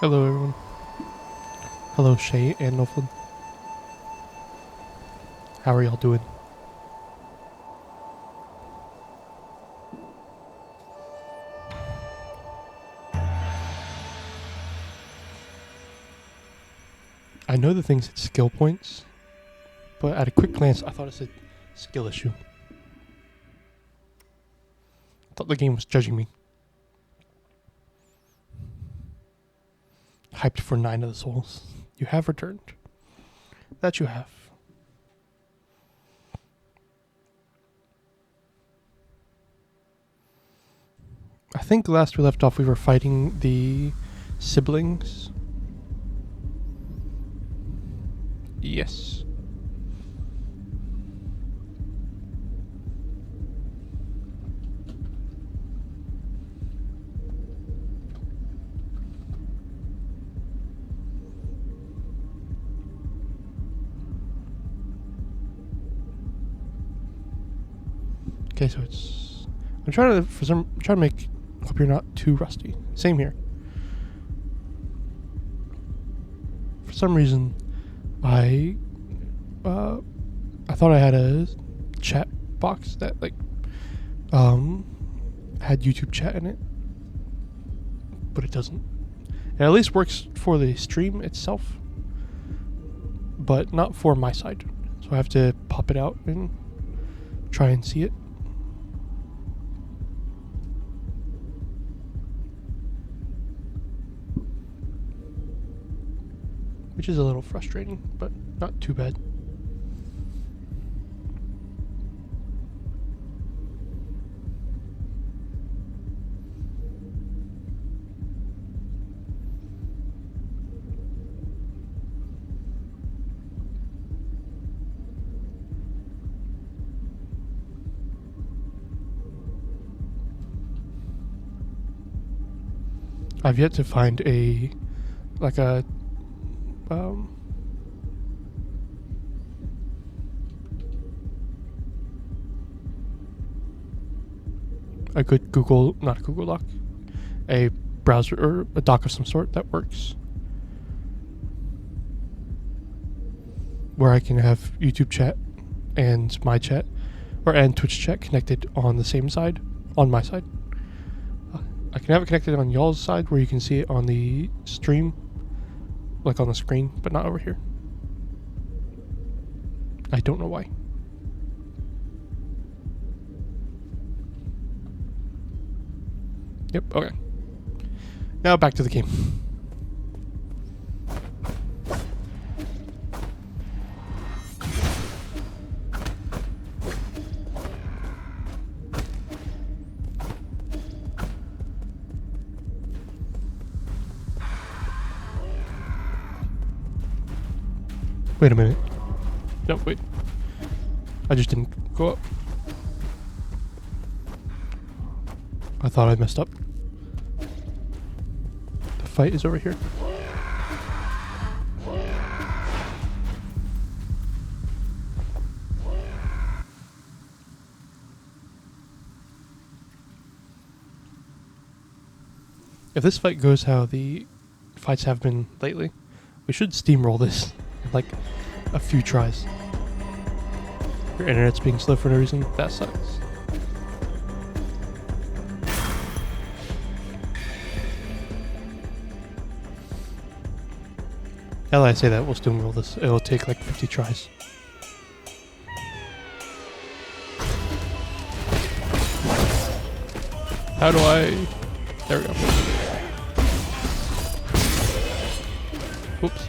Hello, everyone. Hello, Shay and Noflin. How are y'all doing? I know the things at skill points, but at a quick glance, I thought it said skill issue. I thought the game was judging me. Hyped for 9 of the souls. You have returned. That you have. I think last we left off we were fighting the siblings. Yes. Okay, so it's I'm trying to make hope you're not too rusty. Same here. For some reason I thought I had a chat box that had YouTube chat in it, but it doesn't. It at least works for the stream itself, but not for my side. So I have to pop it out and try and see it. Which is a little frustrating, but not too bad. I've yet to find a good not a Google Doc, a browser or a doc of some sort that works, where I can have YouTube chat and my chat, and Twitch chat connected on the same side, on my side. I can have it connected on y'all's side where you can see it on the stream, like on the screen, but not over here. I don't know why. Yep, okay. Now back to the game. Wait a minute. No, wait. I just didn't go up. I thought I messed up. The fight is over here. If this fight goes how the fights have been lately, we should steamroll this in like a few tries. Your internet's being slow for no reason. That sucks. Now that I say that, we'll steamroll this. It'll take like 50 tries. How do I... There we go. Oops.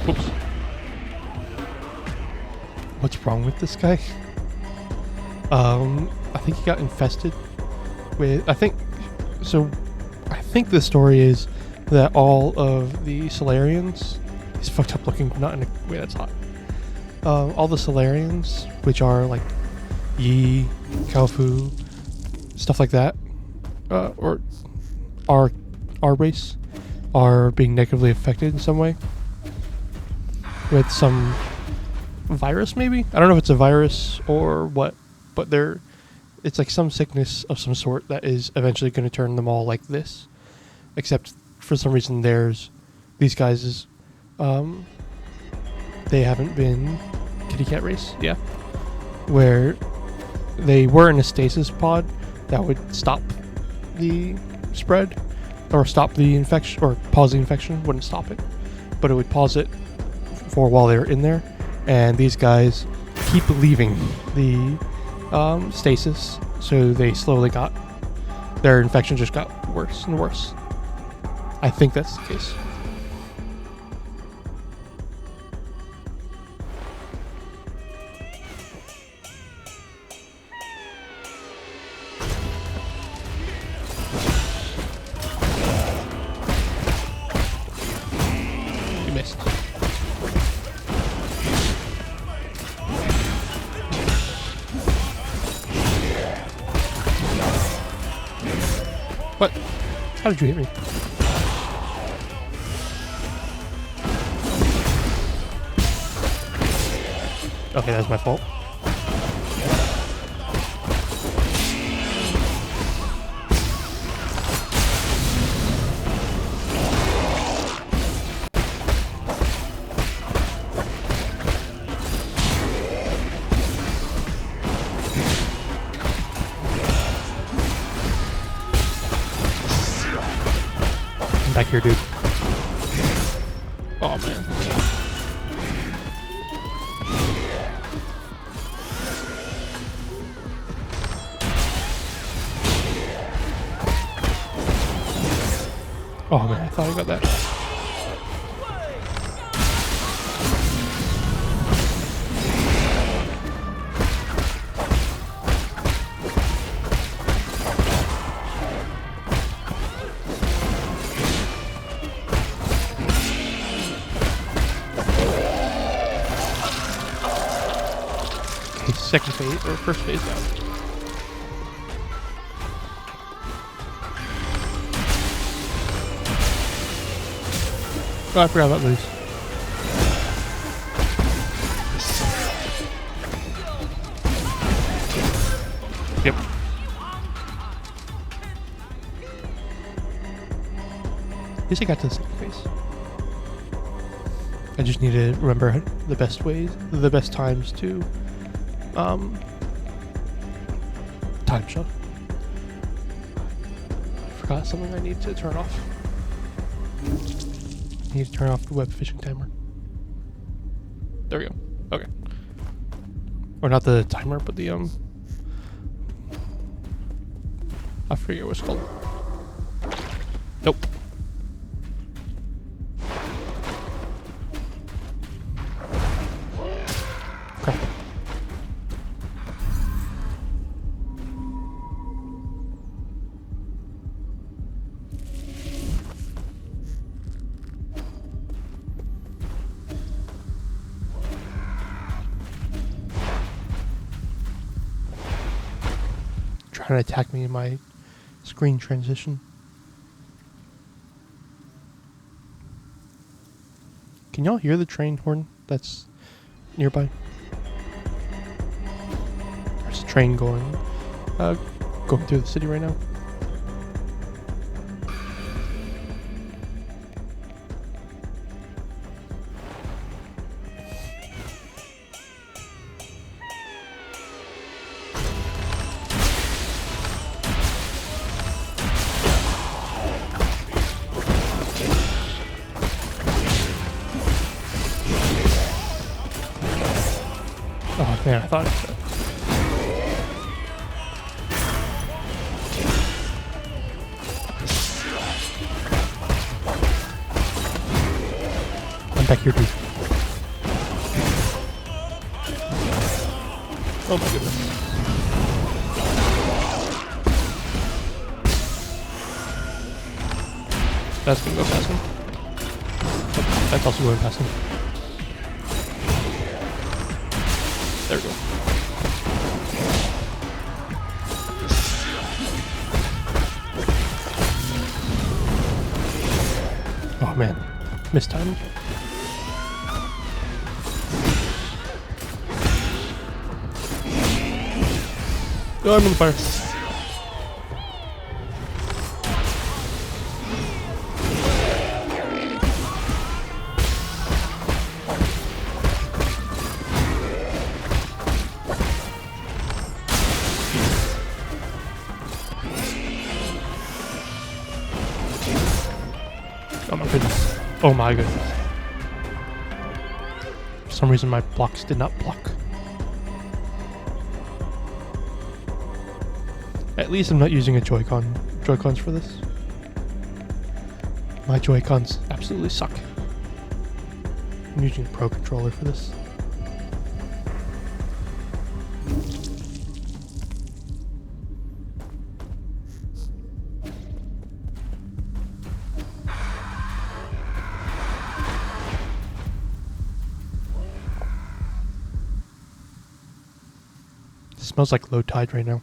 Oops. What's wrong with this guy? I think he got infested with... I think the story is that all of the Solarians, he's fucked up looking, not in a way that's hot. All the Solarians, which are like Yi, Kalfu, stuff like that, or our race, are being negatively affected in some way with some virus, maybe? I don't know if it's a virus or what, but it's like some sickness of some sort that is eventually going to turn them all like this. Except for some reason these guys they haven't been kitty cat race, yeah, where they were in a stasis pod that would stop the spread or stop the infection or pause the infection. Wouldn't stop it, but it would pause it for while they were in there. And these guys keep leaving the stasis, so they slowly their infection just got worse and worse. I think that's the case. You missed. What? How did you hit me? Okay, that's my fault. I'm back here, dude. Oh, man. Oh man, I thought I got that. Okay, second phase, or first phase down. Oh, I forgot about these. Yep. At least I got to the second phase. I just need to remember the best ways, the best times to time shot. Forgot something I need to turn off. I need to turn off the web fishing timer. There we go. Okay. Or not the timer, but the I forget what it's called. Nope. Crap. Trying to attack me in my screen transition. Can y'all hear the train horn that's nearby? There's a train going through the city right now. Oh man, I thought it was I'm back here, dude. Oh my goodness. That's gonna go past him. Oh, that's also going past him. There we go. Oh man, mistimed. Oh, I'm on fire. Oh my goodness. Oh my goodness. For some reason my blocks did not block. At least I'm not using a Joy-Cons for this. My Joy-Cons absolutely suck. I'm using a Pro controller for this. It smells like low tide right now.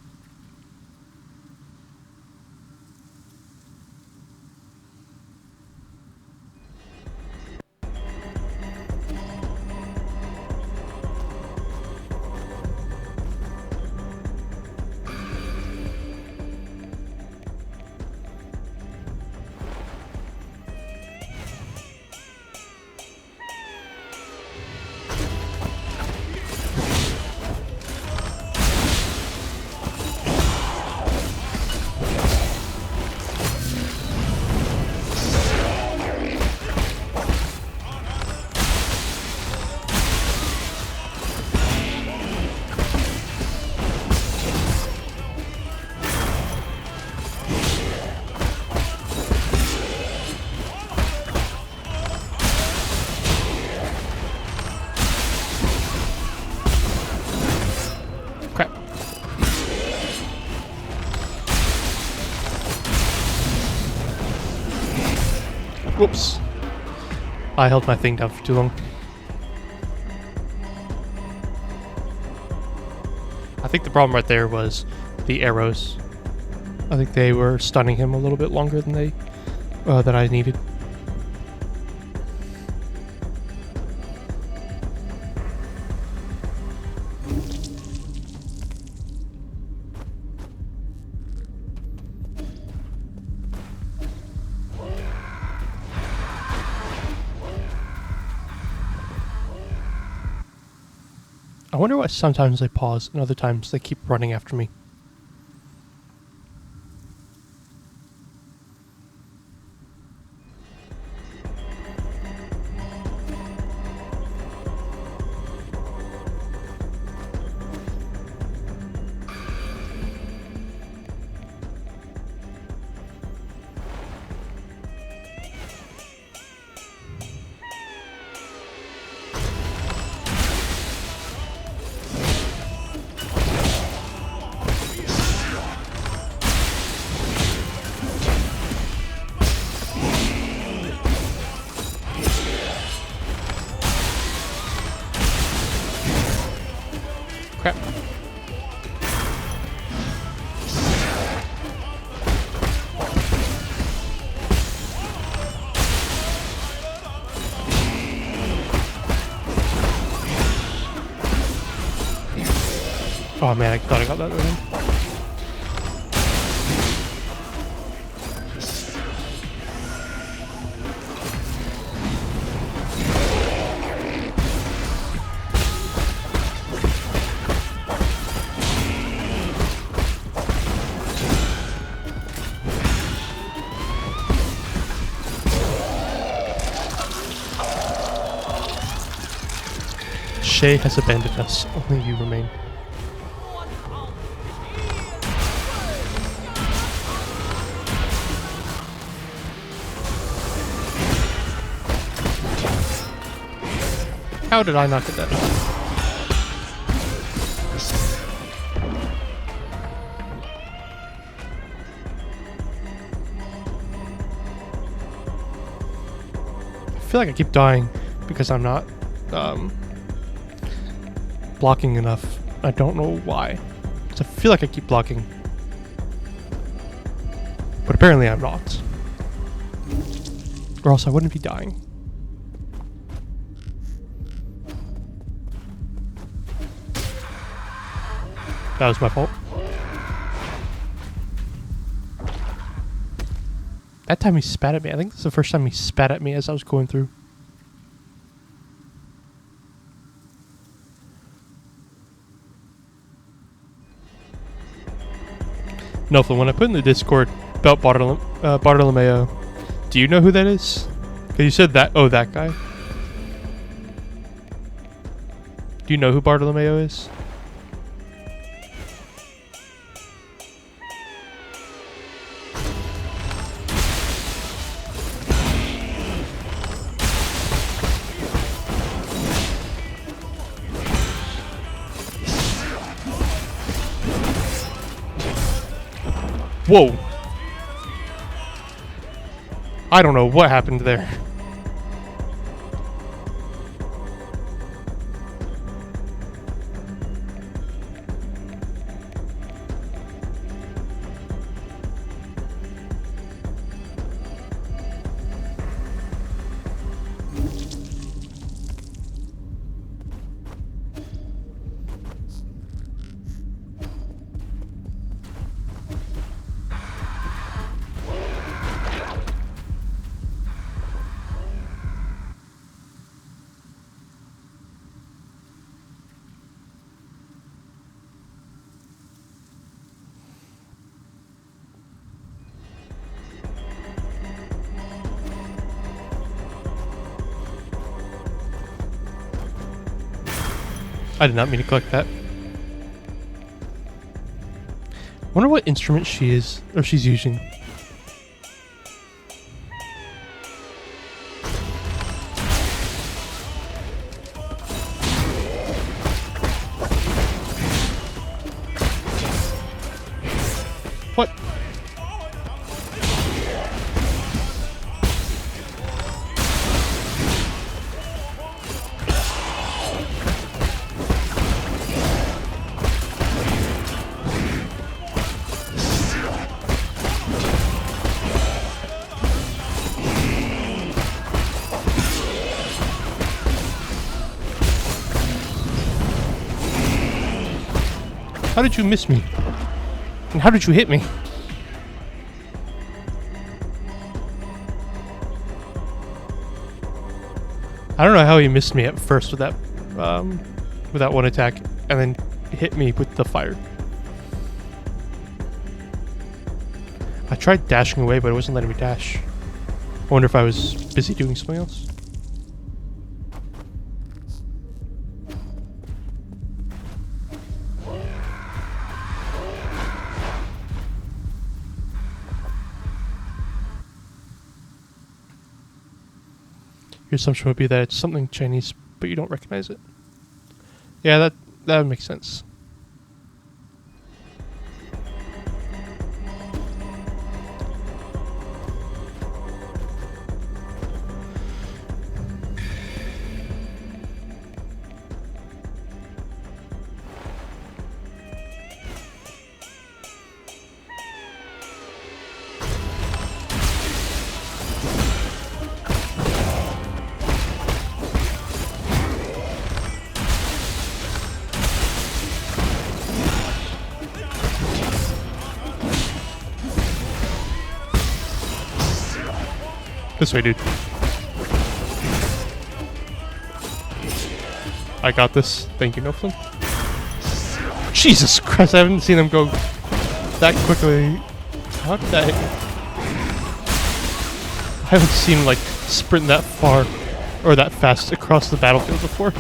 Crap. Whoops. I held my thing down for too long. I think the problem right there was the arrows. I think they were stunning him a little bit longer than than I needed. I wonder why sometimes they pause and other times they keep running after me. Crap. Oh man, I thought I got that one. Shay has abandoned us. Only you remain. How did I not get that? feel like I keep dying because I'm not blocking enough. I don't know why. I feel like I keep blocking. But apparently I'm not. Or else I wouldn't be dying. That was my fault. That time he spat at me. I think this is the first time he spat at me as I was going through. Noflin, when I put in the Discord about Bartolomeo, do you know who that is? Because you said that. Oh, that guy. Do you know who Bartolomeo is? Whoa. I don't know what happened there. I did not mean to collect that. Wonder what instrument she is, or she's using. What? How did you miss me? And how did you hit me? I don't know how he missed me at first with that one attack, and then hit me with the fire. I tried dashing away, but it wasn't letting me dash. I wonder if I was busy doing something else. Your assumption would be that it's something Chinese, but you don't recognize it. Yeah, that would make sense. This way, dude. I got this. Thank you, Noflin. Jesus Christ, I haven't seen him go that quickly. How did that hit? I haven't seen him, like, sprint that far or that fast across the battlefield before.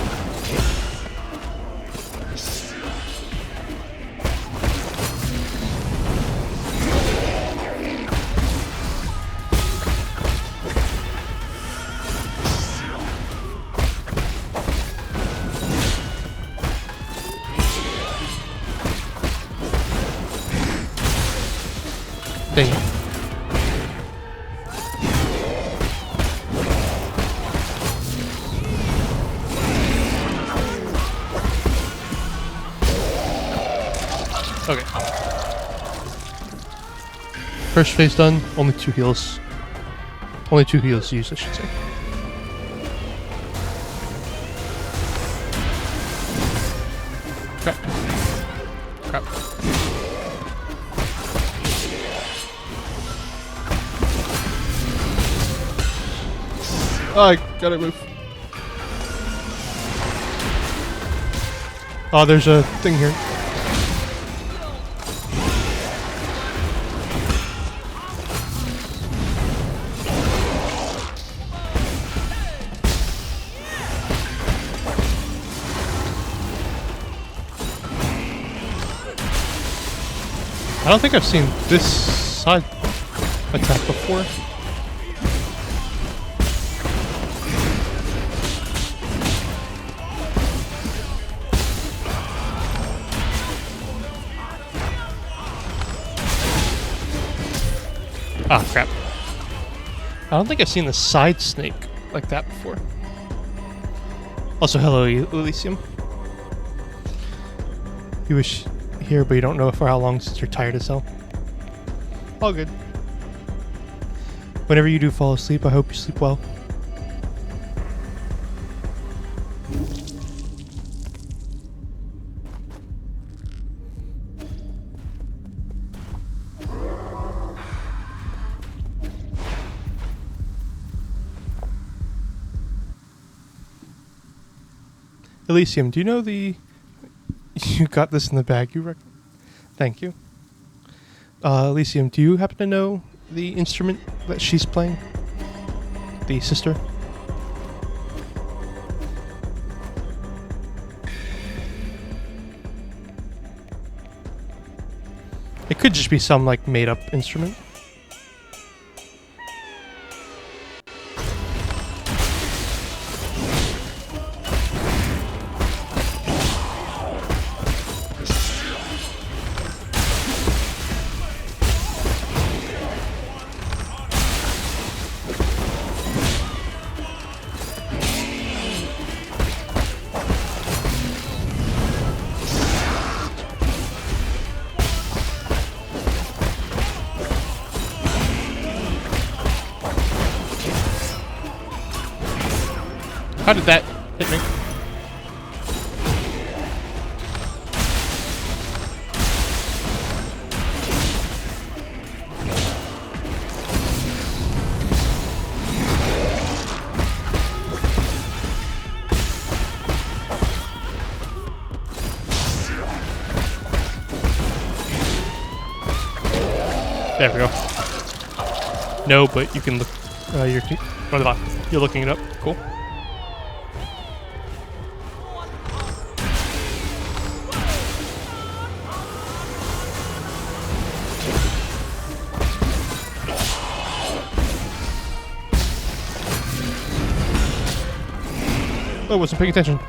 Dang it. First phase done. Only 2 heals. Only 2 heals used, I should say. Crap. Crap. Oh, I gotta move. Oh, there's a thing here. I don't think I've seen this side attack before. Ah, crap. I don't think I've seen the side snake like that before. Also, hello, Elysium. You wish here, but you don't know for how long since you're tired as hell. All good. Whenever you do fall asleep, I hope you sleep well. Elysium, do you know the... You got this in the bag, you reckon? Thank you. Elysium, do you happen to know the instrument that she's playing? The sister? It could just be some, like, made-up instrument. How did that hit me? There we go. No, but you can look. You're looking it up. Cool. Oh, wasn't paying attention.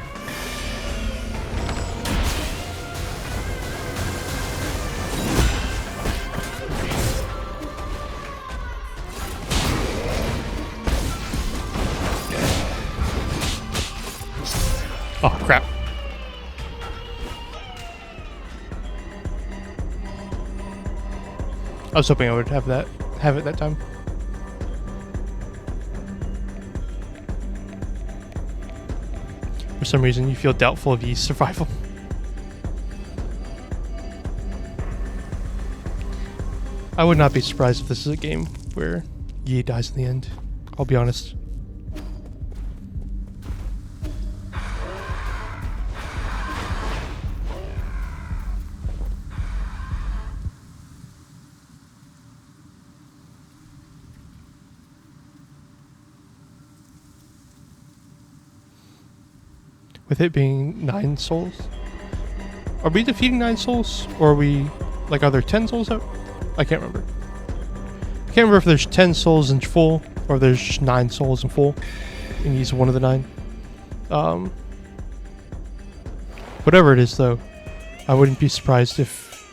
Oh, crap. I was hoping I would have it that time. For some reason, you feel doubtful of Yi's survival. I would not be surprised if this is a game where Yi dies in the end. I'll be honest. With it being 9 souls? Are we defeating 9 souls? Or are we... Like, are there 10 souls out? I can't remember. I can't remember if there's 10 souls in full, or if there's just 9 souls in full, and he's one of the 9. Whatever it is, though, I wouldn't be surprised if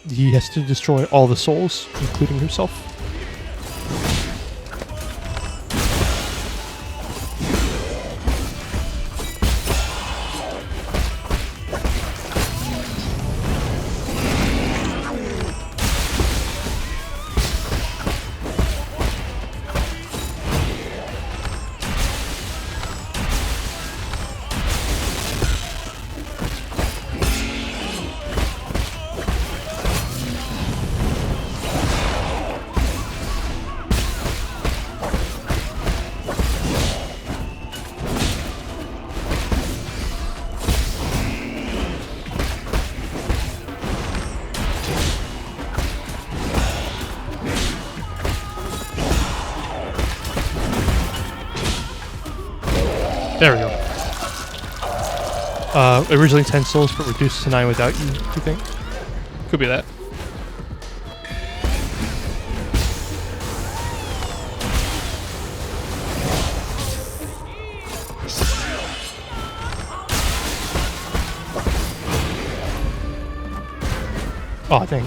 he has to destroy all the souls, including himself. There we go. Originally 10 souls, but reduced to 9 without you think? Could be that. Oh, dang.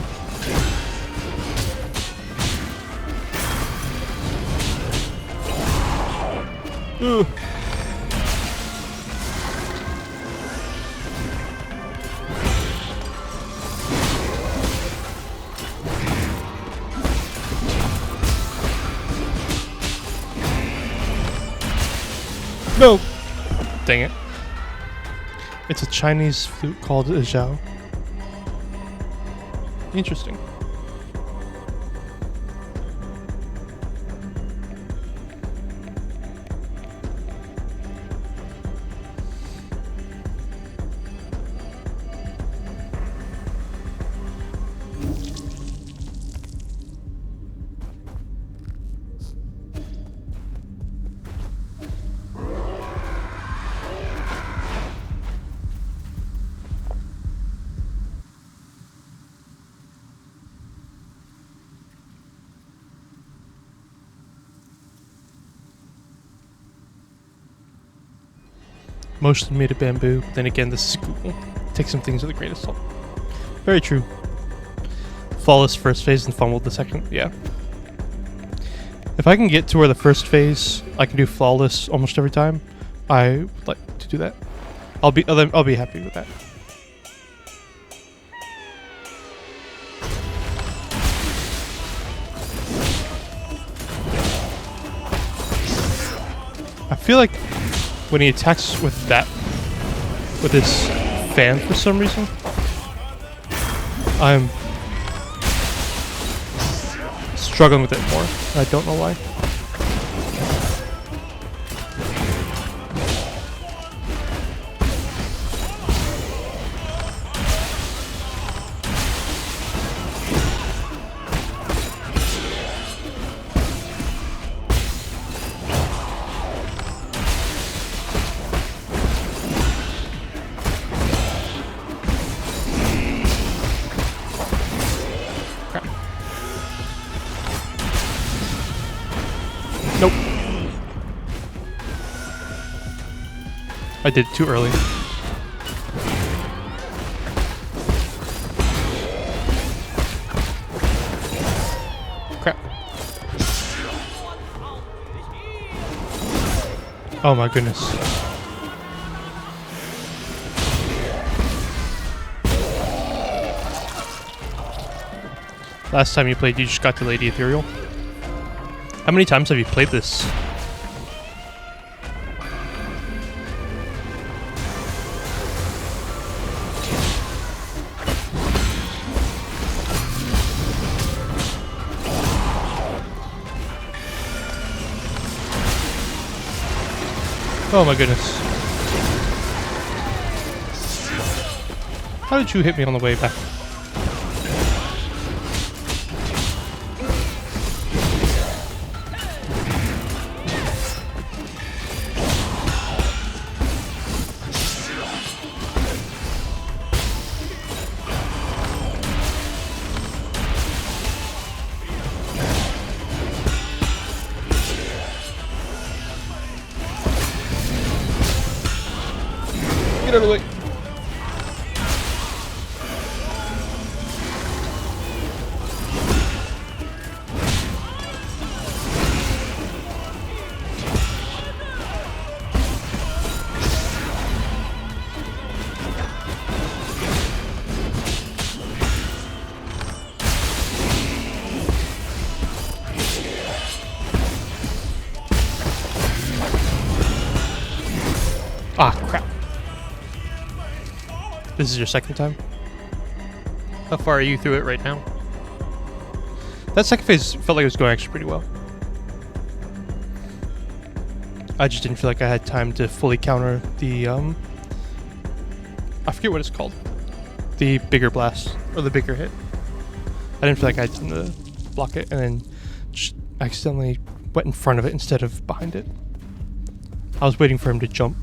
Ugh. No! Dang it. It's a Chinese flute called a zhao. Interesting. Mostly made of bamboo. Then again, this is Google. Take some things with a grain of salt. Very true. Flawless first phase and fumbled the second. Yeah. If I can get to where the first phase I can do flawless almost every time, I would like to do that. I'll be happy with that. I feel like when he attacks with his fan for some reason, I'm struggling with it more. I don't know why. Nope. I did it too early. Crap. Oh my goodness. Last time you played, you just got to Lady Ethereal. How many times have you played this? Oh my goodness. How did you hit me on the way back? Get out of the way. Ah, crap. This is your second time? How far are you through it right now? That second phase felt like it was going actually pretty well. I just didn't feel like I had time to fully counter the, I forget what it's called. The bigger blast, or the bigger hit. I didn't feel like I had time to block it, and then just accidentally went in front of it instead of behind it. I was waiting for him to jump,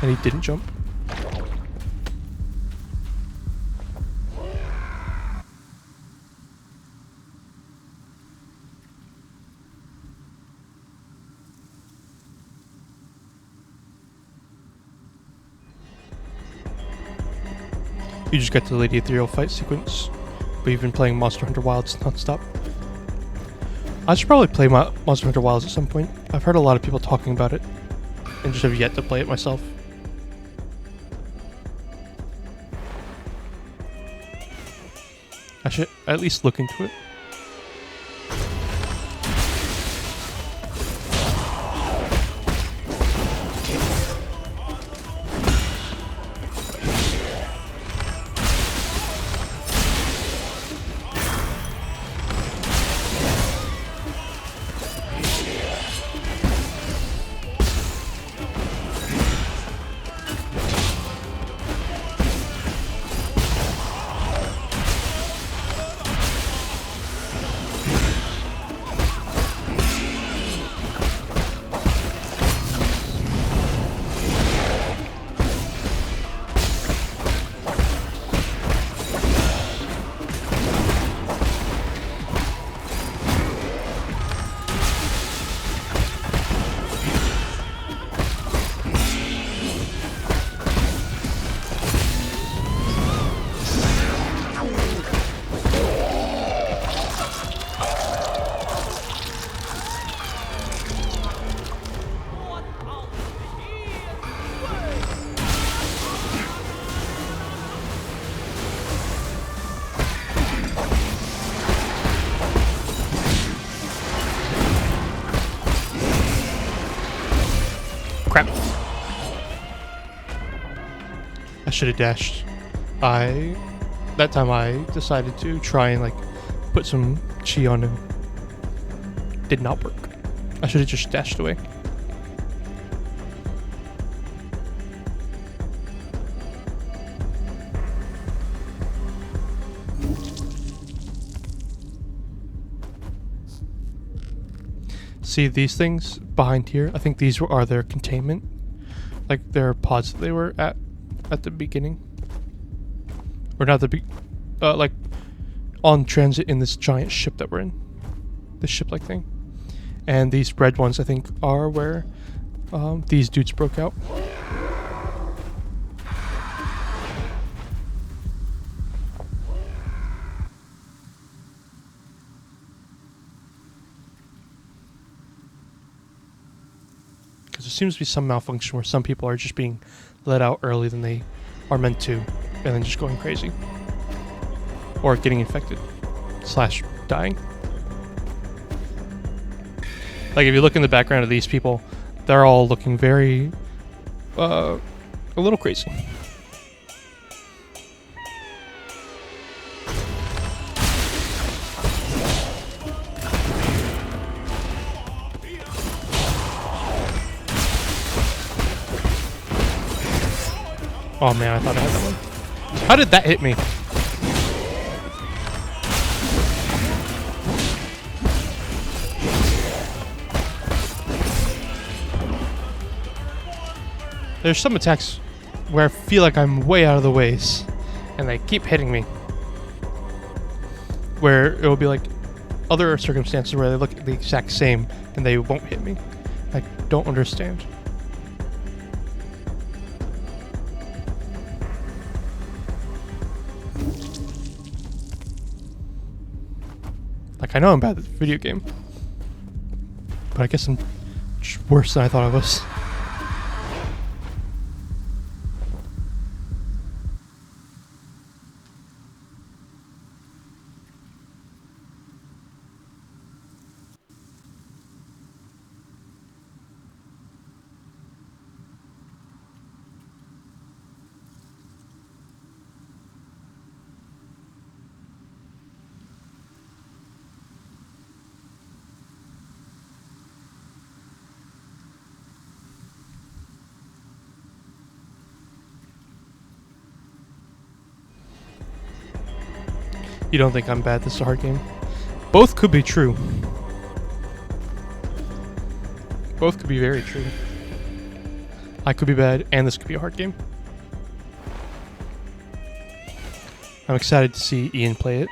and he didn't jump. You just got to the Lady Ethereal fight sequence, but you've been playing Monster Hunter Wilds nonstop. I should probably play Monster Hunter Wilds at some point. I've heard a lot of people talking about it, and just have yet to play it myself. I should at least look into it. Crap. I should have dashed. That time I decided to try and like put some chi on him. Did not work. I should have just dashed away. See these things behind here? I think these are their containment. Like their pods that they were at the beginning. Or not like on transit in this giant ship that we're in. This ship-like thing. And these red ones I think are where these dudes broke out. There seems to be some malfunction where some people are just being let out earlier than they are meant to, and then just going crazy. Or getting infected. / dying. Like if you look in the background of these people, they're all looking very, a little crazy. Oh man, I thought I had that one. How did that hit me? There's some attacks where I feel like I'm way out of the ways, and they keep hitting me. Where it will be like other circumstances where they look the exact same, and they won't hit me. I don't understand. Like, I know I'm bad at the video game, but I guess I'm worse than I thought I was. You don't think I'm bad? This is a hard game. Both could be true. Both could be very true. I could be bad, and this could be a hard game. I'm excited to see Ian play it.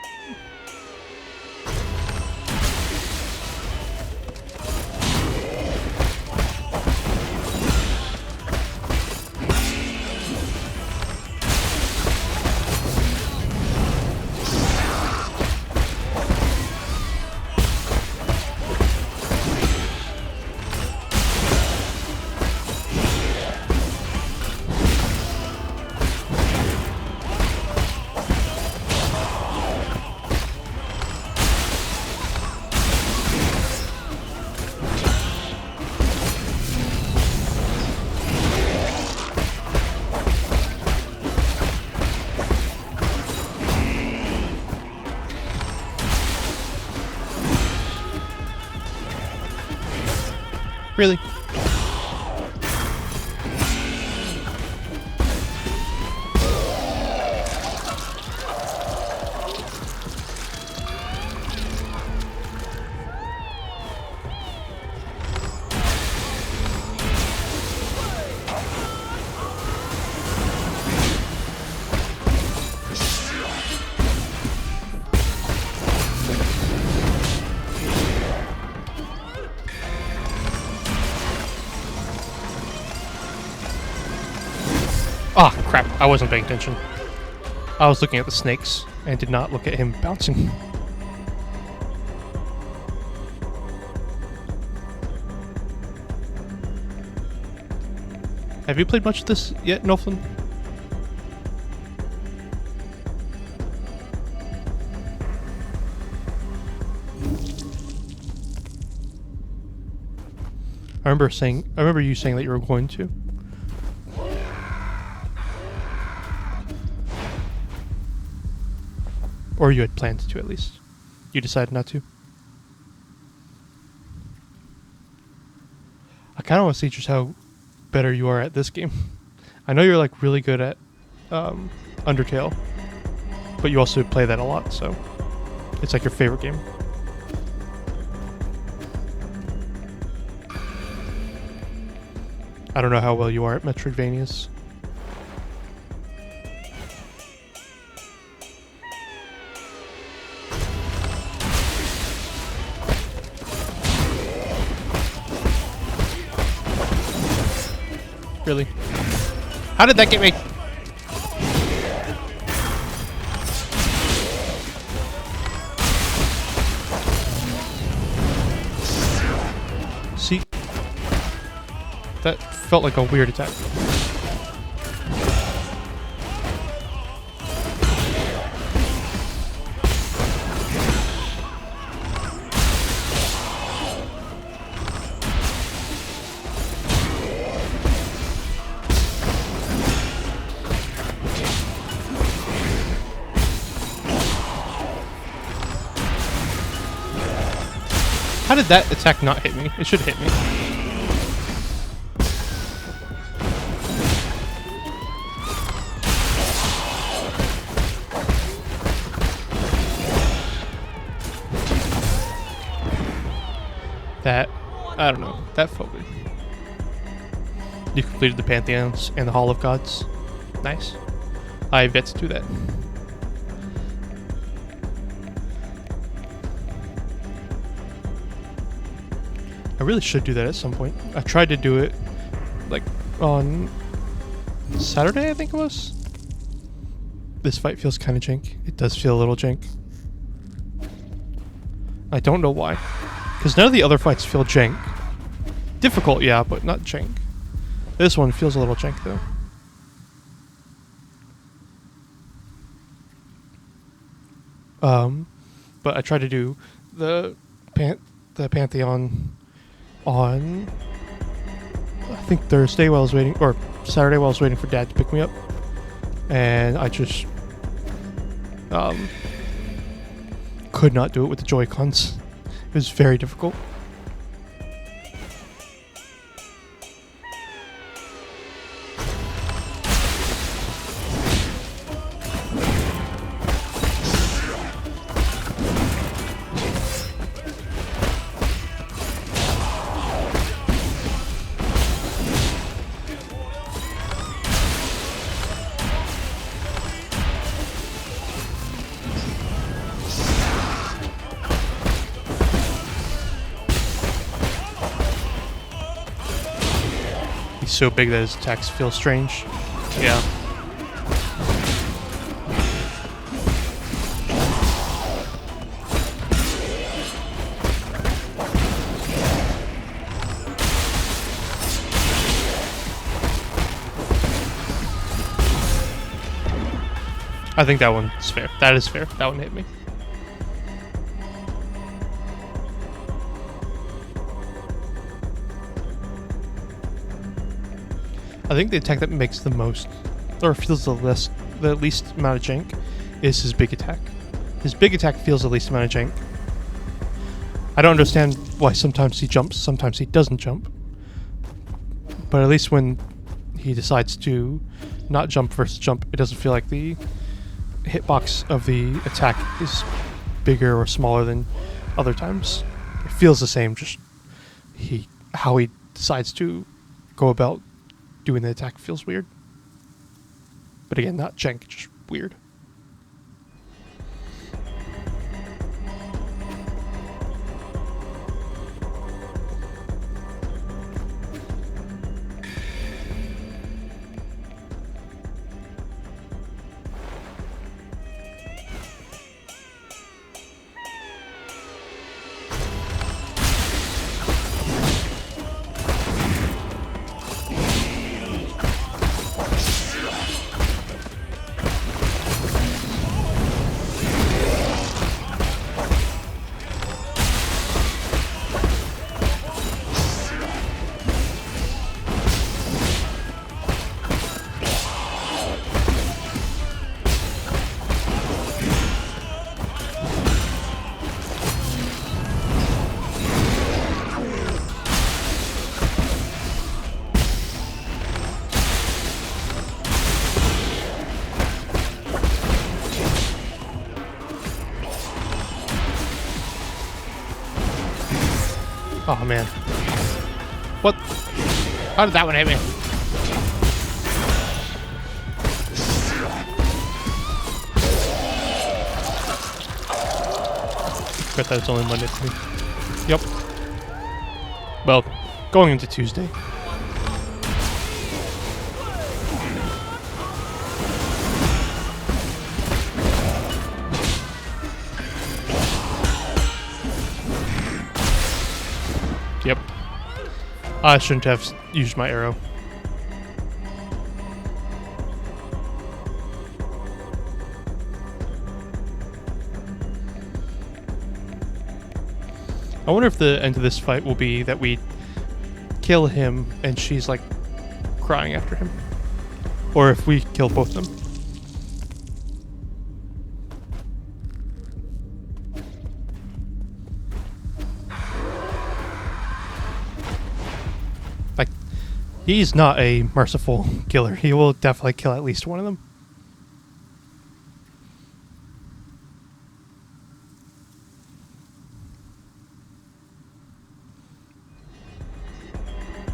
Really? Ah, crap. I wasn't paying attention. I was looking at the snakes and did not look at him bouncing. Have you played much of this yet, Noflin? I remember you saying that you were going to. Or you had planned to, at least. You decided not to. I kind of want to see just how better you are at this game. I know you're like really good at Undertale, but you also play that a lot, so it's like your favorite game. I don't know how well you are at Metroidvanias. Really? How did that get me? See? That felt like a weird attack. How did that attack not hit me? It should hit me. That, I don't know, that felt good. You completed the Pantheons and the Hall of Gods. Nice. I have yet to do that. I really should do that at some point. I tried to do it like on Saturday, I think it was. This fight feels kind of jank. It does feel a little jank. I don't know why. Because none of the other fights feel jank. Difficult, yeah, but not jank. This one feels a little jank though. But I tried to do the Pantheon on, I think Thursday while I was waiting, or Saturday while I was waiting for Dad to pick me up, and I just could not do it with the Joy-Cons. It was very difficult. so big that his attacks feel strange. Yeah. I think that one's fair. That is fair. That one hit me. I think the attack that makes the most, or feels the least amount of jank, is his big attack. His big attack feels the least amount of jank. I don't understand why sometimes he jumps, sometimes he doesn't jump. But at least when he decides to not jump versus jump, it doesn't feel like the hitbox of the attack is bigger or smaller than other times. It feels the same, just how he decides to go about doing the attack feels weird. But again, not jank, just weird. Oh man. What? How did that one hit me? Forgot that it's only Monday for me. Yep. Well, going into Tuesday. Yep. I shouldn't have used my arrow. I wonder if the end of this fight will be that we kill him and she's like crying after him. Or if we kill both of them. Like, he's not a merciful killer. He will definitely kill at least one of them.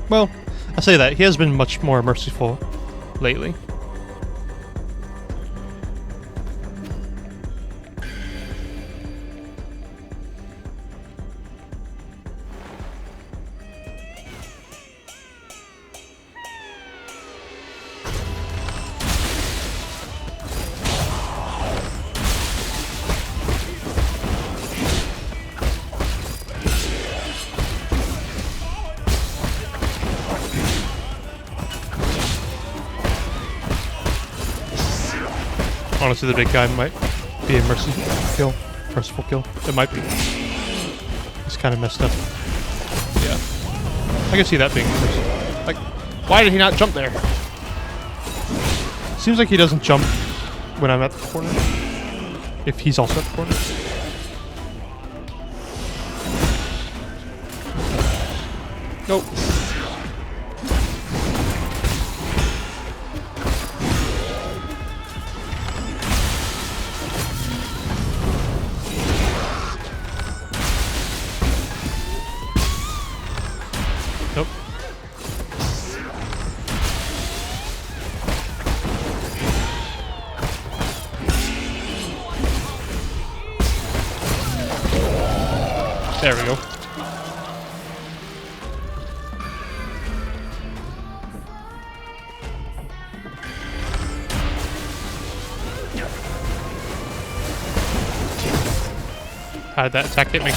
Well, I say that. He has been much more merciful lately. Honestly, the big guy might be a merciful kill. It might be. It's kind of messed up. Yeah. I can see that being merciful. Like, why did he not jump there? Seems like he doesn't jump when I'm at the corner. If he's also at the corner. Nope. Nope. There we go. How did that attack hit me?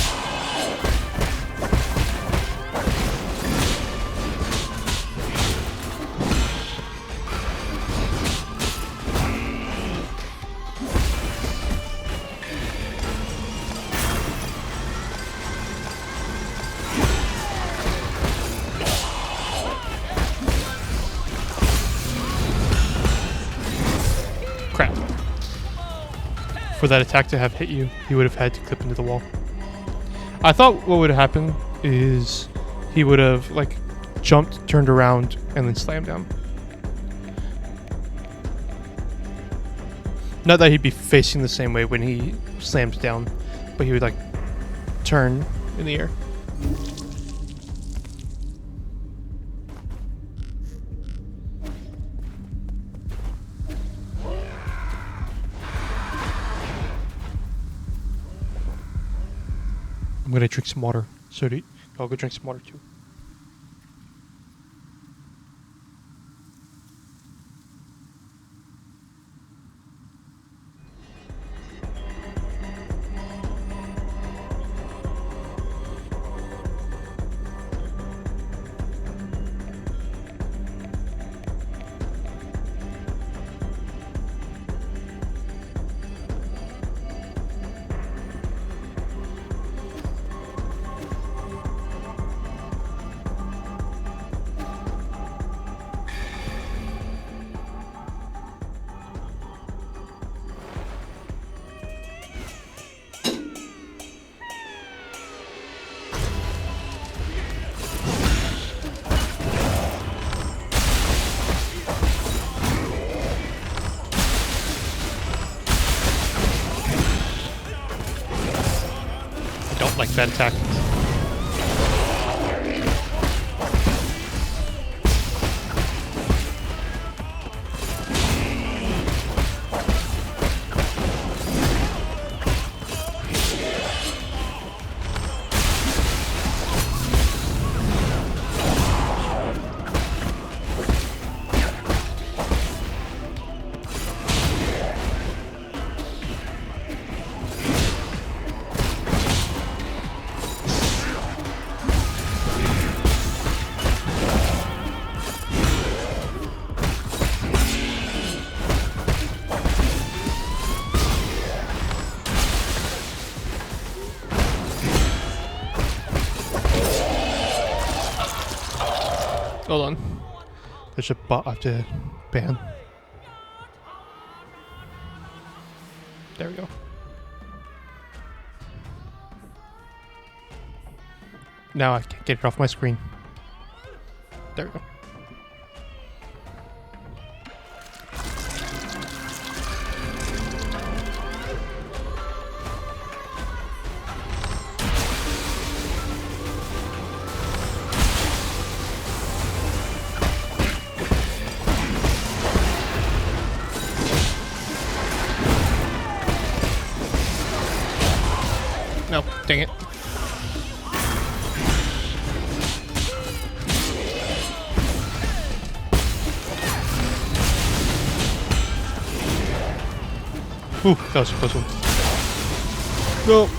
Crap. For that attack to have hit you, he would have had to clip into the wall. I thought what would happen is he would have, like, jumped, turned around, and then slammed down. Not that he'd be facing the same way when he slams down, but he would, like, turn in the air. I'm gonna drink some water. So I'll go drink some water too. Don't like that attack. Hold on. There's a bot I have to ban. There we go. Now I can't get it off my screen. There we go. No, dang it. Ooh, that was a close one. No.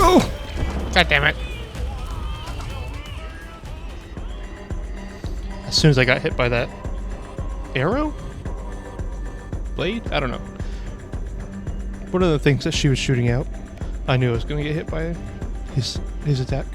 Oh! God damn it. As soon as I got hit by that arrow? Blade? I don't know. One of the things that she was shooting out, I knew I was going to get hit by his attack.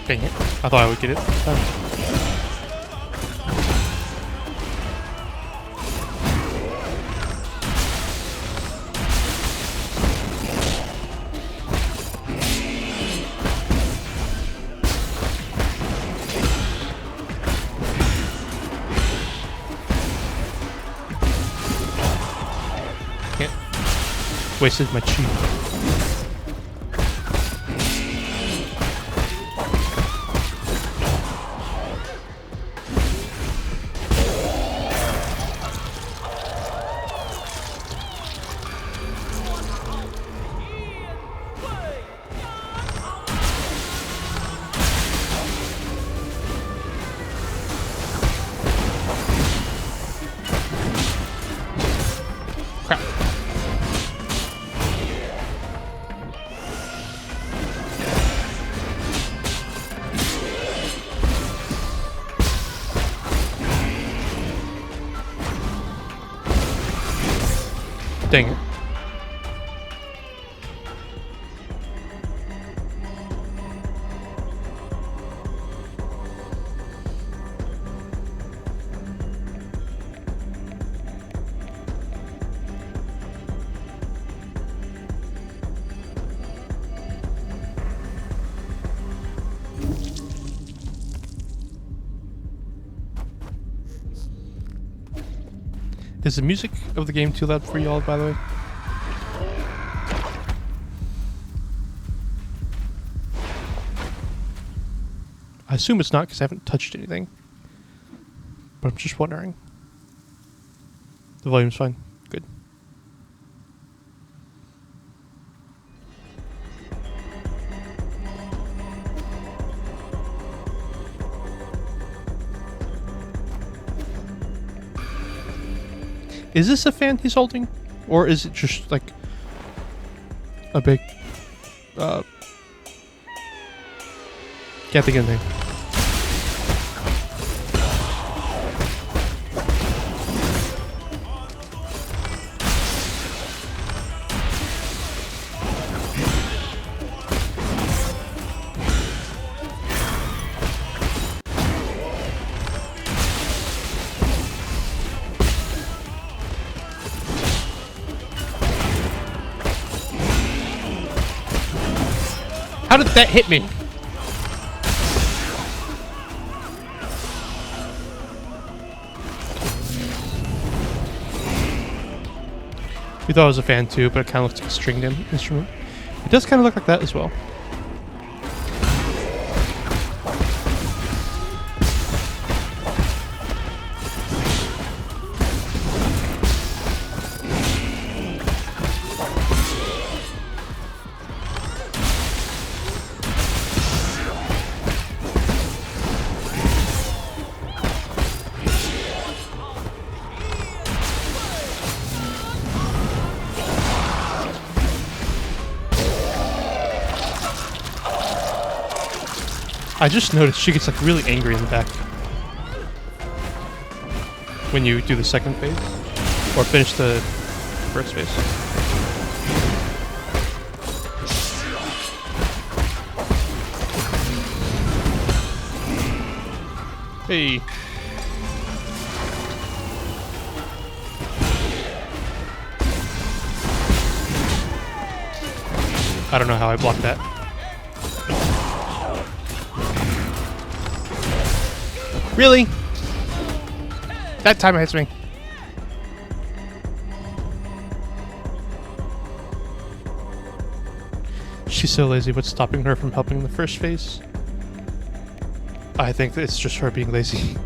Dang it. I thought I would get it this time. Wasted my chi. Crap. Dang it. Is the music of the game too loud for y'all, by the way? I assume it's not because I haven't touched anything. But I'm just wondering. The volume's fine. Good. Is this a fan he's holding? Or is it just like a big can't think of anything. How did that hit me? We thought it was a fan too, but it kind of looks like a stringed instrument. It does kind of look like that as well. I just noticed she gets like really angry in the back when you do the second phase or finish the first phase. Hey. I don't know how I blocked that. Really? That time it hits me. She's so lazy. What's stopping her from helping the first phase? I think it's just her being lazy.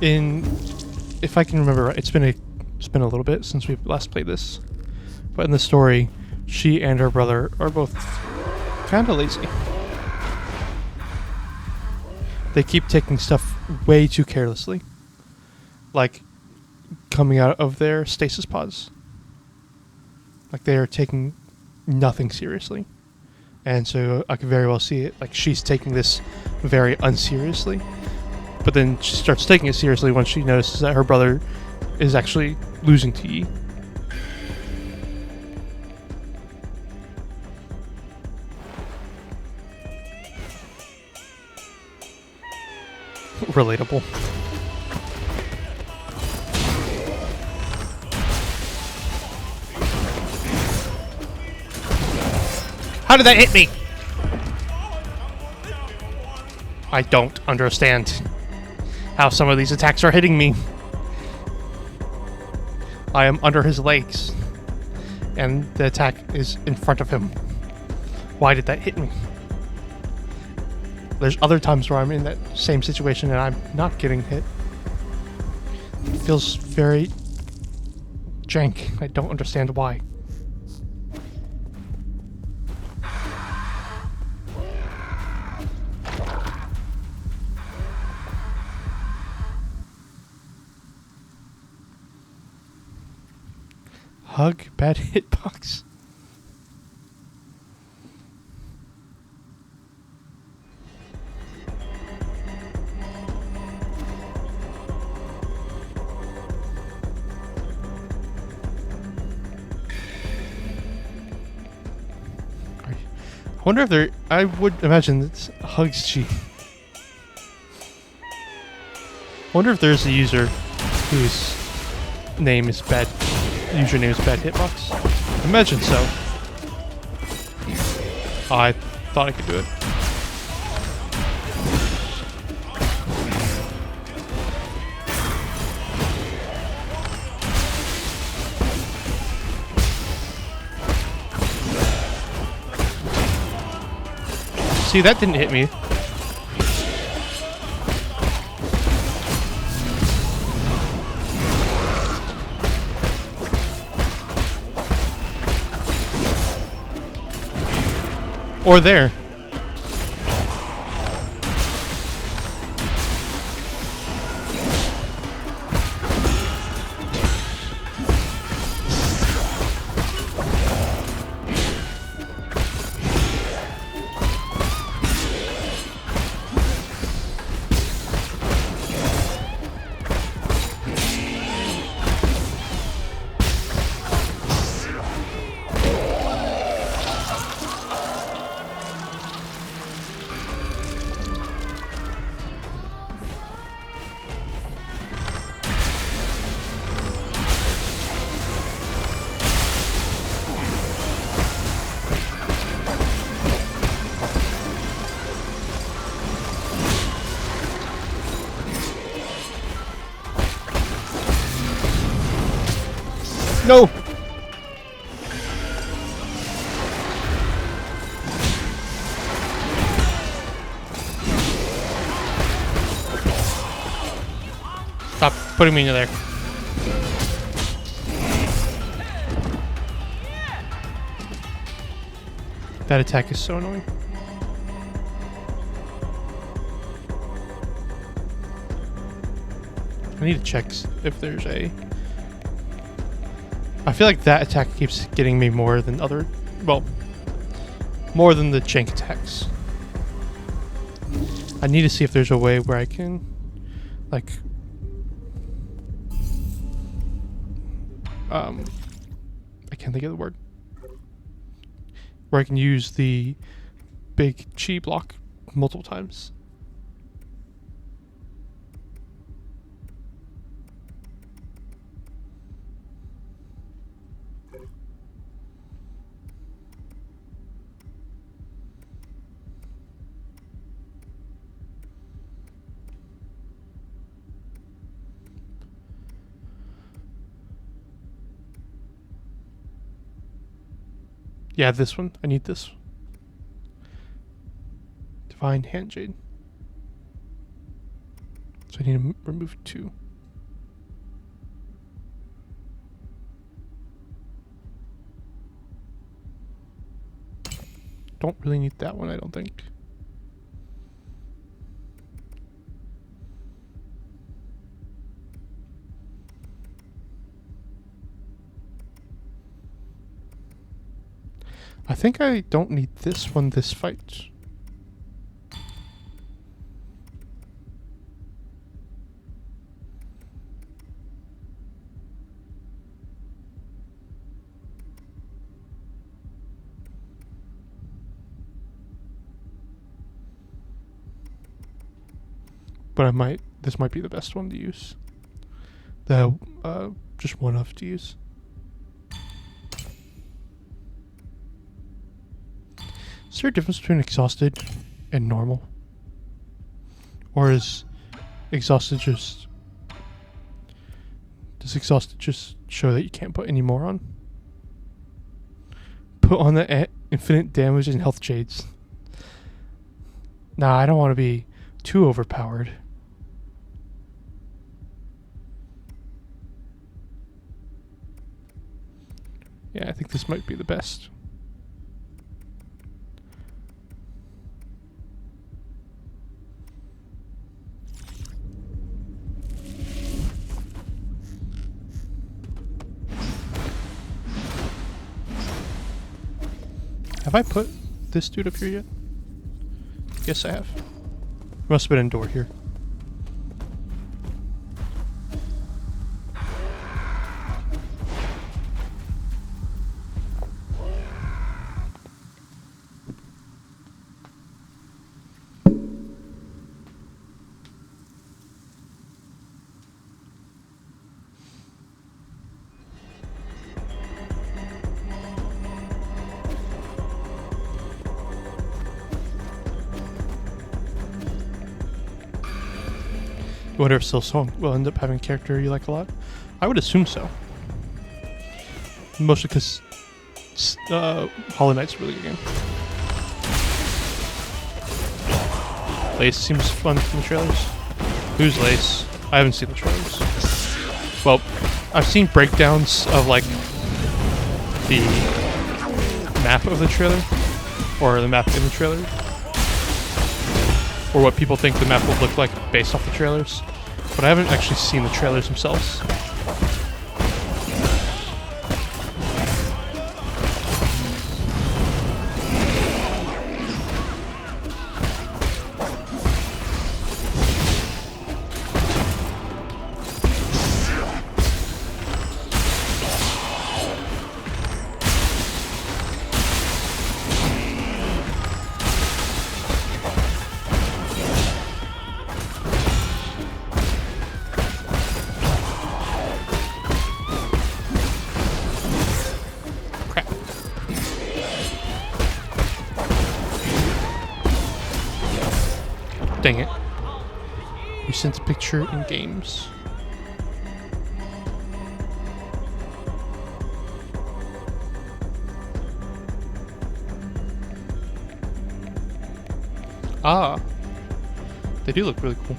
If I can remember right, it's been a little bit since we last played this. But in the story, she and her brother are both kind of lazy. They keep taking stuff way too carelessly. Like coming out of their stasis pods. Like they are taking nothing seriously. And so I could very well see it. Like she's taking this very unseriously. But then she starts taking it seriously once she notices that her brother is actually losing to Yi. Relatable. How did that hit me? I don't understand how some of these attacks are hitting me. I am under his legs, and the attack is in front of him. Why did that hit me? There's other times where I'm in that same situation and I'm not getting hit. It feels very jank. I don't understand why. Hug, bad hitbox. I wonder if there. I would imagine it's Hugs G. I wonder if there's a user whose name is bad. Username is bad hitbox. Imagine so. I thought I could do it. See, that didn't hit me. Or there. No! Stop putting me in there. That attack is so annoying. I need to check if there's a... I feel like that attack keeps getting me more than other... Well, more than the jank attacks. I need to see if there's a way where I can... Like... I can't think of the word. Where I can use the big chi block multiple times. Yeah, this one. I need this. Divine Handjade. So I need to remove 2. Don't really need that one, I don't think. I think I don't need this one this fight. but this might be the best one to use. The just one of to use. Is there a difference between exhausted and normal? Or is exhausted just... Does exhausted just show that you can't put any more on? Put on the infinite damage and health shades. Nah, I don't want to be too overpowered. Yeah, I think this might be the best. Have I put this dude up here yet? Yes, I have. Must have been indoor here. I wonder if Silksong will end up having a character you like a lot. I would assume so. Mostly because Hollow Knight's a really good game. Lace seems fun from the trailers. Who's Lace? I haven't seen the trailers. Well, I've seen breakdowns of like the map of the trailer, or the map in the trailer, or what people think the map will look like based off the trailers. But I haven't actually seen the trailers themselves. Dang it. You sent a picture in games. Ah. They do look really cool.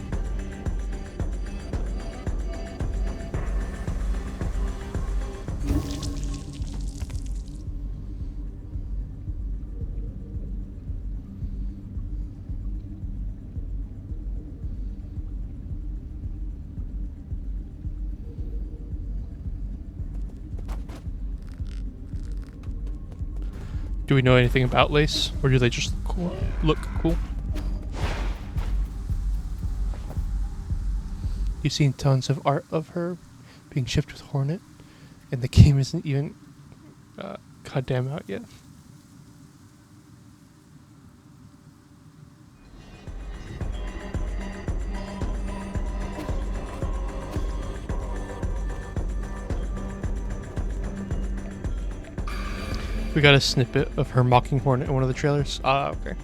Do we know anything about Lace, or do they just look cool? You've seen tons of art of her being shipped with Hornet, and the game isn't even goddamn out yet. We got a snippet of her mocking Hornet in one of the trailers. Ah, okay.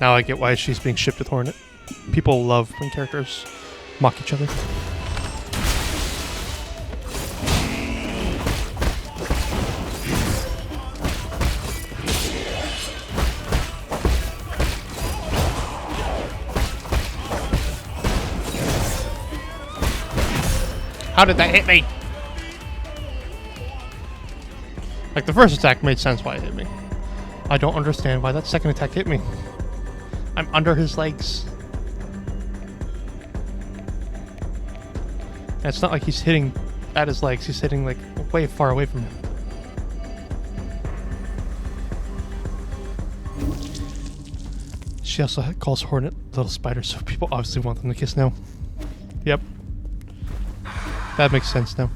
Now I get why she's being shipped with Hornet. People love when characters mock each other. How did that hit me? Like, the first attack made sense why it hit me. I don't understand why that second attack hit me. I'm under his legs. And it's not like he's hitting at his legs, he's hitting like way far away from him. She also calls Hornet little spider, so people obviously want them to kiss now. Yep. That makes sense now.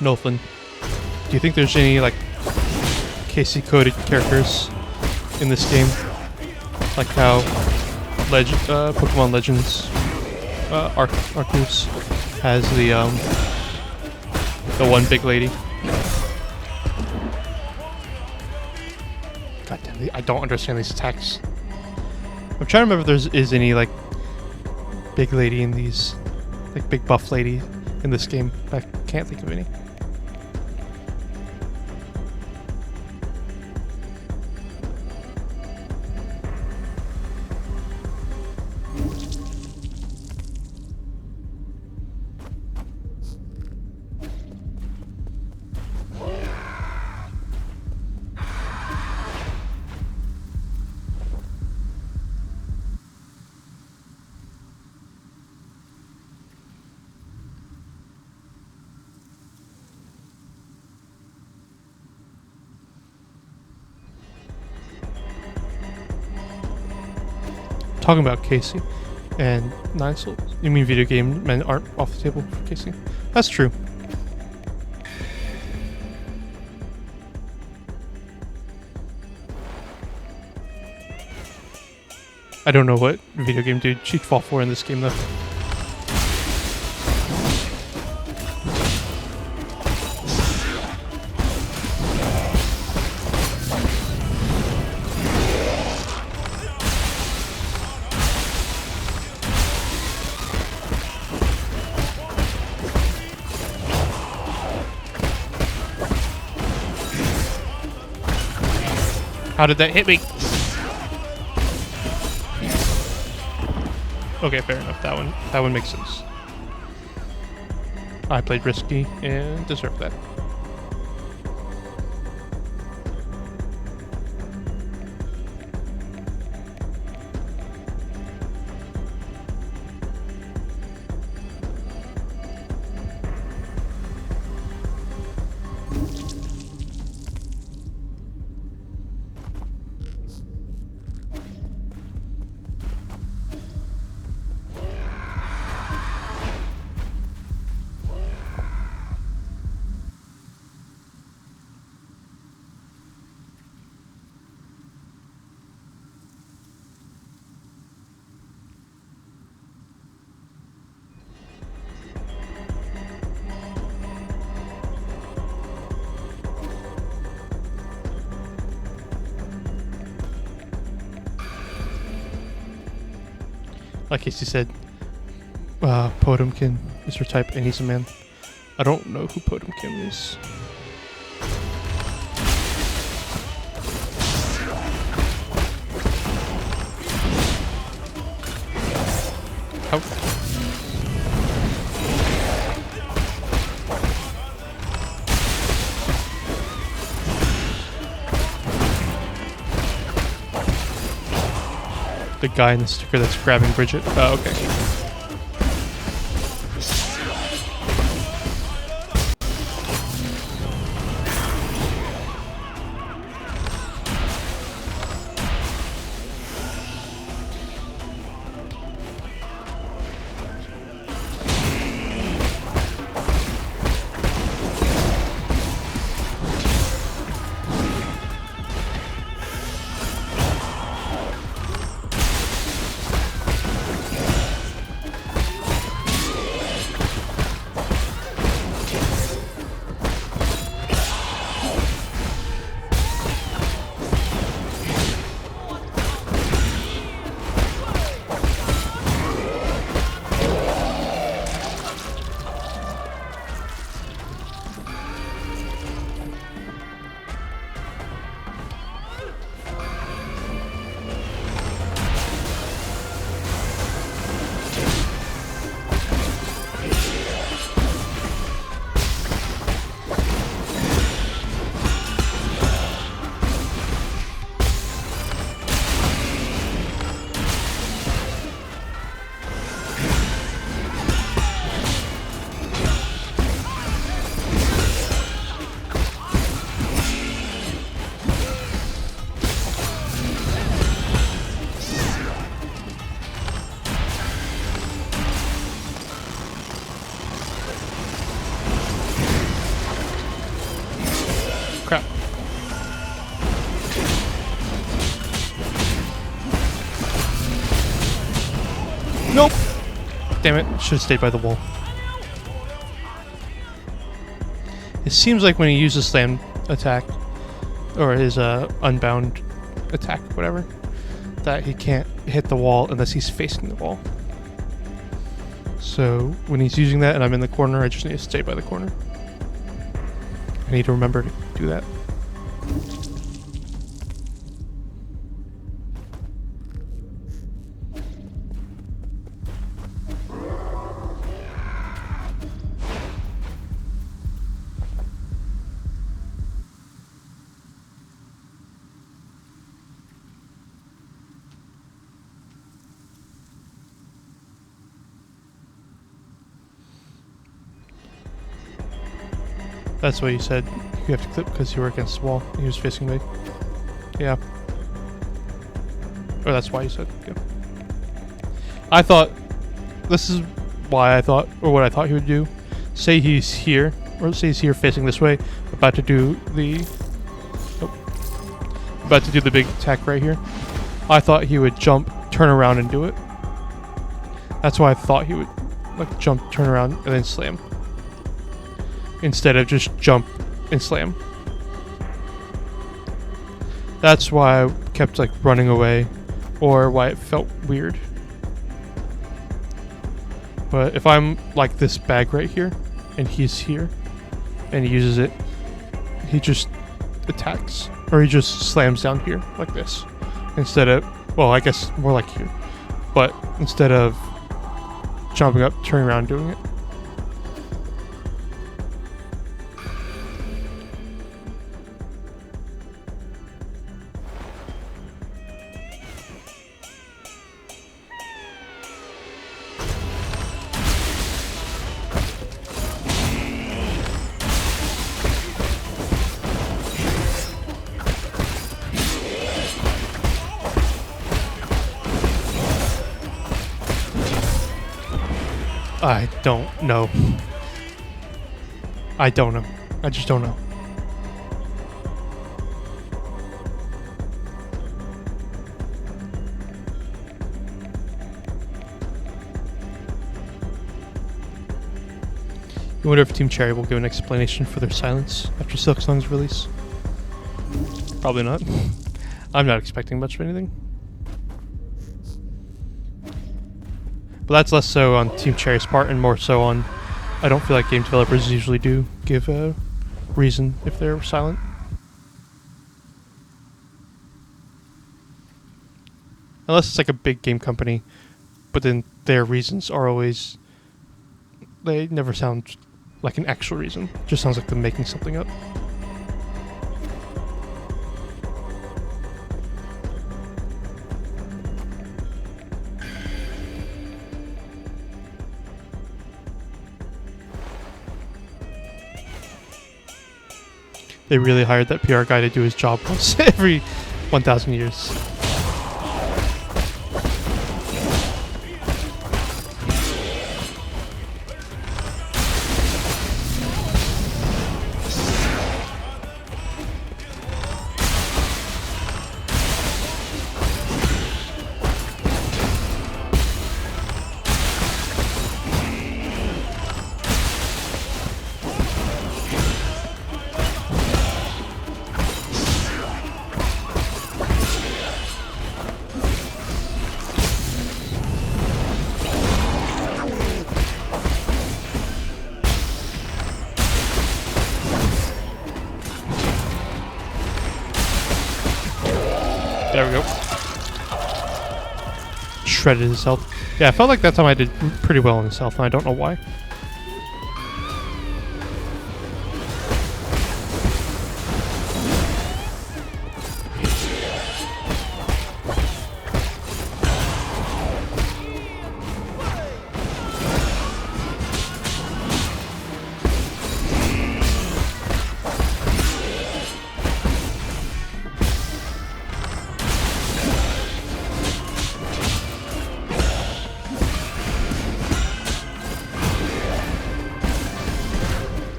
Nolfin, do you think there's any like Casey coded characters in this game? Like how Pokemon Legends Arceus has the one big lady. God damn it, I don't understand these attacks. I'm trying to remember if there is any like big lady in these, like big buff lady in this game, but I can't think of any. Talking about Casey and Nine Souls. You mean video game men aren't off the table for Casey? That's true. I don't know what video game dude she'd fall for in this game though. How did that hit me? Okay, fair enough. That one makes sense. I played risky and deserved that. Like Casey said, Potemkin is her type and he's a man. I don't know who Potemkin is. How? The guy in the sticker that's grabbing Bridget. Oh, okay. Damn it, should have stayed by the wall. It seems like when he uses slam attack, or his unbound attack, whatever, that he can't hit the wall unless he's facing the wall. So when he's using that and I'm in the corner, I just need to stay by the corner. I need to remember to do that. That's what you said. You have to clip because you were against the wall. He was facing me. Yeah. Or that's why you said. Yeah. I thought. This is why I thought, or what I thought he would do. Say he's here, or say he's here facing this way, about to do the. Oh, about to do the big attack right here. I thought he would jump, turn around, and do it. That's why I thought he would, like, jump, turn around, and then slam. Instead of just jump and slam. That's why I kept like running away, or why it felt weird. But if I'm like this bag right here, and he's here, and he uses it, he just attacks, or he just slams down here like this, instead of, well, I guess more like here, but instead of jumping up, turning around, doing it. I don't know. I don't know. I just don't know. I wonder if Team Cherry will give an explanation for their silence after Silksong's release. Probably not. I'm not expecting much of anything. But that's less so on Team Cherry's part and more so on, I don't feel like game developers usually do give a reason if they're silent. Unless it's like a big game company, but then their reasons are always, they never sound like an actual reason. It just sounds like them making something up. They really hired that PR guy to do his job once every 1,000 years. There we go. Shredded his health. Yeah, I felt like that time I did pretty well on his health, and I don't know why.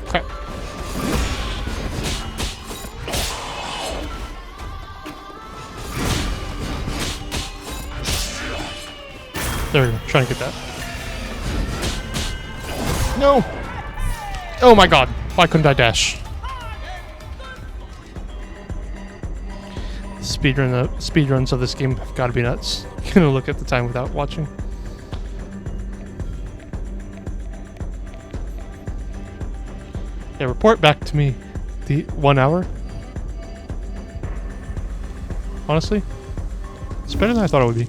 Okay. There we go. Trying to get that. No! Oh my god, why couldn't I dash? Speedruns of this game have got to be nuts. Gonna look at the time without watching. Yeah, report back to me the 1 hour. Honestly, it's better than I thought it would be.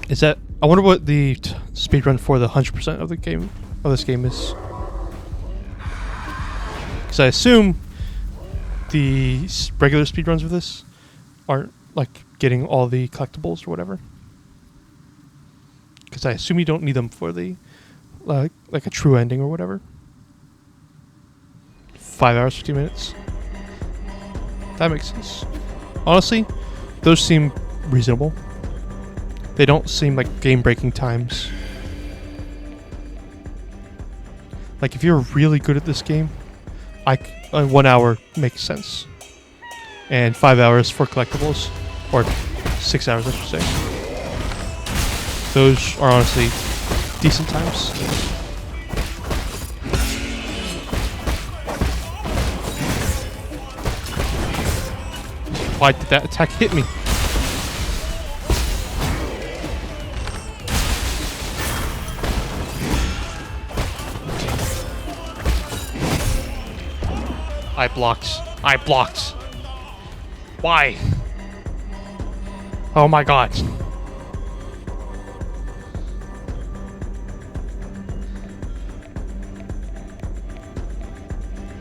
Is that? I wonder what the speedrun for the 100% of the game of this game is. Because I assume the regular speedruns of this aren't like getting all the collectibles or whatever. Because I assume you don't need them for the like a true ending or whatever. 5 hours, 50 minutes. That makes sense. Honestly, those seem reasonable. They don't seem like game-breaking times. Like if you're really good at this game, 1 hour makes sense. And 5 hours for collectibles, or 6 hours I should say. Those are honestly decent times. Why did that attack hit me? I blocked. I blocked. Why? Oh my god.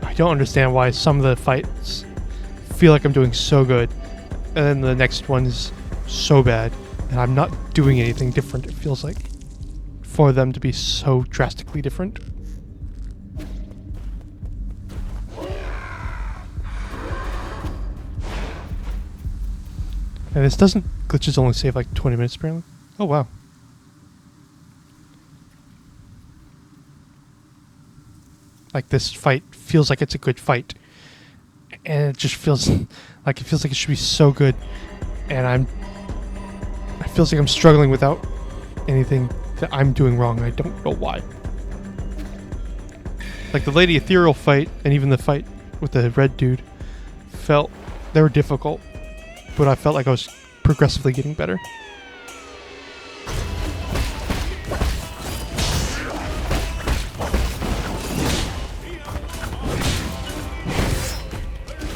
I don't understand why some of the fights feel like I'm doing so good, and then the next one is so bad, and I'm not doing anything different, it feels like, for them to be so drastically different. And this doesn't... glitches only save like 20 minutes apparently. Oh wow. Like this fight feels like it's a good fight. And it just feels like it should be so good. And it feels like I'm struggling without anything that I'm doing wrong. I don't know why. Like the Lady Ethereal fight and even the fight with the red dude they were difficult. But I felt like I was progressively getting better.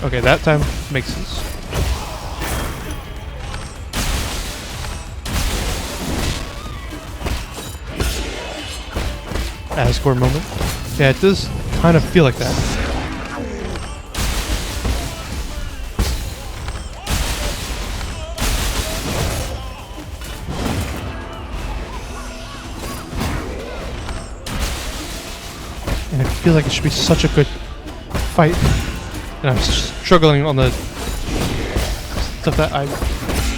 Okay, that time makes sense. Asgore moment. Yeah, it does kind of feel like that. And I feel like it should be such a good fight. And I'm struggling on the stuff that I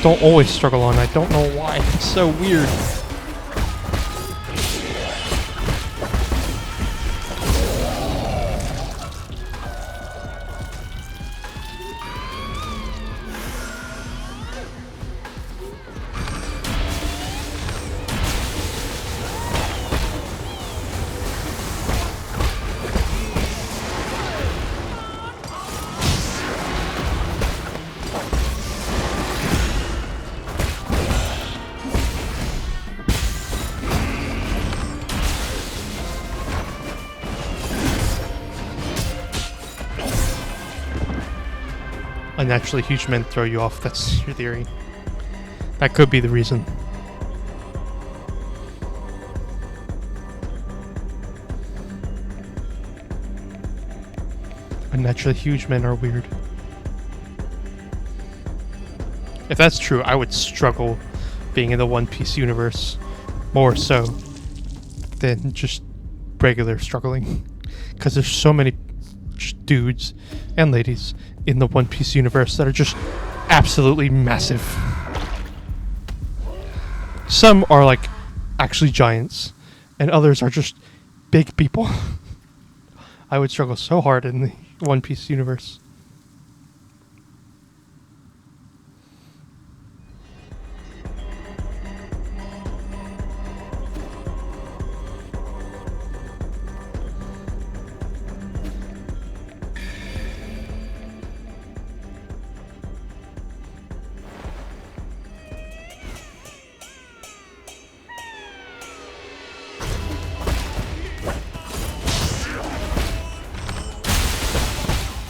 don't always struggle on. I don't know why. It's so weird. Unnaturally huge men throw you off. That's your theory. That could be the reason. Unnaturally huge men are weird. If that's true, I would struggle being in the One Piece universe more so than just regular struggling. Because there's so many dudes and ladies in the One Piece universe that are just absolutely massive. Some are like actually giants, and others are just big people. I would struggle so hard in the One Piece universe.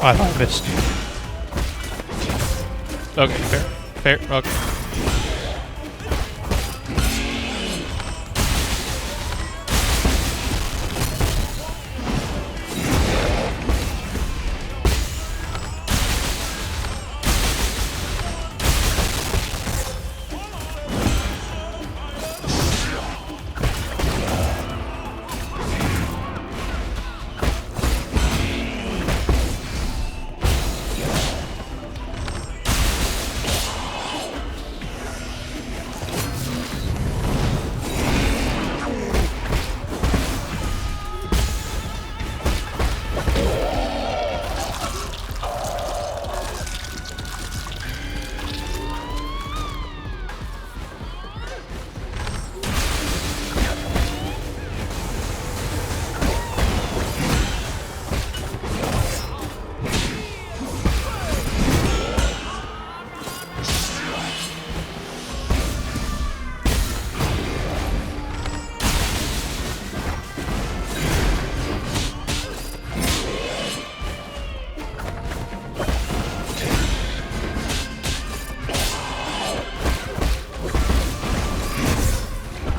I missed. Okay, fair. Fair, okay.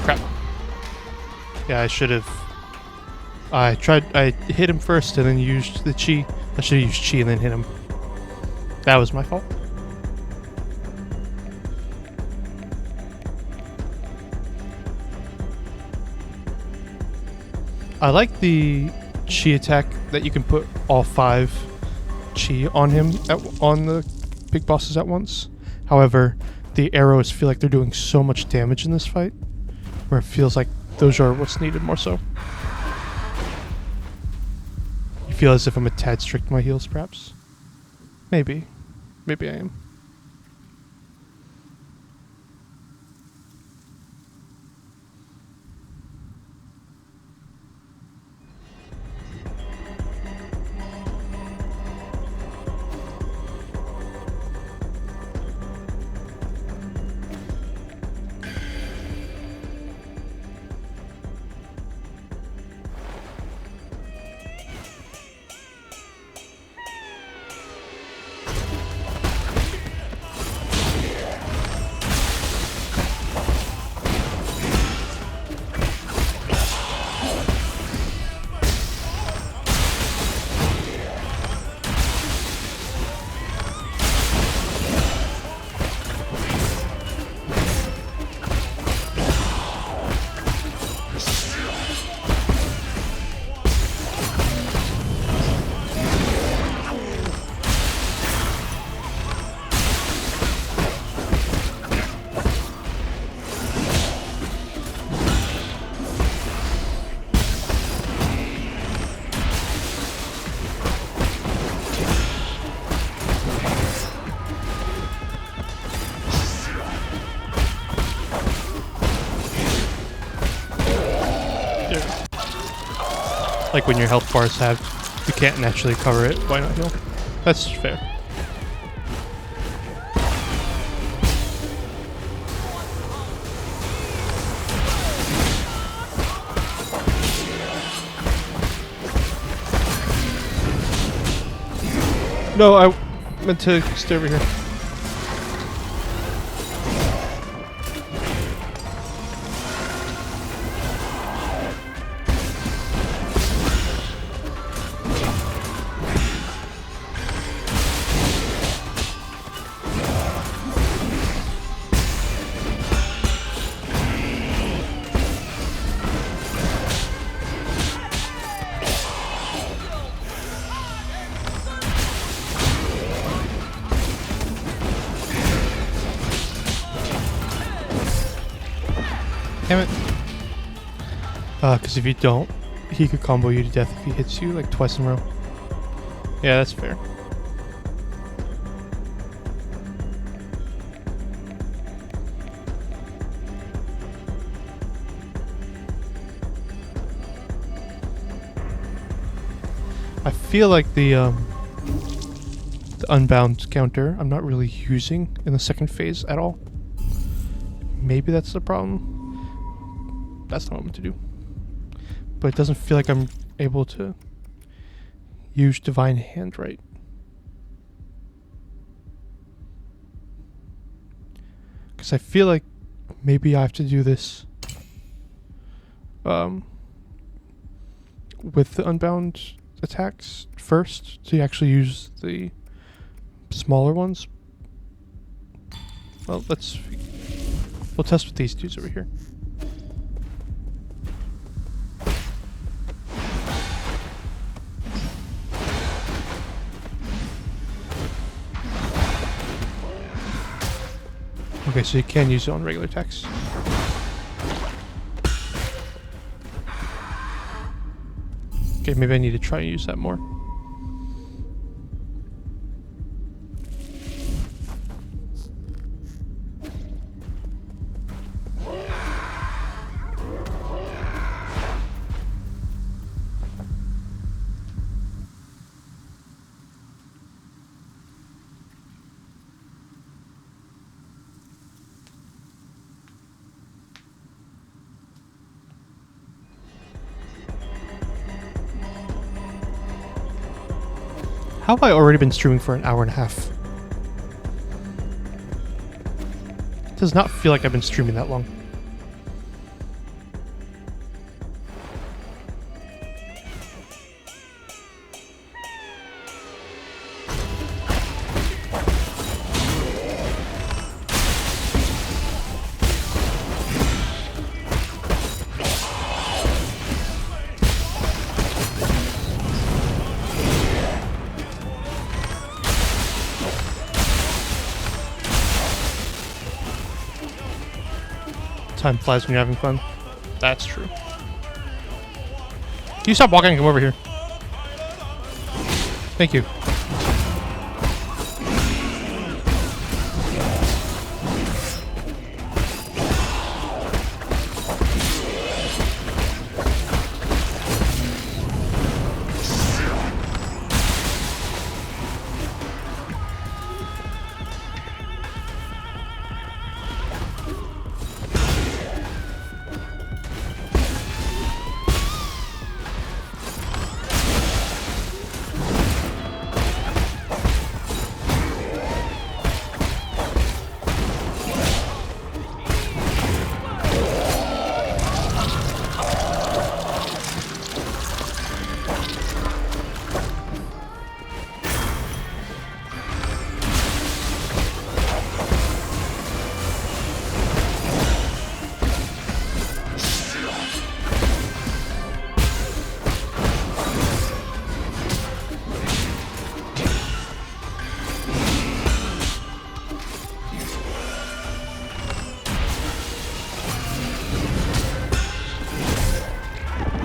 Crap. Yeah, I should have. I hit him first and then used the chi. I should have used chi and then hit him. That was my fault. I like the chi attack that you can put all 5 chi on him on the big bosses at once. However, the arrows feel like they're doing so much damage in this fight, where it feels like those are what's needed more so. You feel as if I'm a tad strict to my heals, perhaps? Maybe. Maybe I am. Like when your health bars have, you can't naturally cover it, why not heal? That's fair. No, I meant to stay over here. Damn it. Because if you don't, he could combo you to death if he hits you like twice in a row. Yeah, that's fair. I feel like the unbound counter I'm not really using in the second phase at all. Maybe that's the problem. That's not what I'm meant to do. But it doesn't feel like I'm able to use Divine Hand right. Because I feel like maybe I have to do this with the unbound attacks first to actually use the smaller ones. Well, we'll test with these dudes over here. Okay, so you can use it on regular attacks. Okay, maybe I need to try and use that more. How have I already been streaming for an hour and a half? It does not feel like I've been streaming that long. Time flies when you're having fun. That's true. Can you stop walking and come over here? Thank you.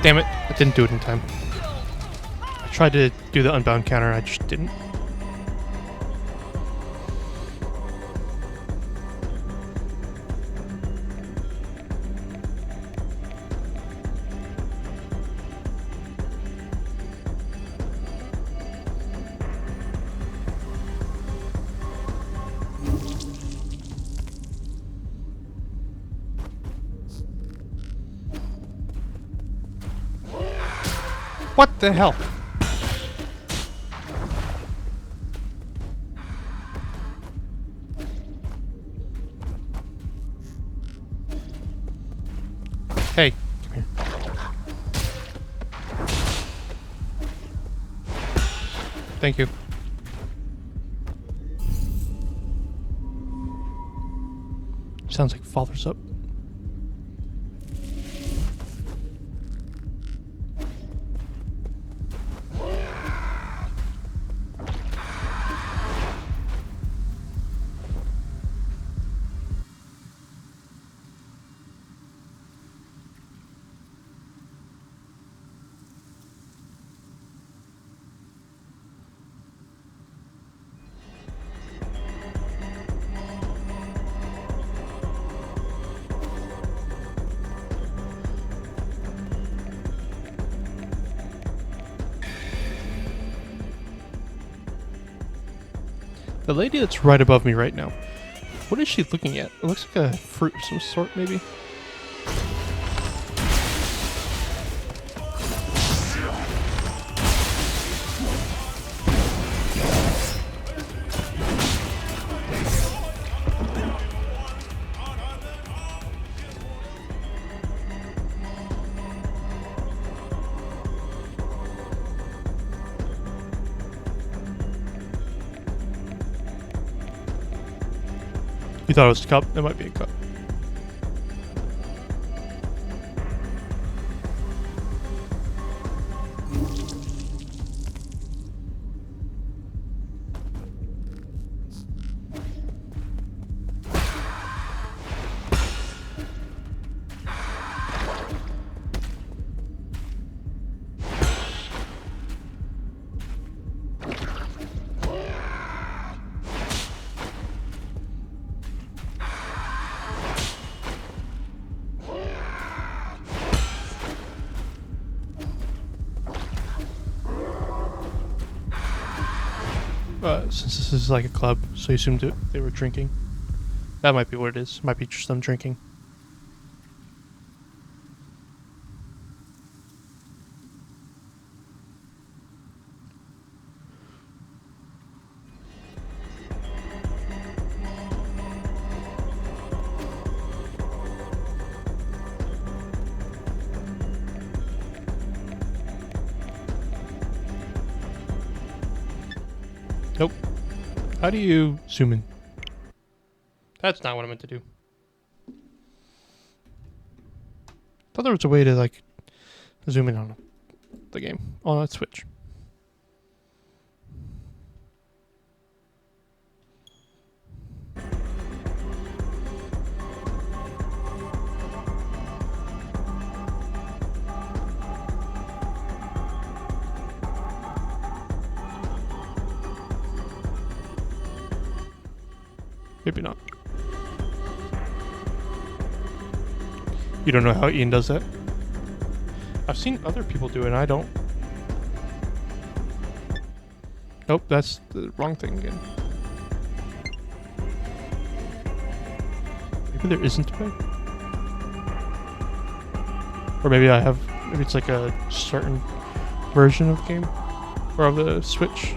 Damn it, I didn't do it in time. I tried to do the unbound counter, I just didn't. What the hell? Hey, come here. Thank you. Sounds like father's up. The lady that's right above me right now, what is she looking at? It looks like a fruit of some sort, maybe? You thought it was a cup? It might be a cup. Since this is like a club, so you assumed they were drinking. That might be what it is. Might be just them drinking. Nope. How do you zoom in? That's not what I meant to do. Thought there was a way to like zoom in on the game on a Switch. Maybe not. You don't know how Ian does that? I've seen other people do it and I don't. Nope, that's the wrong thing again. Maybe there isn't a way. Or maybe maybe it's like a certain version of the game. Or of the Switch.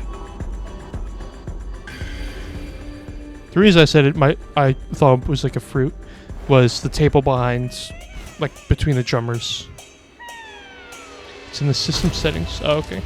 The reason I said I thought it was like a fruit was the table behind, like between the drummers. It's in the system settings. Oh, okay.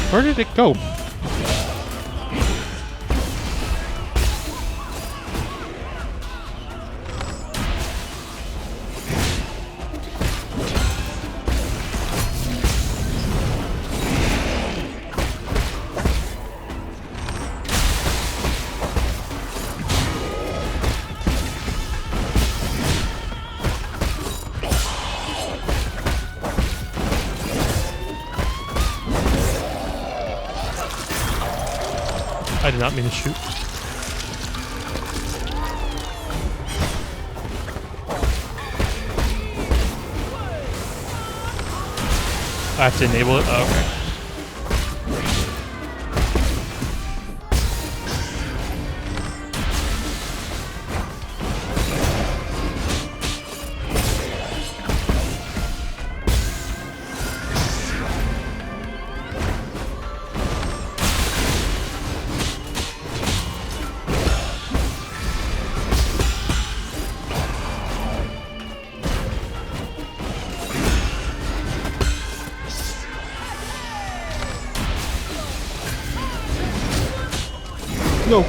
Where did it go? I did not mean to shoot. I have to enable it? Oh, okay. No.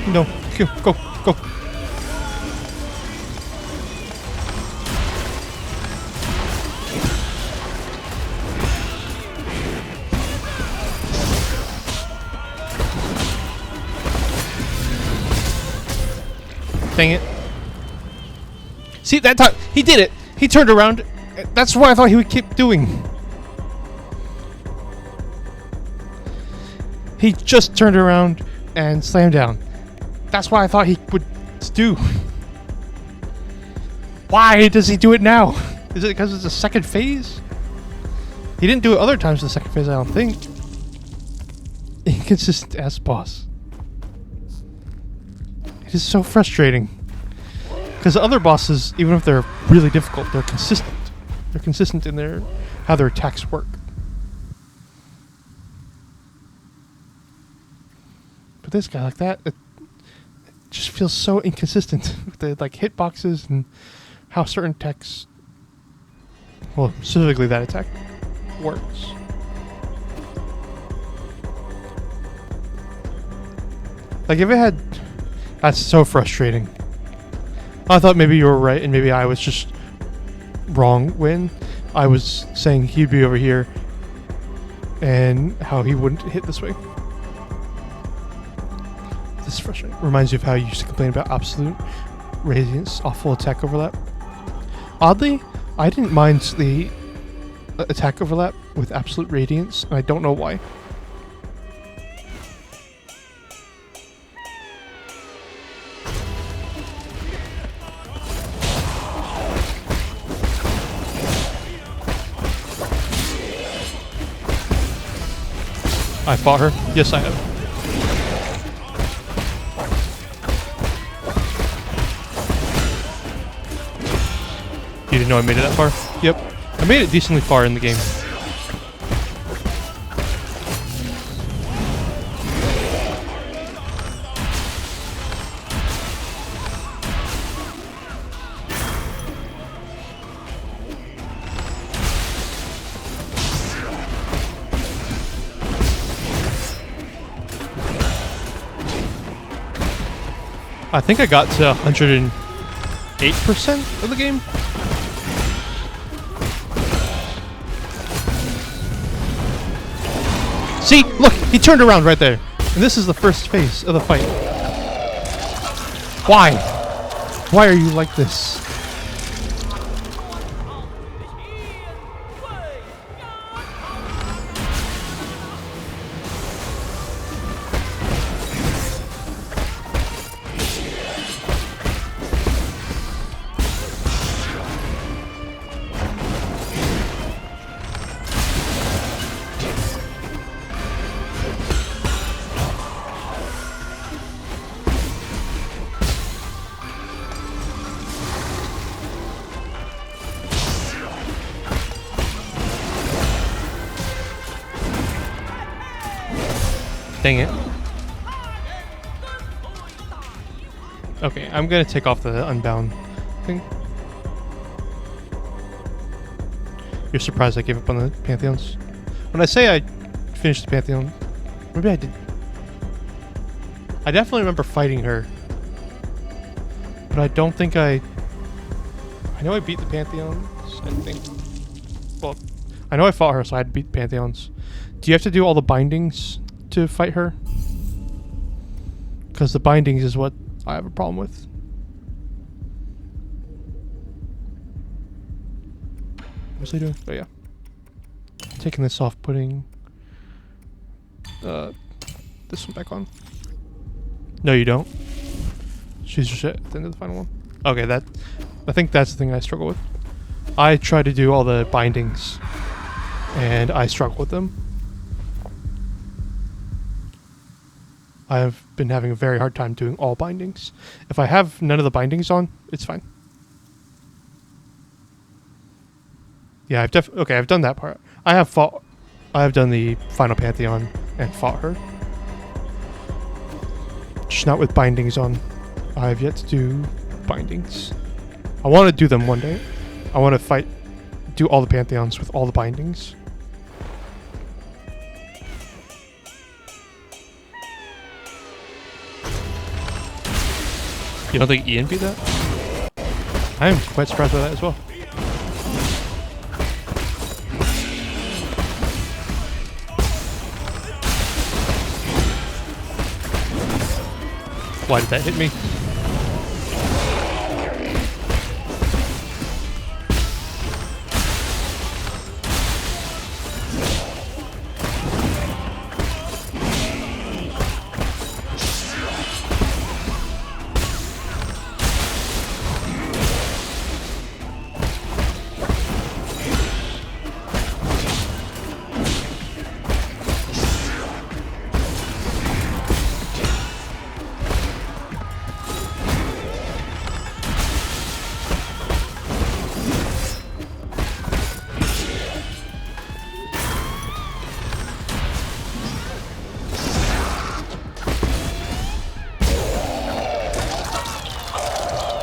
No. Go. Go. Dang it. See, that time, he did it. He turned around. That's what I thought he would keep doing. He just turned around and slammed down. That's what I thought he would do. Why does he do it now? Is it because it's a second phase? He didn't do it other times in the second phase, I don't think. Inconsistent ass boss. It is so frustrating. Because the other bosses, even if they're really difficult, they're consistent. They're consistent in their how their attacks work. But this guy like that, it just feels so inconsistent with the like hitboxes and how certain attacks, well, specifically that attack, works. Like if it had, that's so frustrating. I thought maybe you were right and maybe I was just wrong when I was saying he'd be over here and how he wouldn't hit this way. This is frustrating. Reminds you of how you used to complain about absolute radiance awful attack overlap. Oddly, I didn't mind the attack overlap with absolute radiance, and I don't know why. I fought her? Yes, I have. You didn't know I made it that far? Yep. I made it decently far in the game. I think I got to 108% of the game. See? Look! He turned around right there. And this is the first phase of the fight. Why? Why are you like this? Dang it. Okay, I'm gonna take off the unbound thing. You're surprised I gave up on the Pantheons? When I say I finished the Pantheon, maybe I did. I definitely remember fighting her. But I don't think I know I beat the Pantheons, I think. Well, I know I fought her, so I had to beat the Pantheons. Do you have to do all the bindings to fight her? Because the bindings is what I have a problem with. What's he doing? Oh yeah. Taking this off, putting this one back on. No, you don't. She's just at the end of the final one. Okay, I think that's the thing I struggle with. I try to do all the bindings and I struggle with them. I have been having a very hard time doing all bindings. If I have none of the bindings on, it's fine. Yeah, I've done that part. I have done the final Pantheon and fought her. Just not with bindings on. I have yet to do bindings. I want to do them one day. I want to do all the Pantheons with all the bindings. You don't think Ian beat that? I am quite surprised by that as well. Why did that hit me?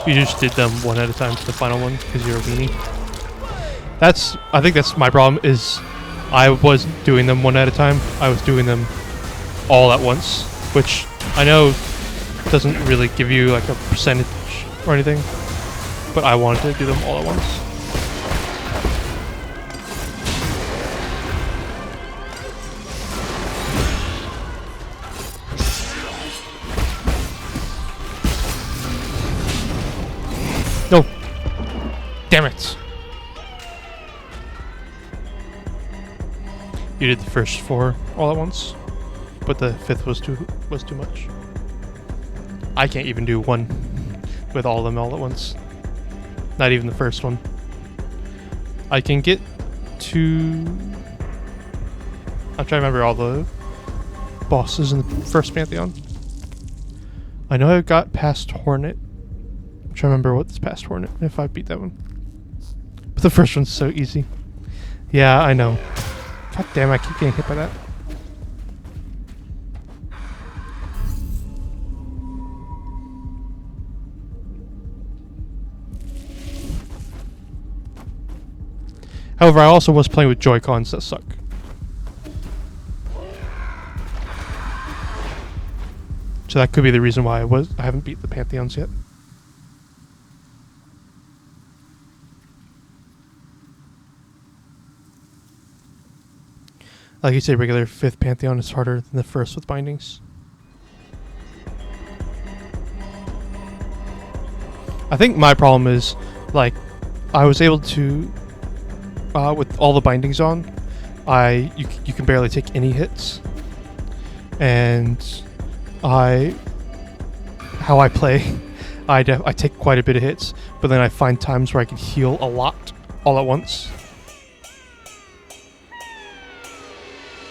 You just did them one at a time for the final one because you're a weenie. I think that's my problem is I was doing them one at a time. I was doing them all at once, which I know doesn't really give you like a percentage or anything, but I wanted to do them all at once. No. Damn it. You did the first 4 all at once, but the 5th was too much. I can't even do one with all of them all at once. Not even the first one. I can get to... I'm trying to remember all the bosses in the first Pantheon. I know I got past Hornet. I'm trying to remember what's past Hornet, if I beat that one. But the first one's so easy. Yeah, I know. God damn, I keep getting hit by that. However, I also was playing with Joy-Cons that suck. So that could be the reason why I haven't beat the Pantheons yet. Like you say, regular 5th Pantheon is harder than the first with bindings. I think my problem is, like, I was able to, with all the bindings on, you can barely take any hits, and how I play, I take quite a bit of hits, but then I find times where I can heal a lot all at once,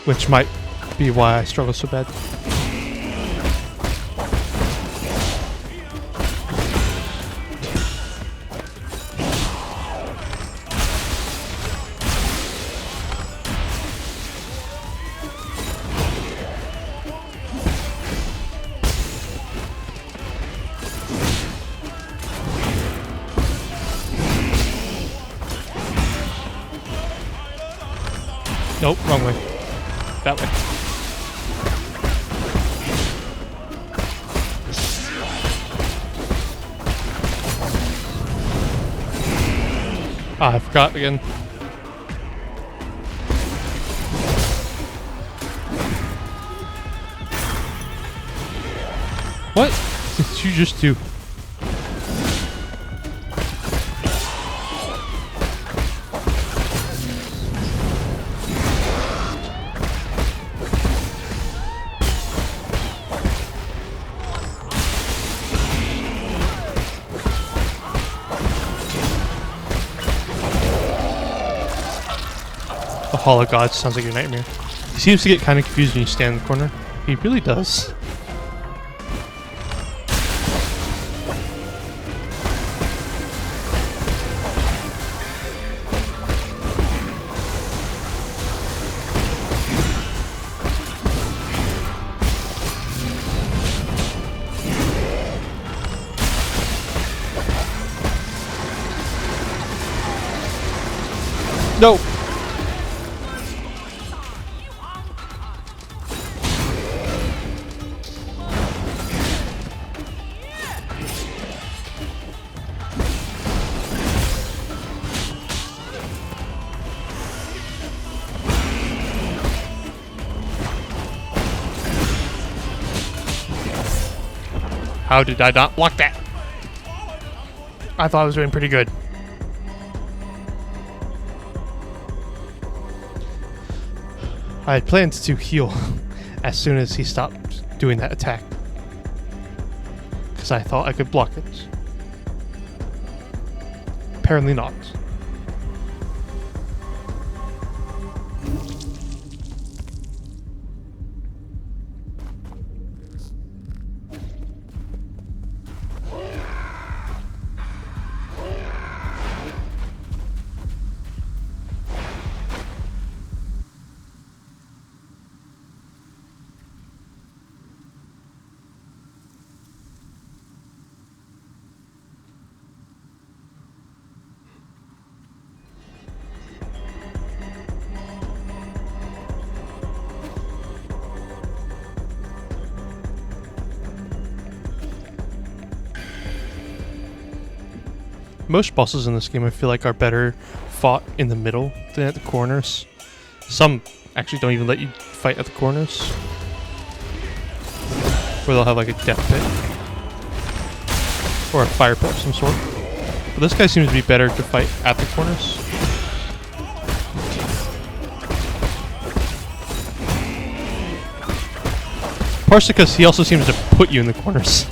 which might be why I struggle so bad. Nope, wrong way. That way. Ah, I forgot again. What did you just do? The Hall of Gods sounds like your nightmare. He seems to get kind of confused when you stand in the corner. He really does. No! How did I not block that? I thought I was doing pretty good. I had planned to heal as soon as he stopped doing that attack, because I thought I could block it. Apparently not. Most bosses in this game I feel like are better fought in the middle than at the corners. Some actually don't even let you fight at the corners, where they'll have like a death pit or a fire pit of some sort. But this guy seems to be better to fight at the corners. Partially because he also seems to put you in the corners.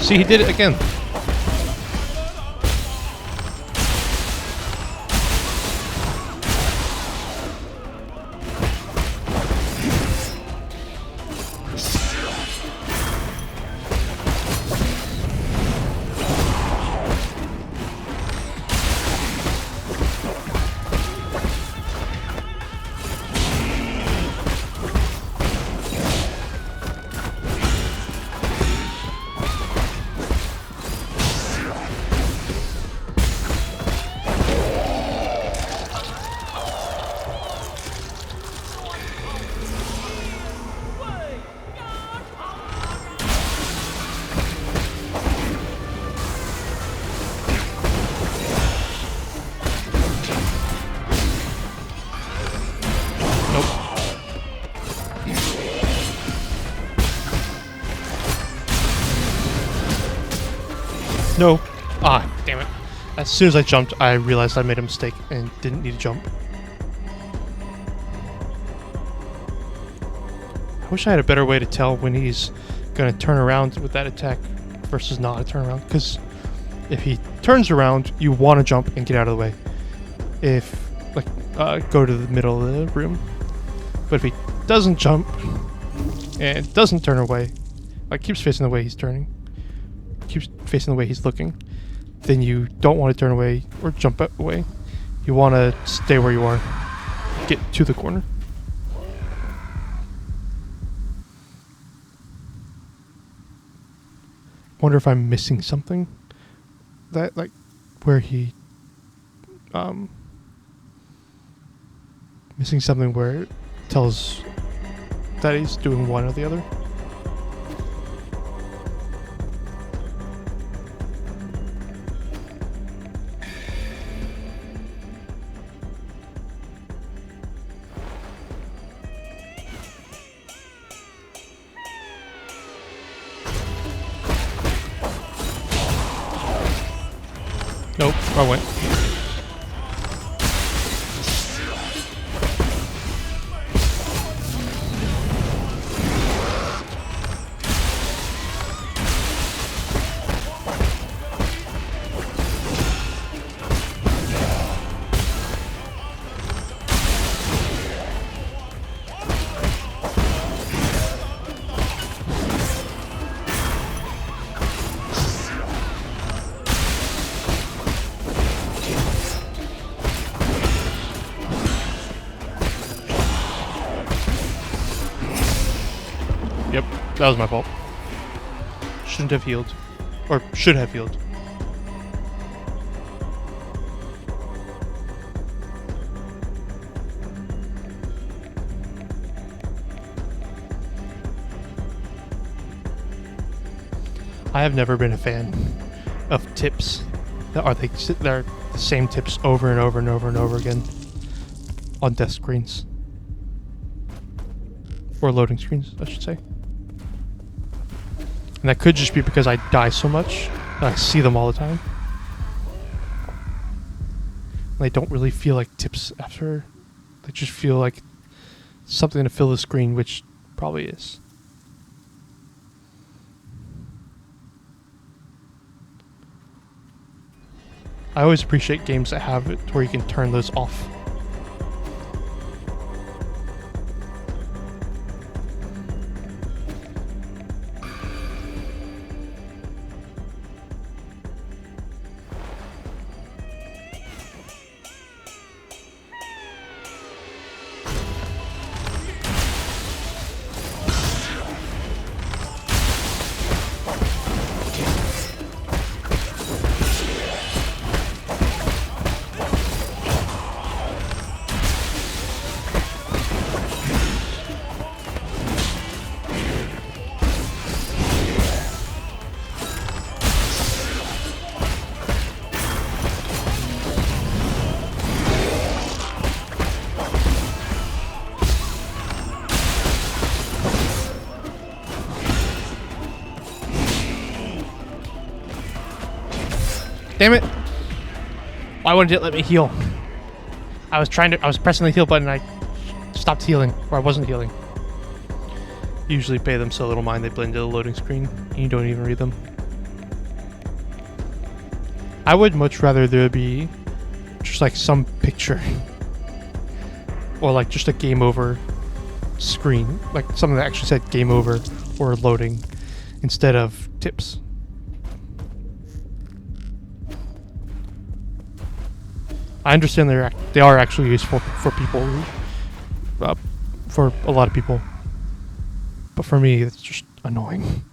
See, he did it again. No. Ah, damn it. As soon as I jumped, I realized I made a mistake and didn't need to jump. I wish I had a better way to tell when he's going to turn around with that attack versus not a turn around. Because if he turns around, you want to jump and get out of the way. If, like, go to the middle of the room. But if he doesn't jump and doesn't turn away, like keeps facing the way he's turning, keeps facing the way he's looking, then you don't want to turn away or jump away. You want to stay where you are. Get to the corner. Wonder if I'm missing something. That, like, where he... missing something where it tells that he's doing one or the other. Nope, wrong way. Yep, that was my fault. Shouldn't have healed. Or should have healed. I have never been a fan of tips that are the same tips over and over and over and over again on death screens. Or loading screens, I should say. And that could just be because I die so much that I see them all the time. They don't really feel like tips after. They just feel like something to fill the screen, which probably is. I always appreciate games that have it where you can turn those off. Damn it! Why wouldn't it let me heal? I was pressing the heal button and I stopped healing, or I wasn't healing. Usually pay them so little mind they blend into the loading screen and you don't even read them. I would much rather there be just like some picture or like just a game over screen, like something that actually said game over or loading instead of tips. I understand they are actually useful for people, for a lot of people, but for me it's just annoying.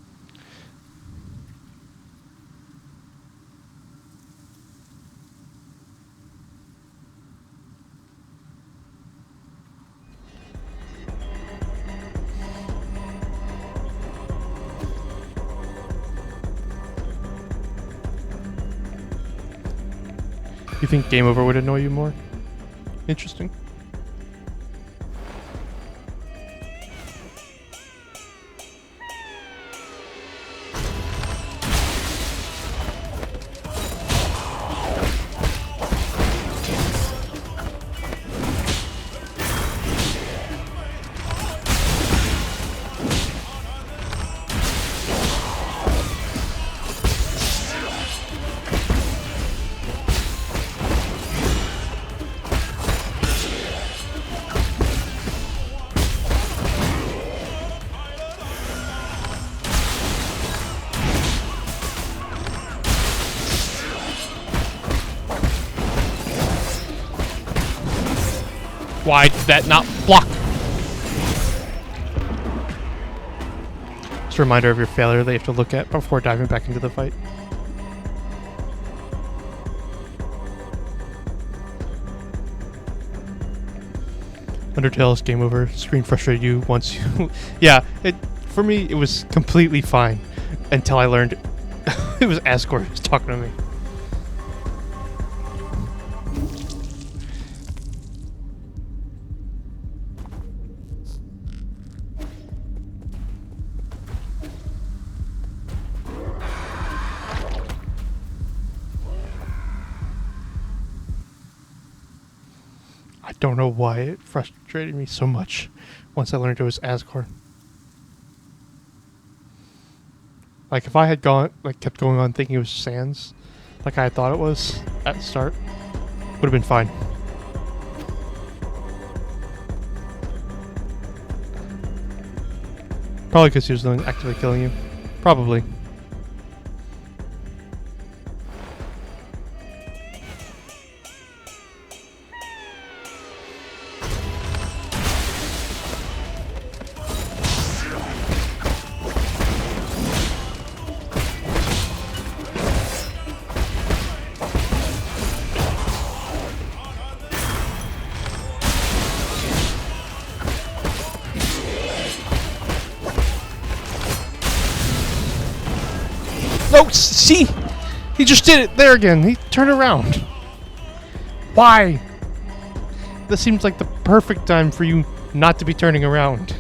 You think game over would annoy you more? Interesting. Why did that not block? Just a reminder of your failure that you have to look at before diving back into the fight. Undertale's game over. Screen frustrated you once you... Yeah, for me, it was completely fine until I learned it was Asgore who was talking to me. I don't know why it frustrated me so much once I learned it was Asgore. Like if I had kept going on thinking it was Sans, like I thought it was at the start, would have been fine. Probably because he was the one actively killing you. Probably. No, see? He just did it there again. He turned around. Why? This seems like the perfect time for you not to be turning around.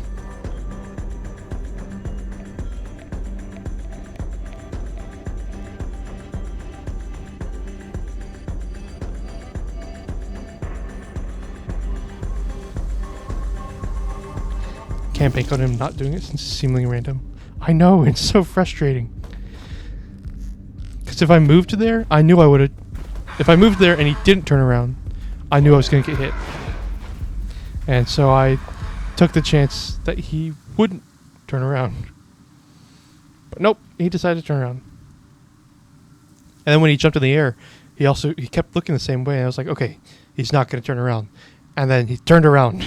Can't bank on him not doing it since it's seemingly random. I know, it's so frustrating. Because if I moved there, I knew I would have... If I moved there and he didn't turn around, I knew I was going to get hit. And so I took the chance that he wouldn't turn around. But nope, he decided to turn around. And then when he jumped in the air, he kept looking the same way. And I was like, okay, he's not going to turn around. And then he turned around.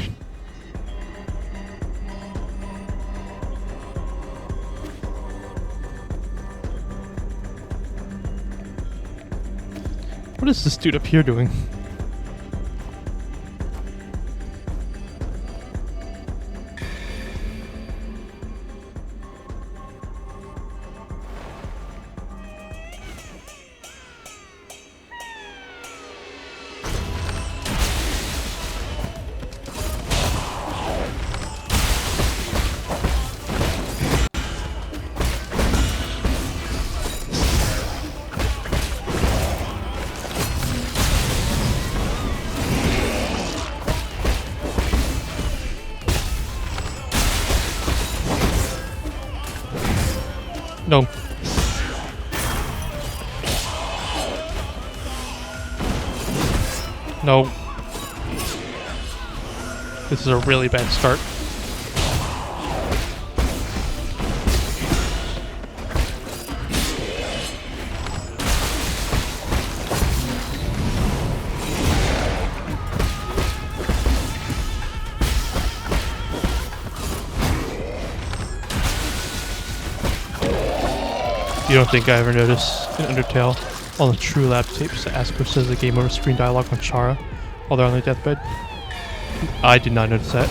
What is this dude up here doing? No. No. This is a really bad start. You don't think I ever noticed in Undertale on the True Lab tapes that Asper says the game over screen dialogue on Chara while they're on their deathbed? I did not notice that.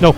No.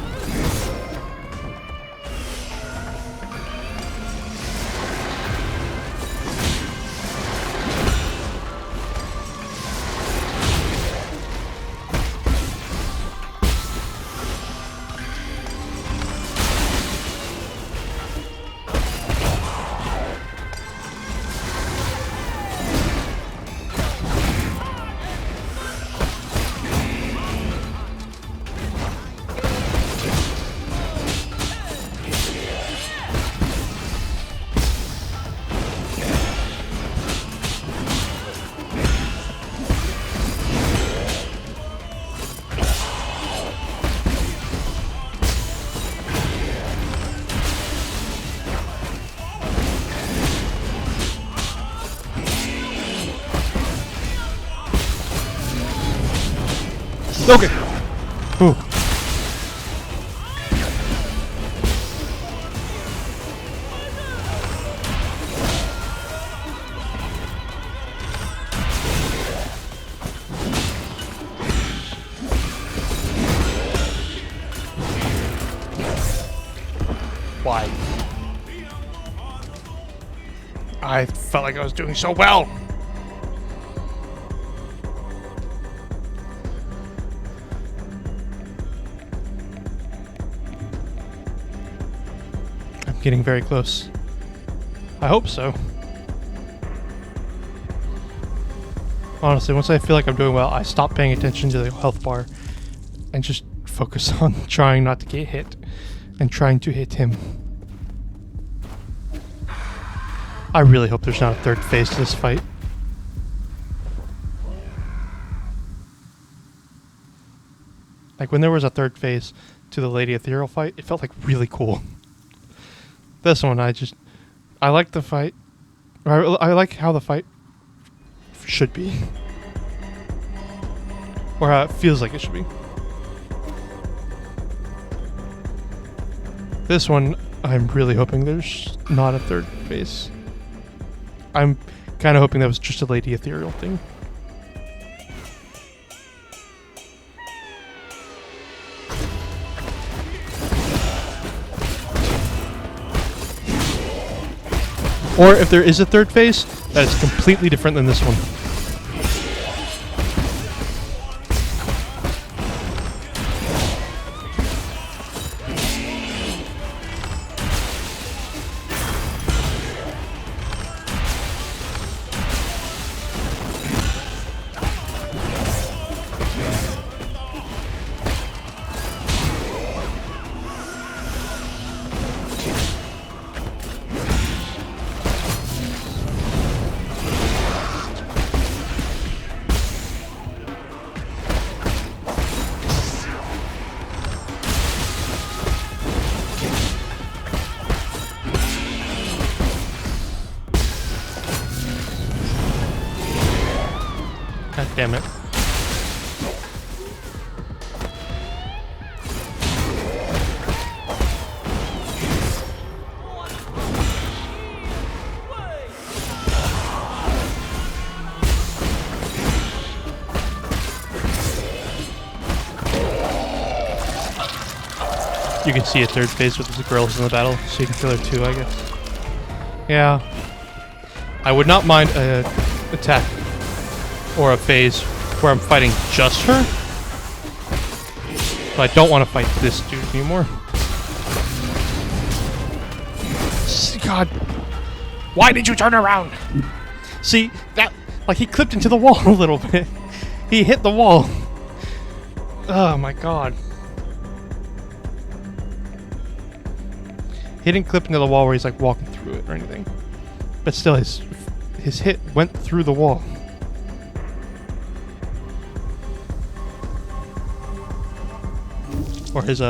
Okay. Ooh. Why? I felt like I was doing so well. Getting very close. I hope so. Honestly, once I feel like I'm doing well, I stop paying attention to the health bar and just focus on trying not to get hit and trying to hit him. I really hope there's not a third phase to this fight. Like when there was a third phase to the Lady Ethereal fight, it felt like really cool. This one, I like the fight. I like how the fight should be. Or how it feels like it should be. This one, I'm really hoping there's not a third phase. I'm kind of hoping that was just a Lady Ethereal thing. Or if there is a third phase, that is completely different than this one. God damn it. You can see a third phase with the girls in the battle, so you can kill her too, I guess. Yeah. I would not mind an attack or a phase where I'm fighting just her. But I don't want to fight this dude anymore. God. Why did you turn around? See, that, like, he clipped into the wall a little bit. He hit the wall. Oh my god. He didn't clip into the wall where he's like walking through it or anything. But still, his hit went through the wall. Or his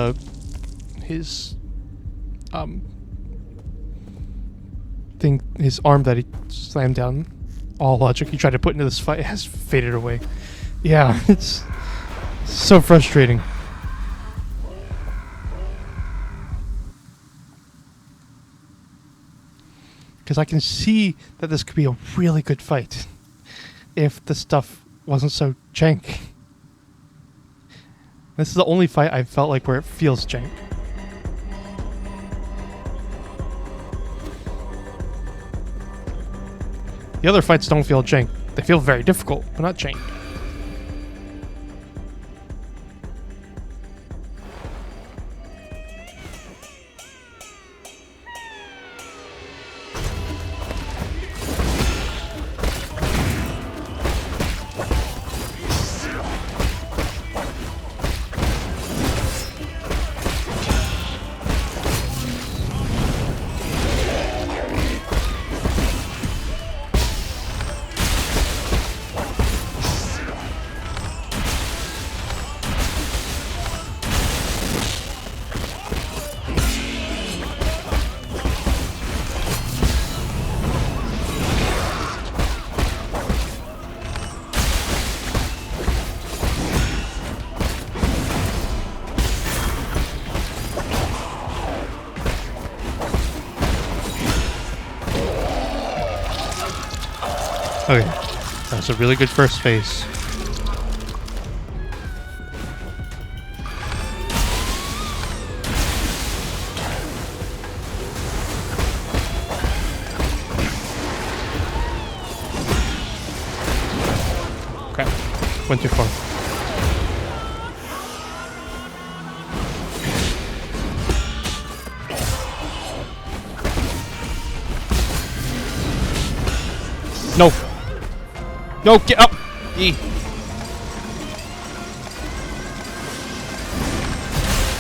thing, his arm that he slammed down. All logic he tried to put into this fight has faded away. Yeah, it's so frustrating. Because I can see that this could be a really good fight if the stuff wasn't so jank. This is the only fight I felt like where it feels jank. The other fights don't feel jank. They feel very difficult, but not jank. Okay, that's a really good first phase. Okay, went too far. No! No, get up! E.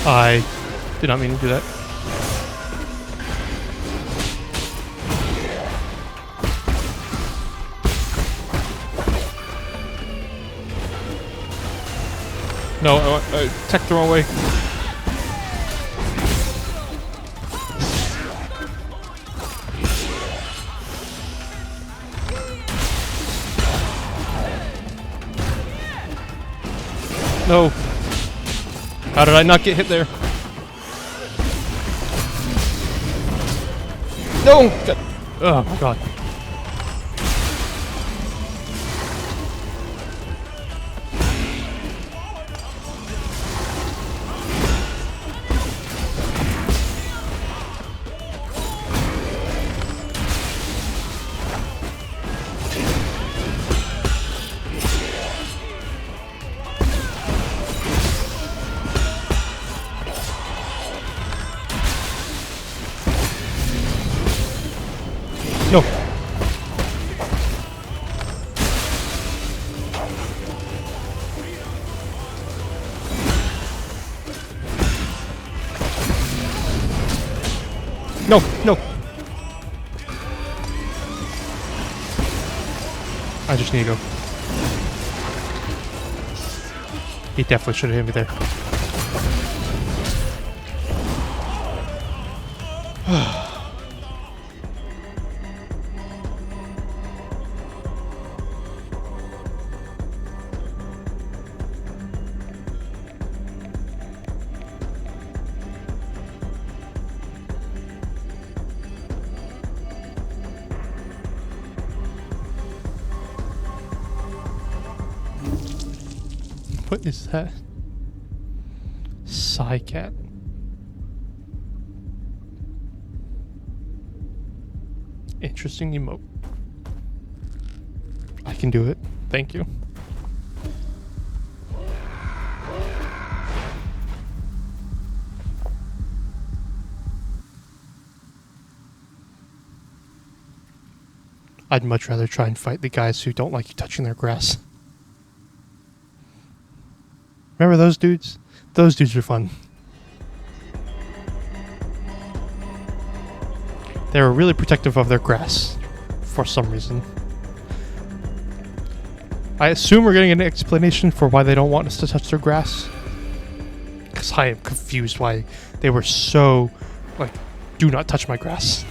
I did not mean to do that. No, I attacked the wrong way. No. How did I not get hit there? No! God. Oh my god. No. No, no. I just need to go. He definitely should have hit me there. What is that? Psycat. Interesting emote. I can do it. Thank you. I'd much rather try and fight the guys who don't like you touching their grass. Remember those dudes? Those dudes are fun. They were really protective of their grass for some reason. I assume we're getting an explanation for why they don't want us to touch their grass. Because I am confused why they were so, like, do not touch my grass.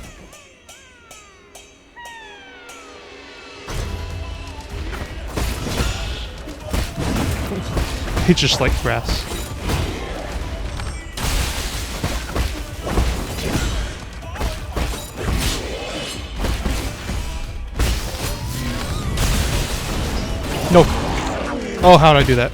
They just like grass. No. Oh, how did I do that?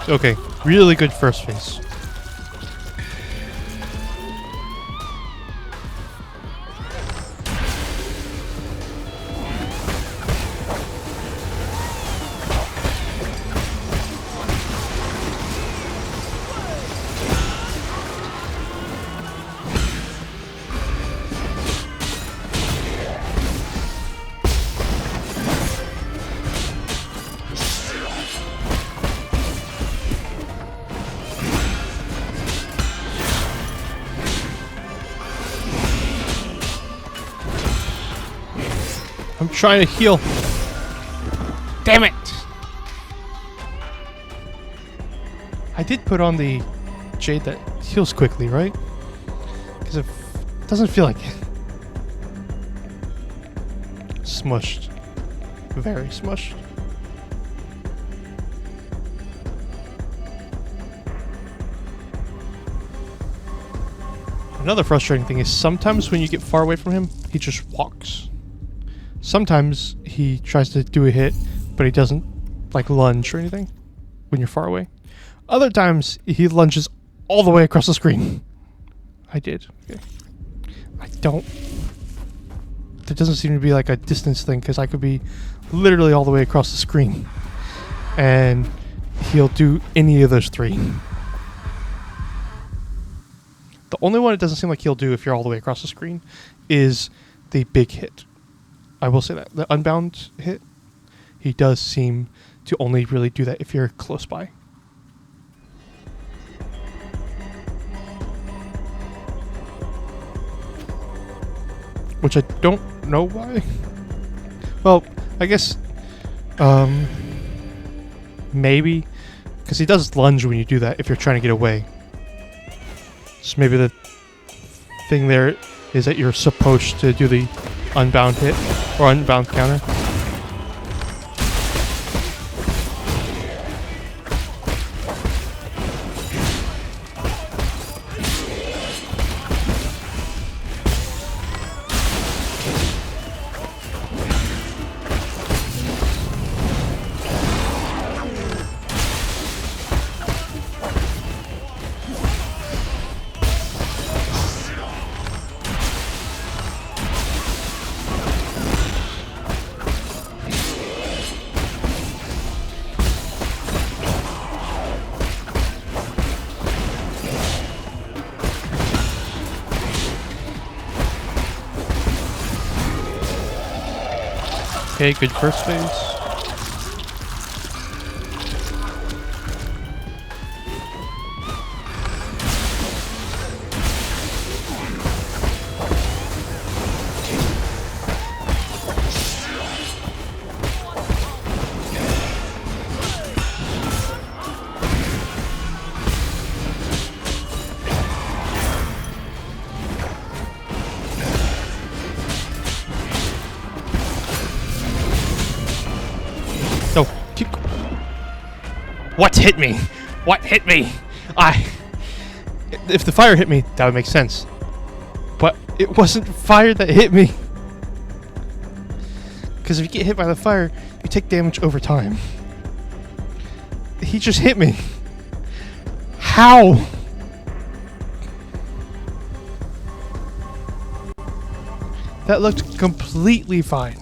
Okay, really good first phase. I'm trying to heal. Damn it! I did put on the jade that heals quickly, right? Because it doesn't feel like it. Smushed. Very smushed. Another frustrating thing is sometimes when you get far away from him, he just walks. Sometimes he tries to do a hit, but he doesn't, like, lunge or anything when you're far away. Other times, he lunges all the way across the screen. I did. Okay. I don't... There doesn't seem to be, like, a distance thing, because I could be literally all the way across the screen. And he'll do any of those three. The only one it doesn't seem like he'll do if you're all the way across the screen is the big hit. I will say that. The unbound hit, he does seem to only really do that if you're close by. Which I don't know why. Well, I guess maybe because he does lunge when you do that if you're trying to get away. So maybe the thing there is that you're supposed to do the unbound hit or unbound counter. Okay, good first phase. No, keep. What hit me? What hit me? If the fire hit me, that would make sense. But it wasn't fire that hit me. Because if you get hit by the fire, you take damage over time. He just hit me. How? That looked completely fine.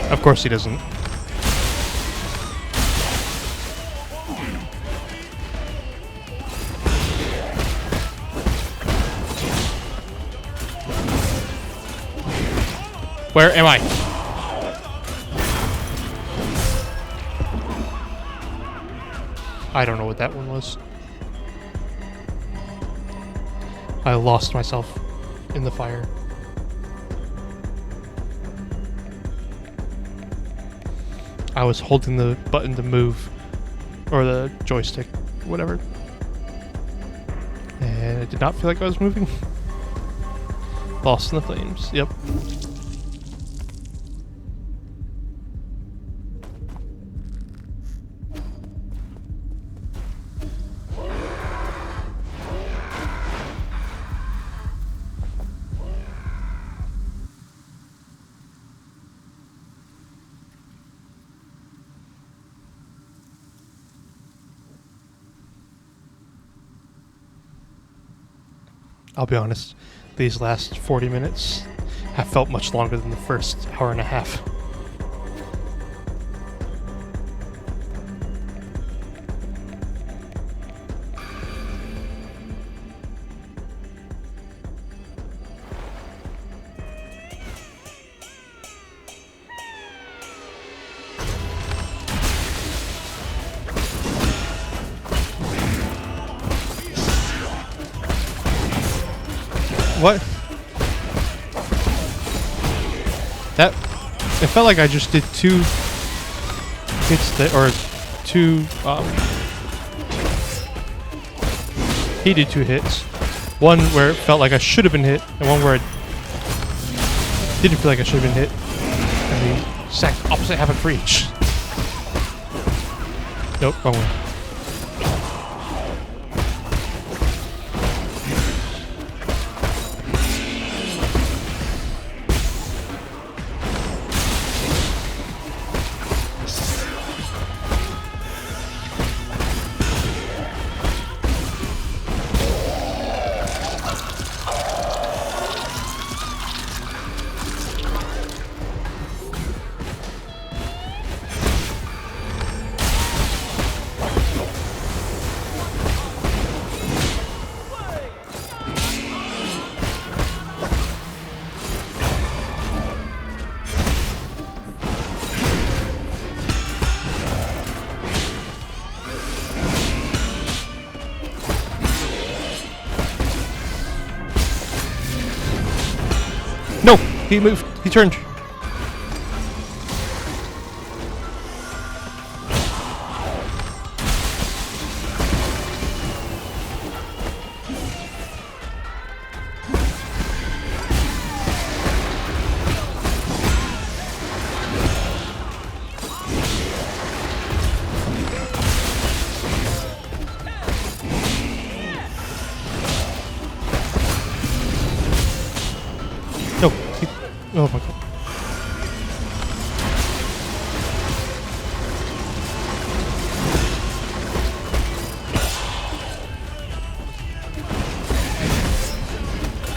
Of course he doesn't. Where am I? I don't know what that one was. I lost myself in the fire. I was holding the button to move, or the joystick, whatever. And it did not feel like I was moving. Lost in the flames, yep. I'll be honest, these last 40 minutes have felt much longer than the first hour and a half. What? That... It felt like I just did 2 hits that... Or 2... He did 2 hits. One where it felt like I should have been hit, and one where I didn't feel like I should have been hit. And the exact opposite happened for each. Nope, wrong one. No! He moved. He turned. No. Oh my god.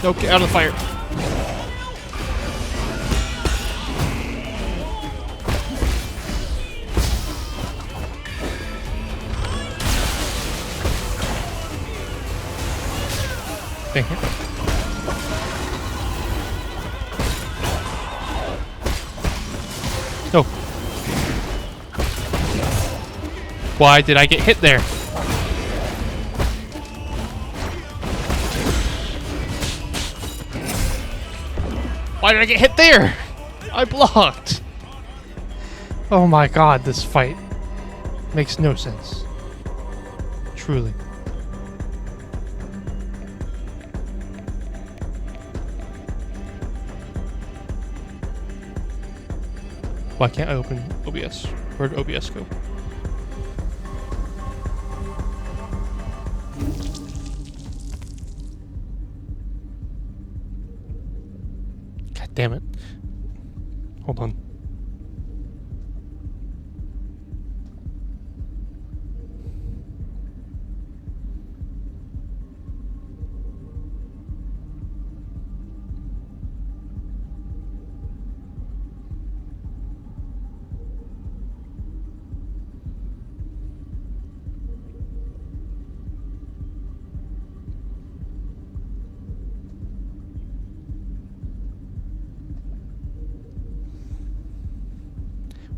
No, get out of the fire. Dang it. No. Why did I get hit there? Why did I get hit there? I blocked. Oh my god, this fight makes no sense. Truly. Why can't I open OBS? Where'd OBS go? God damn it. Hold on.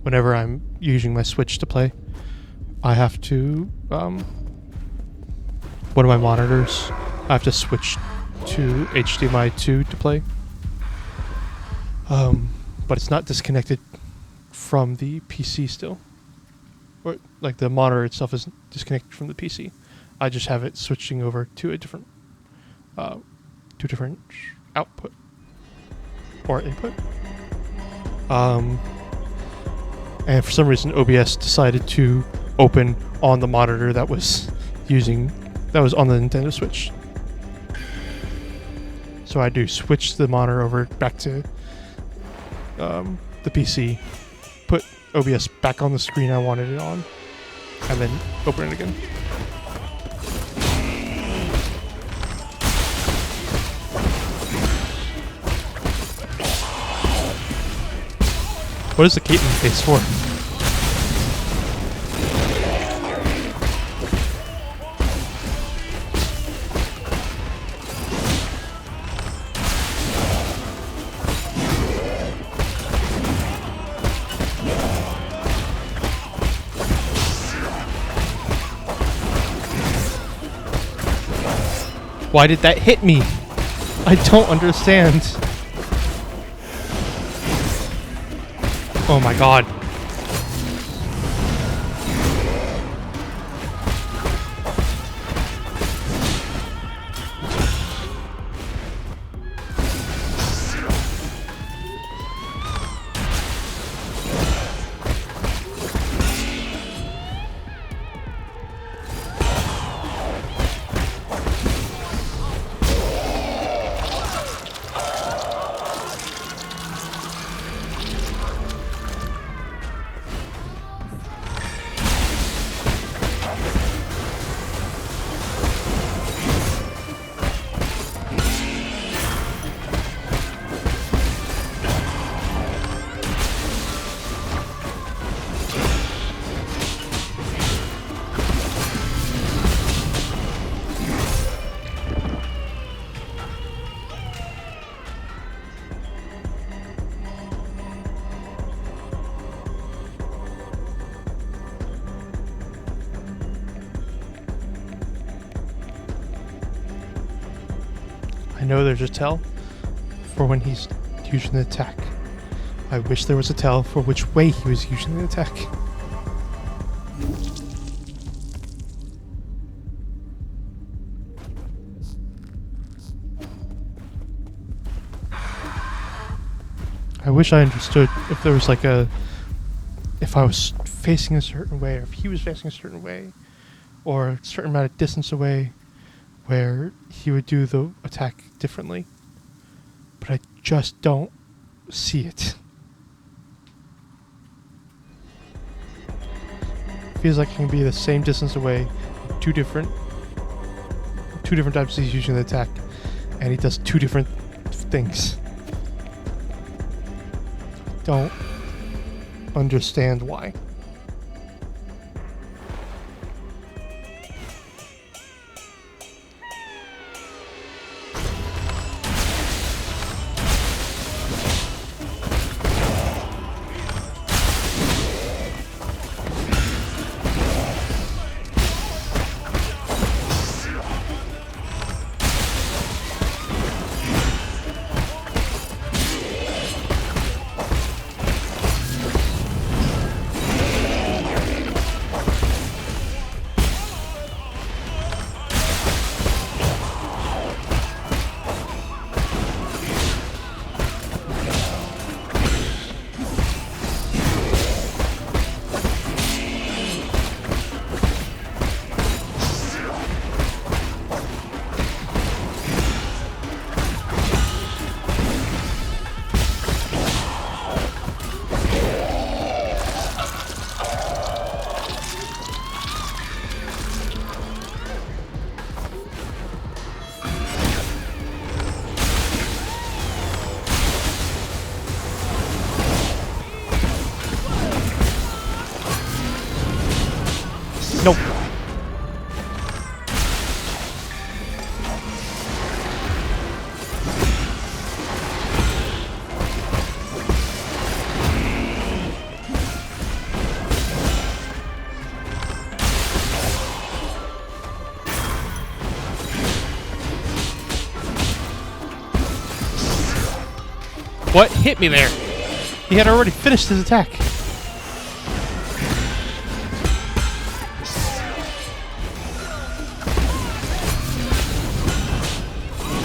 Whenever I'm using my Switch to play, I have to, one of my monitors, I have to switch to HDMI 2 to play. But it's not disconnected from the PC still. Or, like, the monitor itself isn't disconnected from the PC. I just have it switching over to a different, output. Or input. And for some reason, OBS decided to open on the monitor that was on the Nintendo Switch. So I do switch the monitor over back to the PC, put OBS back on the screen I wanted it on, and then open it again. What is the Caitlyn face for? Why did that hit me? I don't understand. Oh my god. I know there's a tell for when he's using the attack. I wish there was a tell for which way he was using the attack. I wish I understood if there was like if I was facing a certain way, or if he was facing a certain way, or a certain amount of distance away, where he would do the attack differently. But I just don't see it. Feels like it can be the same distance away, two different times he's using the attack, and he does two different things. Don't understand why. Nope. What hit me there? He had already finished his attack.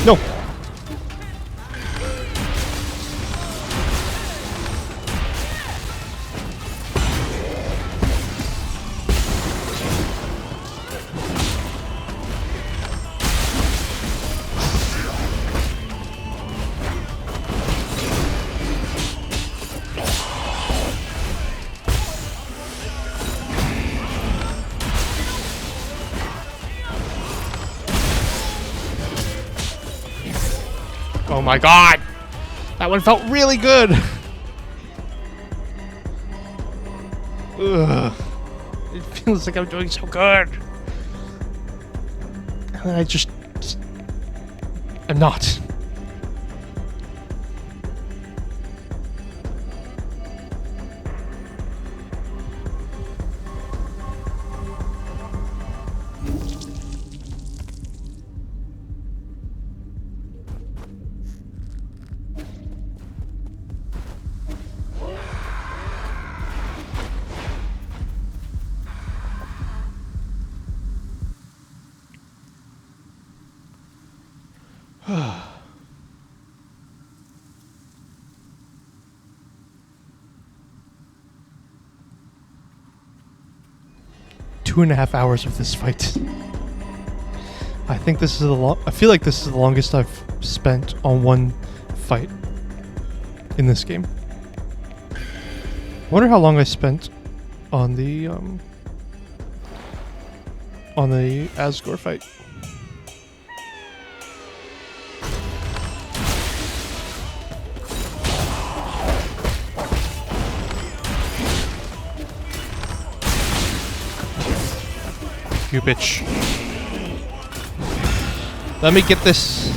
No. Oh my god! That one felt really good! Ugh. It feels like I'm doing so good! And then I just... I'm not. Two and a half hours of this fight. I think this is I feel like this is the longest I've spent on one fight in this game. I wonder how long I spent on the Asgore fight. You bitch. Let me get this.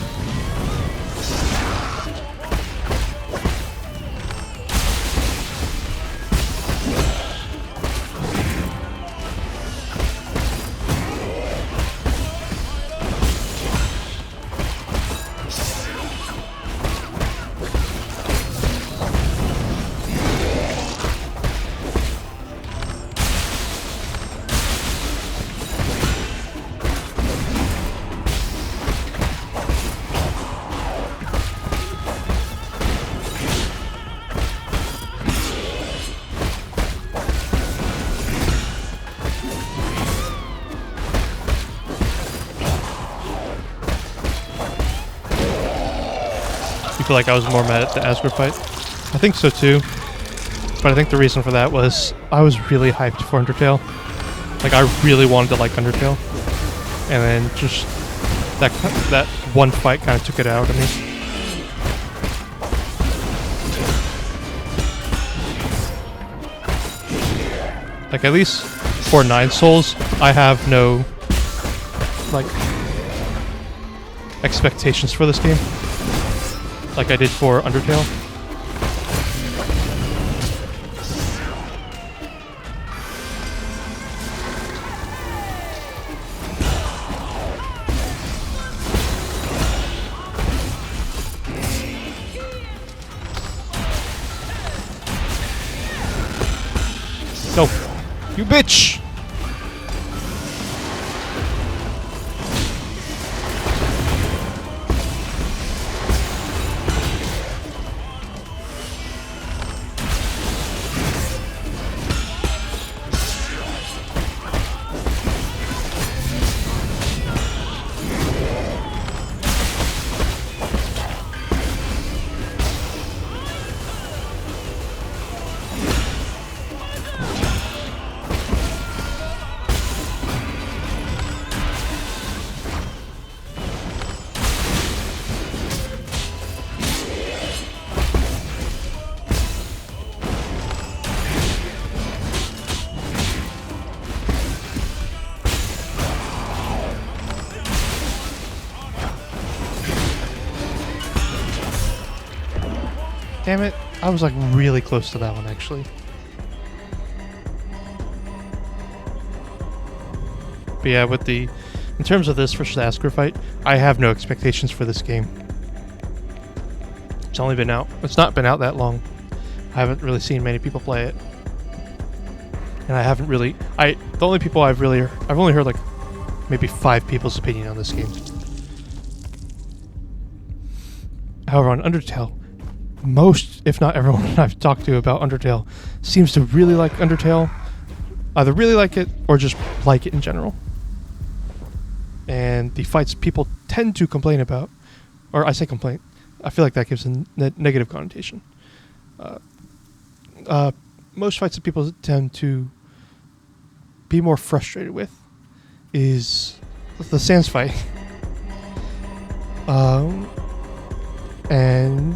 You feel like I was more mad at the Asgore fight? I think so too. But I think the reason for that was I was really hyped for Undertale. Like I really wanted to like Undertale. And then just that one fight kind of took it out of me. Like at least for 9 Souls, I have no like expectations for this game. Like I did for Undertale. No, you bitch! Damn it. I was like really close to that one actually. But yeah, in terms of this versus Asgore fight, I have no expectations for this game. It's only been out. It's not been out that long. I haven't really seen many people play it. And I haven't really... the only people I've only heard like maybe 5 people's opinion on this game. However, on Undertale, most, if not everyone I've talked to about Undertale seems to really like Undertale. Either really like it or just like it in general. And the fights people tend to complain about, or I say complain, I feel like that gives a negative connotation. Most fights that people tend to be more frustrated with is the Sans fight. And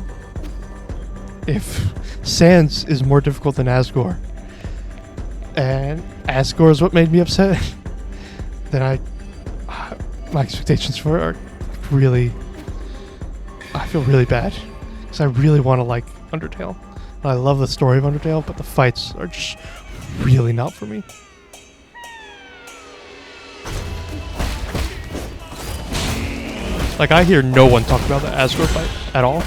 if Sans is more difficult than Asgore, and Asgore is what made me upset, then my expectations for it are really... I feel really bad, because I really want to like Undertale. I love the story of Undertale, but the fights are just really not for me. Like, I hear no one talk about the Asgore fight at all.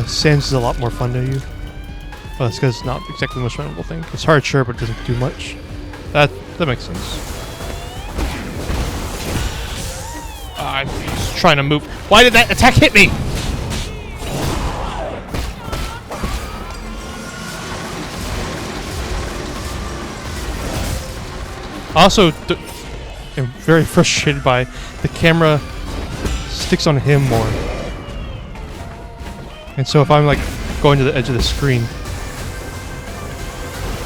Sans is a lot more fun to you. Well, that's because it's not exactly the most memorable thing. It's hard, sure, but it doesn't do much. That makes sense. I'm just trying to move. Why did that attack hit me? Also, I'm very frustrated by the camera sticks on him more. And so if I'm like going to the edge of the screen,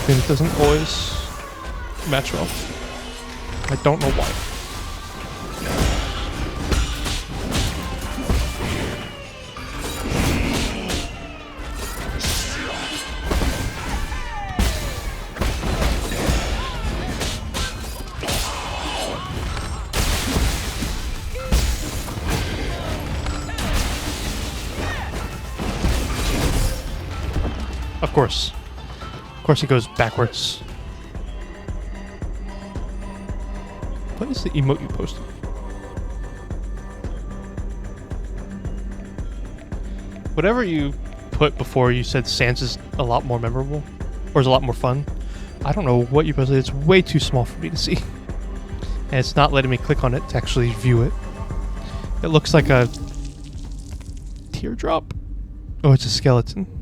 then it doesn't always match well. I don't know why. Of course he goes backwards. What is the emote you posted? Whatever you put before you said Sans is a lot more memorable, or is a lot more fun. I don't know what you posted. It's way too small for me to see. And it's not letting me click on it to actually view it. It looks like a teardrop. Oh, it's a skeleton.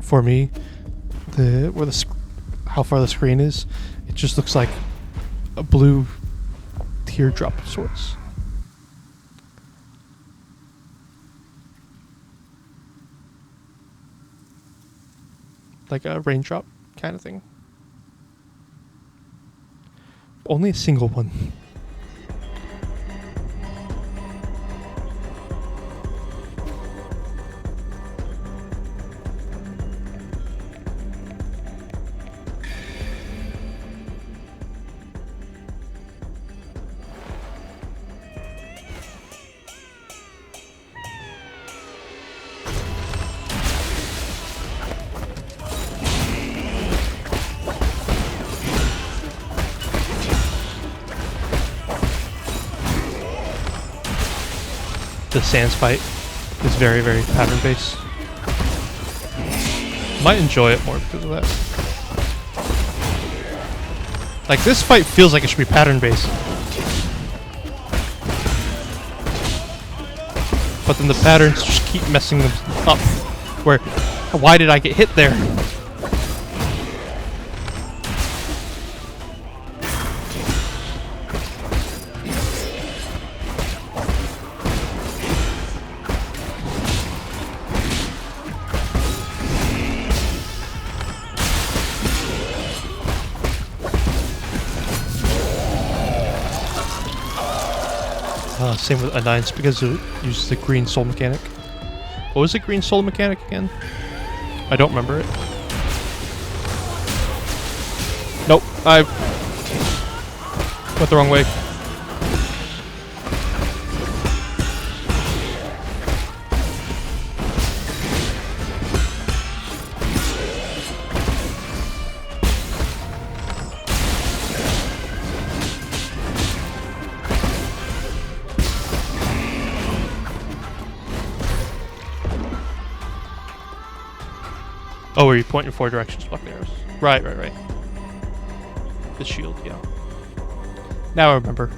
For me, how far the screen is, it just looks like a blue teardrop of sorts. Like a raindrop kind of thing. Only a single one. The Sans fight is very, very pattern-based. Might enjoy it more because of that. Like, this fight feels like it should be pattern-based. but then the patterns just keep messing them up. Why did I get hit there? Same with Undynes because it uses the green soul mechanic. What was the green soul mechanic again? I don't remember it. Nope, I went the wrong way. Oh, where you point in 4 directions, block the arrows. Right. The shield, yeah. Now I remember.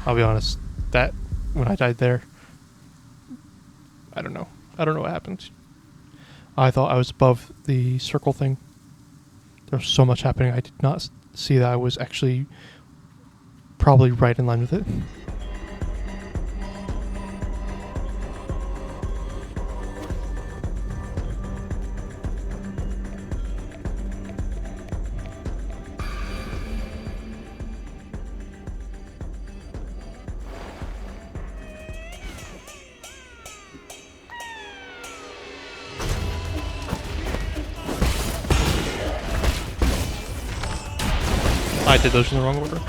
I'll be honest, that when I died there, I don't know what happened. I thought I was above the circle thing. There was so much happening. I did not see that I was actually probably right in line with it. I did those in the wrong order.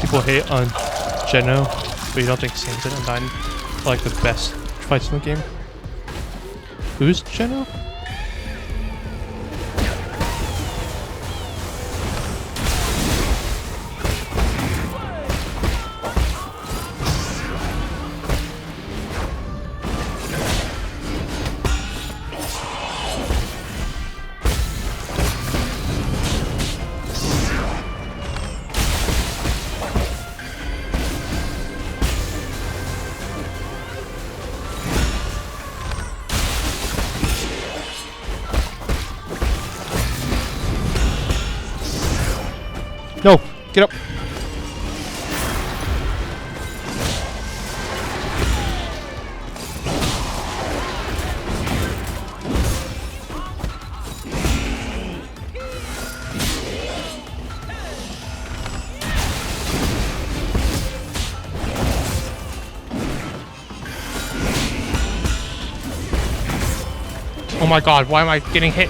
People hate on Geno, but you don't think Sans and Undyne are like the best fights in the game. Who's Geno? No! Get up! Oh my god, why am I getting hit?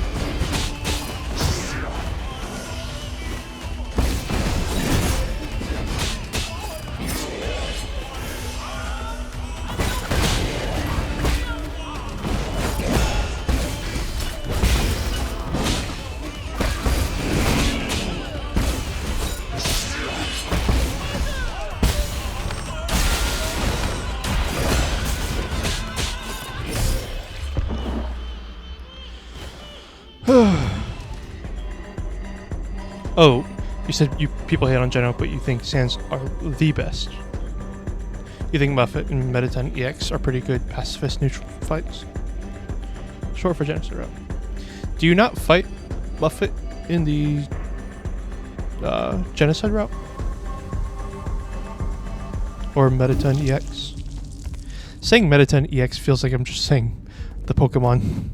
Oh, you said people hate on Geno, but you think Sans are the best. You think Muffet and Mettaton EX are pretty good pacifist neutral fights? Short for genocide route. Do you not fight Buffett in the genocide route? Or Metaton EX? Saying Metaton EX feels like I'm just saying the Pokemon.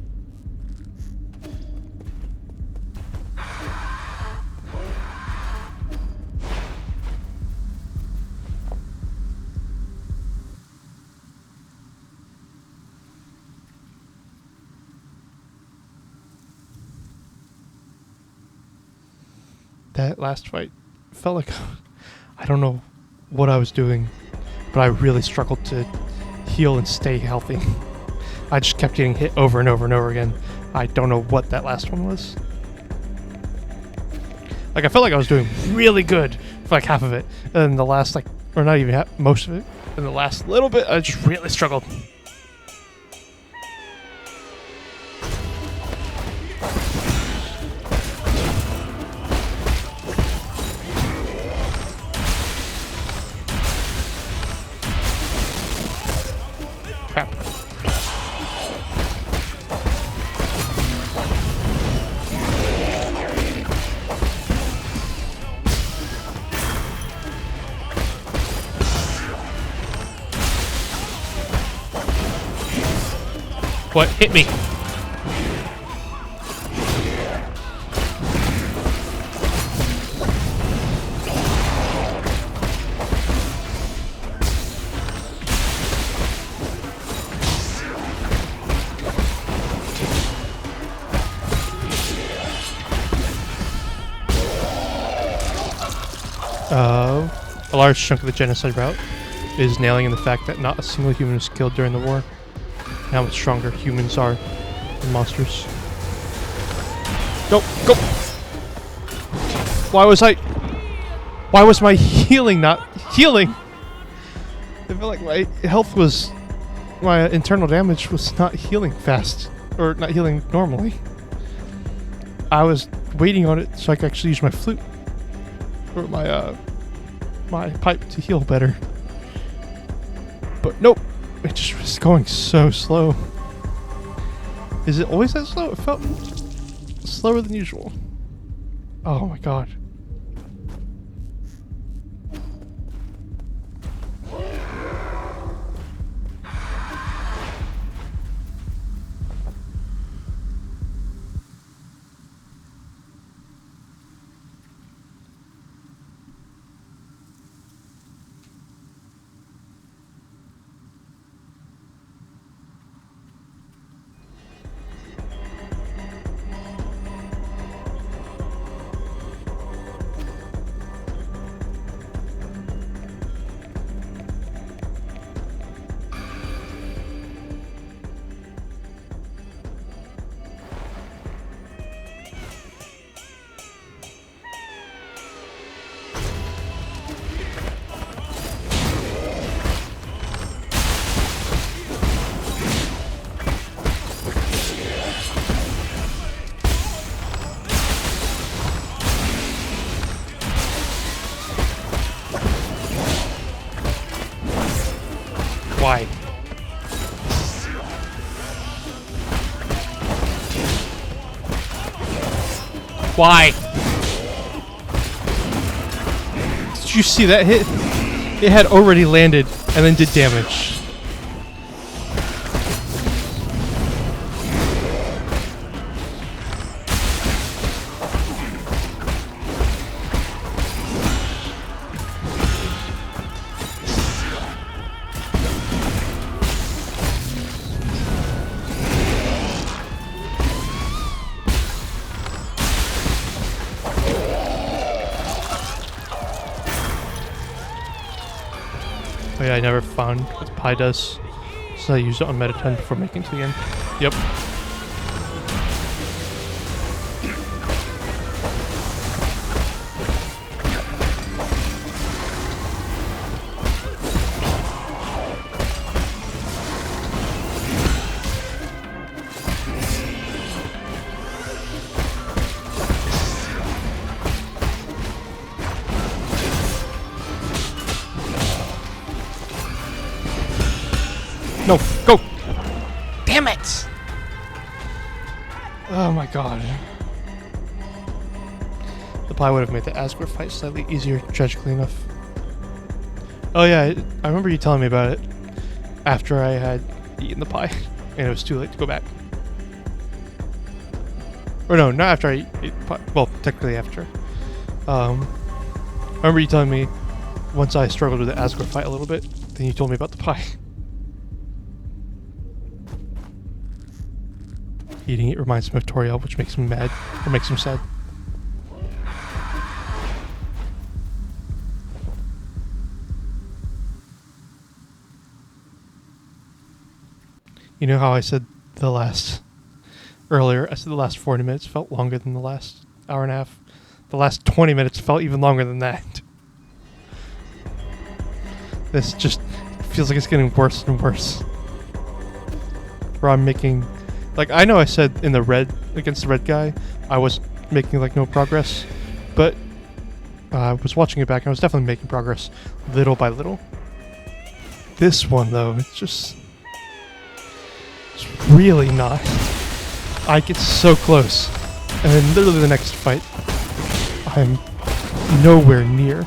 That last fight felt like I don't know what I was doing, but I really struggled to heal and stay healthy. I just kept getting hit over and over and over again. I don't know what that last one was. Like, I felt like I was doing really good for like half of it, and then the last, like, or not even half, most of it, and the last little bit, I just really struggled. Crap. What hit me? A large chunk of the genocide route is nailing in the fact that not a single human was killed during the war, and how much stronger humans are than monsters. Go! Go! Why was my healing not healing? I feel like my health was... my internal damage was not healing fast, or not healing normally. I was waiting on it so I could actually use my flute, or my pipe to heal better. But nope, it just was going so slow. Is it always that slow? It felt slower than usual. Oh my god. Why? Why? Did you see that hit? It had already landed and then did damage. Oh yeah, I never found what Pi does, so I used it on Metaton before making it to the end. Yep. No, go! Damn it! Oh my god. The pie would have made the Asgore fight slightly easier, tragically enough. Oh yeah, I remember you telling me about it after I had eaten the pie, and it was too late to go back. Or no, not after I ate the pie. Well, technically after. I remember you telling me once I struggled with the Asgore fight a little bit, then you told me about the pie. Eating it reminds him of Toriel, which makes him mad, or makes him sad. You know how I said earlier, I said the last 40 minutes felt longer than the last hour and a half. The last 20 minutes felt even longer than that. This just feels like it's getting worse and worse. Where I'm making, like, I know I said in the red, against the red guy, I was making like no progress, but I was watching it back and I was definitely making progress little by little. This one though, it's really not. I get so close, and then literally the next fight, I'm nowhere near.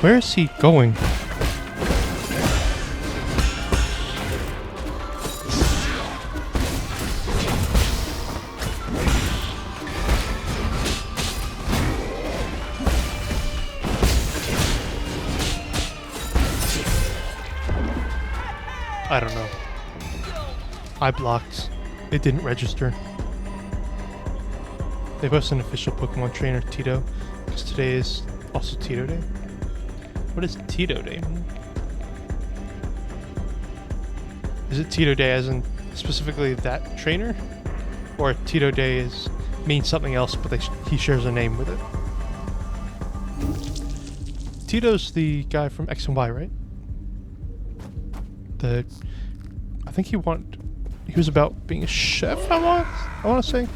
Where is he going? I don't know. I blocked. It didn't register. They posted an official Pokemon trainer, Tito, because today is also Tito Day. What does Tito Day mean? Is it Tito Day as in specifically that trainer? Or Tito Day means something else, but he shares a name with it? Tito's the guy from X and Y, right? I think he was about being a chef, I want to say.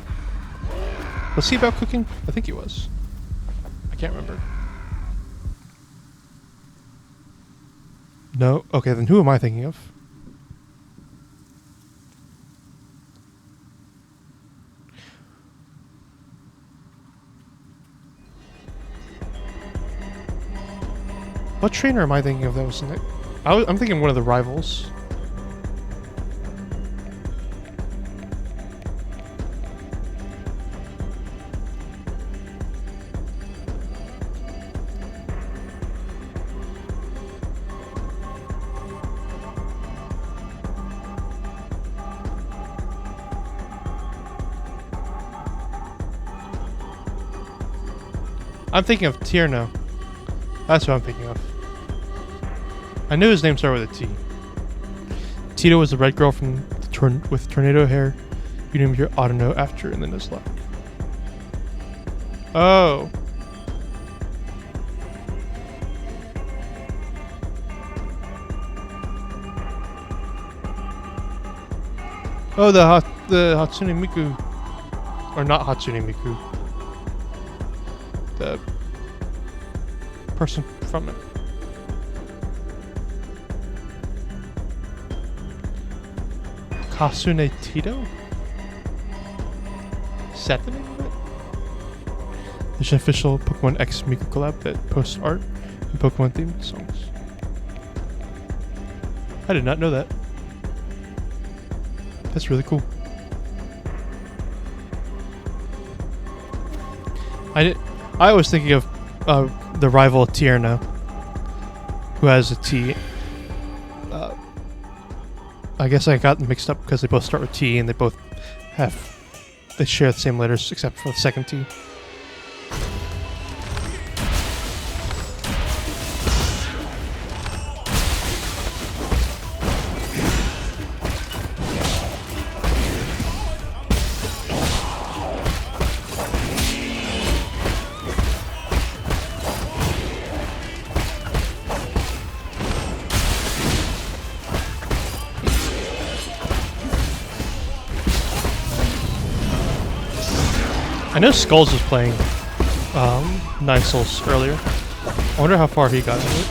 Was he about cooking? I think he was. I can't remember. No? Okay, then who am I thinking of? What trainer am I thinking of that was in it? I'm thinking one of the rivals. I'm thinking of Tierno. That's what I'm thinking of. I knew his name started with a T. Tito was the red girl from with tornado hair. You named your Autono after in the Nuzlocke. Oh. Oh, the Hatsune Miku. Or not Hatsune Miku. The person from it. Kasune Tito? Is that the name of it? There's an official Pokemon X Miku collab that posts art and Pokemon themed songs. I did not know that. That's really cool. I was thinking of the rival Tierna, who has a T. I guess I got them mixed up because they both start with T and they share the same letters except for the second T. I know Skulls was playing Nine Souls earlier. I wonder how far he got into it.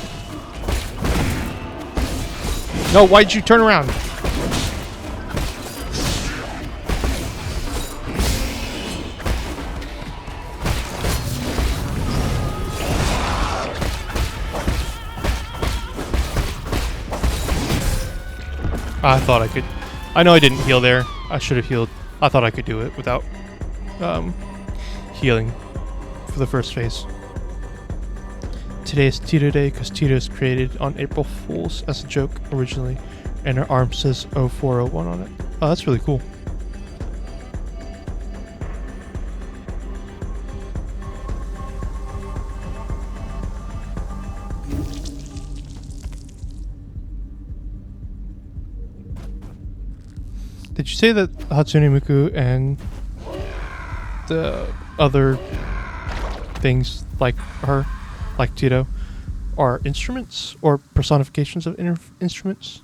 No, why'd you turn around? I thought I could. I know I didn't heal there. I should have healed. I thought I could do it without healing for the first phase. Today is Tito Day because Tito is created on April Fools as a joke originally, and her arm says 0401 on it. Oh, that's really cool. Did you say that Hatsune Miku and the other things like her, like Tito, are instruments or personifications of instruments?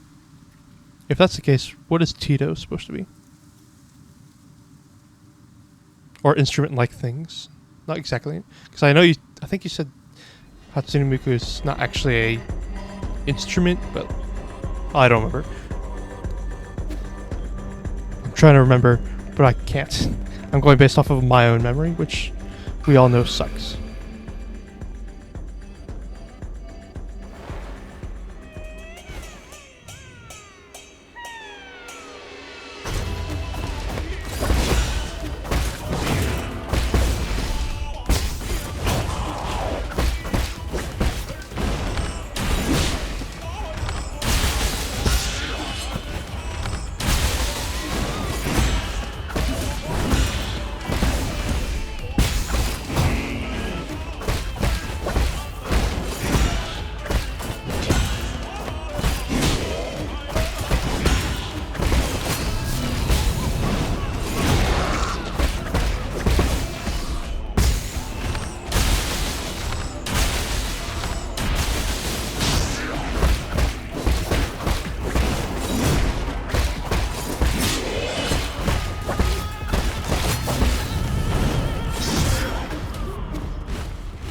If that's the case, what is Tito supposed to be? Or instrument-like things? Not exactly, because I think you said Hatsune Miku is not actually a instrument, but I don't remember. I'm trying to remember, but I can't. I'm going based off of my own memory, which we all know sucks.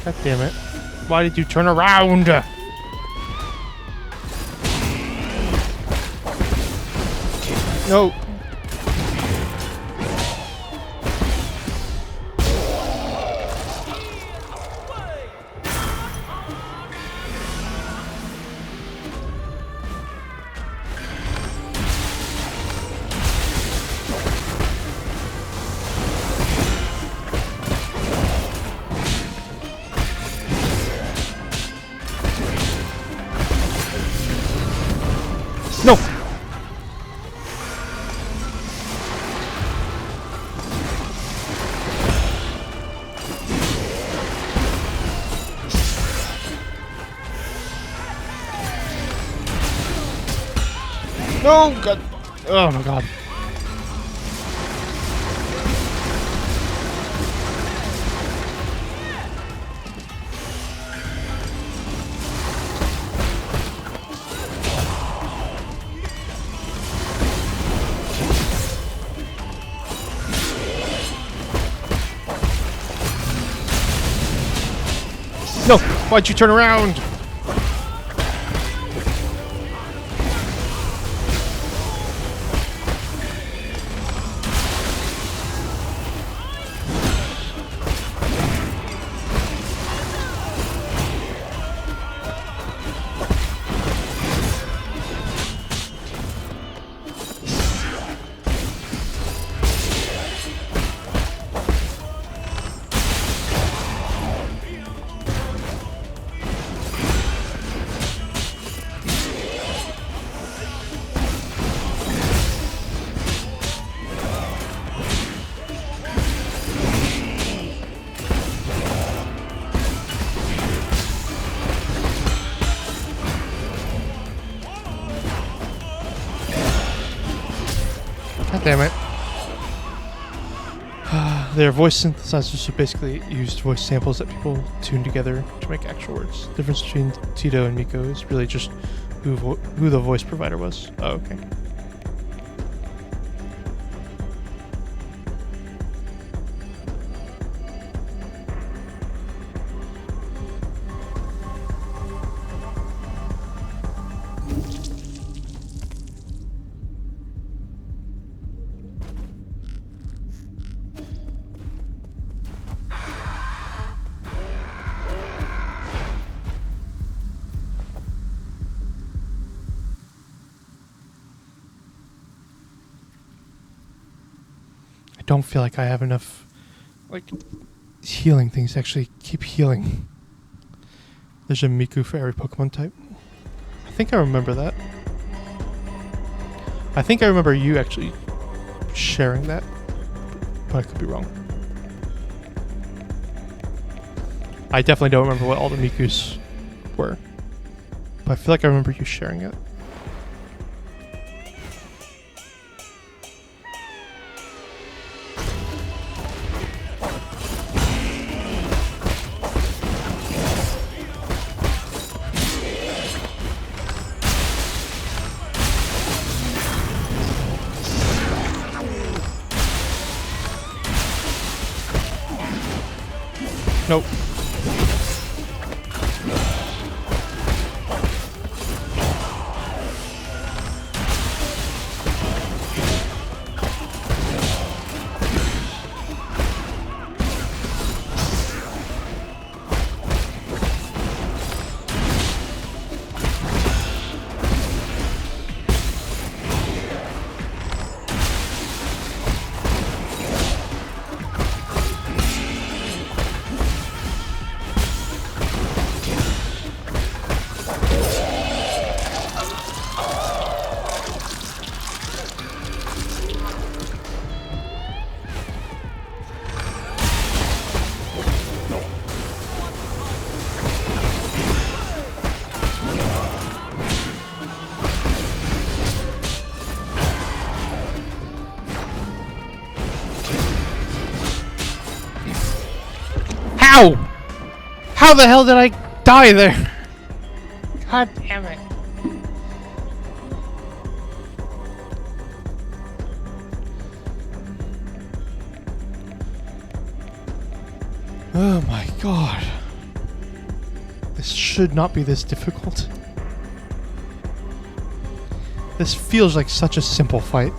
God damn it. Why did you turn around? No. No! No! God! Oh my god. No! Why'd you turn around? Damn it. They're voice synthesizers, so basically used voice samples that people tune together to make actual words. The difference between Tito and Miko is really just who the voice provider was. Oh, okay. I don't feel like I have enough, like, healing things to actually keep healing. There's a Miku for every Pokemon type. I think I remember that. I think I remember you actually sharing that, but I could be wrong. I definitely don't remember what all the Mikus were, but I feel like I remember you sharing it. Nope. How? How the hell did I die there? God damn it. Oh my god. This should not be this difficult. This feels like such a simple fight.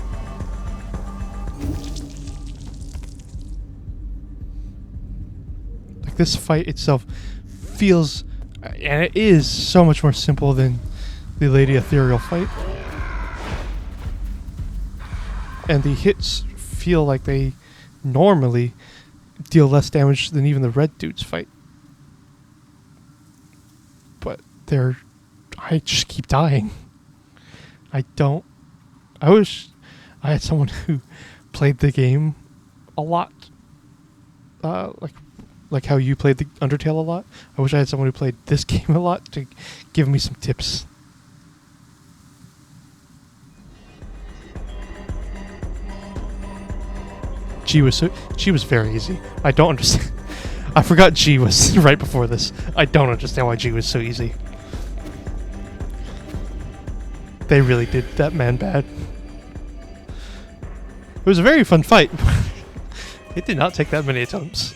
This fight itself feels, and it is, so much more simple than the Lady Ethereal fight. And the hits feel like they normally deal less damage than even the red dude's fight. But I just keep dying. I wish I had someone who played the game a lot. Like how you played the Undertale a lot. I wish I had someone who played this game a lot to give me some tips. G was very easy. I don't understand. I forgot G was right before this. I don't understand why G was so easy. They really did that man bad. It was a very fun fight. It did not take that many attempts.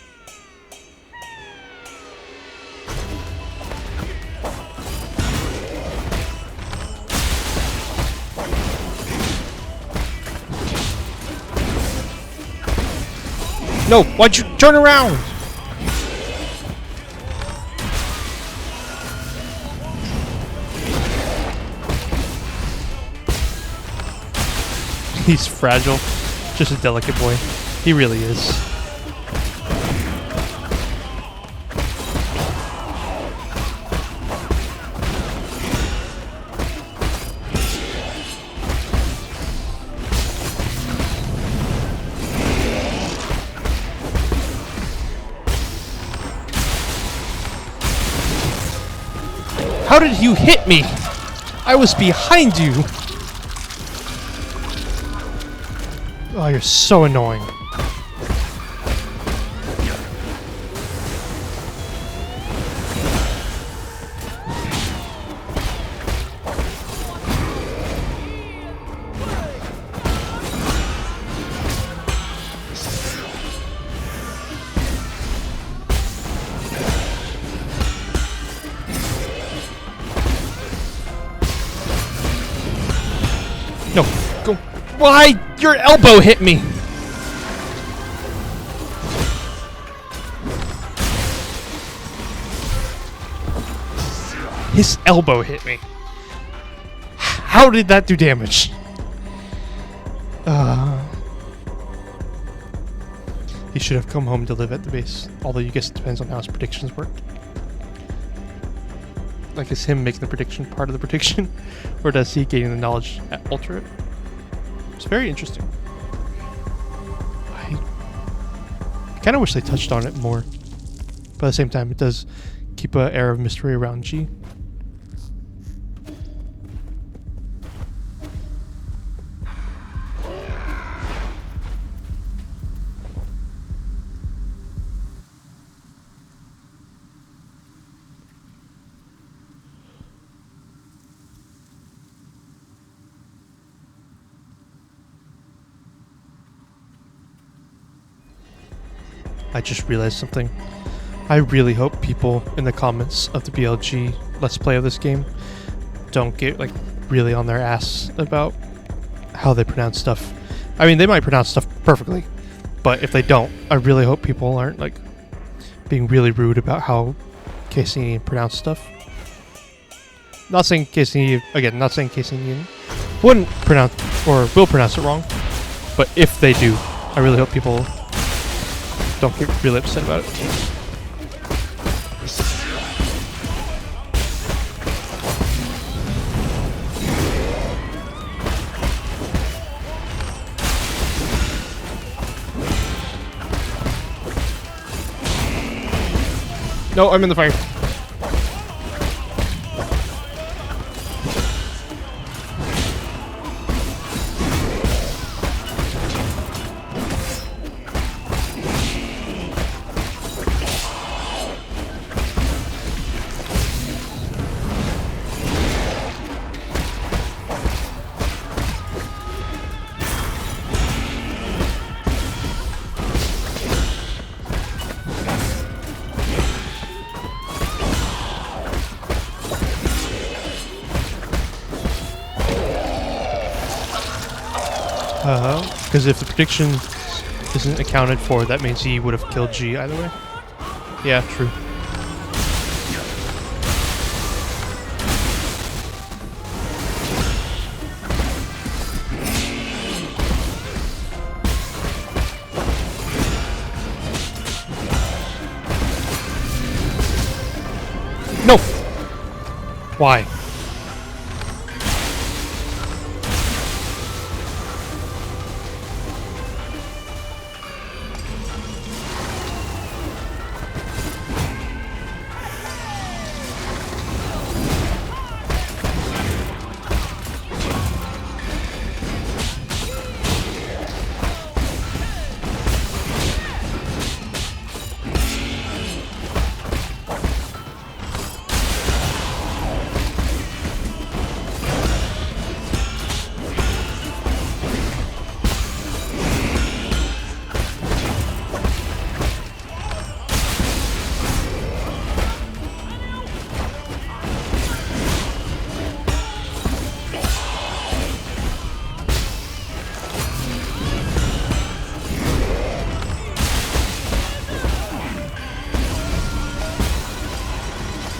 No, why'd you turn around? He's fragile. Just a delicate boy. He really is. How did you hit me? I was behind you. Oh, you're so annoying. No, go. Why? Your elbow hit me. His elbow hit me. How did that do damage? He should have come home to live at the base. Although you guess it depends on how his predictions work. Like, is him making the prediction part of the prediction? Or does he gaining the knowledge alter it? It's very interesting. I kind of wish they touched on it more. But at the same time, it does keep an air of mystery around G. I just realized something. I really hope people in the comments of the BLG Let's Play of this game don't get, like, really on their ass about how they pronounce stuff. I mean, they might pronounce stuff perfectly, but if they don't, I really hope people aren't, like, being really rude about how Casey pronounced stuff. Not saying Casey, again, not saying Casey wouldn't pronounce, or will pronounce it wrong, but if they do, I really hope people don't get really upset about it. No, I'm in the fire. Because if the prediction isn't accounted for, that means he would have killed G either way. Yeah, true. No! Why?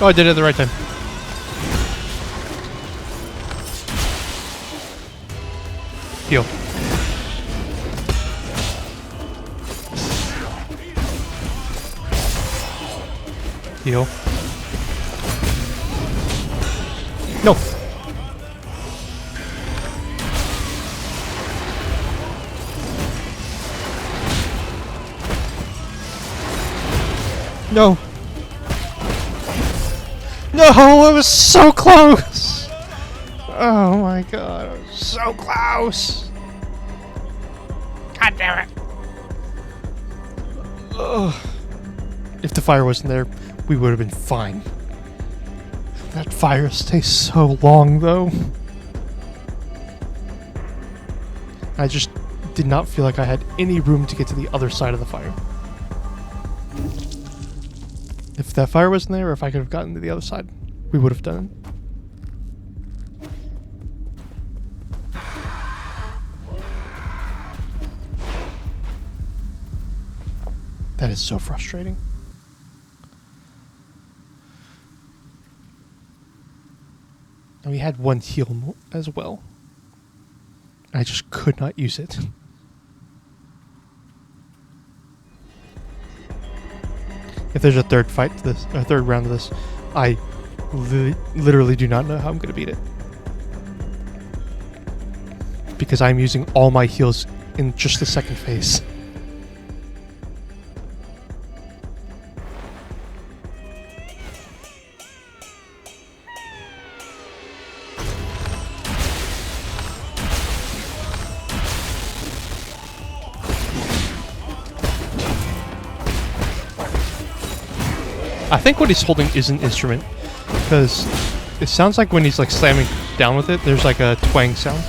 Oh, I did it at the right time. Heal. Heal. No. No. No, it was so close! Oh my god, it was so close! God damn it. If the fire wasn't there, we would have been fine. That fire stays so long, though. I just did not feel like I had any room to get to the other side of the fire. If that fire wasn't there, or if I could have gotten to the other side, we would have done it. That is so frustrating. And we had one heal as well. I just could not use it. If there's a third fight to this, a third round of this, I literally do not know how I'm going to beat it. Because I'm using all my heals in just the second phase. I think what he's holding is an instrument, because it sounds like when he's like slamming down with it, there's like a twang sound.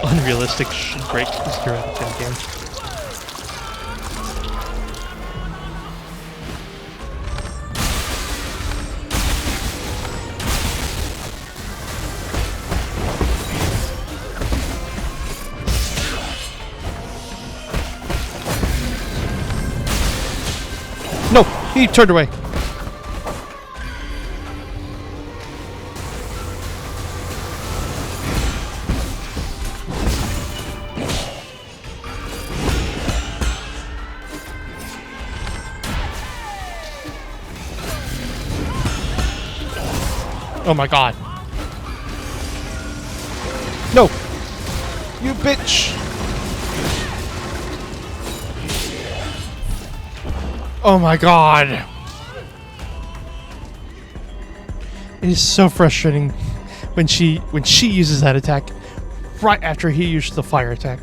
Unrealistic should break 0 out of 10 games. No! He turned away. Oh my god. No! You bitch! Oh my god! It is so frustrating when she uses that attack right after he used the fire attack.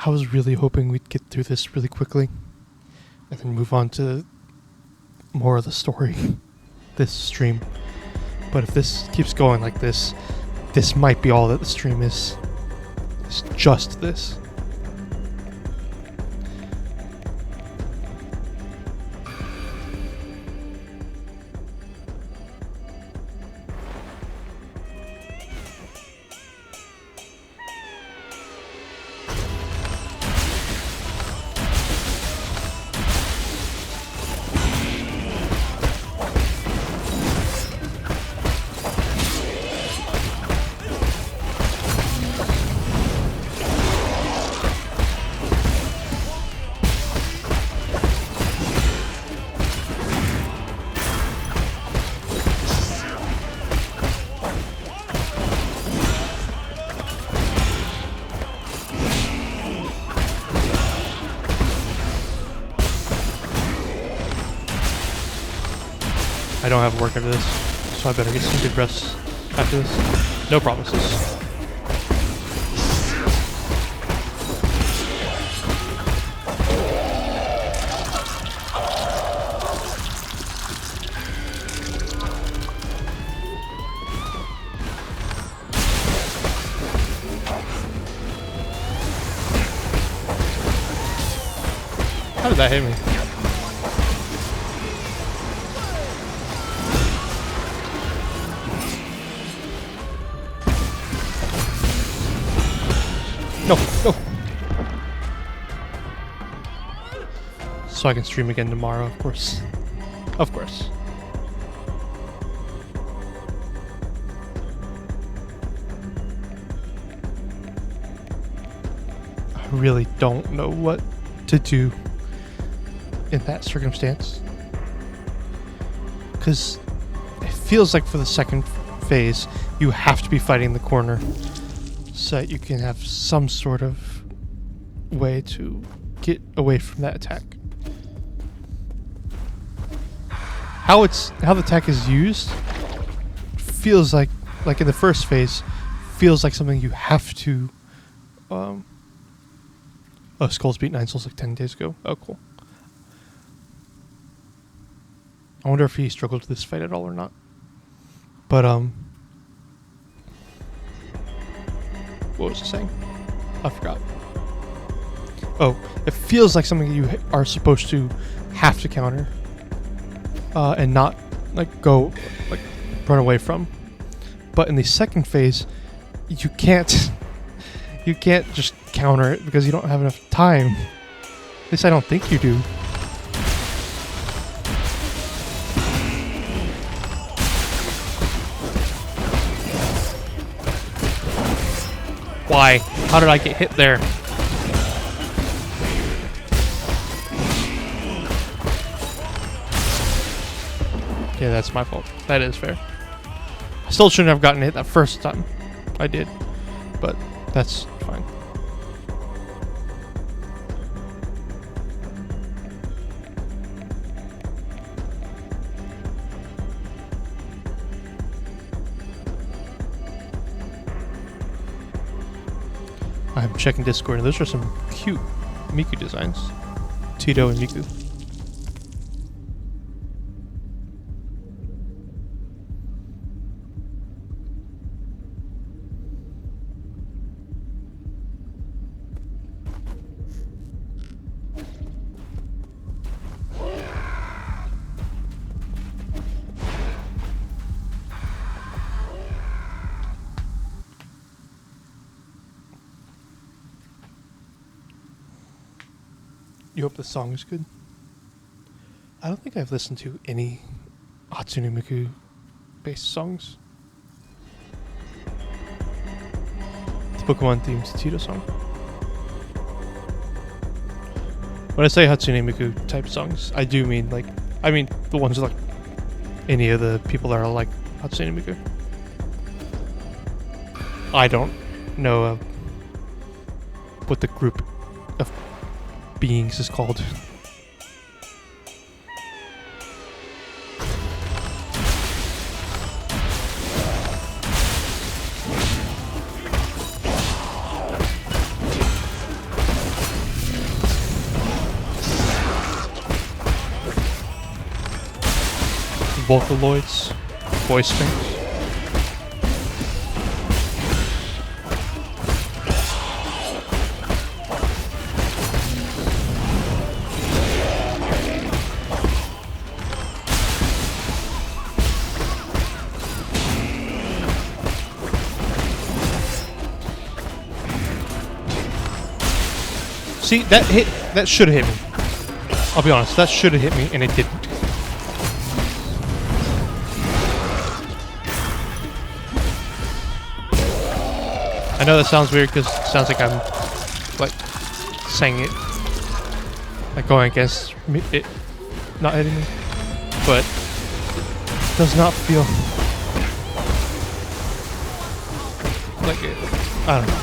I was really hoping we'd get through this really quickly and then move on to more of the story this stream. But if this keeps going like this might be all that the stream is. It's just this. I don't have work after this, so I better get some good rest after this. No promises. How did that hit me? No, no. So I can stream again tomorrow, of course. Of course. I really don't know what to do in that circumstance, because it feels like for the second phase you have to be fighting the corner so that you can have some sort of way to get away from that attack. How the attack is used feels like in the first phase, feels like something you have to oh, Skulls beat 9 Souls like 10 days ago. Oh, cool. I wonder if he struggled with this fight at all or not. But, what was I saying? I forgot. Oh, it feels like something you are supposed to have to counter. And not, go, run away from. But in the second phase, you can't, you can't just counter it because you don't have enough time. At least I don't think you do. Why? How did I get hit there? Yeah, that's my fault. That is fair. I still shouldn't have gotten hit that first time. I did. But that's fine. I'm checking Discord, and those are some cute Miku designs. Tito and Miku. You hope the song is good? I don't think I've listened to any Hatsune Miku based songs. The Pokemon themed Tito song. When I say Hatsune Miku type songs, I do mean the ones like any of the people that are like Hatsune Miku. I don't know what the group of beings is called. Vocaloids, voice strings. See, that should have hit me. I'll be honest, that should have hit me, and it didn't. I know that sounds weird because it sounds like I'm, saying it, going against me, it not hitting me, but it does not feel like it. I don't know.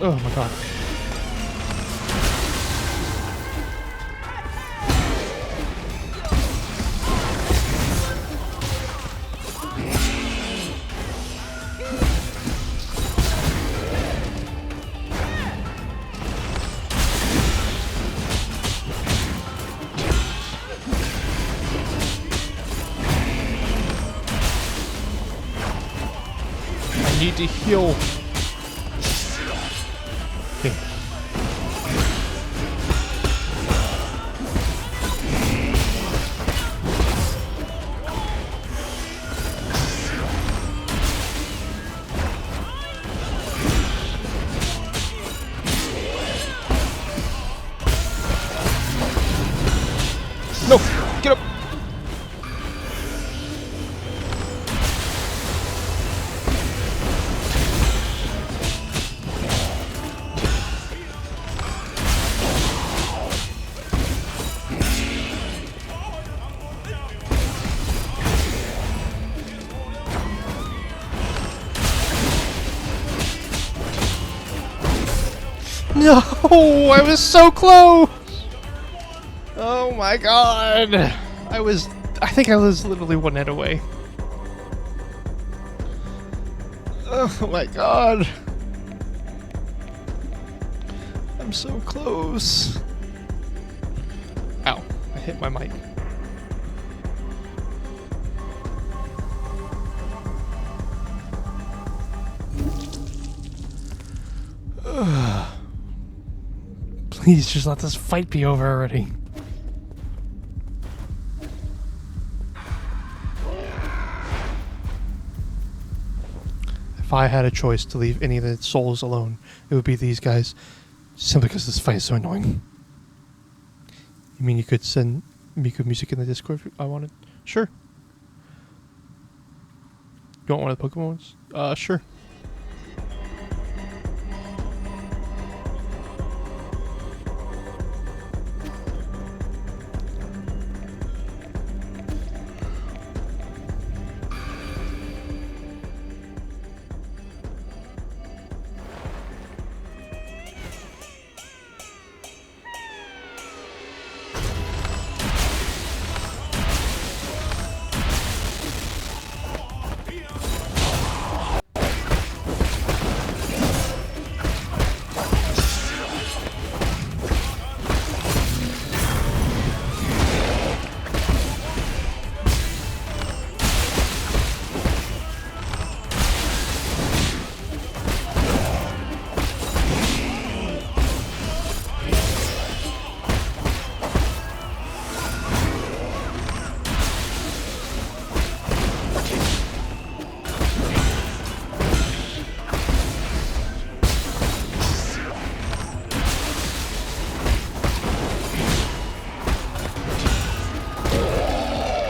Oh my god. I need to heal. Okay. No! Get up! No! I was so close! Oh my god! I think I was literally one hit away. Oh my god! I'm so close. Ow, I hit my mic. Please just let this fight be over already. If I had a choice to leave any of the souls alone, it would be these guys. Simply because this fight is so annoying. You mean you could send Miku music in the Discord if I wanted? Sure. You want one of the Pokemon ones? Sure.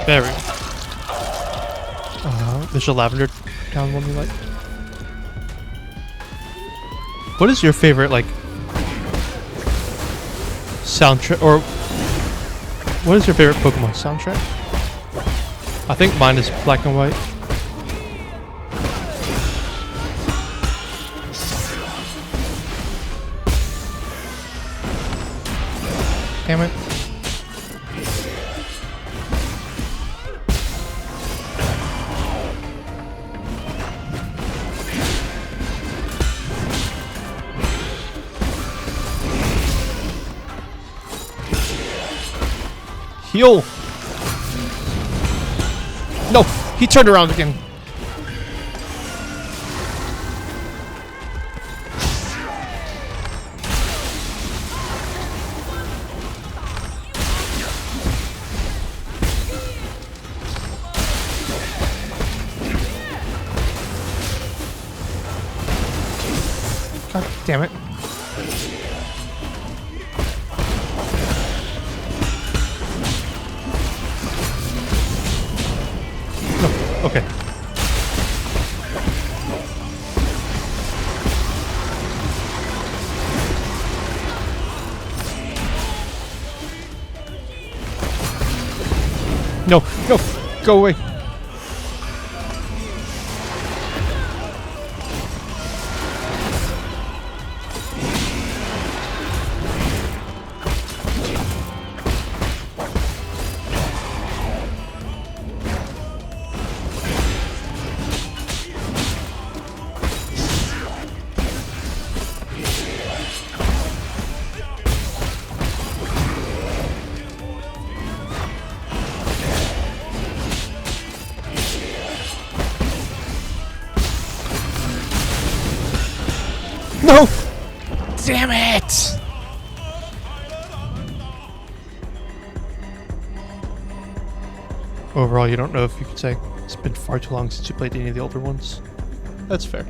There we go. There's a Lavender Town one you like. What is your favorite, like, soundtrack, or what is your favorite Pokemon soundtrack? I think mine is Black and White. Damn it. Heal! No! He turned around again. God damn it. Okay. No, no, go away. Damn it! Overall, you don't know if you could say it's been far too long since you played any of the older ones. That's fair.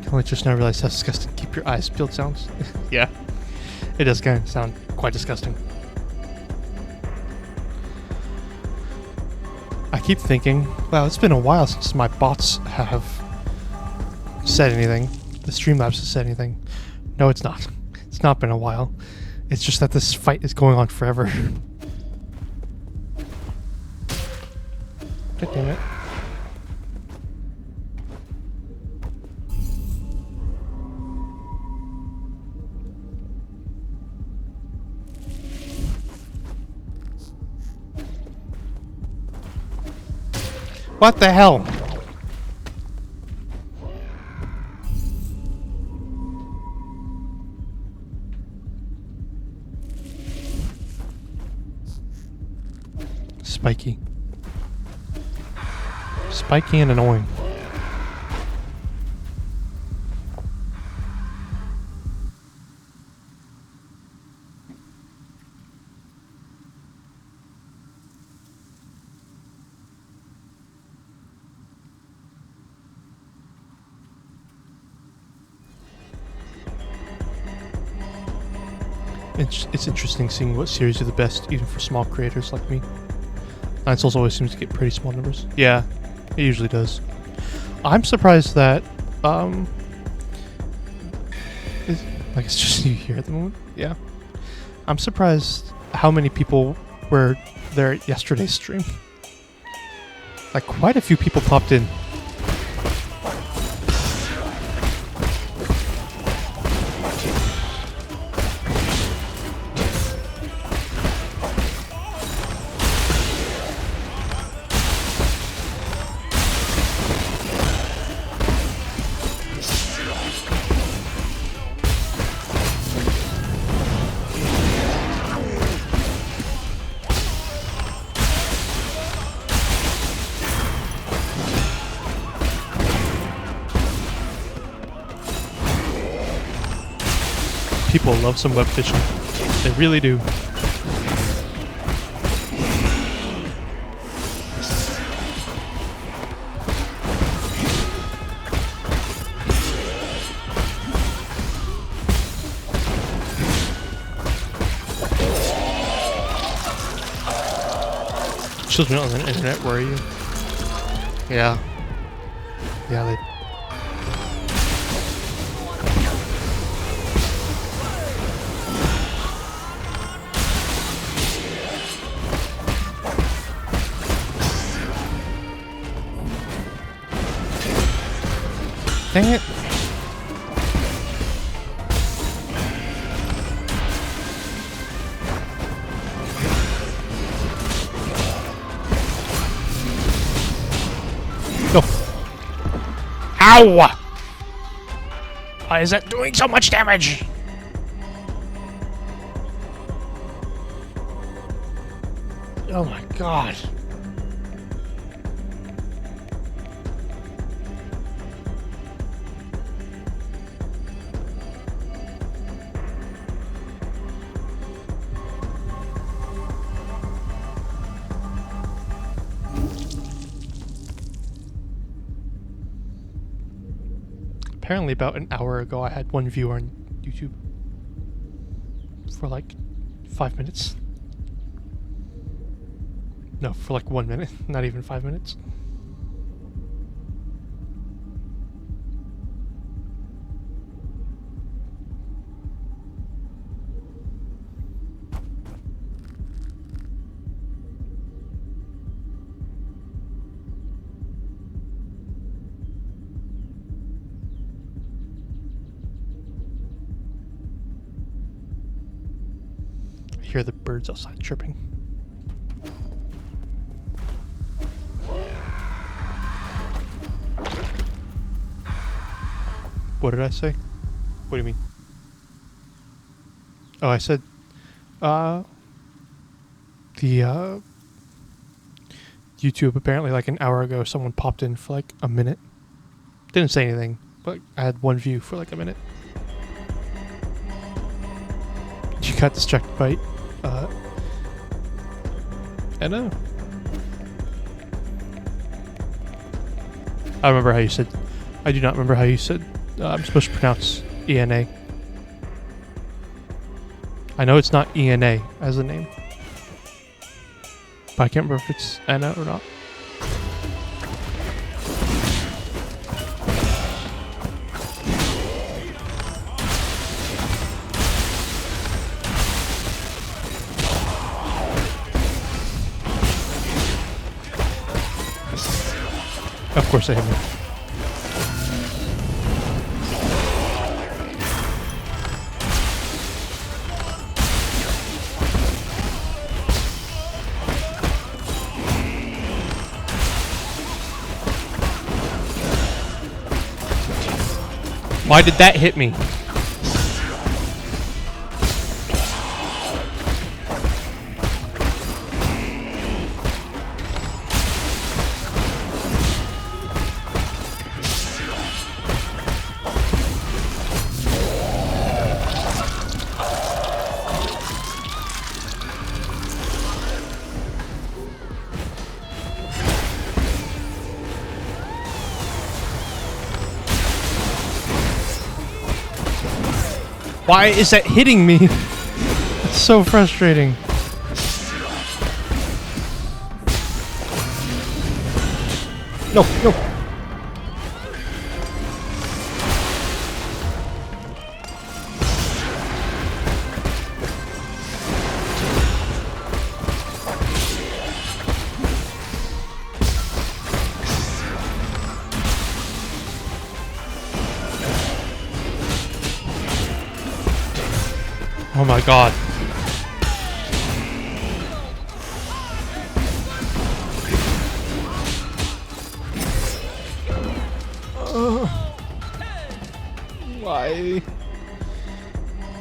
I only just now realized how disgusting keep your eyes peeled sounds. Yeah, it does kind of sound quite disgusting. I keep thinking, wow, it's been a while since my bots have said anything. The Streamlabs has said anything. No, it's not. It's not been a while. It's just that this fight is going on forever. God damn it. What the hell? Spiky. Spiky and annoying. It's interesting seeing what series are the best, even for small creators like me. Nine Souls always seems to get pretty small numbers. Yeah, it usually does. I'm surprised that, it's just you here at the moment. Yeah. I'm surprised how many people were there at yesterday's stream. Like, quite a few people popped in. People love some web fishing. They really do. Children on the internet worry you. Yeah. Yeah, they... Dang it. No. Ow! Why is that doing so much damage? Oh my god. Apparently about an hour ago I had one viewer on YouTube for like 5 minutes. No, for like 1 minute, not even 5 minutes. Hear the birds outside chirping. What did I say? What do you mean? Oh, I said, YouTube apparently like an hour ago someone popped in for like a minute. Didn't say anything, but I had one view for like a minute. You got distracted by Anna? I remember how you said. I do not remember how you said. I'm supposed to pronounce ENA. I know it's not ENA as a name, but I can't remember if it's Anna or not. Of course I hit me. Why did that hit me? Why is that hitting me? It's so frustrating. No, no. Oh my god. Why?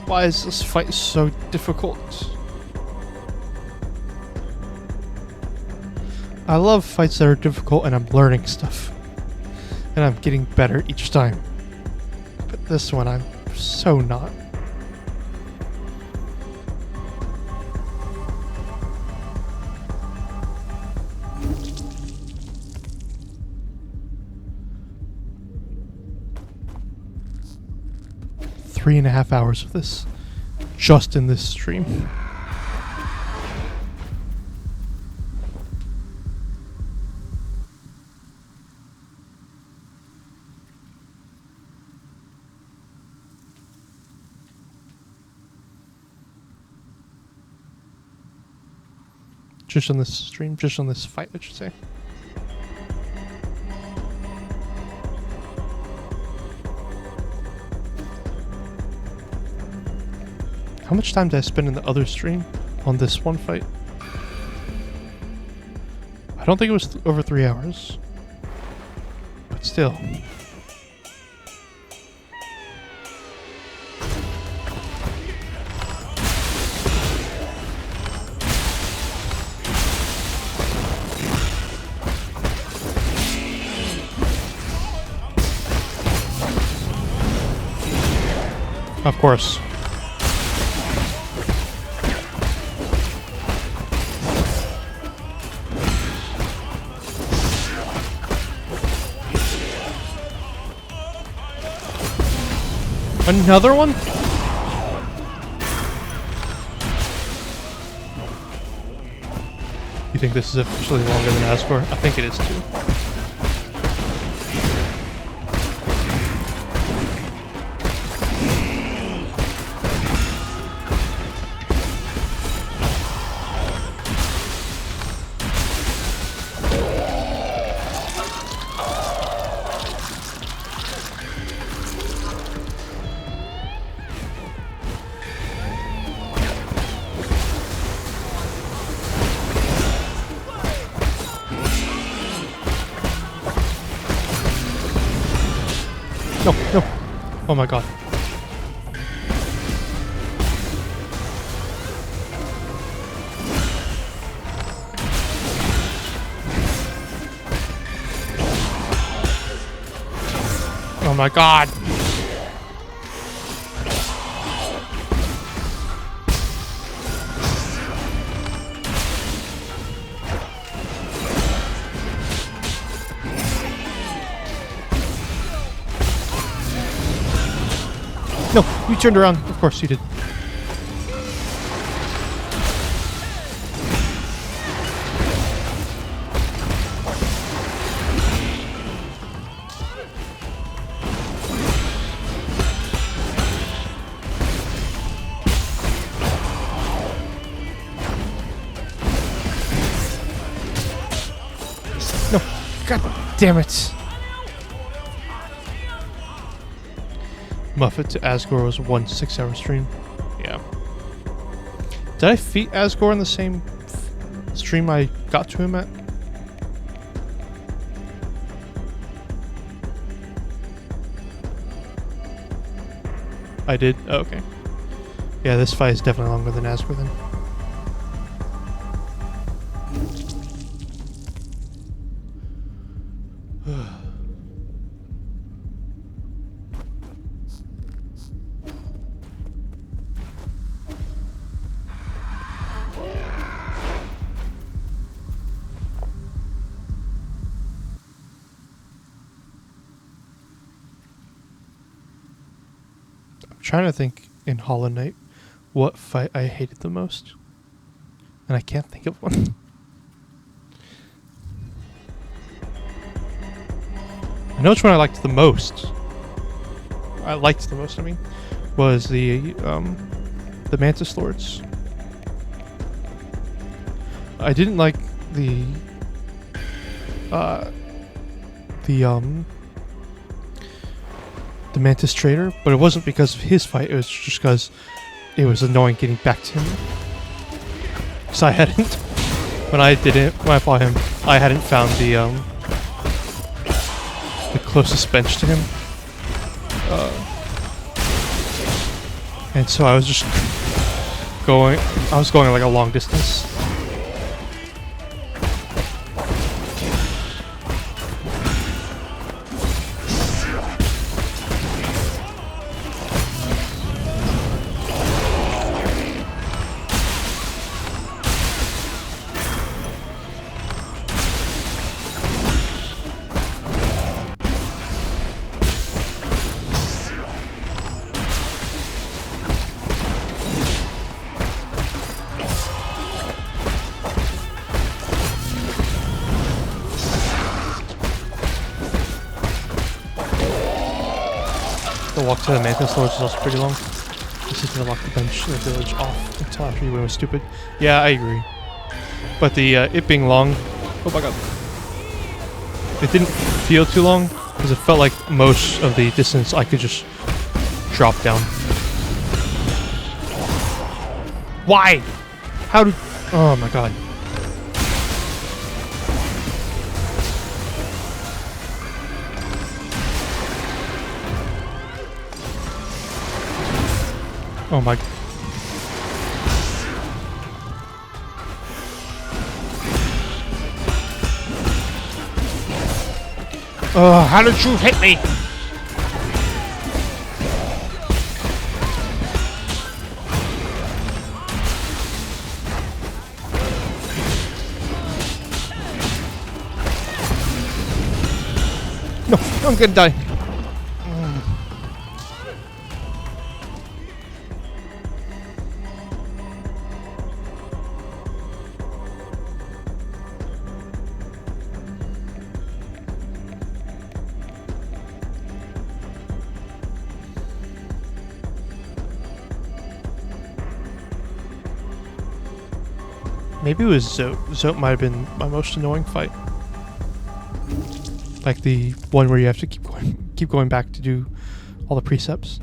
Why is this fight so difficult? I love fights that are difficult and I'm learning stuff. And I'm getting better each time. But this one I'm so not. Three and a half hours of this, just in this stream. Just on this stream, just on this fight, I should say. How much time did I spend in the other stream on this one fight? I don't think it was over 3 hours. But still. Of course. Another one? You think this is officially longer than I asked for? I think it is too. No, no. Oh my god. Oh my god. You turned around. Of course you did. No. God damn it. Muffet to Asgore was 1 6-hour stream. Yeah. Did I feat Asgore in the same stream I got to him at? I did? Oh, okay. Yeah, this fight is definitely longer than Asgore then. Trying to think in Hollow Knight what fight I hated the most, and I can't think of one. I know which one I liked the most. I mean, was the Mantis Lords. I didn't like the Mantis Trader, but it wasn't because of his fight, it was just because it was annoying getting back to him. Because I hadn't, when I fought him, I hadn't found the closest bench to him. And so I was just going like a long distance. The walk to the Mantis Lords is also pretty long. This is gonna lock the bench in the village off until after you win was stupid. Yeah, I agree. But the it being long, oh my god, it didn't feel too long because it felt like most of the distance I could just drop down. Why? How did? Oh my god. Oh my. How did you hit me? No, I'm gonna die. Maybe it was Zote. Zote might have been my most annoying fight. Like the one where you have to keep going back to do all the precepts.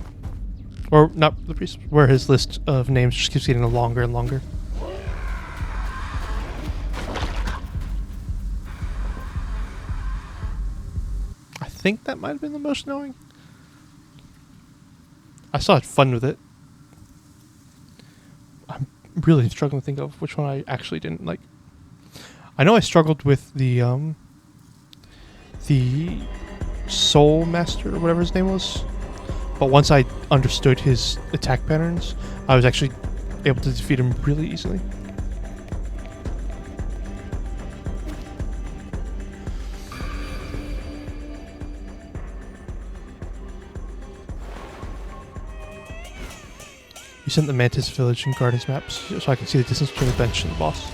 Or not the precepts, where his list of names just keeps getting longer and longer. I think that might have been the most annoying. I still had fun with it. I'm really struggling to think of which one I actually didn't like. I know I struggled with the Soul Master or whatever his name was, but once I understood his attack patterns, I was actually able to defeat him really easily. sent the Mantis Village and Gardens maps so I can see the distance between the bench and the boss.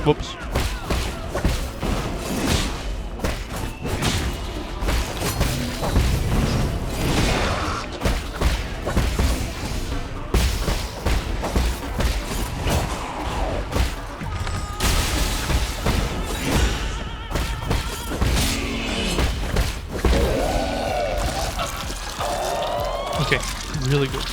Whoops. Okay, really good.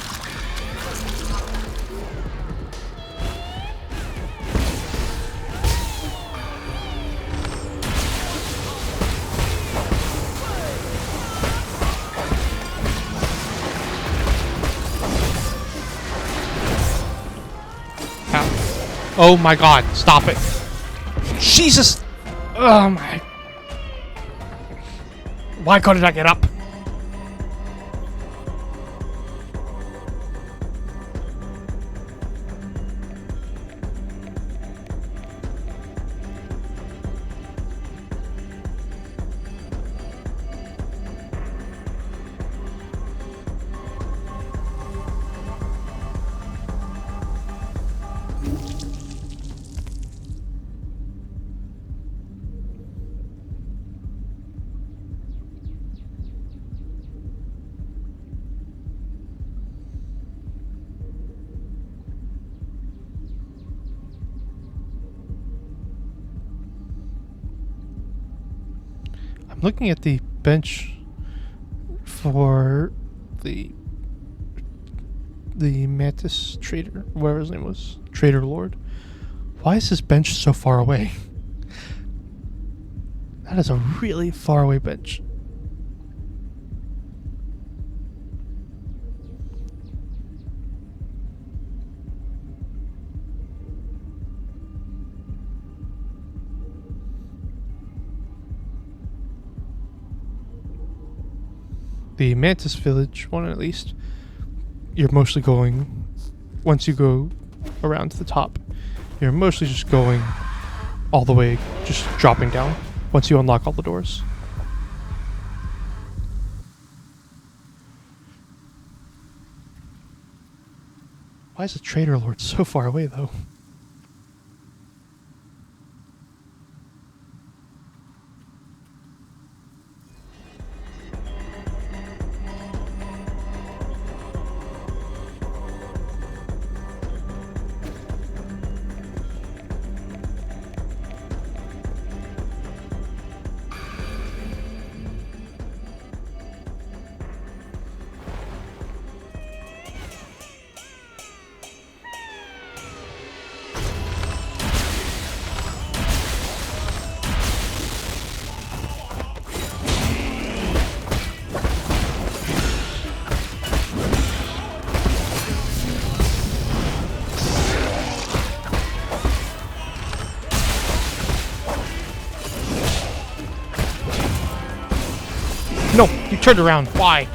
Oh my god, stop it. Jesus! Oh my... Why couldn't I get up? I'm looking at the bench for the Mantis Trader, whatever his name was, Trader Lord. Why is this bench so far away? That is a really far away bench. The Mantis Village one, at least, you're mostly going, once you go around to the top, you're mostly just going all the way, just dropping down once you unlock all the doors. Why is the Trader Lord so far away, though? No, you turned around. Why?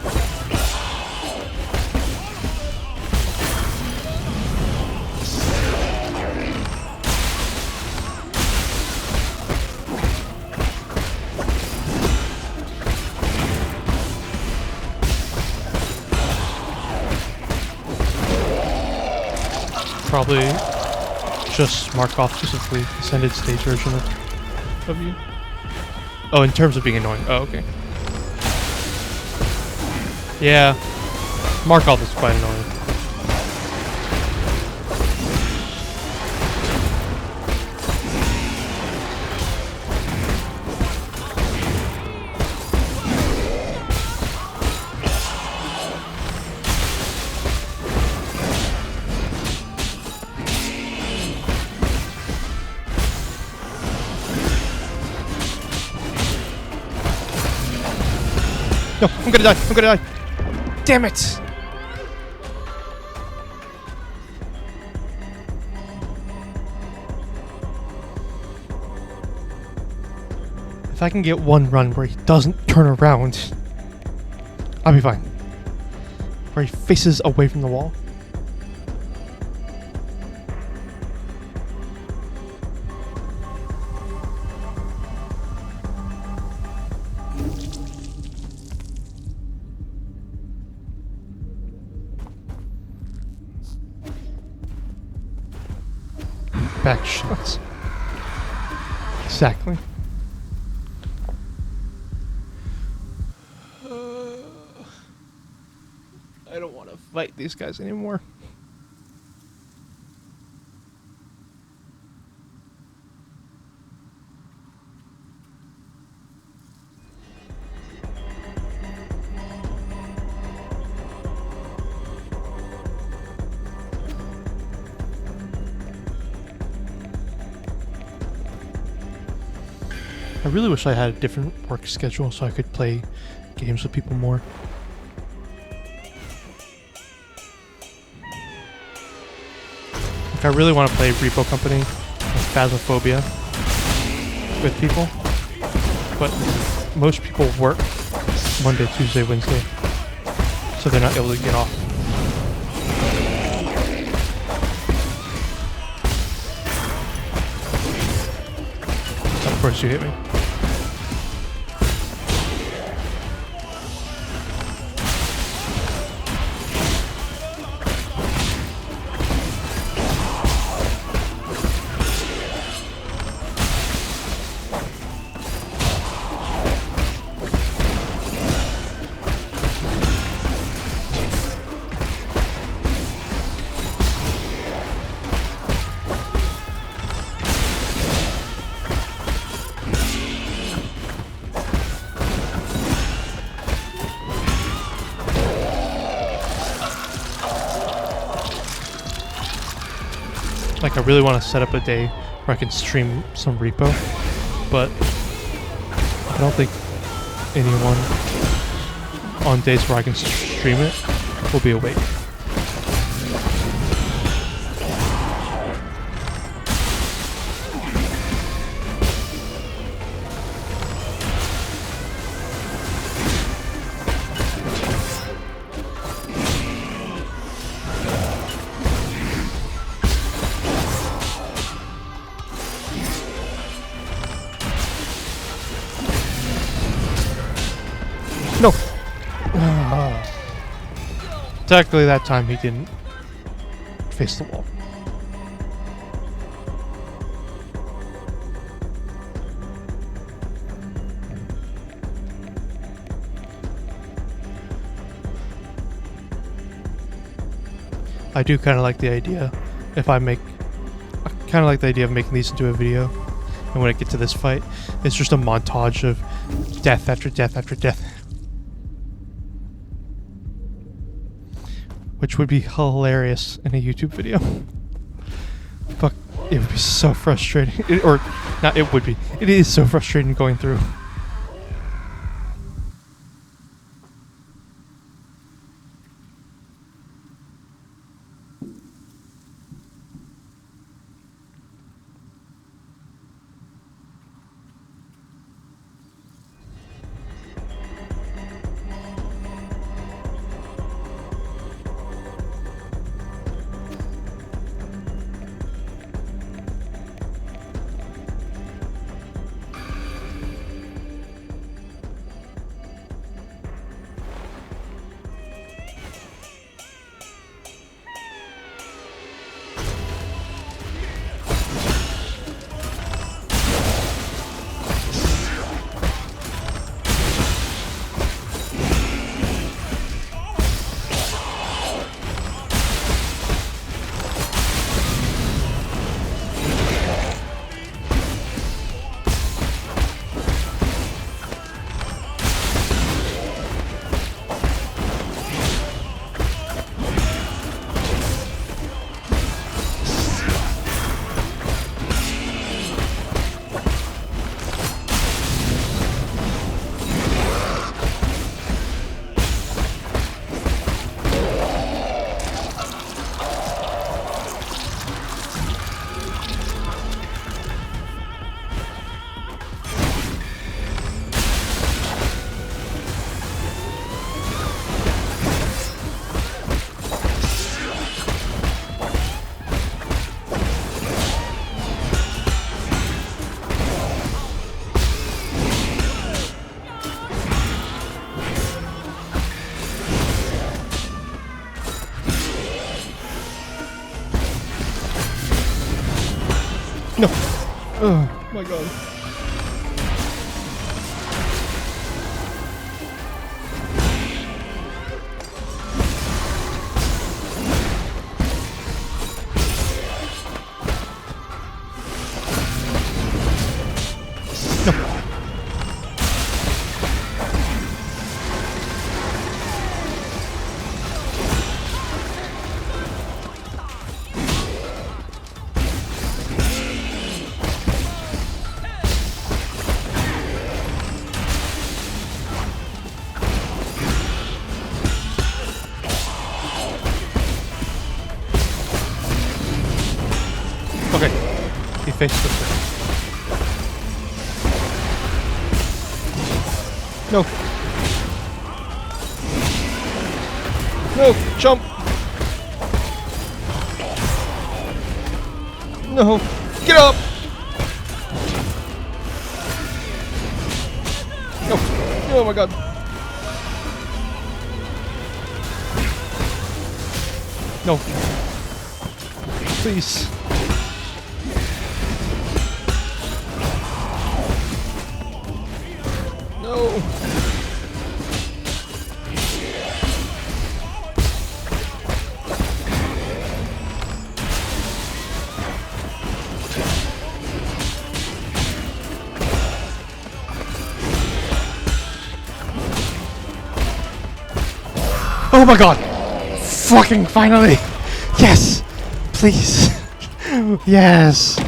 Probably just mark off specifically ascended stage version of you. Oh, in terms of being annoying. Oh, okay. Yeah, Markov is quite annoying. No, I'm gonna die. I'm gonna die. Damn it! If I can get one run where he doesn't turn around, I'll be fine. Where he faces away from the wall. Back shots. Exactly. I don't want to fight these guys anymore. I really wish I had a different work schedule so I could play games with people more. Like, I really want to play Repo Company and Phasmophobia with people, but most people work Monday, Tuesday, Wednesday, so they're not able to get off. Of course you hit me. Like, I really want to set up a day where I can stream some repo, but I don't think anyone on days where I can stream it will be awake. No! Technically that time he didn't face the wall. I do kind of like the idea I kind of like the idea of making these into a video, and when I get to this fight, it's just a montage of death after death after death. Which would be hilarious in a YouTube video. But it would be so frustrating. It is so frustrating going through. No. Oh my god. No. Okay, he faced this way. No. No, jump. No, get up. No, oh my god. No. Please. No. Oh my god! Fucking finally! Yes! Please! Yes!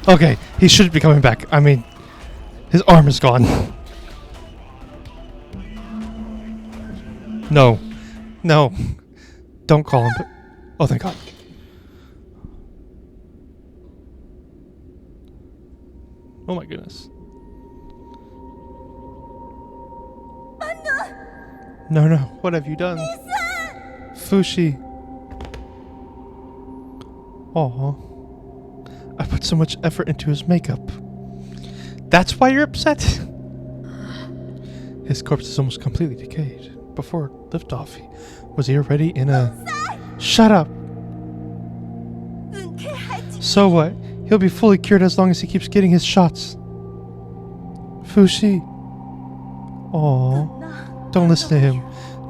Okay, he should be coming back. I mean, his arm is gone. No. No. Don't call him. Oh, thank god. Oh my goodness. No, no. What have you done? Fushi. Aw. I put so much effort into his makeup. That's why you're upset? His corpse is almost completely decayed. Before liftoff, was he already in a... Shut up! So what? He'll be fully cured as long as he keeps getting his shots. Fushi. Aww. Don't listen to him.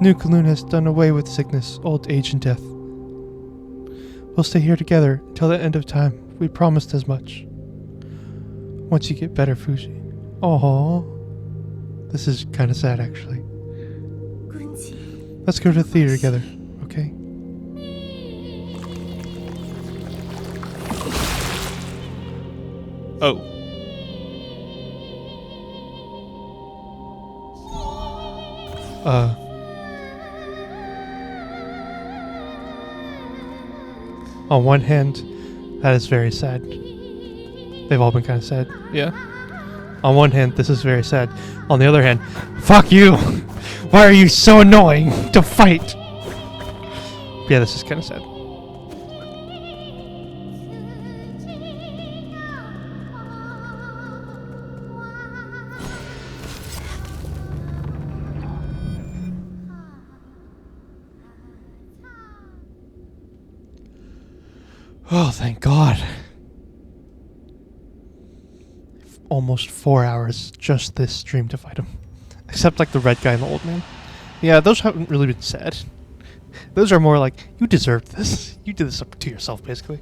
New Kowloon has done away with sickness, old age, and death. We'll stay here together until the end of time. We promised as much. Once you get better, Fuji. Aww. This is kind of sad, actually. Let's go to the theater together, okay? Oh. On one hand, that is very sad. They've all been kind of sad. Yeah. On one hand, this is very sad. On the other hand, fuck you! Why are you so annoying to fight? Yeah, this is kind of sad. Oh, thank God. Almost 4 hours, just this stream to fight him. Except like the red guy and the old man. Yeah, those haven't really been sad. Those are more like, you deserved this. You did this up to yourself, basically.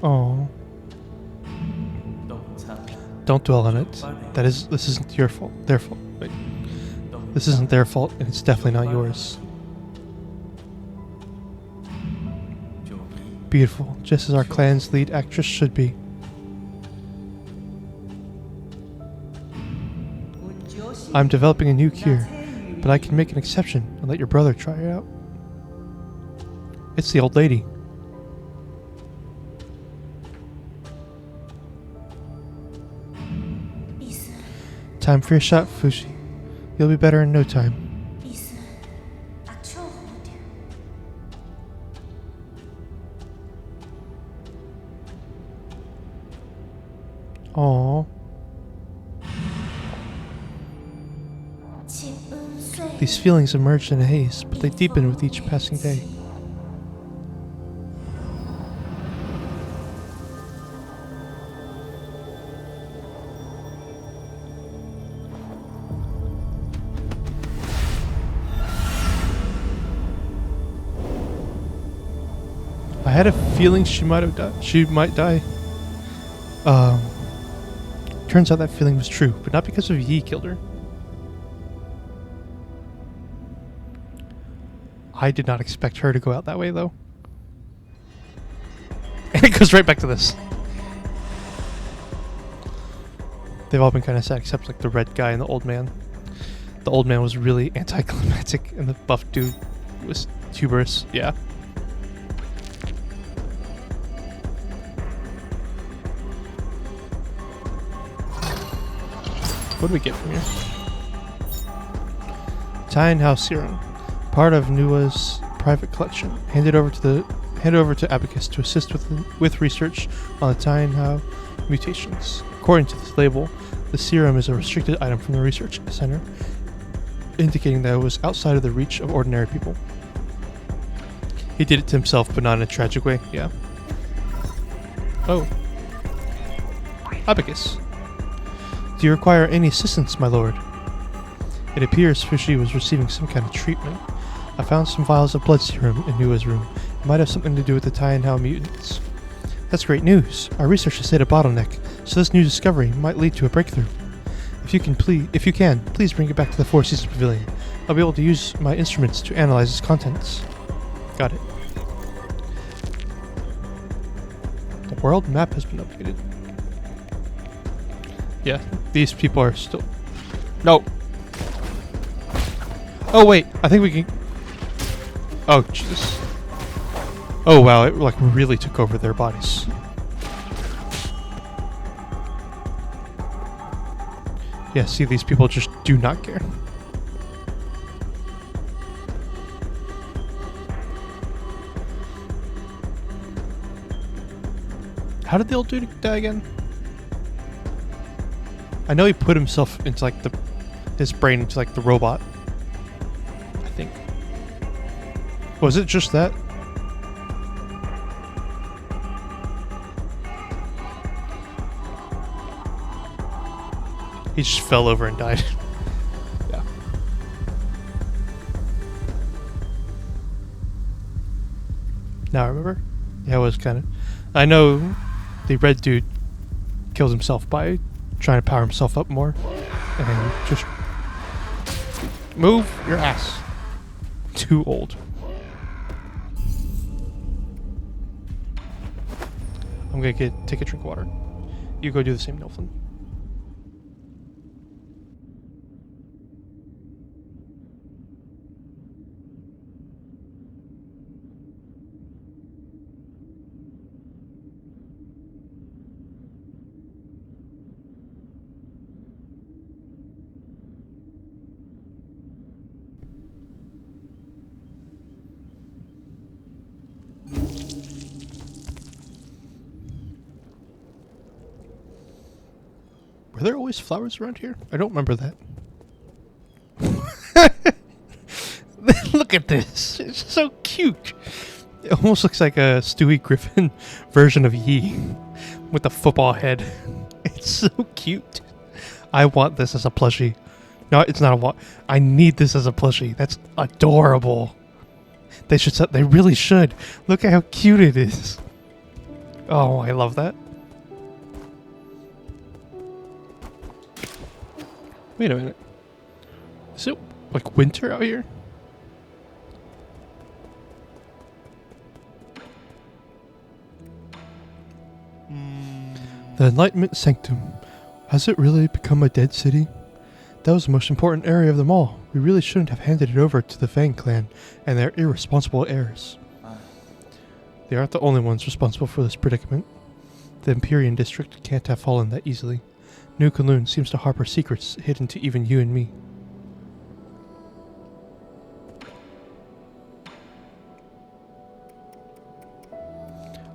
Oh. Don't dwell on it. This isn't your fault. Their fault. Wait. This isn't their fault, and it's definitely not yours. Beautiful, just as our clan's lead actress should be. I'm developing a new cure, but I can make an exception and let your brother try it out. It's the old lady. Time for your shot, Fushi. You'll be better in no time. Aww. These feelings emerged in a haze, but they deepened with each passing day. I had a feeling she might have died. She might die. Turns out that feeling was true, but not because of Yi killed her. I did not expect her to go out that way, though. And it goes right back to this. They've all been kind of sad, except like the red guy and the old man. The old man was really anticlimactic, and the buff dude was tuberous. Yeah. What do we get from here? Tyne House Serum, part of Nua's private collection, handed over to Abacus to assist with research on the Tyne House mutations. According to this label, the serum is a restricted item from the research center, indicating that it was outside of the reach of ordinary people. He did it to himself, but not in a tragic way. Yeah. Oh. Abacus. Do you require any assistance, my lord? It appears Fishy was receiving some kind of treatment. I found some vials of blood serum in Nua's room. It might have something to do with the Tianhao mutants. That's great news. Our research has hit a bottleneck, so this new discovery might lead to a breakthrough. If you can, please bring it back to the Four Seasons Pavilion. I'll be able to use my instruments to analyze its contents. Got it. The world map has been updated. Yeah, these people are still... No! Oh, wait. I think we can... Oh, Jesus. Oh, wow. It, like, really took over their bodies. Yeah, see, these people just do not care. How did the old dude die again? I know he put himself into like his brain into like the robot. I think. Was it just that? He just fell over and died. Yeah. Now I remember. Yeah, it was kind of. I know the red dude killed himself by trying to power himself up more, and just move your ass. Too old. I'm gonna take a drink of water. You go do the same, Nilflin. Were there always flowers around here? I don't remember that. Look at this. It's so cute. It almost looks like a Stewie Griffin version of Yi with a football head. It's so cute. I want this as a plushie. No, it's not a want. I need this as a plushie. That's adorable. They really should. Look at how cute it is. Oh, I love that. Wait a minute. Is it like winter out here? The Enlightenment Sanctum. Has it really become a dead city? That was the most important area of them all. We really shouldn't have handed it over to the Fang clan and their irresponsible heirs. They aren't the only ones responsible for this predicament. The Empyrean district can't have fallen that easily. New Kowloon seems to harbor secrets hidden to even you and me.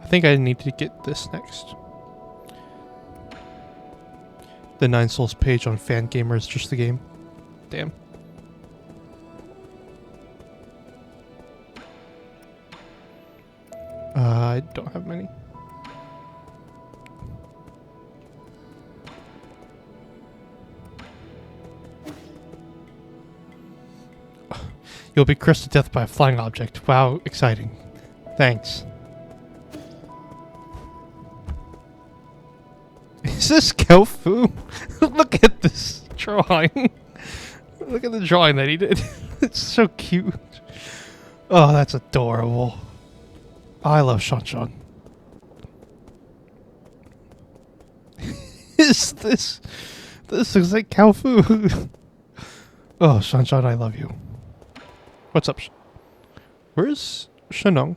I think I need to get this next. The Nine Souls page on Fan Gamer is just the game. Damn. I don't have many. You'll be crushed to death by a flying object. Wow, exciting. Thanks. Is this Kelfu? Look at this drawing. Look at the drawing that he did. It's so cute. Oh, that's adorable. I love Shanshan. Is this looks like Kelfu. Oh, Shanshan, I love you. What's up? Where's Shenong?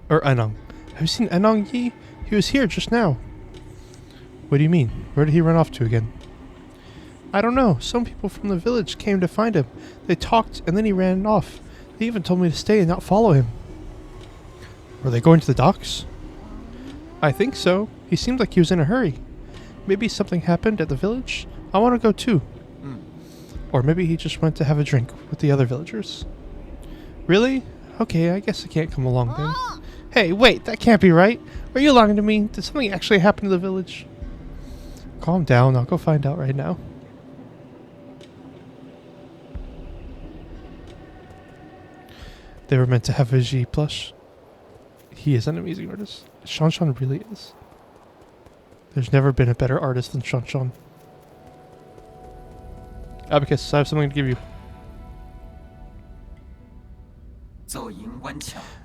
Or Anong? Have you seen Anong Yi? He was here just now. What do you mean? Where did he run off to again? I don't know. Some people from the village came to find him. They talked and then he ran off. They even told me to stay and not follow him. Were they going to the docks? I think so. He seemed like he was in a hurry. Maybe something happened at the village? I want to go too. Or maybe he just went to have a drink with the other villagers. Really? Okay, I guess I can't come along then. Hey, wait, that can't be right. Are you lying to me? Did something actually happen to the village? Calm down, I'll go find out right now. They were meant to have a G plush. He is an amazing artist. Shanshan really is. There's never been a better artist than Shanshan. Abacus, I have something to give you.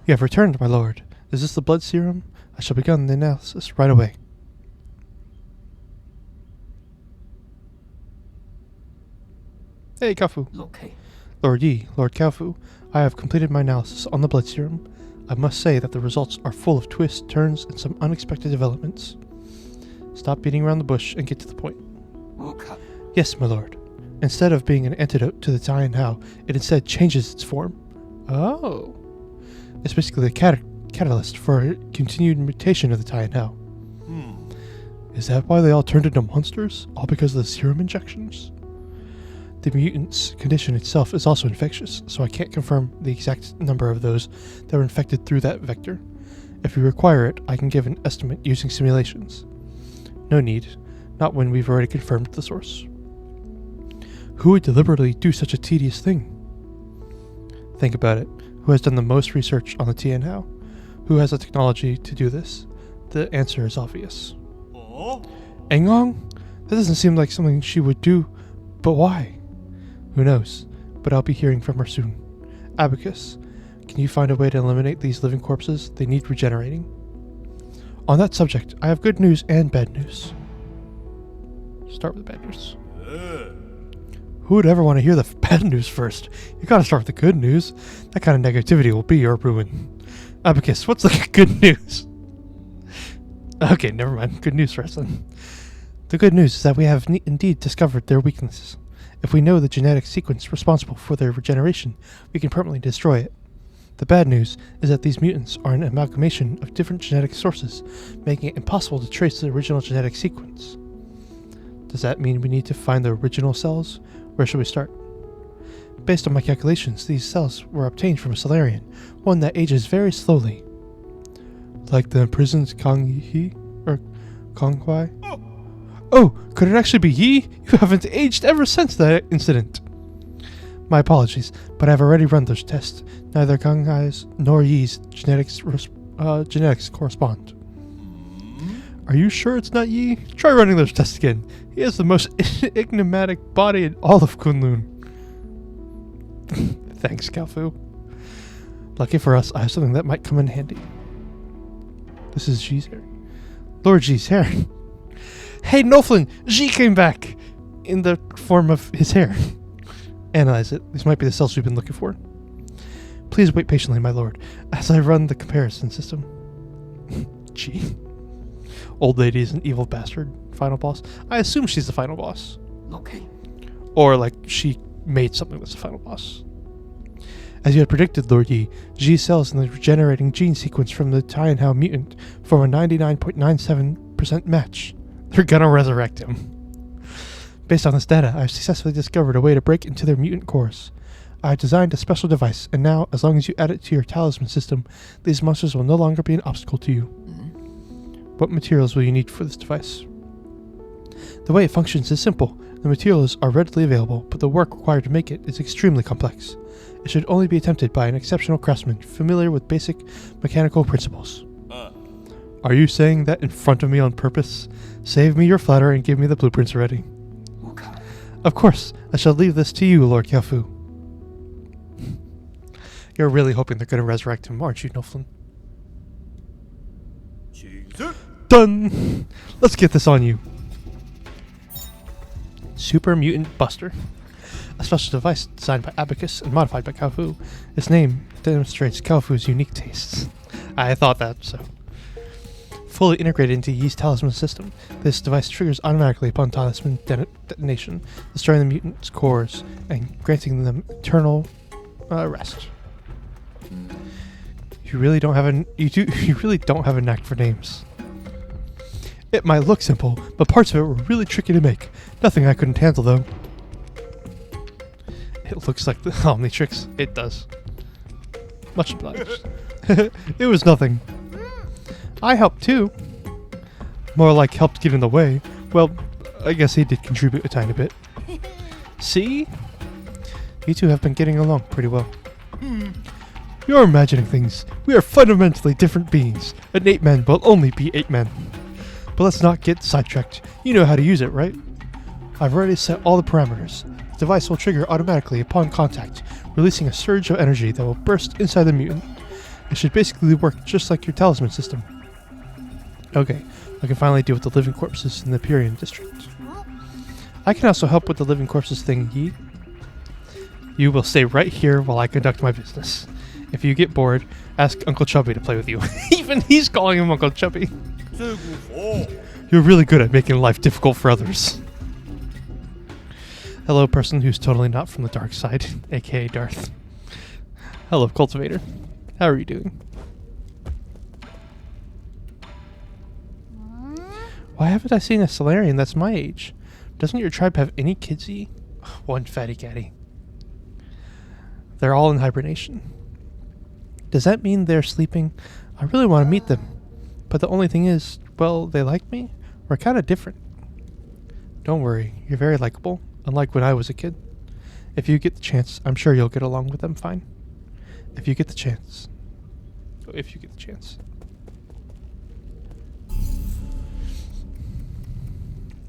You have returned, my lord. Is this the blood serum? I shall begin the analysis right away. Hey, Kafu. Okay. Lord Yi, Lord Kafu, I have completed my analysis on the blood serum. I must say that the results are full of twists, turns, and some unexpected developments. Stop beating around the bush and get to the point. Okay. Yes, my lord. Instead of being an antidote to the Tian Hao, it instead changes its form. Oh. It's basically a catalyst for a continued mutation of the Tian Hao. Is that why they all turned into monsters? All because of the serum injections? The mutant's condition itself is also infectious, so I can't confirm the exact number of those that were infected through that vector. If you require it, I can give an estimate using simulations. No need. Not when we've already confirmed the source. Who would deliberately do such a tedious thing? Think about it. Who has done the most research on the Tian Hao? Who has the technology to do this? The answer is obvious. Engong? That doesn't seem like something she would do, but why? Who knows? But I'll be hearing from her soon. Abacus, can you find a way to eliminate these living corpses? They need regenerating. On that subject, I have good news and bad news. Start with the bad news. Who would ever want to hear the bad news first? You gotta start with the good news. That kind of negativity will be your ruin. Abacus, what's the good news? Okay, never mind. Good news for us then. The good news is that we have indeed discovered their weaknesses. If we know the genetic sequence responsible for their regeneration, we can permanently destroy it. The bad news is that these mutants are an amalgamation of different genetic sources, making it impossible to trace the original genetic sequence. Does that mean we need to find the original cells? Where should we start? Based on my calculations, these cells were obtained from a Solarian, one that ages very slowly. Like the imprisoned Kang Yi? Or Kang Kwai? Oh, could it actually be Yi? You haven't aged ever since that incident. My apologies, but I've already run those tests. Neither Kang Hai's nor Yi's genetics correspond. Are you sure it's not Yi? Try running those tests again. He has the most enigmatic body in all of Kunlun. Thanks, Kalfu. Lucky for us, I have something that might come in handy. This is Ji's hair. Lord Ji's hair. Hey, Noflin! Ji came back! In the form of his hair. Analyze it. These might be the cells we've been looking for. Please wait patiently, my lord, as I run the comparison system. Ji. Old lady is an evil bastard. Final boss. I assume she's the final boss. Okay. Or like she made something that's the final boss. As you had predicted, Lord Yi, Ji's cells in the regenerating gene sequence from the Tian Hao mutant form a 99.97% match. They're gonna resurrect him. Based on this data, I've successfully discovered a way to break into their mutant cores. I've designed a special device, and now, as long as you add it to your talisman system, these monsters will no longer be an obstacle to you. What materials will you need for this device? The way it functions is simple. The materials are readily available, but the work required to make it is extremely complex. It should only be attempted by an exceptional craftsman familiar with basic mechanical principles. Are you saying that in front of me on purpose? Save me your flattery and give me the blueprints already. Of course, I shall leave this to you, Lord Kelfu. You're really hoping they're going to resurrect him, aren't you, Noflin? Done! Let's get this on you. Super Mutant Buster. A special device designed by Abacus and modified by Kelfu. Its name demonstrates Kelfu's unique tastes. I thought that, so. Fully integrated into Yi's talisman system, this device triggers automatically upon talisman detonation, destroying the mutant's cores and granting them eternal rest. You really don't have a knack for names. It might look simple, but parts of it were really tricky to make. Nothing I couldn't handle, though. It looks like the Omnitrix. It does. Much obliged. It was nothing. I helped too. More like helped get in the way. Well, I guess he did contribute a tiny bit. See? You two have been getting along pretty well. You're imagining things. We are fundamentally different beings. An 8-man will only be 8 men. But let's not get sidetracked. You know how to use it, right? I've already set all the parameters. The device will trigger automatically upon contact, releasing a surge of energy that will burst inside the mutant. It should basically work just like your talisman system. Okay, I can finally deal with the living corpses in the Purian district. I can also help with the living corpses thing, Yi. You will stay right here while I conduct my business. If you get bored, ask Uncle Chubby to play with you. Even he's calling him Uncle Chubby. You're really good at making life difficult for others. Hello, person who's totally not from the dark side, aka Darth. Hello, Cultivator. How are you doing? Why haven't I seen a Solarian that's my age? Doesn't your tribe have any kidsy? One fatty catty. They're all in hibernation. Does that mean they're sleeping? I really want to meet them. But the only thing is, well, they like me? We're kind of different. Don't worry, you're very likable, unlike when I was a kid. If you get the chance, I'm sure you'll get along with them fine. If you get the chance. Oh, if you get the chance.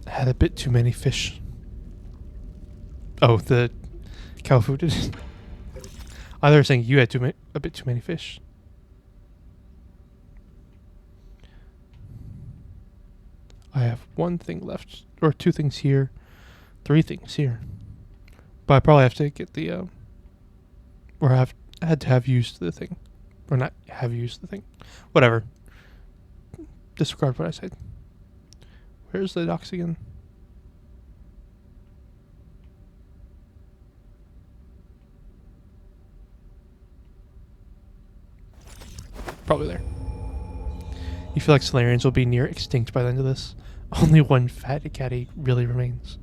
I had a bit too many fish. Oh, the cow food did. I thought they were saying you had a bit too many fish. I have one thing left, or 2 things here, 3 things here. But I probably have to get the, or I had to have used the thing. Or not have used the thing. Whatever. Disregard what I said. Where's the docks again? Probably there. You feel like Solarians will be near extinct by the end of this? Only one fatty catty really remains.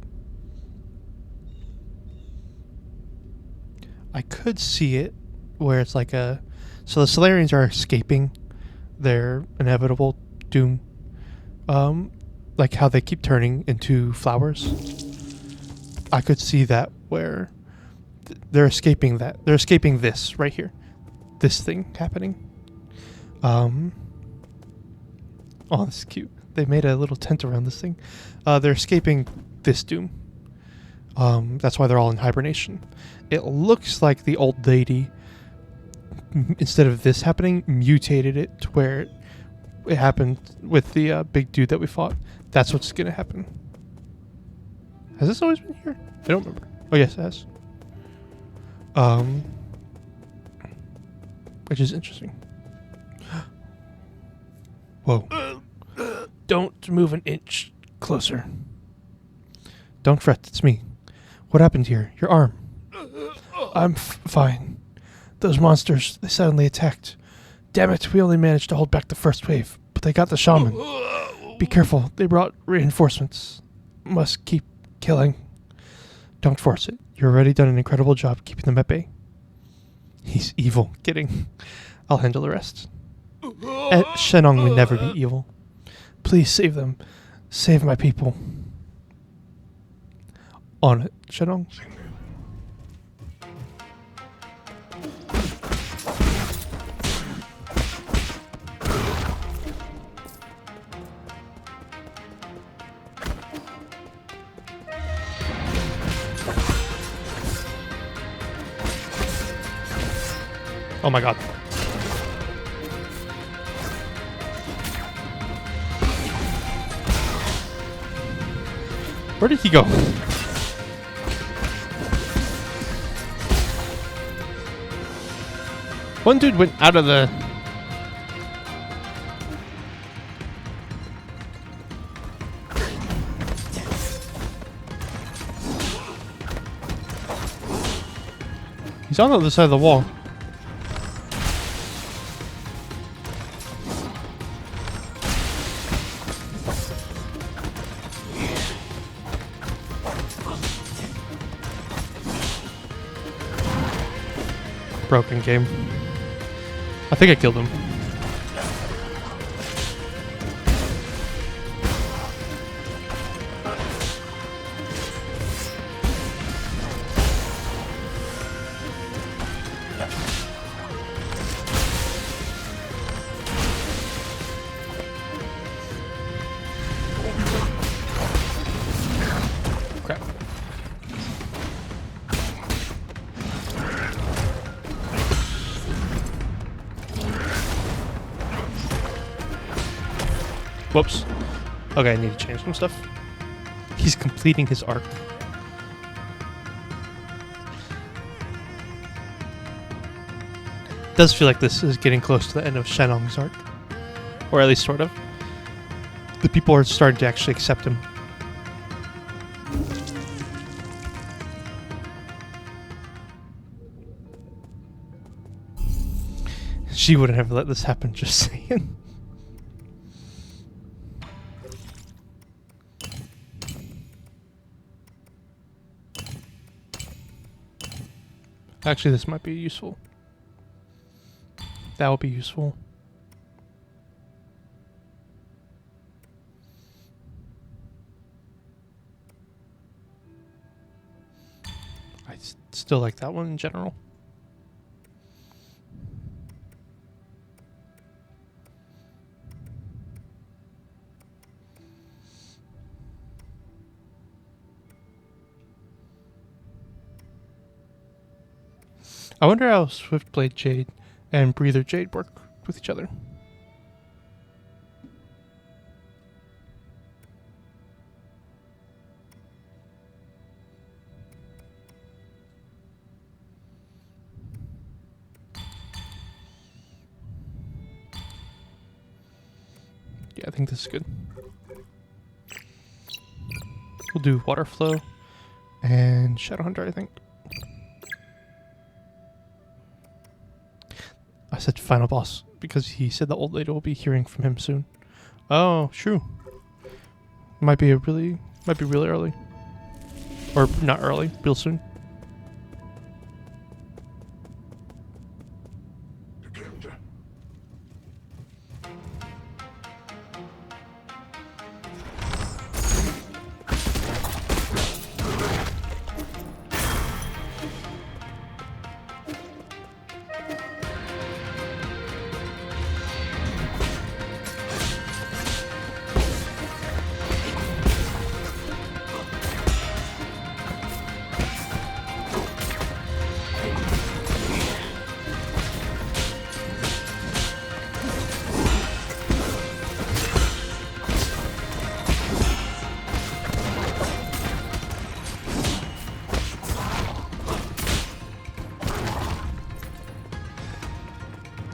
I could see it where it's like a... So the Solarians are escaping their inevitable doom. Like how they keep turning into flowers. I could see that where they're escaping that. They're escaping this right here. This thing happening. Oh, this is cute. They made a little tent around this thing. They're escaping this doom. That's why they're all in hibernation. It looks like the old lady, instead of this happening, mutated it to where it happened with the big dude that we fought. That's what's going to happen. Has this always been here? I don't remember. Oh, yes, it has. Which is interesting. Whoa. Don't move an inch closer. Don't fret, it's me. What happened here? Your arm. I'm fine. Those monsters, they suddenly attacked. Damn it, we only managed to hold back the first wave, but they got the shaman. Be careful, they brought reinforcements. Must keep killing. Don't force it. You've already done an incredible job keeping them at bay. He's evil. Kidding. I'll handle the rest. Shenong would never be evil. Please save them. Save my people. On it, Shenong. Oh my god. Where did he go? One dude went out of the... He's on the other side of the wall. Broken game. I think I killed him. Crap. Whoops. Okay, I need to change some stuff. He's completing his arc. Does feel like this is getting close to the end of Shenong's arc. Or at least sort of. The people are starting to actually accept him. She wouldn't have let this happen, just saying. Actually, this might be useful. That will be useful. I still like that one in general. I wonder how Swiftblade Jade and Breather Jade work with each other. Yeah, I think this is good. We'll do Water Flow and Shadowhunter, I think. I said final boss because he said the old lady will be hearing from him soon. Oh, true. Might be really early. Or not early, real soon.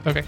Okay.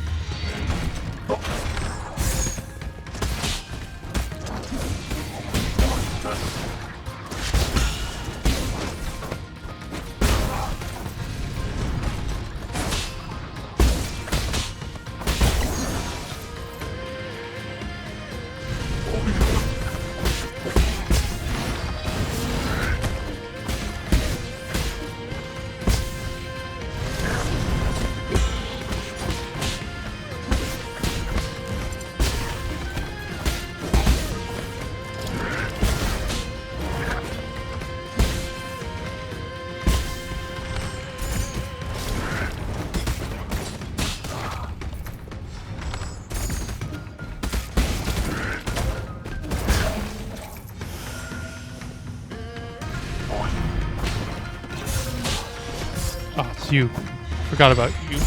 Oh, it's you. Forgot about you.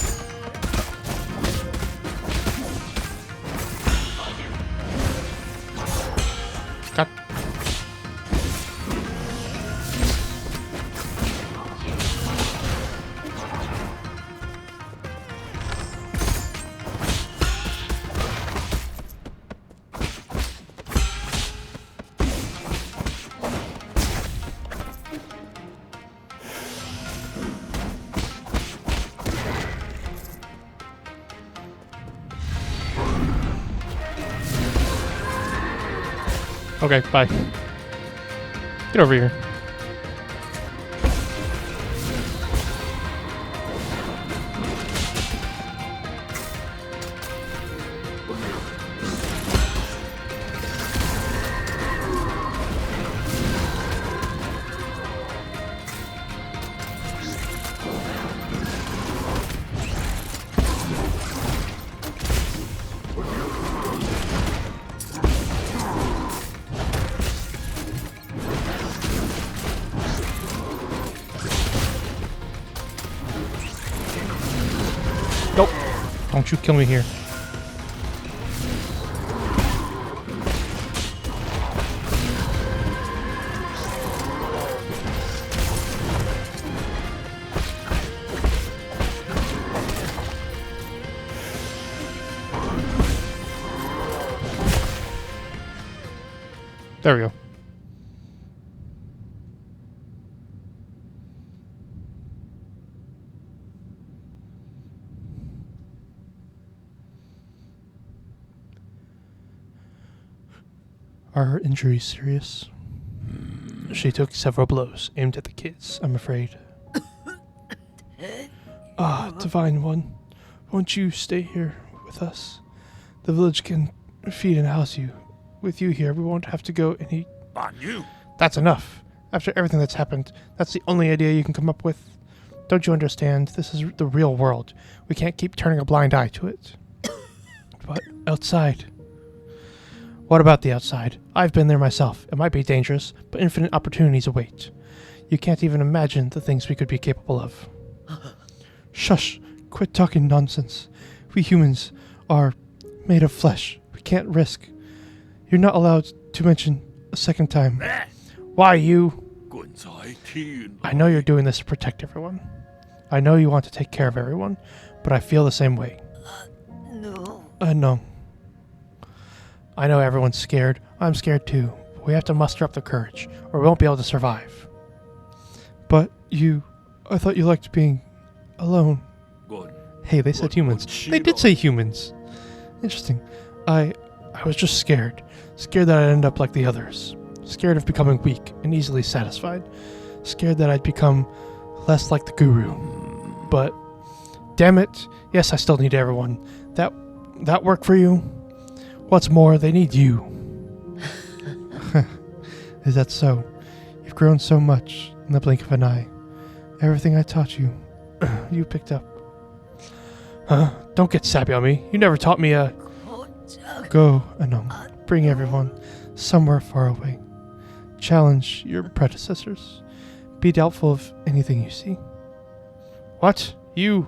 Okay, bye. Get over here. Nope. Don't you kill me here. There we go. Are her injuries serious? She took several blows aimed at the kids, I'm afraid. Ah, Divine One, won't you stay here with us? The village can feed and house you. With you here, we won't have to go any... That's enough. After everything that's happened, that's the only idea you can come up with. Don't you understand? This is the real world. We can't keep turning a blind eye to it. But outside... What about the outside? I've been there myself. It might be dangerous, but infinite opportunities await. You can't even imagine the things we could be capable of. Shush! Quit talking nonsense. We humans are made of flesh. We can't risk. You're not allowed to mention a second time. Why you? I know you're doing this to protect everyone. I know you want to take care of everyone, but I feel the same way. No. No. I know everyone's scared. I'm scared too. We have to muster up the courage, or we won't be able to survive. But I thought you liked being alone. Hey, they said humans. They did say humans. Interesting. I was just scared. Scared that I'd end up like the others. Scared of becoming weak and easily satisfied. Scared that I'd become less like the guru. But, damn it, yes, I still need everyone. That worked for you? What's more, they need you. Is that so? You've grown so much in the blink of an eye. Everything I taught you, you picked up. Huh? Don't get sappy on me. You never taught me a... Go, Anung. Bring everyone somewhere far away. Challenge your predecessors. Be doubtful of anything you see. What? You?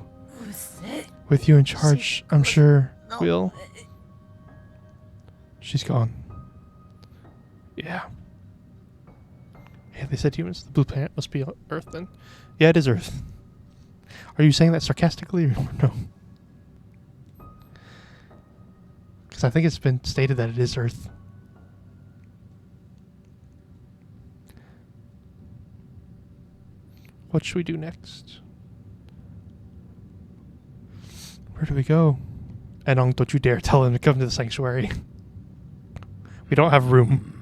With you in charge, I'm sure we'll... She's gone. Yeah. Yeah, they said humans. The blue planet must be Earth then. Yeah, it is Earth. Are you saying that sarcastically or no? Because I think it's been stated that it is Earth. What should we do next? Where do we go? Anong, don't you dare tell him to come to the sanctuary. We don't have room.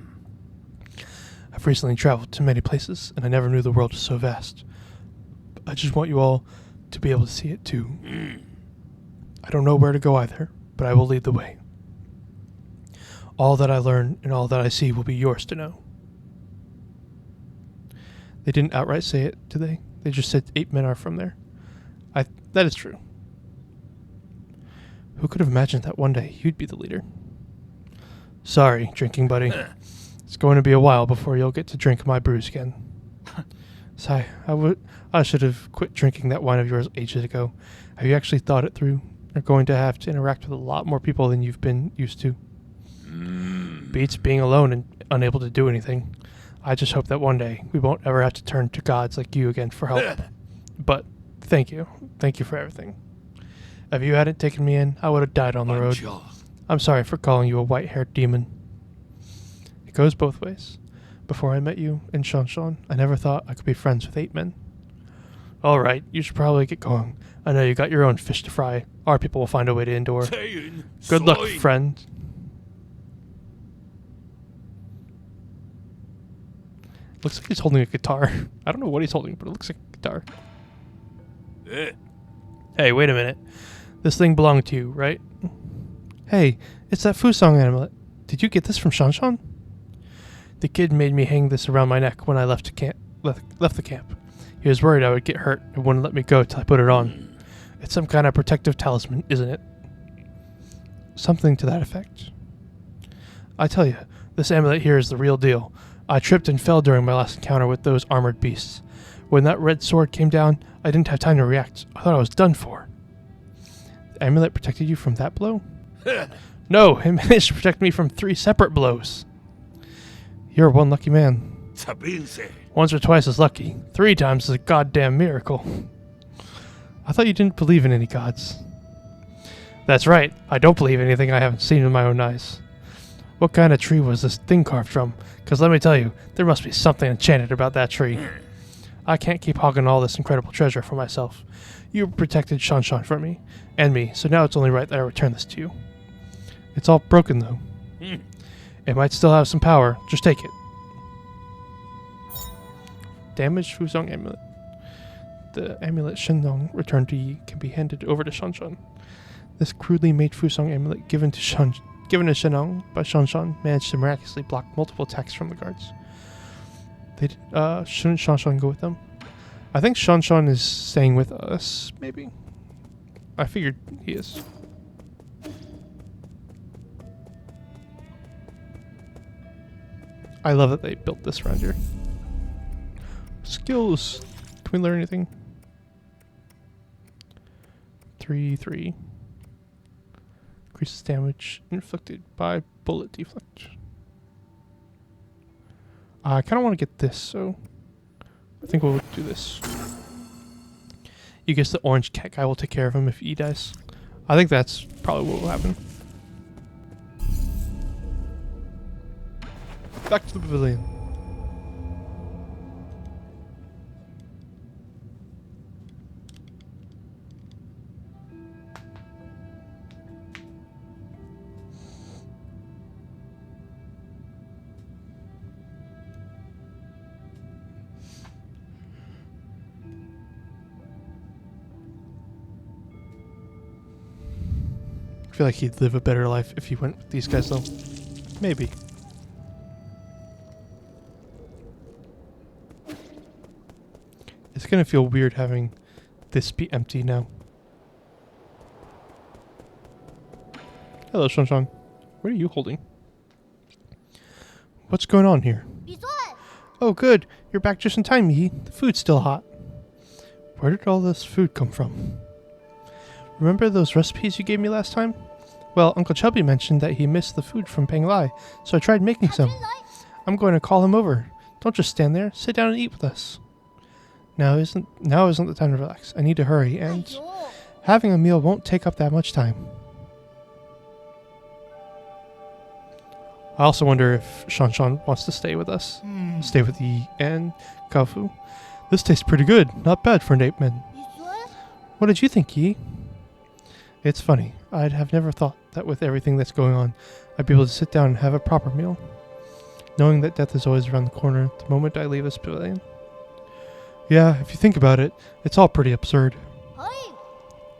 I've recently traveled to many places, and I never knew the world was so vast. I just want you all to be able to see it too. I don't know where to go either, but I will lead the way. All that I learn and all that I see will be yours to know. They didn't outright say it, did they? They just said 8 men are from there. That is true. Who could have imagined that one day you'd be the leader? Sorry, drinking buddy. It's going to be a while before you'll get to drink my brews again. Sigh, I should have quit drinking that wine of yours ages ago. Have you actually thought it through? You're going to have to interact with a lot more people than you've been used to. Beats being alone and unable to do anything. I just hope that one day we won't ever have to turn to gods like you again for help. But thank you. Thank you for everything. If you hadn't taken me in, I would have died on the road. I'm sorry for calling you a white-haired demon. It goes both ways. Before I met you in Shanshan, I never thought I could be friends with 8 men. All right, you should probably get going. I know you got your own fish to fry. Our people will find a way to endure. Good luck, friend. Looks like he's holding a guitar. I don't know what he's holding, but it looks like a guitar. Hey, wait a minute. This thing belonged to you, right? Hey, it's that Fusong amulet. Did you get this from Shanshan? The kid made me hang this around my neck when I left the camp. He was worried I would get hurt and wouldn't let me go till I put it on. It's some kind of protective talisman, isn't it? Something to that effect. I tell you, this amulet here is the real deal. I tripped and fell during my last encounter with those armored beasts. When that red sword came down, I didn't have time to react. I thought I was done for. The amulet protected you from that blow? No, it managed to protect me from 3 separate blows. You're one lucky man. Once or twice is lucky. 3 times is a goddamn miracle. I thought you didn't believe in any gods. That's right. I don't believe anything I haven't seen with my own eyes. What kind of tree was this thing carved from? Because let me tell you, there must be something enchanted about that tree. I can't keep hogging all this incredible treasure for myself. You protected Shanshan from me, and me, so now it's only right that I return this to you. It's all broken, though. It might still have some power. Just take it. Damaged Fusong amulet. The amulet Shendong returned to Yi can be handed over to Shanshan. This crudely made Fusong amulet given to Shenong by Shanshan managed to miraculously block multiple attacks from the guards. Shouldn't Shanshan go with them? I think Shanshan is staying with us, maybe. I figured he is. I love that they built this around here. Skills. Can we learn anything? 3/3. Increases damage inflicted by bullet deflect. I kind of want to get this, so I think we'll do this. You guess the orange cat guy will take care of him if he dies. I think that's probably what will happen. Back to the pavilion. I feel like he'd live a better life if he went with these guys, though. Maybe. It's gonna feel weird having this be empty now. Hello, Shanshan. What are you holding? What's going on here? Oh, good. You're back just in time, Yi. The food's still hot. Where did all this food come from? Remember those recipes you gave me last time? Well, Uncle Chubby mentioned that he missed the food from Peng Lai, so I tried making some. I'm going to call him over. Don't just stand there. Sit down and eat with us. Now isn't the time to relax. I need to hurry, and having a meal won't take up that much time. I also wonder if Shanshan wants to stay with us. Stay with Yi and Kafu. This tastes pretty good. Not bad for an ape-man. What did you think, Yi? It's funny. I'd have never thought that with everything that's going on, I'd be able to sit down and have a proper meal. Knowing that death is always around the corner the moment I leave this pavilion. Yeah, if you think about it, it's all pretty absurd.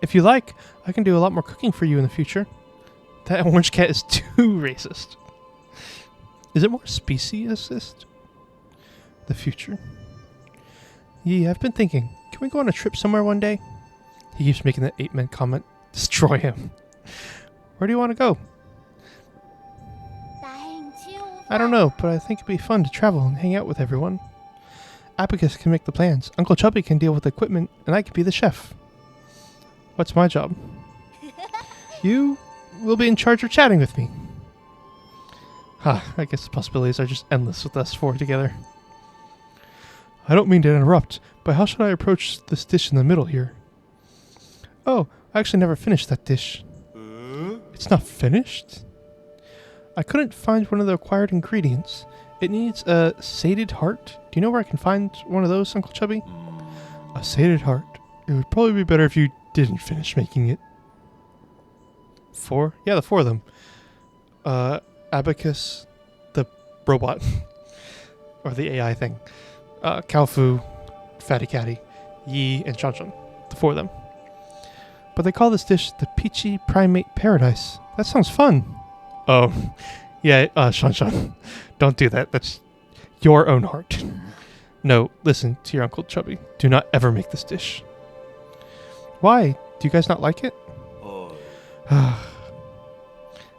If you like, I can do a lot more cooking for you in the future. That orange cat is too racist. Is it more speciesist? The future. Yeah, I've been thinking, can we go on a trip somewhere one day? He keeps making that 8-man comment. Destroy him. Where do you want to go? I don't know, but I think it'd be fun to travel and hang out with everyone. Abacus can make the plans. Uncle Chubby can deal with the equipment, and I can be the chef. What's my job? You will be in charge of chatting with me. I guess the possibilities are just endless with us 4 together. I don't mean to interrupt, but how should I approach this dish in the middle here? Oh, I actually never finished that dish. It's not finished? I couldn't find one of the required ingredients. It needs a sated heart. Do you know where I can find one of those, Uncle Chubby? A sated heart. It would probably be better if you didn't finish making it. 4? Yeah, the 4 of them. Abacus, the robot. or the AI thing. Kalfu, Fatty Catty, Yi, and Shanshan. The 4 of them. But they call this dish the Peachy Primate Paradise. That sounds fun. Oh, yeah, Shanshan. Don't do that. That's your own heart. No, listen to your Uncle Chubby. Do not ever make this dish. Why? Do you guys not like it?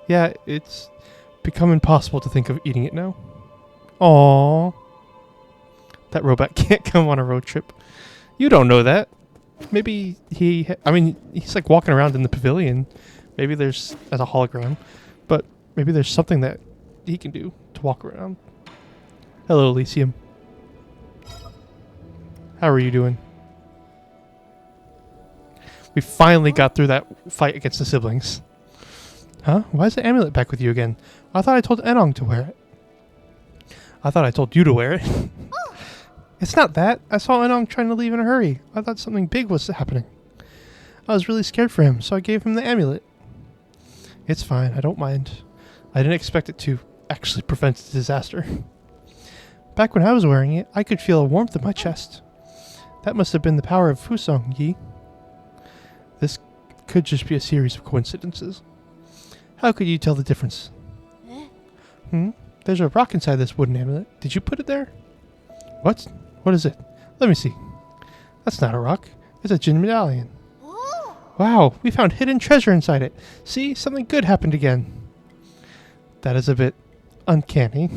Yeah, it's become impossible to think of eating it now. Aww. That robot can't come on a road trip. You don't know that. Maybe he's like walking around in the pavilion. Maybe there's, as a hologram, but maybe there's something that he can do to walk around. Hello, Elysium. How are you doing? We finally got through that fight against the siblings. Huh? Why is the amulet back with you again? I thought I told Enong to wear it. I thought I told you to wear it. It's not that. I saw Enong trying to leave in a hurry. I thought something big was happening. I was really scared for him, so I gave him the amulet. It's fine. I don't mind. I didn't expect it to actually prevent a disaster. Back when I was wearing it, I could feel a warmth in my chest. That must have been the power of Fusong, Yi. This could just be a series of coincidences. How could you tell the difference? There's a rock inside this wooden amulet. Did you put it there? What? What is it? Let me see. That's not a rock. It's a Jin medallion. Wow, we found hidden treasure inside it. See, something good happened again. That is a bit uncanny.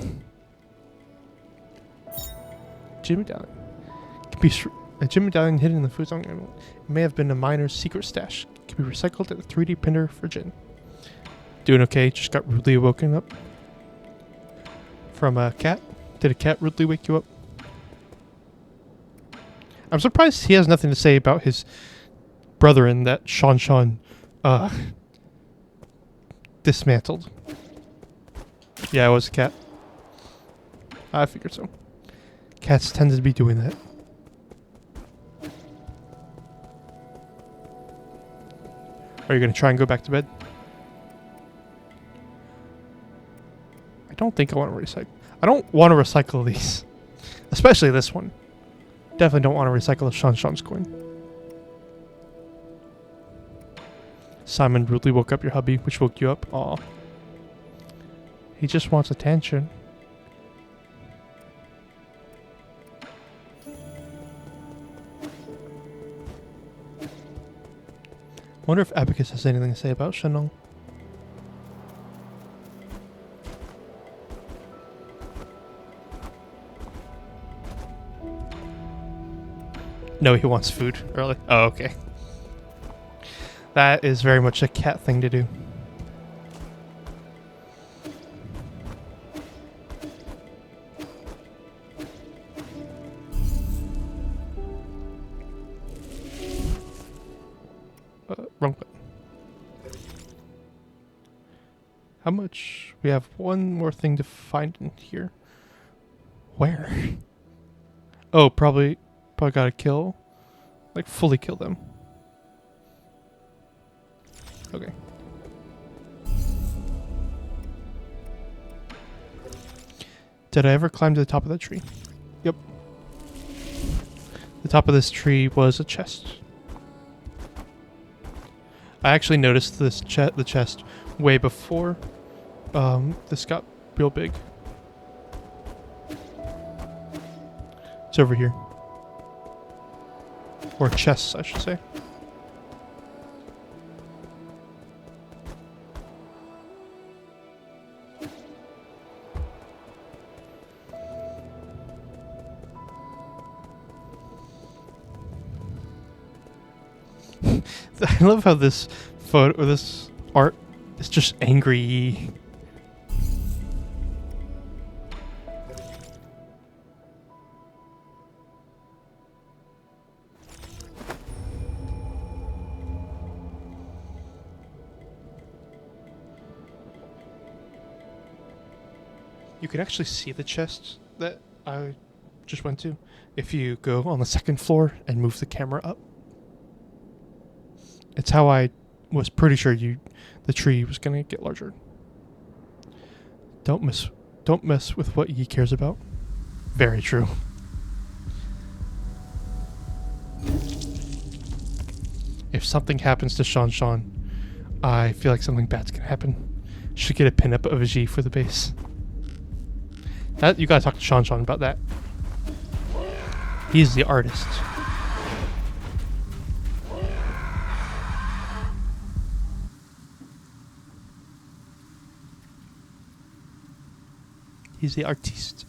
Jin medallion. Could be a Jin medallion hidden in the Fusong amulet. It may have been a miner's secret stash. It can be recycled at the 3D printer for Jin. Doing okay? Just got rudely woken up from a cat. Did a cat rudely wake you up? I'm surprised he has nothing to say about his brethren that Shanshan dismantled. Yeah, it was a cat. I figured so. Cats tend to be doing that. Are you going to try and go back to bed? I don't think I want to recycle. I don't want to recycle these. Especially this one. Definitely don't want to recycle the Shanshan's coin. Simon rudely woke up your hubby, which woke you up. Aw. He just wants attention. Wonder if Abacus has anything to say about Shenong. No, he wants food early. Oh, okay. That is very much a cat thing to do. Wrong button. How much? We have one more thing to find in here. Where? Oh, probably gotta kill. Like, fully kill them. Okay. Did I ever climb to the top of that tree? Yep. The top of this tree was a chest. I actually noticed this the chest way before this got real big. It's over here. Or chests, I should say. I love how this photo, or this art, is just angry. You can actually see the chest that I just went to if you go on the second floor and move the camera up. It's how I was pretty sure the tree was gonna get larger. Don't mess with what Yi cares about. Very true. If something happens to Sean, I feel like something bad's gonna happen. Should get a pinup of a G for the base. That you gotta talk to Sean about that. He's the artist. He's the artiste.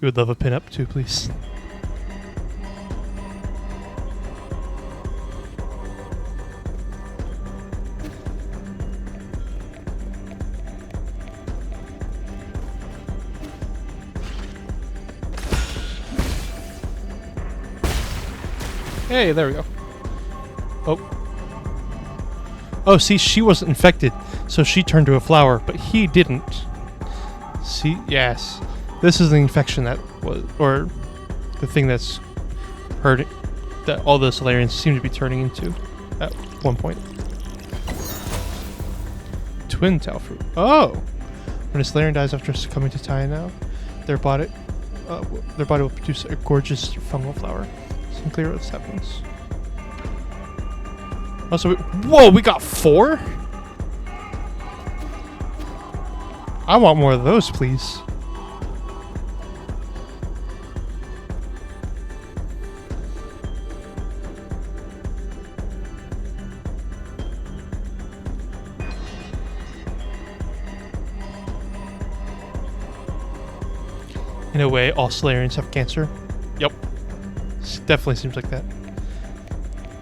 You would love a pinup too, please. Hey, there we go. Oh. Oh, see, she wasn't infected, so she turned to a flower, but he didn't. See, yes. This is the infection that was, or the thing that's hurting, that all the Solarians seem to be turning into at one point. Twin Tau fruit. Oh! When a Solarian dies after succumbing to Tyana, their body will produce a gorgeous fungal flower. It's unclear what happens. Oh, so whoa, we got 4? I want more of those, please. In a way, all Solarians have cancer. Yep. Definitely seems like that.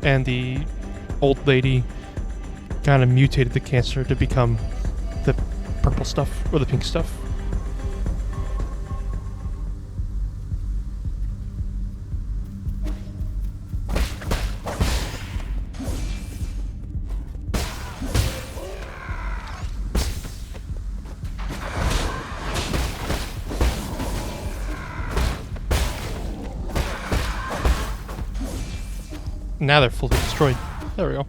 And the old lady kind of mutated the cancer to become the purple stuff, or the pink stuff. Now they're fully destroyed. There we go.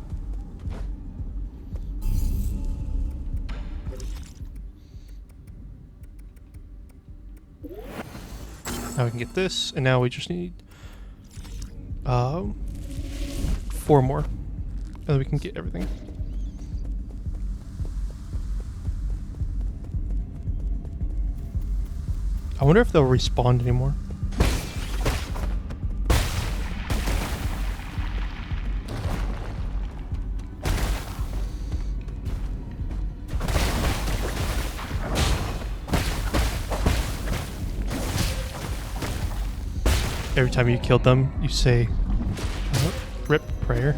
Now we can get this, and now we just need 4 more, and then we can get everything. I wonder if they'll respawn anymore. Every time you killed them, you say, "Rip prayer."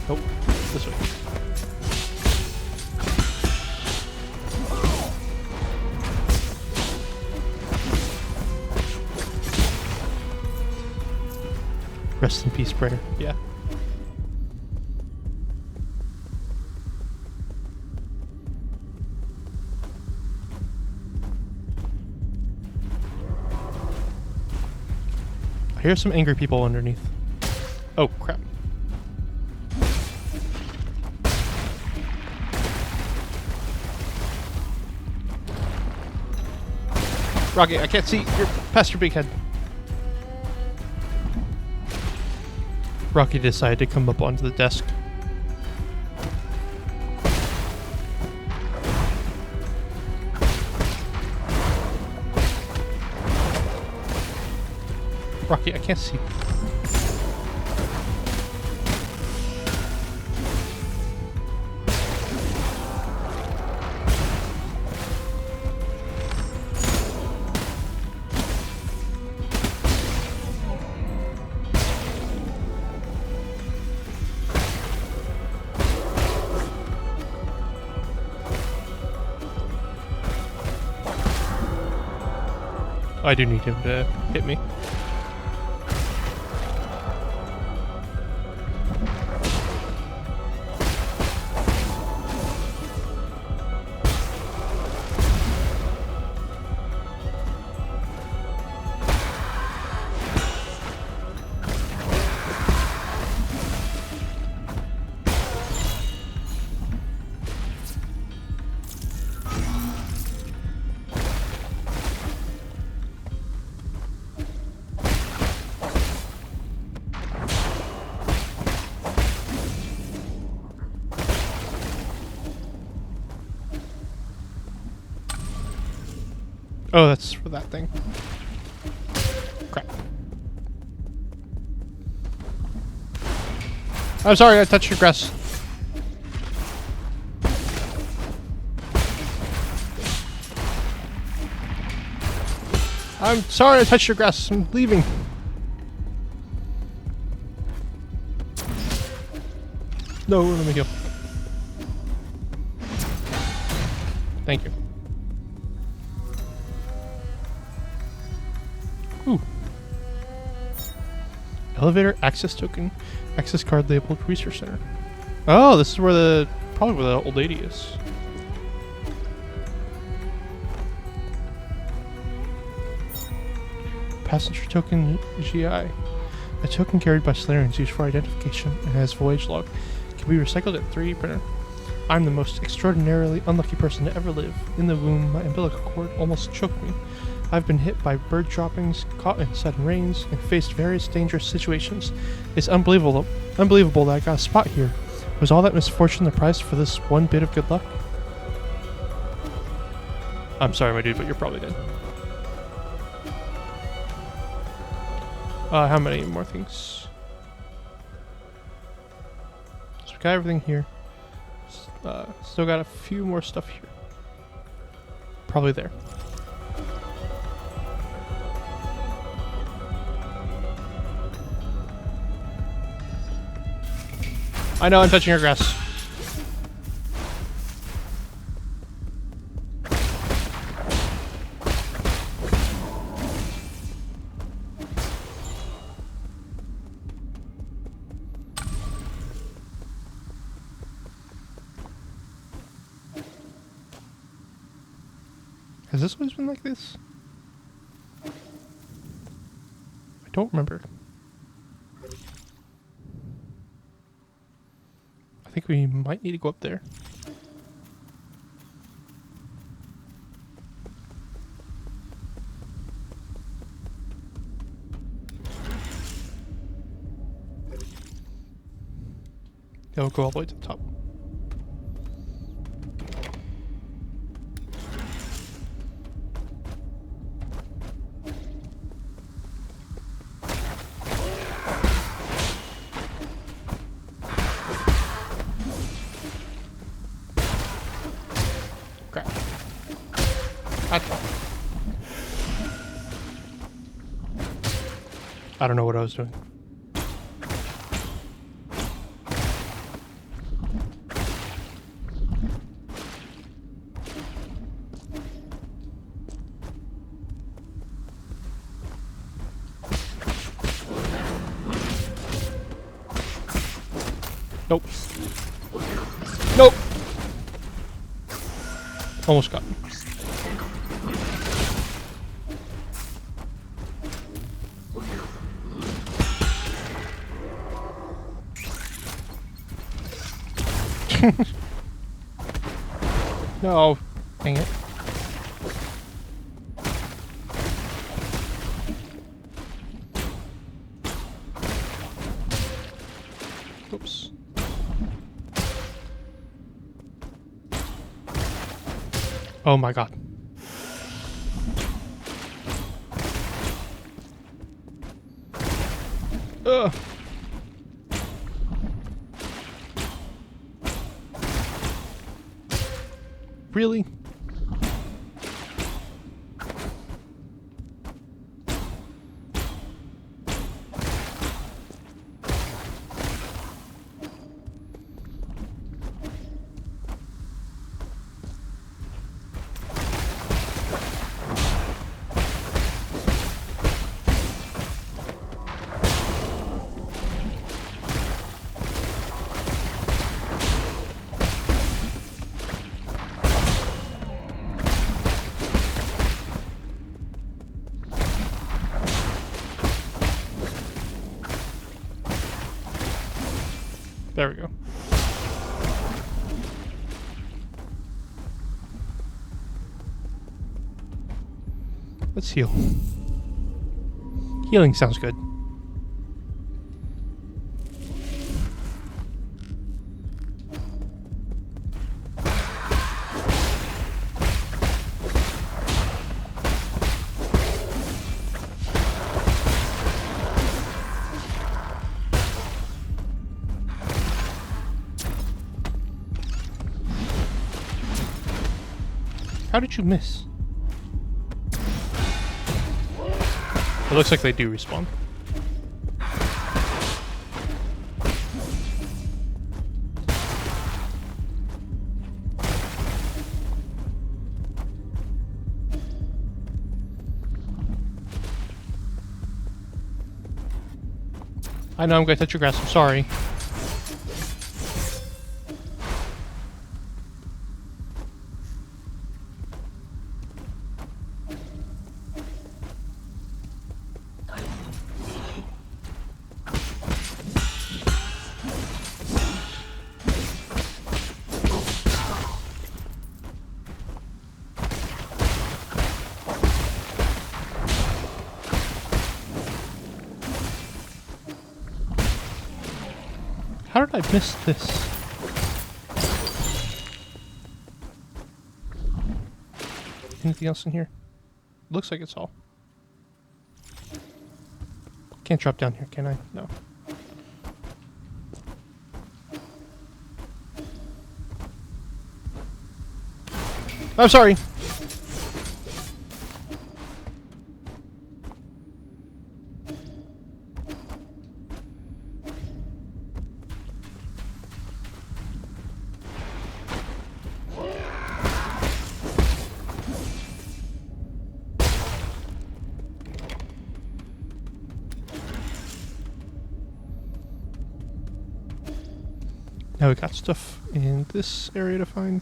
Oh, this way. Rest in peace, prayer. Yeah. I hear some angry people underneath. Oh, crap. Rocky, I can't see. You're past your big head. Rocky decided to come up onto the desk. Rocky, I can't see. I do need him to hit me. Oh, that's for that thing. Crap. I'm sorry, I touched your grass. I'm sorry I touched your grass. I'm leaving. No, let me heal. Thank you. Ooh. Elevator access token. Access card labeled research center. Oh, this is where the probably where the old lady is. Passenger token GI. A token carried by Solarians used for identification and has voyage log. Can be recycled at 3D printer. I'm the most extraordinarily unlucky person to ever live. In the womb, my umbilical cord almost choked me. I've been hit by bird droppings, caught in sudden rains, and faced various dangerous situations. It's unbelievable that I got a spot here. Was all that misfortune the price for this one bit of good luck? I'm sorry, my dude, but you're probably dead. How many more things? So we got everything here. Still got a few more stuff here. Probably there. I know I'm touching your grass. Has this always been like this? I don't remember. I think we might need to go up there. Yeah, we'll go all the way to the top. Crap. I don't know what I was doing. Nope. Nope. Almost got me. No. Dang it. Oops. Oh my god. Ugh. Really? There we go. Let's heal. Healing sounds good. How did you miss? It looks like they do respawn. I know I'm going to touch your grass, I'm sorry. How did I miss this? Anything else in here? Looks like it's all. Can't drop down here, can I? No. I'm sorry. Now we got stuff in this area to find.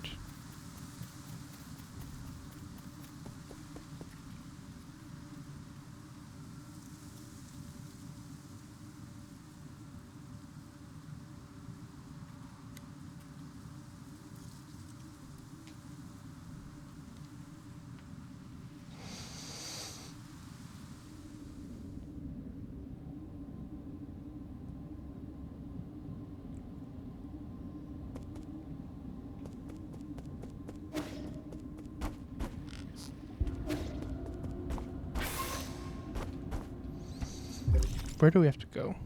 Where do we have to go?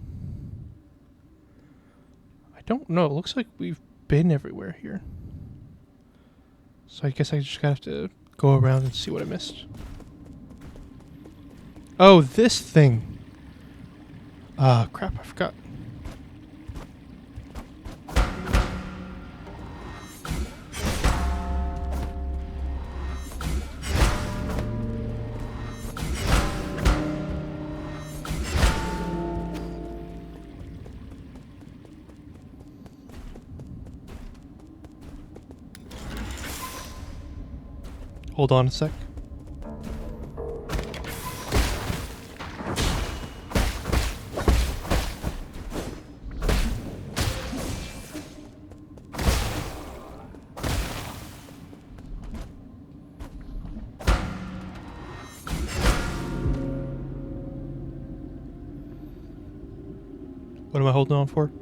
I don't know. It looks like we've been everywhere here. So I guess I just have to go around and see what I missed. Oh, this thing. Ah, crap, I forgot. Hold on a sec. What am I holding on for?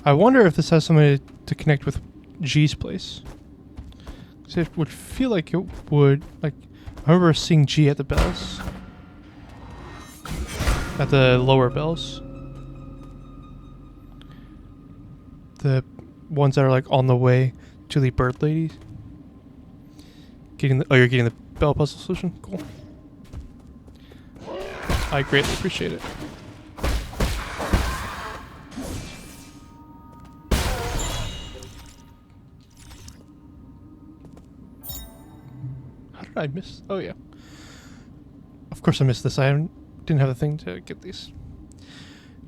I wonder if this has something to connect with G's place. It would feel like it would. Like, I remember seeing G at the bells. At the lower bells. The ones that are like on the way to the bird lady. Getting the, oh, you're getting the bell puzzle solution? Cool. I greatly appreciate it. I missed. Oh yeah. Of course I missed this. I didn't have a thing to get these.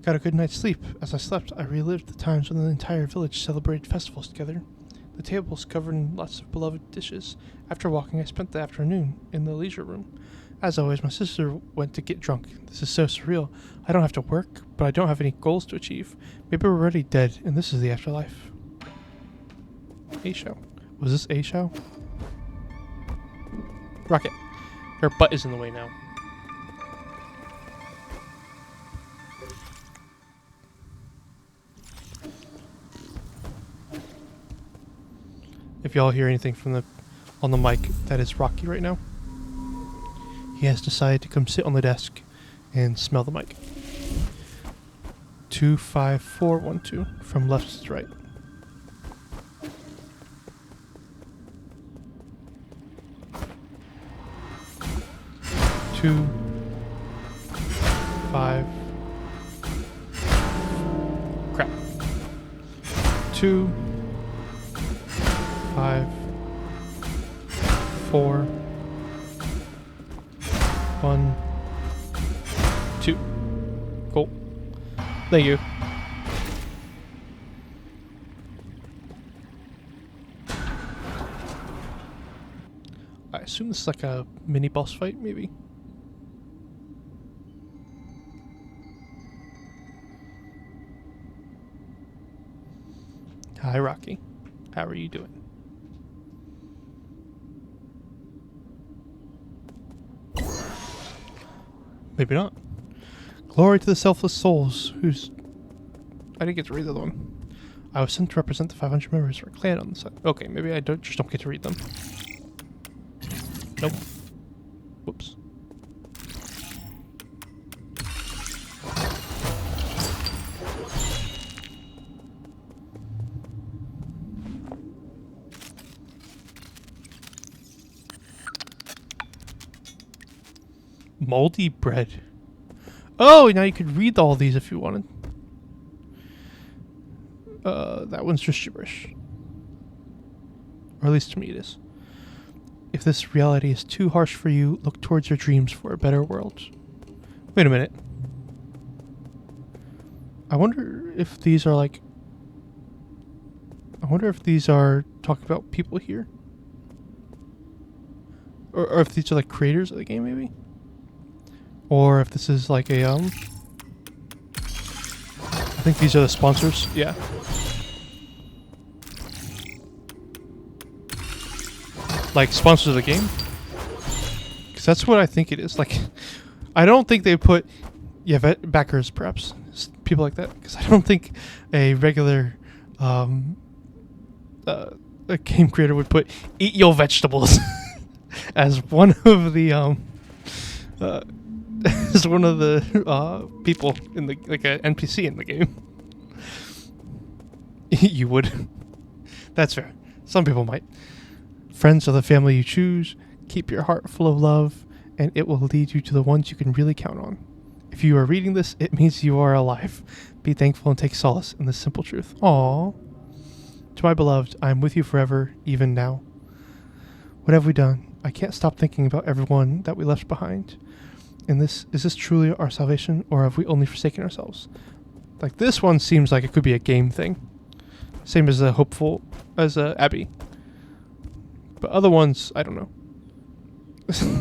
Got a good night's sleep. As I slept, I relived the times when the entire village celebrated festivals together. The tables covered in lots of beloved dishes. After walking, I spent the afternoon in the leisure room. As always, my sister went to get drunk. This is so surreal. I don't have to work, but I don't have any goals to achieve. Maybe we're already dead, and this is the afterlife. A show. Was this a show? Rocket. Her butt is in the way now. If y'all hear anything from the on the mic, that is Rocky right now. He has decided to come sit on the desk and smell the mic. 25412 from left to right. 2, 5. Crap. 2, 5, 4, 1, 2. Cool. Thank you. I assume this is like a mini boss fight, maybe? Hi, Rocky. How are you doing? Maybe not. Glory to the selfless souls whose... I didn't get to read the other one. I was sent to represent the 500 members of our clan on the side. Okay, maybe I just don't get to read them. Nope. Whoops. Moldy bread. Oh, now you could read all these if you wanted. That one's just gibberish. Or at least to me it is. If this reality is too harsh for you, look towards your dreams for a better world. Wait a minute. I wonder if these are like... I wonder if these are talking about people here? Or if these are like creators of the game, maybe? Or if this is like a, I think these are the sponsors, yeah. Like, sponsors of the game? Because that's what I think it is. Like, I don't think they put... Yeah, backers, perhaps. People like that. Because I don't think a regular a game creator would put "eat your vegetables" as one of the as one of the people in the, like, an NPC in the game. You would. That's fair. Some people might. Friends are the family you choose. Keep your heart full of love, and it will lead you to the ones you can really count on. If you are reading this, it means you are alive. Be thankful and take solace in this simple truth. Aww. To my beloved, I am with you forever, even now. What have we done? I can't stop thinking about everyone that we left behind. And is this truly our salvation, or have we only forsaken ourselves? Like, this one seems like it could be a game thing. Same as a hopeful, as a Abby. But other ones, I don't know.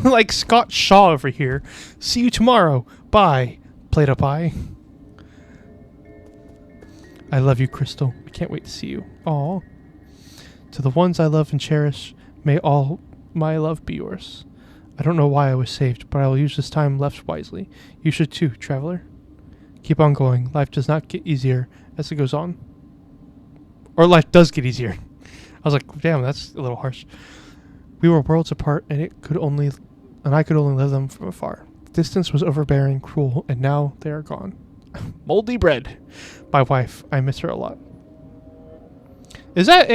Like Scott Shaw over here. See you tomorrow. Bye. Play-Doh pie. I love you, Crystal. I can't wait to see you. Aww. To the ones I love and cherish, may all my love be yours. I don't know why I was saved, but I will use this time left wisely. You should too, traveler. Keep on going. Life does not get easier as it goes on. Or life does get easier. I was like, damn, that's a little harsh. We were worlds apart, and I could only live them from afar. Distance was overbearing, cruel, and now they are gone. Moldy bread. My wife. I miss her a lot. Is that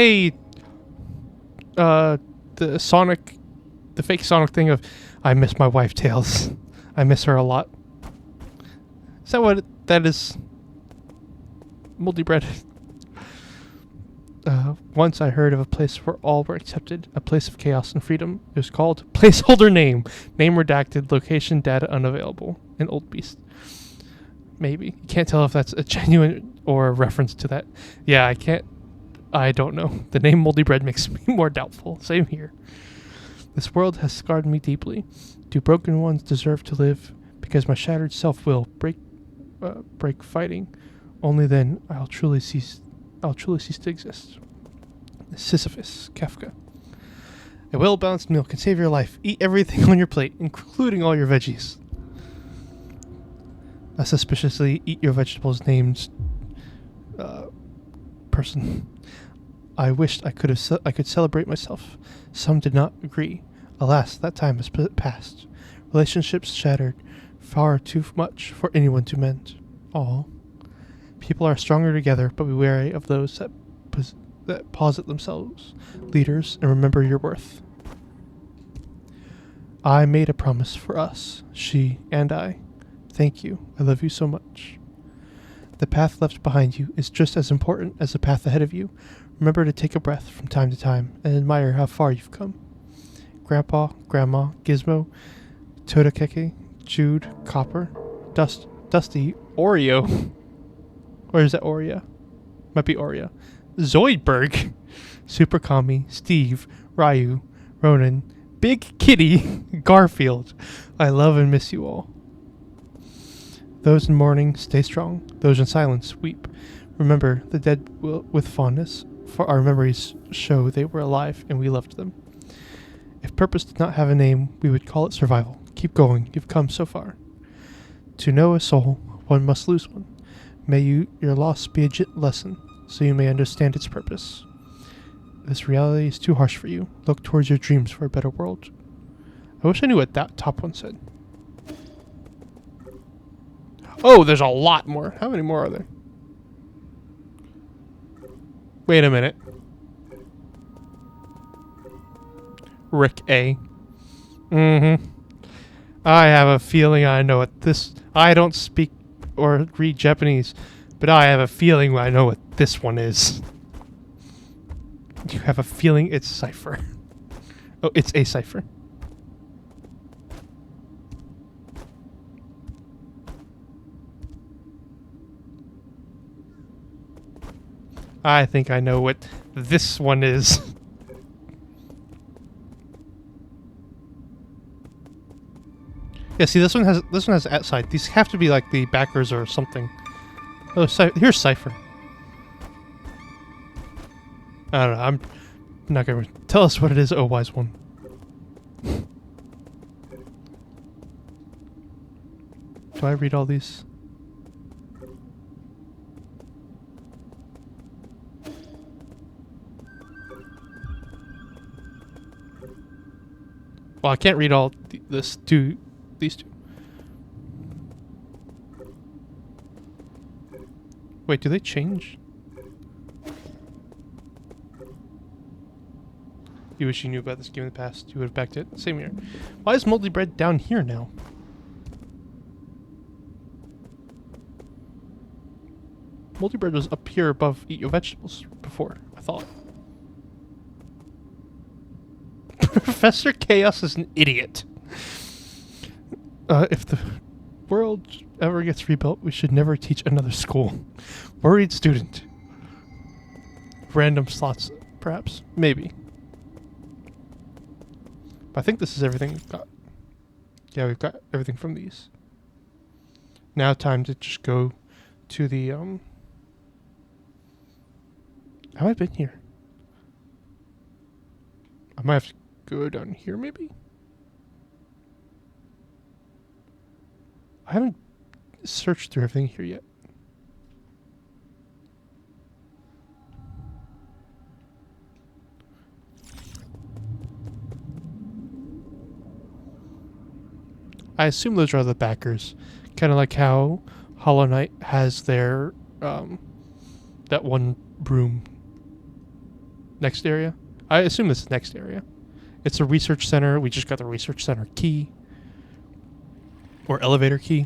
the fake Sonic thing of I miss my wife, Tails. I miss her a lot. Is that what that is? Moldy bread. Once I heard of a place where all were accepted, a place of chaos and freedom. It was called Placeholder Name. Name redacted, location data unavailable. An old beast. Maybe. You can't tell if that's a genuine or a reference to that. Yeah, I don't know. The name Moldy Bread makes me more doubtful. Same here. This world has scarred me deeply. Do broken ones deserve to live? Because my shattered self will break fighting. Only then I'll truly cease to exist. Sisyphus, Kafka. A well-balanced meal can save your life. Eat everything on your plate, including all your veggies. A suspiciously eat your vegetables named person. I wished I could celebrate myself. Some did not agree. Alas, that time has passed. Relationships shattered. Far too much for anyone to mend. All. People are stronger together, but be wary of those that posit themselves leaders, and remember your worth. I made a promise for us, she and I. Thank you. I love you so much. The path left behind you is just as important as the path ahead of you. Remember to take a breath from time to time and admire how far you've come. Grandpa, Grandma, Gizmo, Todakeke, Jude, Copper, Dusty, Oreo. Or is that Oreo? Might be Oreo. Zoidberg, Super Kami, Steve, Ryu, Ronan, Big Kitty, Garfield. I love and miss you all. Those in mourning, stay strong. Those in silence, weep. Remember the dead with fondness, for our memories show they were alive and we loved them. If purpose did not have a name, we would call it survival. Keep going, you've come so far. To know a soul, one must lose one. May your loss be a lesson, so you may understand its purpose. This reality is too harsh for you. Look towards your dreams for a better world. I wish I knew what that top one said. Oh, there's a lot more. How many more are there? Wait a minute. Rick A. Mm-hmm. I have a feeling I know what this... I don't speak or read Japanese, but I have a feeling I know what this one is. You have a feeling it's cipher. Oh, it's a cipher. I think I know what this one is. Yeah, see, this one has outside. These have to be like the backers or something. Oh, here's cipher. I don't know. I'm not gonna tell us what it is. Oh, wise one. Do I read all these? Well, I can't read all these two. Wait, do they change? You wish you knew about this game in the past. You would have backed it. Same here. Why is moldy bread down here now? Moldy bread was up here above eat your vegetables before, I thought. Professor Chaos is an idiot. If the world ever gets rebuilt, we should never teach another school. Worried student. Random slots, perhaps. Maybe. But I think this is everything we've got. Yeah, we've got everything from these. Now time to just go to the, Have I been here? I might have to go down here, maybe? I haven't searched through everything here yet. I assume those are the backers. Kind of like how Hollow Knight has their, that one room next area. I assume this is next area. It's a research center. We just got the research center key. Or elevator key.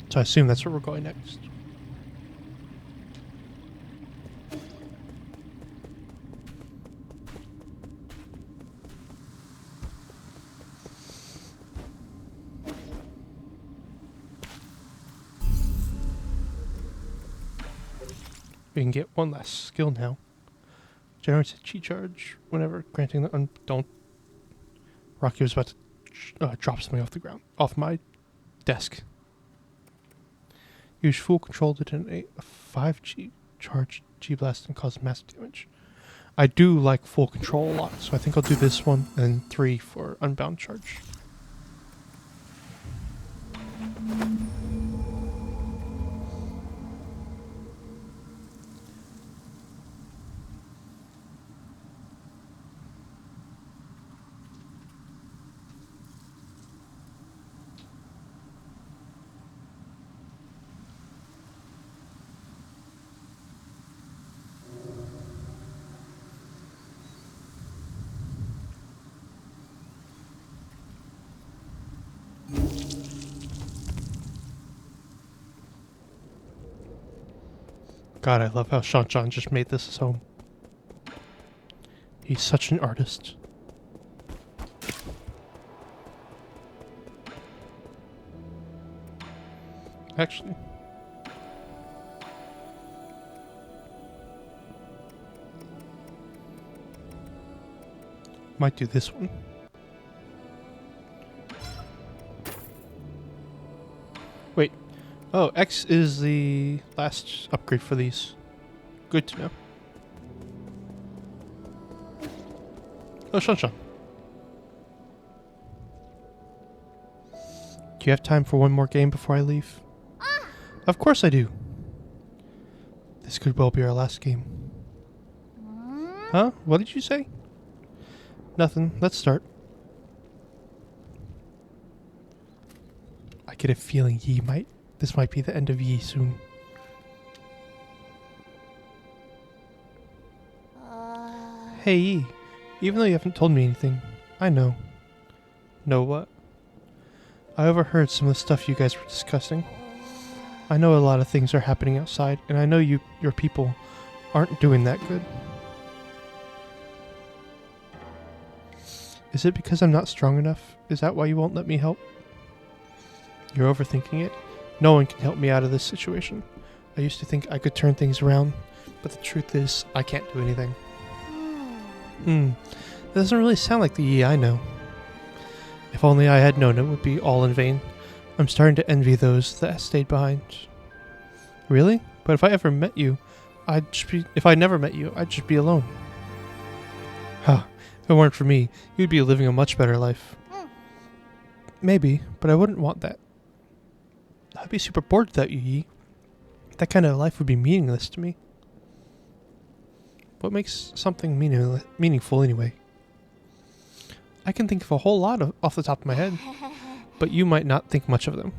So I assume that's where we're going next. We can get one last skill now. Generates a chi charge whenever granting the don't. Rocky was about to drop something off the ground, off my desk. Use full control to detonate a 5G charge G-blast and cause massive damage. I do like full control a lot, so I think I'll do this one and 3 for unbound charge. God, I love how Shanchan just made this his home. He's such an artist. Actually, might do this one. Wait. Oh, X is the last upgrade for these. Good to know. Oh, Shanshan. Do you have time for one more game before I leave? Of course I do. This could well be our last game. Huh? What did you say? Nothing. Let's start. I get a feeling this might be the end of Yi soon. Hey Yi, even though you haven't told me anything, I know. Know what? I overheard some of the stuff you guys were discussing. I know a lot of things are happening outside, and I know your people aren't doing that good. Is it because I'm not strong enough? Is that why you won't let me help? You're overthinking it. No one can help me out of this situation. I used to think I could turn things around, but the truth is, I can't do anything. That doesn't really sound like the Yi I know. If only I had known it would be all in vain. I'm starting to envy those that stayed behind. Really? But if I never met you, I'd just be alone. Huh. If it weren't for me, you'd be living a much better life. Maybe, but I wouldn't want that. I'd be super bored without you, Yi. That kind of life would be meaningless to me. What makes something meaningful anyway? I can think of a whole lot off the top of my head, but you might not think much of them.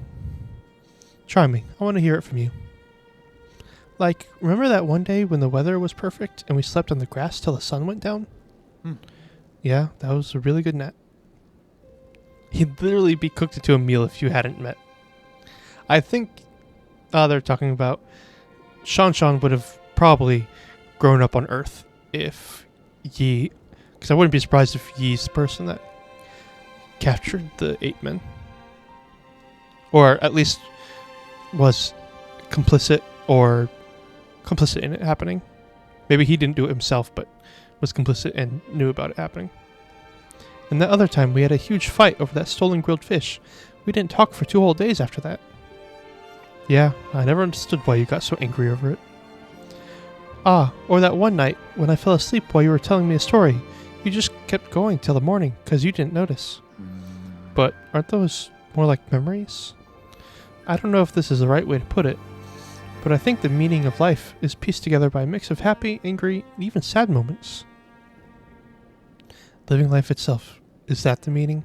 Try me. I want to hear it from you. Like, remember that one day when the weather was perfect and we slept on the grass till the sun went down? Yeah, that was a really good nap. He'd literally be cooked into a meal if you hadn't met. I think they're talking about Shanshan would have probably grown up on Earth if Yi... Because I wouldn't be surprised if Yi's the person that captured the 8 men. Or at least was complicit in it happening. Maybe he didn't do it himself, but was complicit and knew about it happening. And that other time we had a huge fight over that stolen grilled fish. We didn't talk for 2 whole days after that. Yeah, I never understood why you got so angry over it. Ah, or that one night when I fell asleep while you were telling me a story. You just kept going till the morning because you didn't notice. But aren't those more like memories? I don't know if this is the right way to put it, but I think the meaning of life is pieced together by a mix of happy, angry, and even sad moments. Living life itself, is that the meaning?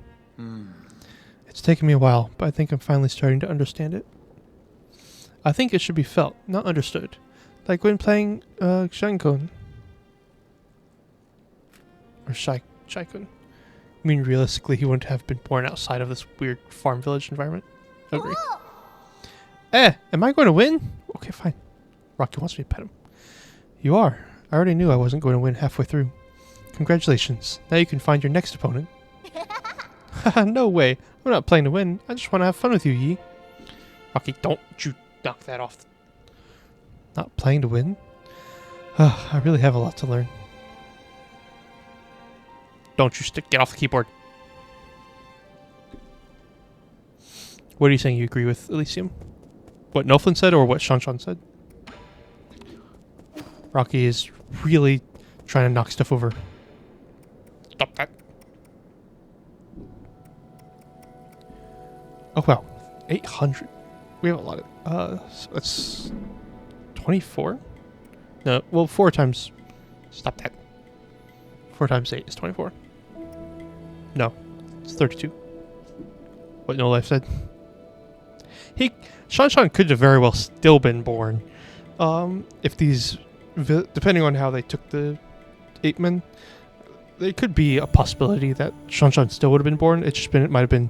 It's taken me a while, but I think I'm finally starting to understand it. I think it should be felt, not understood. Like when playing Shankun. Or Shaikun. I mean, realistically, he wouldn't have been born outside of this weird farm village environment. Agree. Am I going to win? Okay, fine. Rocky wants me to pet him. You are. I already knew I wasn't going to win halfway through. Congratulations. Now you can find your next opponent. No way. I'm not playing to win. I just want to have fun with you, Yi. Rocky, don't you knock that off. Not playing to win? I really have a lot to learn. Don't you get off the keyboard. What are you saying? You agree with Elysium? What Noflin said or what Shanshan said? Rocky is really trying to knock stuff over. Stop that. Oh wow. 800. We have a lot of... so that's... 24? No, well, 4 times... Stop that. 4 times 8 is 24. No, it's 32. What No Life said. Shanshan could have very well still been born. If these... Depending on how they took the 8 men, there could be a possibility that Shanshan still would have been born. It might have been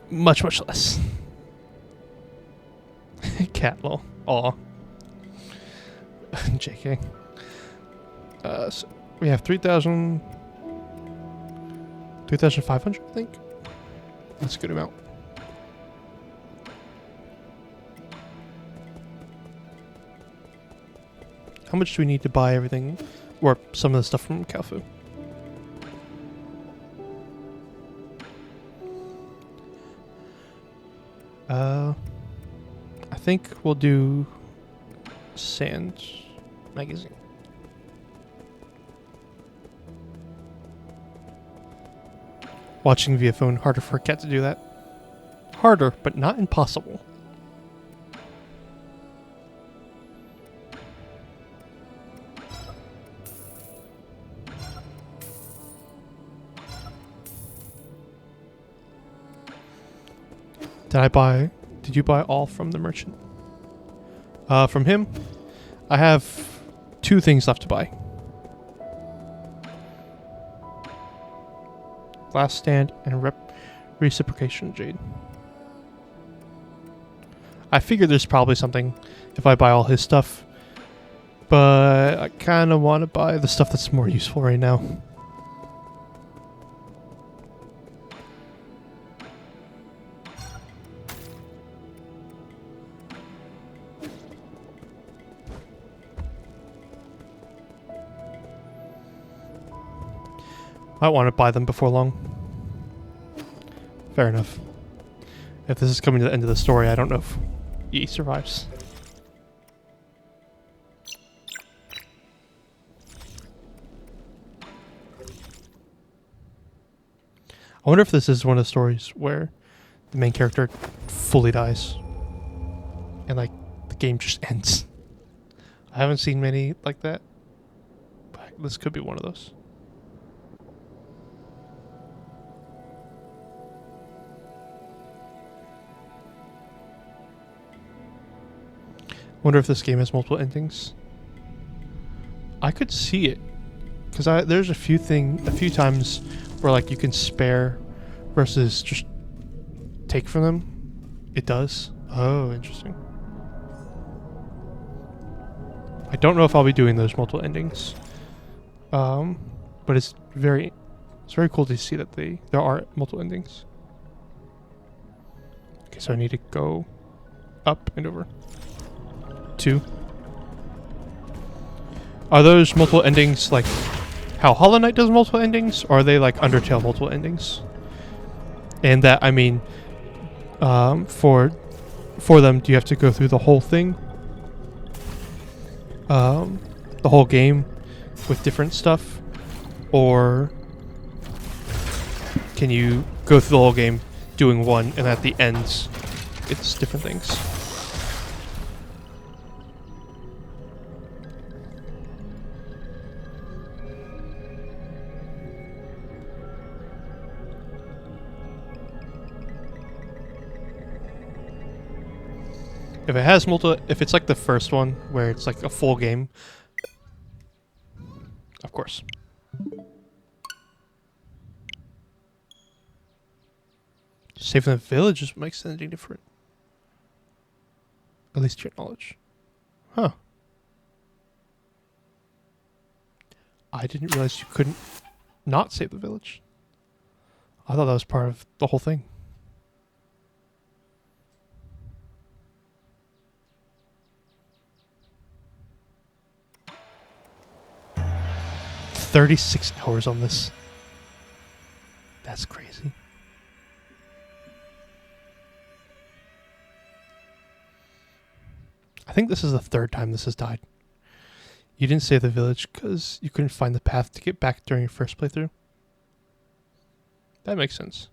much, much less. Cat lol. Aw. JK. So we have 3,000... 3,500, I think. That's a good amount. How much do we need to buy everything, or some of the stuff from Kalfu? I think we'll do Sand Magazine. Watching via phone, harder for a cat to do that. Harder, but not impossible. Did you buy all from the merchant? From him, I have 2 things left to buy. Last Stand and Reciprocation Jade. I figured there's probably something if I buy all his stuff, but I kind of want to buy the stuff that's more useful right now. I want to buy them before long. Fair enough. If this is coming to the end of the story, I don't know if Yi survives. I wonder if this is one of the stories where the main character fully dies and like the game just ends. I haven't seen many like that, but this could be one of those. Wonder if this game has multiple endings. I could see it, because there's a few times where like you can spare versus just take from them. It does. Oh, interesting. I don't know if I'll be doing those multiple endings, but it's very cool to see that there are multiple endings. Okay, so I need to go up and over. 2. Are those multiple endings like how Hollow Knight does multiple endings, or are they like Undertale multiple endings? And that, I mean, for them, do you have to go through the whole thing? The whole game with different stuff? Or can you go through the whole game doing one, and at the end, it's different things? If it has if it's like the first one where it's like a full game, of course. Saving the village is what makes anything different. At least to your knowledge. Huh. I didn't realize you couldn't not save the village. I thought that was part of the whole thing. 36 hours on this. That's crazy. I think this is the 3rd time this has died. You didn't save the village because you couldn't find the path to get back during your first playthrough. That makes sense.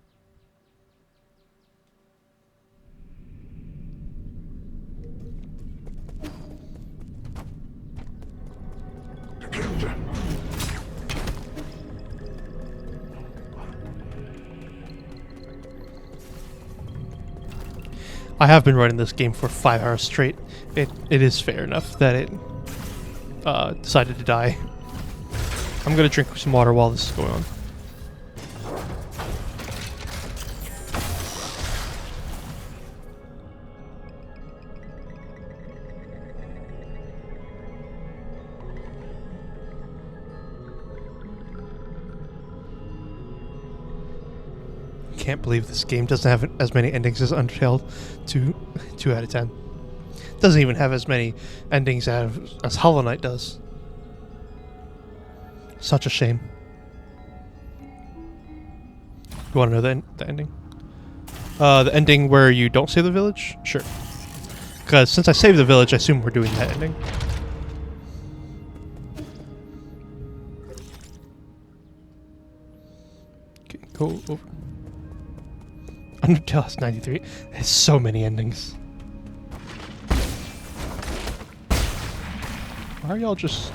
I have been running this game for 5 hours straight. It is fair enough that it decided to die. I'm gonna drink some water while this is going on. can't believe this game doesn't have as many endings as Undertale 2 out of 10. Doesn't even have as many endings as Hollow Knight does. Such a shame. You want to know the ending? The ending where you don't save the village? Sure. Because since I saved the village, I assume we're doing that ending. Okay, go over. Undertale has 93. There's so many endings. Why are y'all just...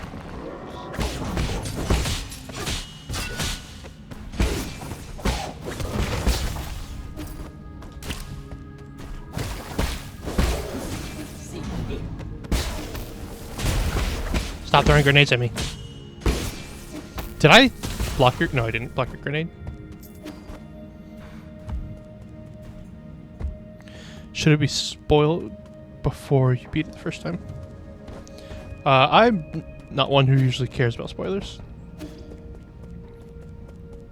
Stop throwing grenades at me. Did I block your... No, I didn't block your grenade. Should it be spoiled before you beat it the first time? I'm not one who usually cares about spoilers.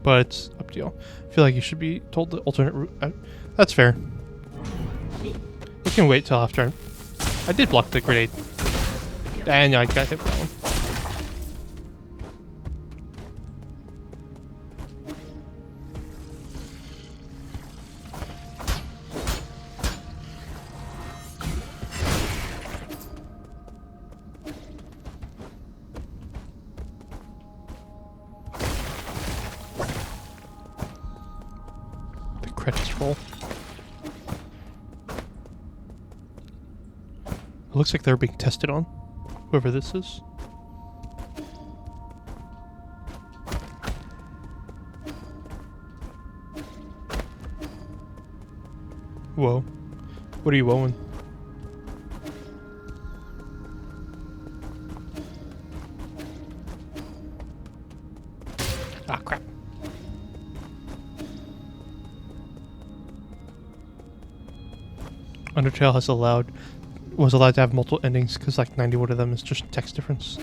But it's up to y'all. I feel like you should be told the alternate route. That's fair. We can wait till after. I did block the grenade. And I got hit with that one. The credits roll. It looks like they're being tested on. Whoever this is. Whoa. What are you woeing? Ah, crap. Undertale was allowed to have multiple endings because like 91 of them is just text difference.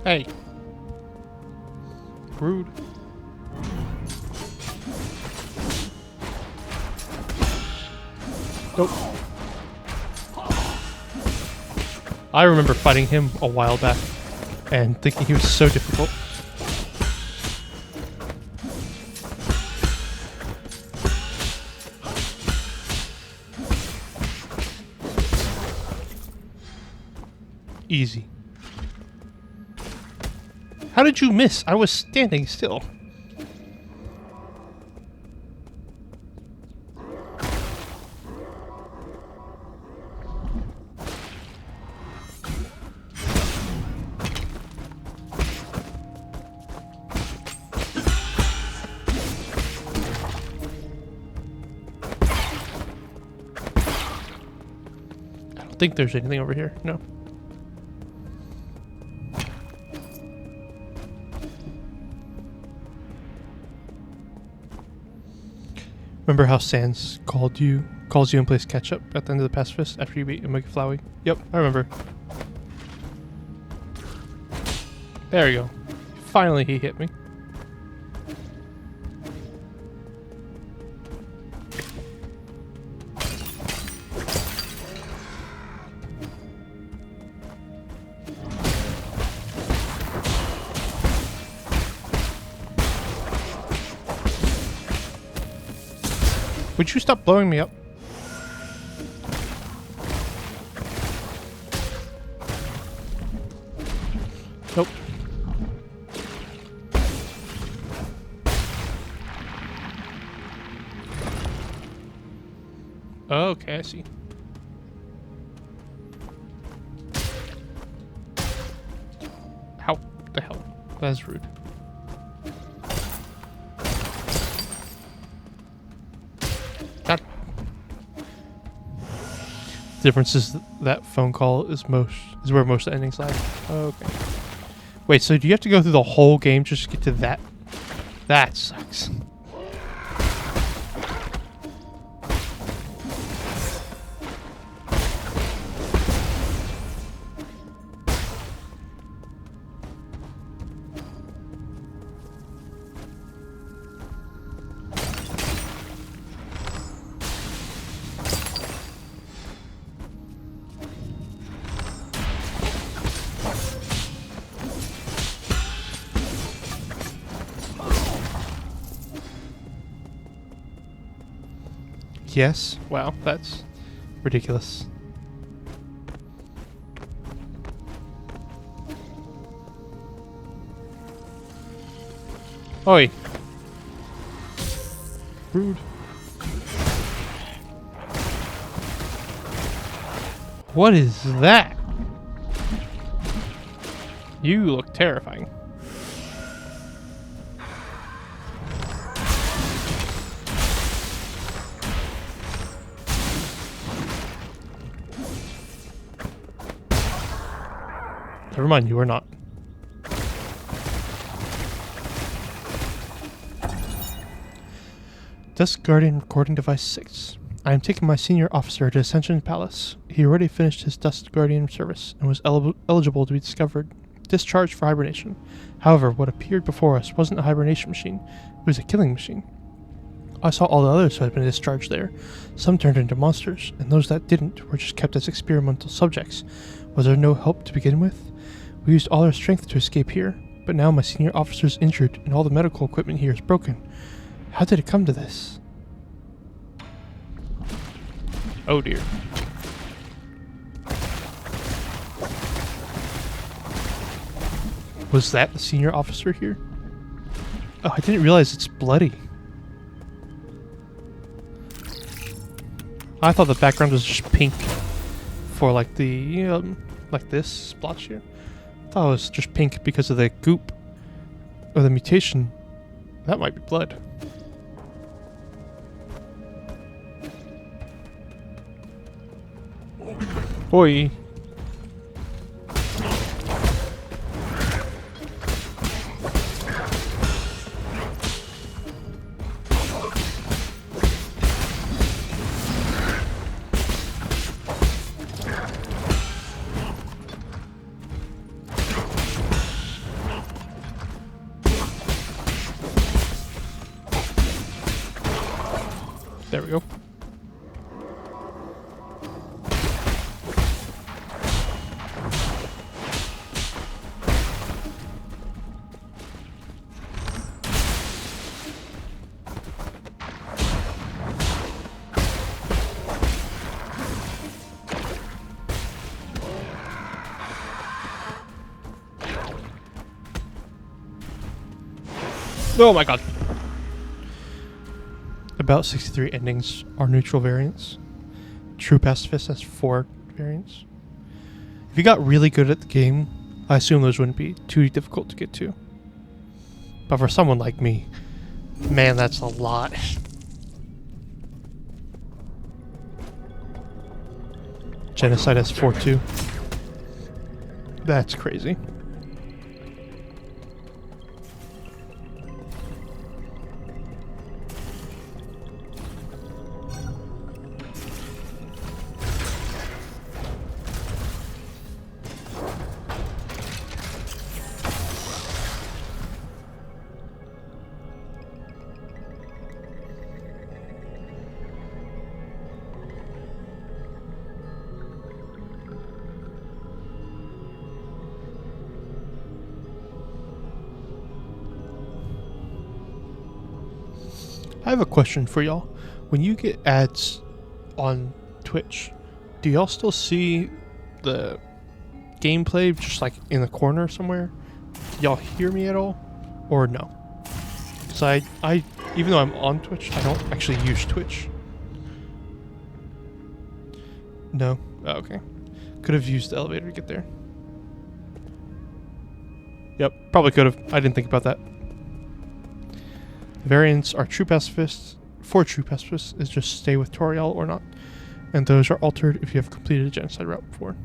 Hey. Rude. Nope. I remember fighting him a while back and thinking he was so difficult. Easy. How did you miss? I was standing still. I don't think there's anything over here. No. Remember how Sans calls you and plays catch up at the end of the pacifist after you beat Omega Flowey? Yep, I remember. There we go. Finally he hit me. Would you stop blowing me up? Nope. Okay, I see. How the hell? That's rude. God. The difference is that phone call is where most of the endings lie. Okay. Wait, so do you have to go through the whole game just to get to that? That sucks. Yes. Wow, that's ridiculous. Oi. Rude. What is that? You look terrifying. Never mind, you are not. Desk Guardian Recording Device 6. I am taking my senior officer to Ascension Palace. He already finished his Dust Guardian service and was eligible to be discharged for hibernation. However, what appeared before us wasn't a hibernation machine. It was a killing machine. I saw all the others who had been discharged there. Some turned into monsters, and those that didn't were just kept as experimental subjects. Was there no help to begin with? We used all our strength to escape here, but now my senior officer is injured and all the medical equipment here is broken. How did it come to this? Oh dear. Was that the senior officer here? Oh, I didn't realize it's bloody. I thought the background was just pink for like the, like this splotch here. I thought it was just pink because of the goop or the mutation. That might be blood. Oi. There we go. Oh my god. About 63 endings are neutral variants. True Pacifist has 4 variants. If you got really good at the game, I assume those wouldn't be too difficult to get to. But for someone like me, man, that's a lot. Genocide has 4 too. That's crazy. I have a question for y'all. When you get ads on Twitch, do y'all still see the gameplay just like in the corner somewhere? Do y'all hear me at all? Or no? Because I even though I'm on Twitch, I don't actually use Twitch. No? Oh, okay. Could have used the elevator to get there. Yep, probably could have. I didn't think about that. Variants are True Pacifists. For True Pacifists is just stay with Toriel or not. And those are altered if you have completed a genocide route before.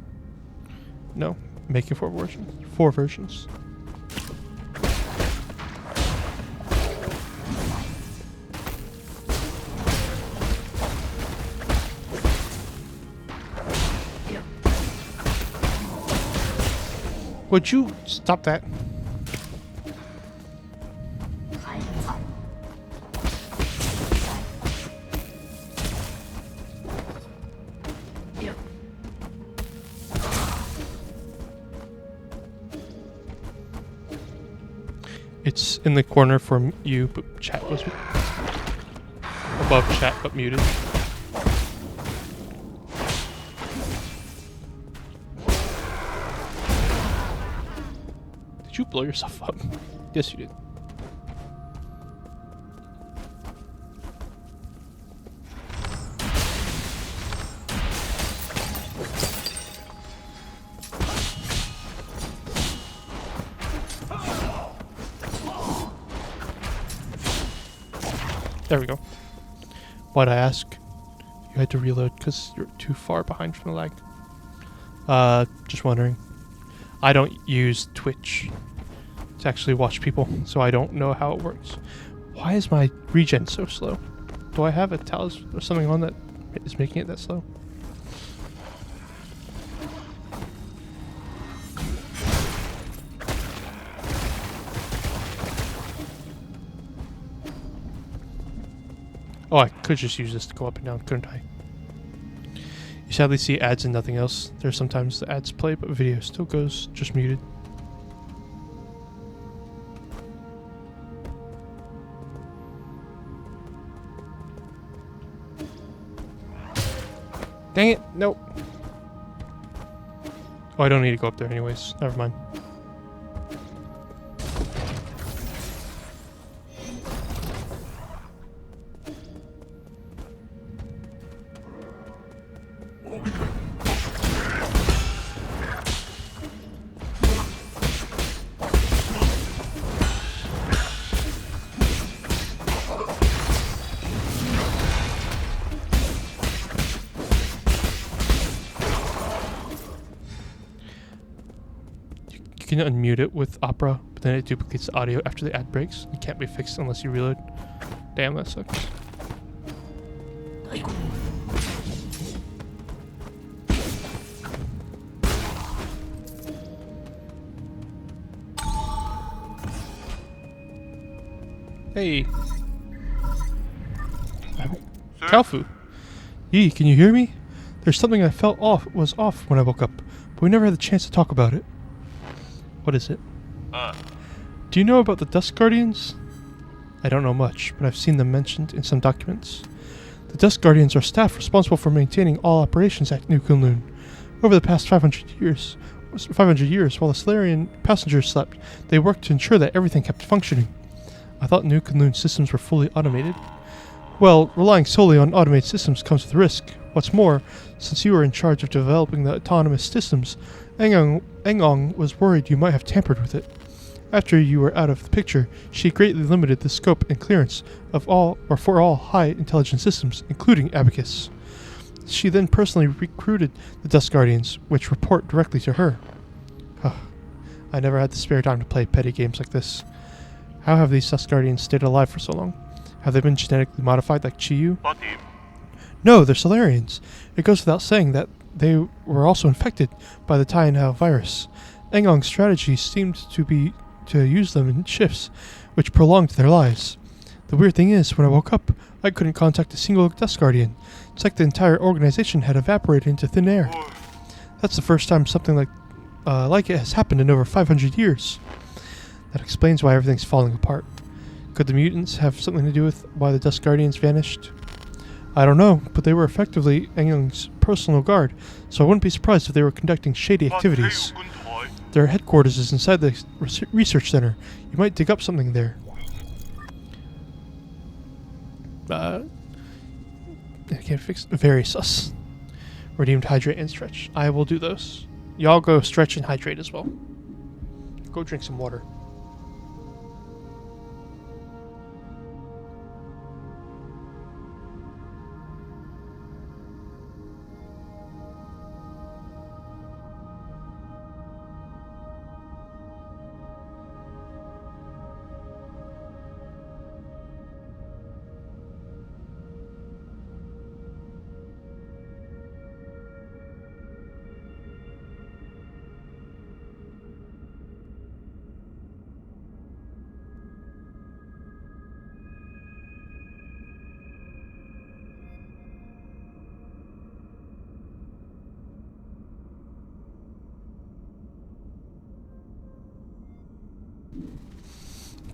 No, making 4 versions. 4 versions. Would you stop that? It's in the corner from you, but chat was above chat but muted. blow yourself up. Yes, you did. There we go. Why'd I ask? You had to reload because you're too far behind from the lag. Just wondering. I don't use Twitch to actually watch people, so I don't know how it works. Why is my regen so slow? Do I have a talisman or something on that is making it that slow? Oh, I could just use this to go up and down, couldn't I? You sadly see ads and nothing else. There's sometimes the ads play, but video still goes just muted. Dang it, nope. Oh, I don't need to go up there anyways. Never mind. You can unmute it with Opera, but then it duplicates the audio after the ad breaks. It can't be fixed unless you reload. Damn, that sucks. Hey. Kalfu. Yee, can you hear me? There's something I felt was off when I woke up, but we never had the chance to talk about it. What is it? Do you know about the Dusk Guardians? I don't know much, but I've seen them mentioned in some documents. The Dusk Guardians are staff responsible for maintaining all operations at New Kunlun. Over the past 500 years, while the Solarian passengers slept, they worked to ensure that everything kept functioning. I thought New Kunlun systems were fully automated. Well, relying solely on automated systems comes with risk. What's more, since you were in charge of developing the autonomous systems, Engong was worried you might have tampered with it. After you were out of the picture, she greatly limited the scope and clearance of for all high intelligence systems, including Abacus. She then personally recruited the Dusk Guardians, which report directly to her. I never had the spare time to play petty games like this. How have these Dusk Guardians stayed alive for so long? Have they been genetically modified like Chiyu? No, they're Solarians. It goes without saying that they were also infected by the Tianhao virus. Engong's strategy seemed to be to use them in shifts, which prolonged their lives. The weird thing is, when I woke up, I couldn't contact a single Dusk Guardian. It's like the entire organization had evaporated into thin air. That's the first time something like it has happened in over 500 years. That explains why everything's falling apart. Could the mutants have something to do with why the Dusk Guardians vanished? I don't know, but they were effectively Engong's personal guard, so I wouldn't be surprised if they were conducting shady activities. Their headquarters is inside the research center. You might dig up something there. I can't fix. Very sus. Redeemed, hydrate, and stretch. I will do those. Y'all go stretch and hydrate as well. Go drink some water.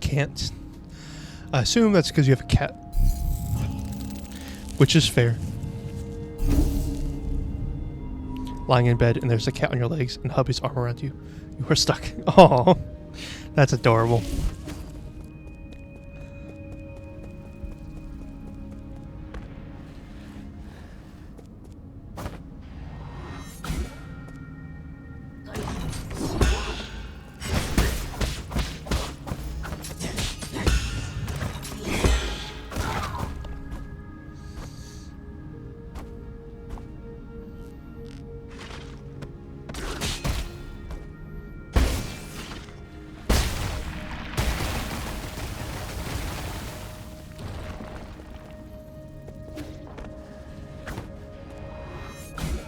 Can't. I assume that's because you have a cat. Which is fair. Lying in bed and there's a cat on your legs and hubby's arm around you. You are stuck. Oh, That's adorable.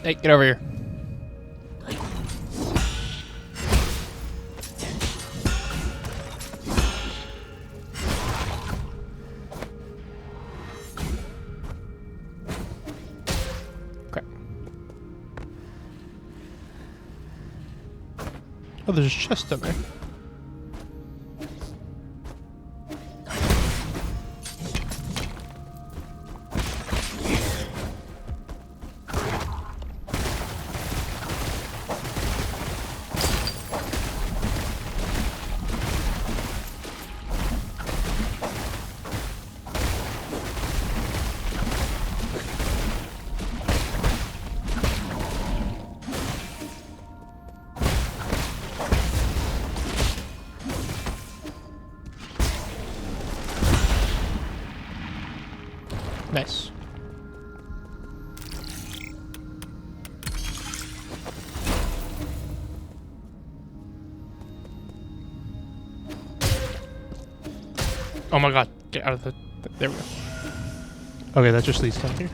Hey, get over here. Crap. Oh, there's a chest down there. Nice. Oh my god, get out of the... There we go. Okay, that just leads down here.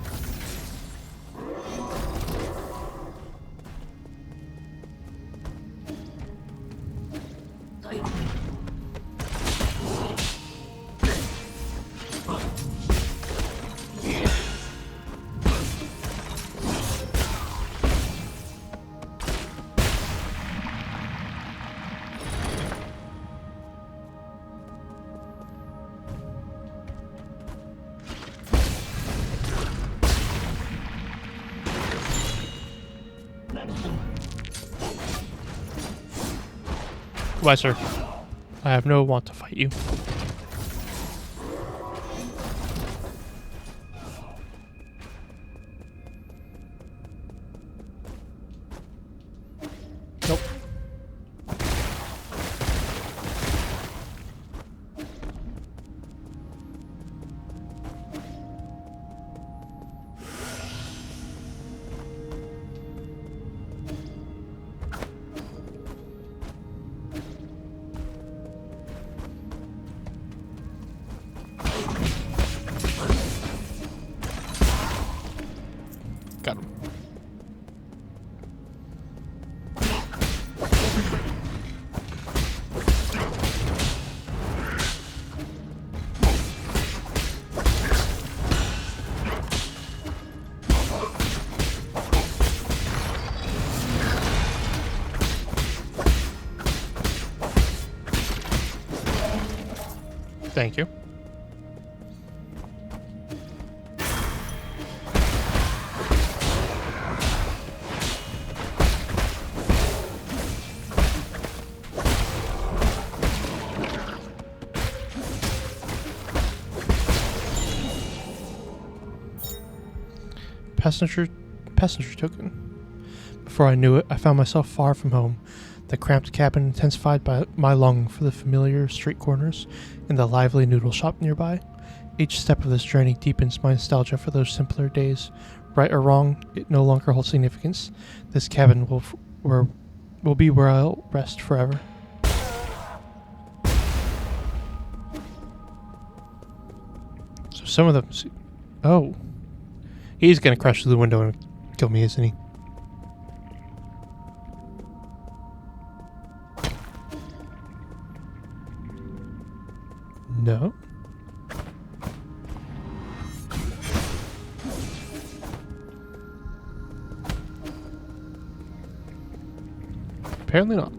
Why, sir? I have no want to fight you. Nope. Got him. Thank you. Passenger token. Before I knew it, I found myself far from home. The cramped cabin intensified by my longing for the familiar street corners and the lively noodle shop nearby. Each step of this journey deepens my nostalgia for those simpler days. Right or wrong, it no longer holds significance. This cabin will be where I'll rest forever. So some of them... Oh. He's gonna crash through the window and kill me, isn't he? No. Apparently not.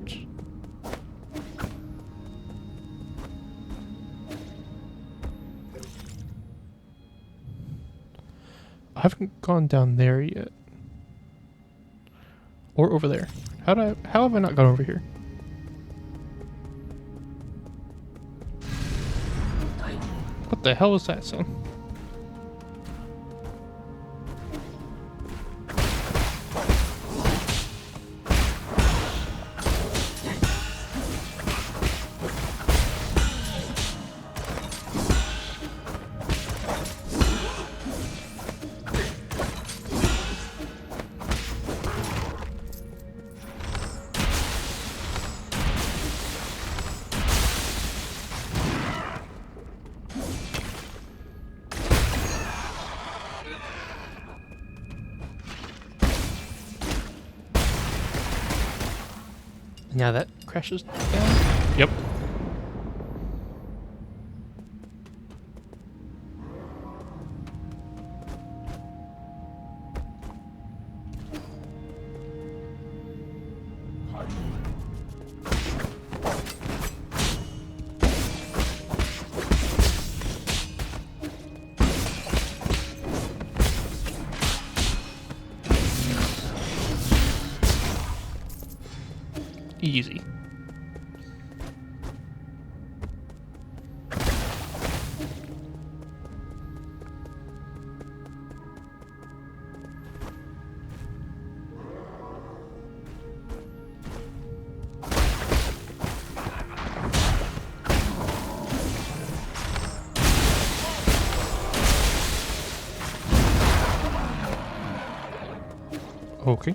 I haven't gone down there yet. Or over there. How have I not gone over here? What the hell was that sound? Now that crashes down. Yep. Easy. Okay.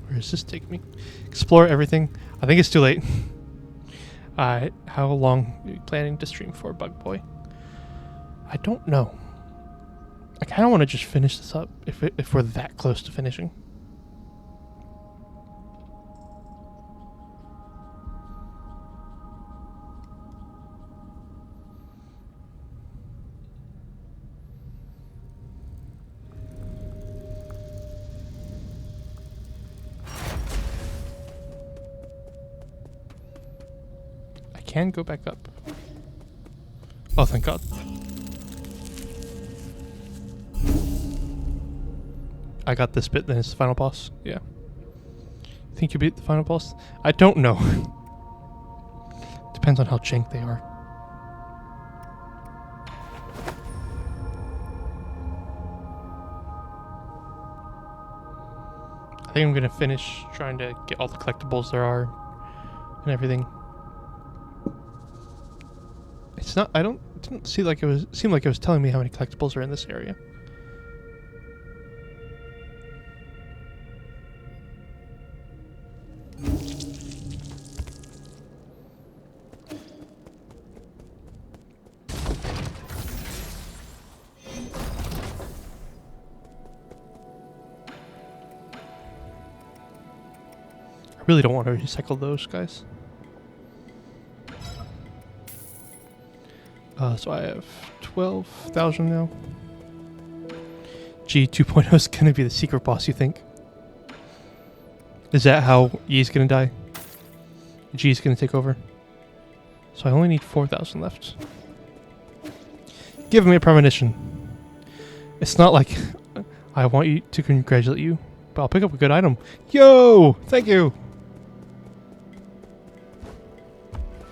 Where does this take me? Explore everything. I think it's too late. How long are you planning to stream for, Bug Boy? I don't know. I kind of want to just finish this up if we're that close to finishing. I can go back up. Oh, thank God. I got this bit, then it's the final boss. Yeah. Think you beat the final boss? I don't know. Depends on how jank they are. I think I'm gonna finish trying to get all the collectibles there are and everything. It's not. It didn't seem like it was telling me how many collectibles are in this area. I really don't want to recycle those guys. So I have 12,000 now. G 2.0 is going to be the secret boss, you think? Is that how Yi's going to die? G is going to take over? So I only need 4,000 left. Give me a premonition. It's not like I want you to congratulate you, but I'll pick up a good item. Yo! Thank you!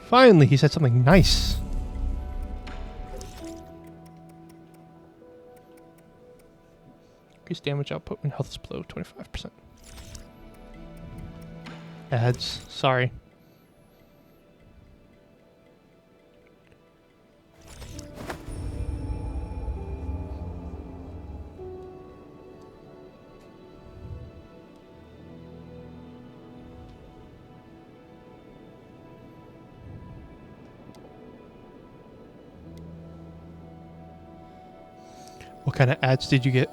Finally, he said something nice. Increase damage output when health is below 25%. Ads. Sorry. What kind of ads did you get?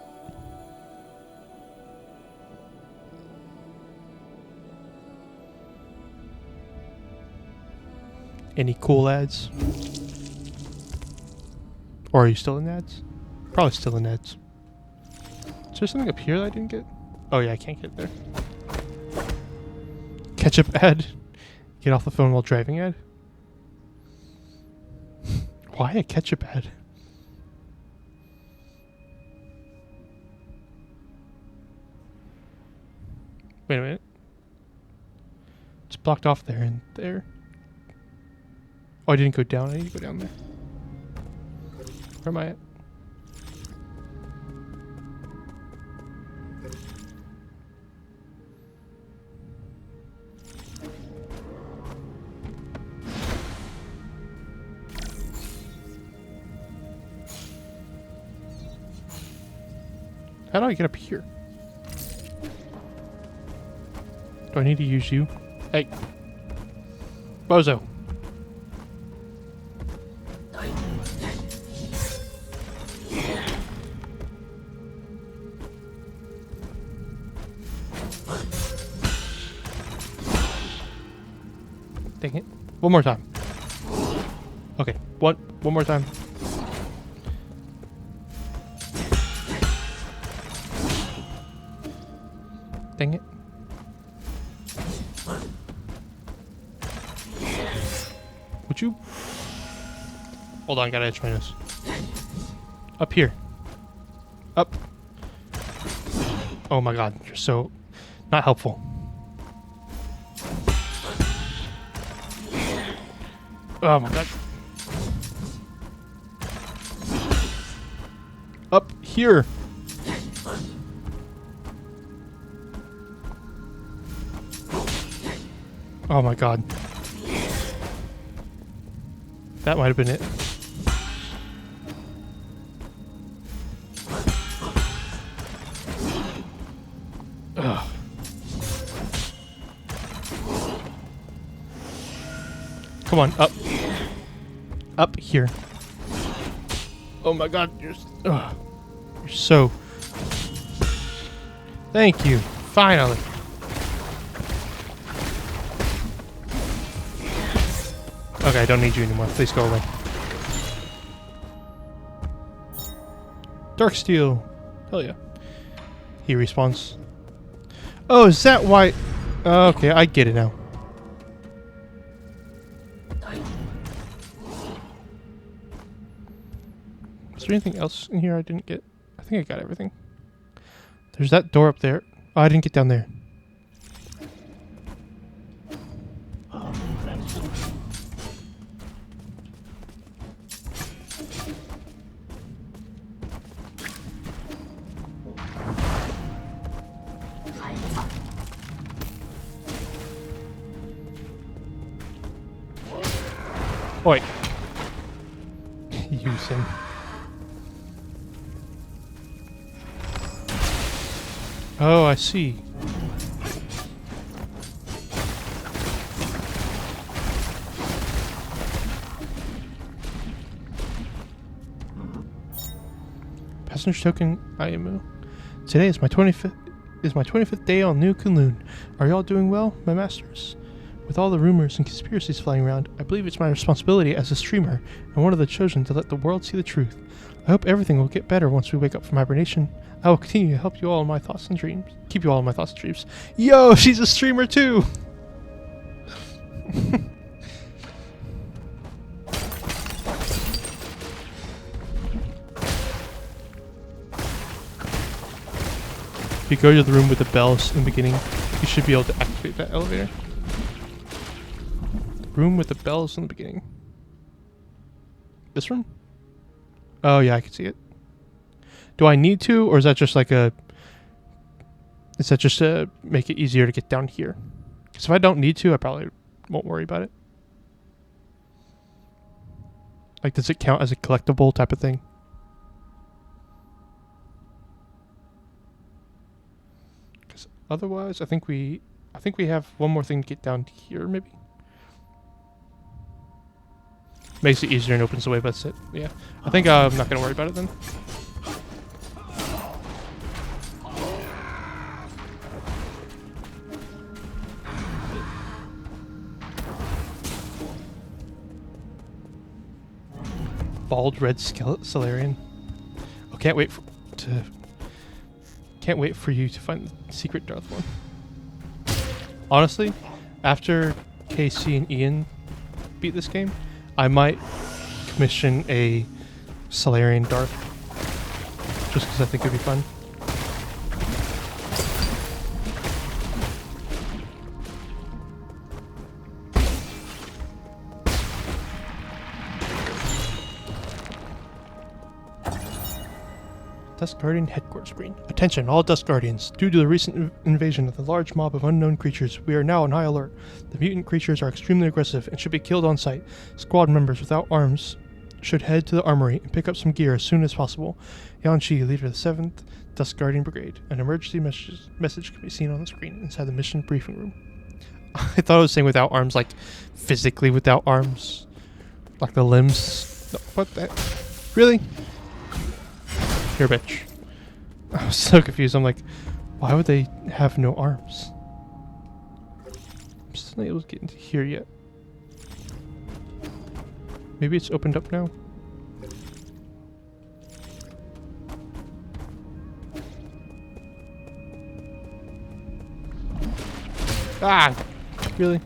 Any cool ads? Or are you still in ads? Probably still in ads. Is there something up here that I didn't get? Oh yeah, I can't get there. Ketchup ad. Get off the phone while driving ad? Why a ketchup ad? Wait a minute. It's blocked off there and there. Oh, I didn't go down. I need to go down there. Where am I at? How do I get up here? Do I need to use you? Hey. Bozo. Dang it. One more time. Okay. One more time. Dang it. Would you? Hold on, gotta itch my nose. Up here. Up. Oh my god, you're so not helpful. Oh my god. Up here. Oh my god. That might have been it. Ugh. Come on, up. Up here. Oh my god, you're so... Thank you. Finally. Okay, I don't need you anymore. Please go away. Dark Steel. Hell yeah. He respawns. Oh, is that why... Okay, I get it now. Is there anything else in here I didn't get? I think I got everything. There's that door up there. Oh, I didn't get down there. Oi. Use him. Oh, I see. Passenger token IMO. Today is my 25th day on New Kunlun. Are you all doing well, my masters? With all the rumors and conspiracies flying around, I believe it's my responsibility as a streamer and one of the chosen to let the world see the truth. I hope everything will get better once we wake up from hibernation. I will continue to help you all in my thoughts and dreams. Keep you all in my thoughts and dreams. Yo, she's a streamer too! If you go to the room with the bells in the beginning, you should be able to activate that elevator. Room with the bells in the beginning. This room? Oh yeah, I can see it. Do I need to, or is that just like a... Is that just to make it easier to get down here? Because if I don't need to, I probably won't worry about it. Like, does it count as a collectible type of thing? Because otherwise, I think we have one more thing to get down here, maybe. Makes it easier and opens the way, but that's it. Yeah. I think I'm not going to worry about it then. Bald red Solarian. Oh, can't wait for you to find the secret Darth one. Honestly, after KC and Ian beat this game, I might commission a Solarian Dart. Just because I think it'd be fun. Dusk Guardian headquarters screen. Attention, all Dusk Guardians. Due to the recent invasion of the large mob of unknown creatures, we are now on high alert. The mutant creatures are extremely aggressive and should be killed on sight. Squad members without arms should head to the armory and pick up some gear as soon as possible. Yanshi, leader of the 7th Dusk Guardian Brigade. An emergency message can be seen on the screen inside the mission briefing room. I thought I was saying without arms, like physically without arms. Like the limbs. No, what the? Really? Here, bitch. I was so confused. I'm like, why would they have no arms? I'm still not able to get into here yet. Maybe it's opened up now. Ah! Really?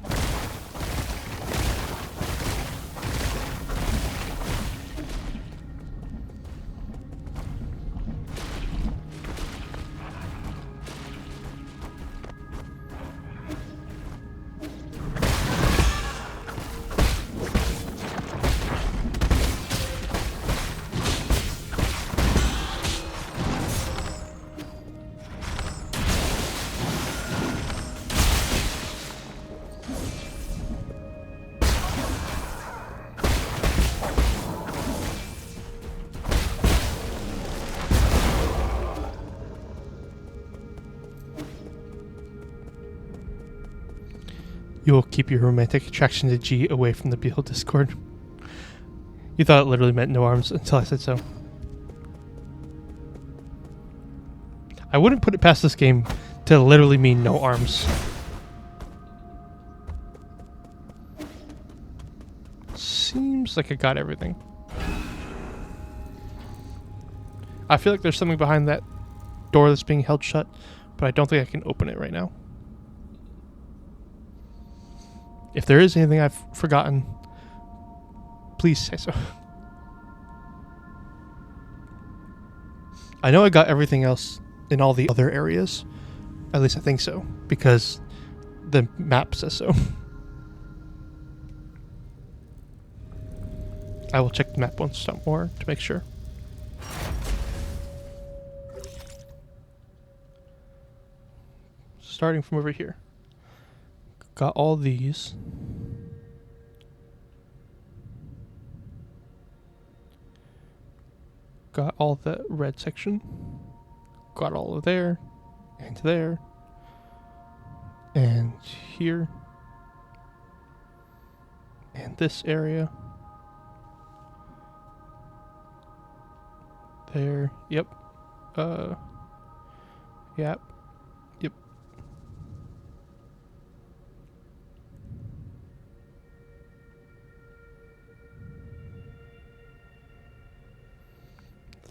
You will keep your romantic attraction to G away from the Beal Discord. You thought it literally meant no arms until I said so. I wouldn't put it past this game to literally mean no arms. Seems like I got everything. I feel like there's something behind that door that's being held shut, but I don't think I can open it right now. If there is anything I've forgotten, please say so. I know I got everything else in all the other areas. At least I think so, because the map says so. I will check the map once more to make sure. Starting from over here. Got all these. Got all the red section. Got all of there. And there. And here. And this area. There. Yep. Yep. Yep.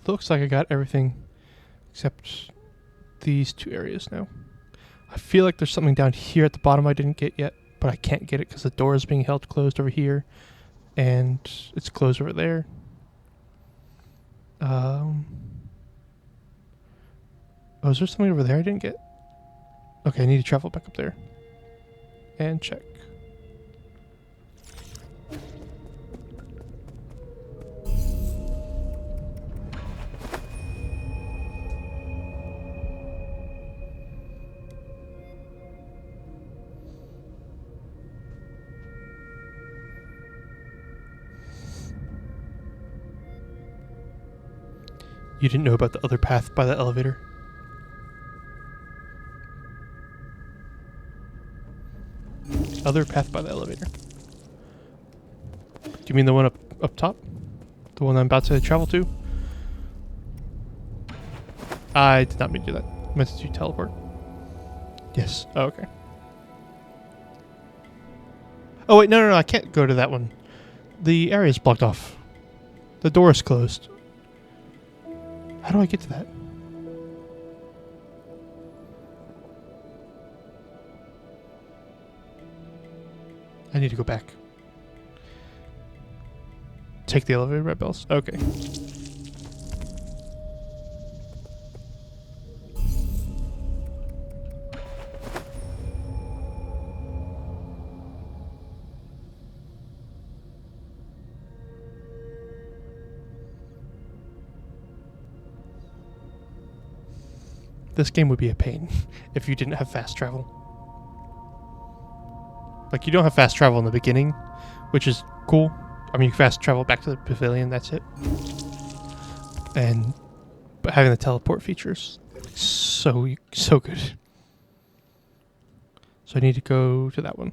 Looks like I got everything except these two areas now. I feel like there's something down here at the bottom I didn't get yet, but I can't get it because the door is being held closed over here and it's closed over there. Oh, is there something over there I didn't get? Okay, I need to travel back up there and check. You didn't know about the other path by the elevator? Other path by the elevator. Do you mean the one up top? The one I'm about to travel to? I did not mean to do that. I meant to teleport. Yes. Oh, okay. Oh wait, no, I can't go to that one. The area is blocked off. The door is closed. How do I get to that? I need to go back. Take the elevator, red bells. Okay. This game would be a pain if you didn't have fast travel. Like, you don't have fast travel in the beginning, which is cool. I mean, you fast travel back to the pavilion, that's it. But having the teleport features, so good. So I need to go to that one.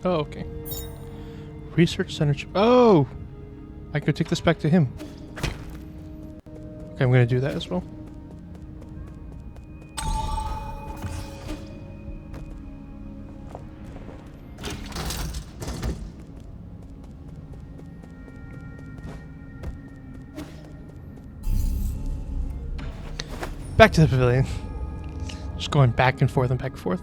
Oh, okay. Research center. Oh! I could take this back to him. Okay, I'm gonna do that as well. Back to the pavilion. Just going back and forth and back and forth.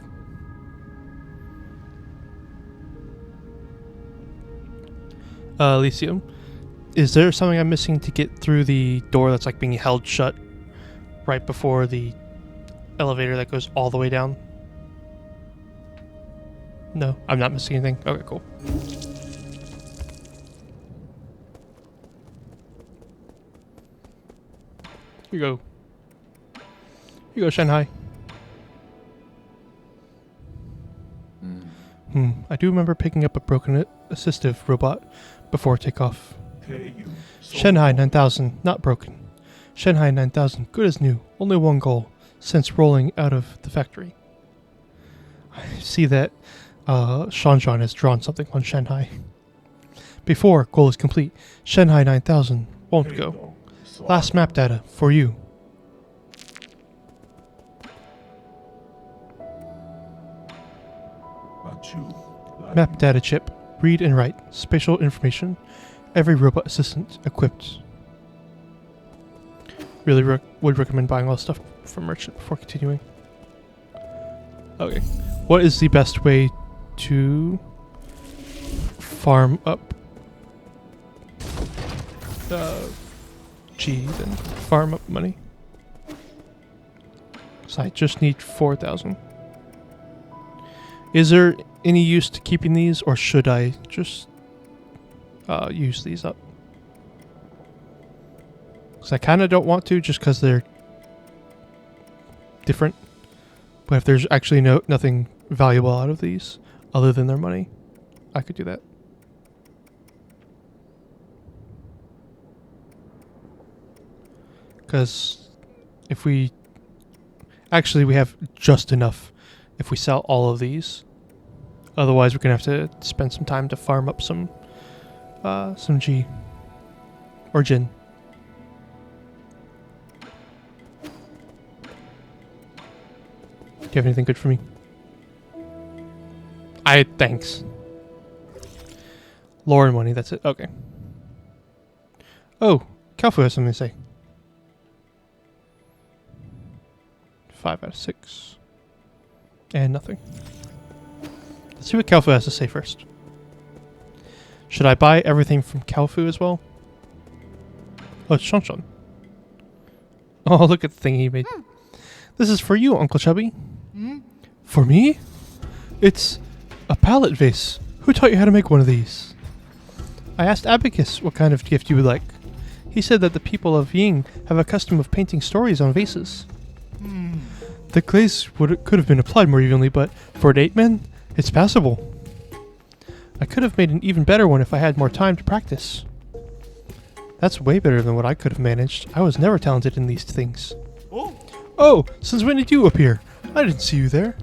Elysium, is there something I'm missing to get through the door that's like being held shut right before the elevator that goes all the way down? No, I'm not missing anything. Okay, cool. Here you go. Here you go, Shanghai. I do remember picking up a broken assistive robot before takeoff. Shanghai 9000, not broken. Shanghai 9000, good as new. Only one goal, since rolling out of the factory. I see that Shanjan has drawn something on Shanghai. Before goal is complete, Shanghai 9000 won't go. Last map data for you. Map data chip. Read and write. Spatial information. Every robot assistant equipped. Really would recommend buying all stuff from merchant before continuing. Okay. What is the best way to farm up G, then farm up money? So I just need 4,000. Is there any use to keeping these, or should I just use these up? Because I kind of don't want to, just because they're different. But if there's actually nothing valuable out of these, other than their money, I could do that. Because if we... Actually, we have just enough if we sell all of these. Otherwise, we're going to have to spend some time to farm up some G. Or Jin. Do you have anything good for me? Thanks. Lore and money, that's it. Okay. Oh, Kalfu has something to say. 5 out of 6. And nothing. Let's see what Kalfu has to say first. Should I buy everything from Kalfu as well? Oh, it's Shon. Oh, look at the thing he made. This is for you, Uncle Chubby. For me? It's a palette vase. Who taught you how to make one of these? I asked Abacus what kind of gift you would like. He said that the people of Ying have a custom of painting stories on vases. The glaze could have been applied more evenly, but for an 8-man, it's passable. I could have made an even better one if I had more time to practice. That's way better than what I could have managed. I was never talented in these things. Oh, since when did you appear? I didn't see you there.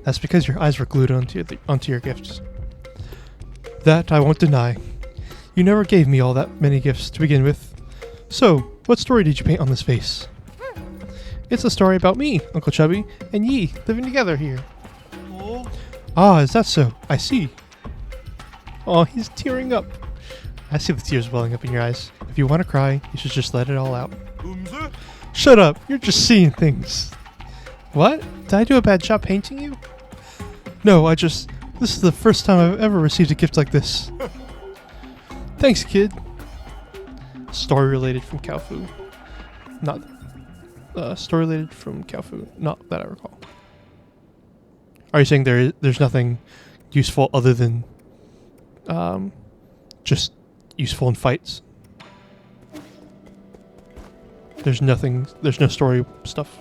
That's because your eyes were glued onto your gifts. That I won't deny. You never gave me all that many gifts to begin with. So, what story did you paint on this face? It's a story about me, Uncle Chubby, and Yi living together here. Ah, is that so? I see. Oh, he's tearing up. I see the tears welling up in your eyes. If you want to cry, you should just let it all out. Shut up, you're just seeing things. What? Did I do a bad job painting you? No, this is the first time I've ever received a gift like this. Thanks, kid. Story related from Kalfu. Story related from Kalfu. Not that I recall. Are you saying there's nothing useful other than just useful in fights? There's no story stuff.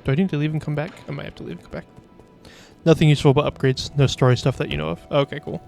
Do I need to leave and come back? I might have to leave and come back. Nothing useful but upgrades. No story stuff that you know of. Okay, cool.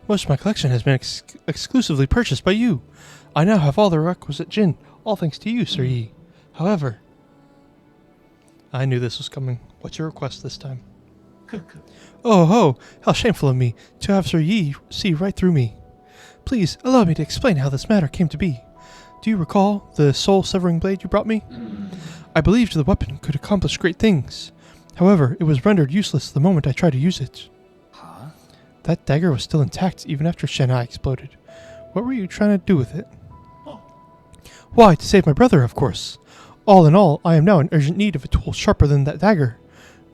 Most of my collection has been exclusively purchased by you. I now have all the requisite Jin, all thanks to you, Sir Yi. However... I knew this was coming. What's your request this time? Oh ho! How shameful of me to have Sir Yi see right through me. Please, allow me to explain how this matter came to be. Do you recall the soul-severing blade you brought me? I believed the weapon could accomplish great things. However, it was rendered useless the moment I tried to use it. That dagger was still intact even after Shenai exploded. What were you trying to do with it? Why, to save my brother, of course. All in all, I am now in urgent need of a tool sharper than that dagger.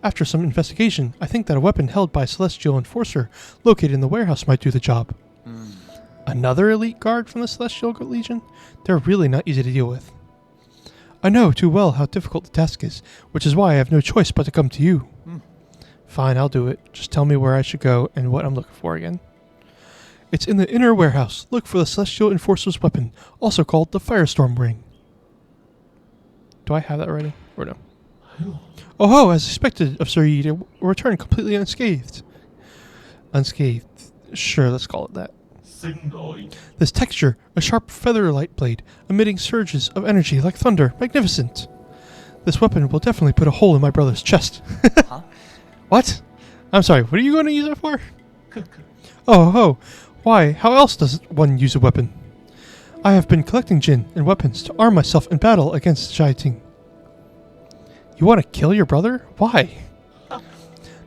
After some investigation, I think that a weapon held by a Celestial Enforcer located in the warehouse might do the job. Another elite guard from the Celestial Legion? They're really not easy to deal with. I know too well how difficult the task is, which is why I have no choice but to come to you. Fine, I'll do it. Just tell me where I should go and what I'm looking for again. It's in the inner warehouse. Look for the Celestial Enforcer's weapon, also called the Firestorm Ring. Do I have that already? Or no? Oh ho, as expected of Sir Yi to return completely unscathed. Unscathed. Sure, let's call it that. This texture, a sharp feather-light blade, emitting surges of energy like thunder. Magnificent. This weapon will definitely put a hole in my brother's chest. Huh? What? I'm sorry, what are you going to use it for? Oh ho, why, how else does one use a weapon? I have been collecting Jin and weapons to arm myself in battle against Jiating. You want to kill your brother? Why?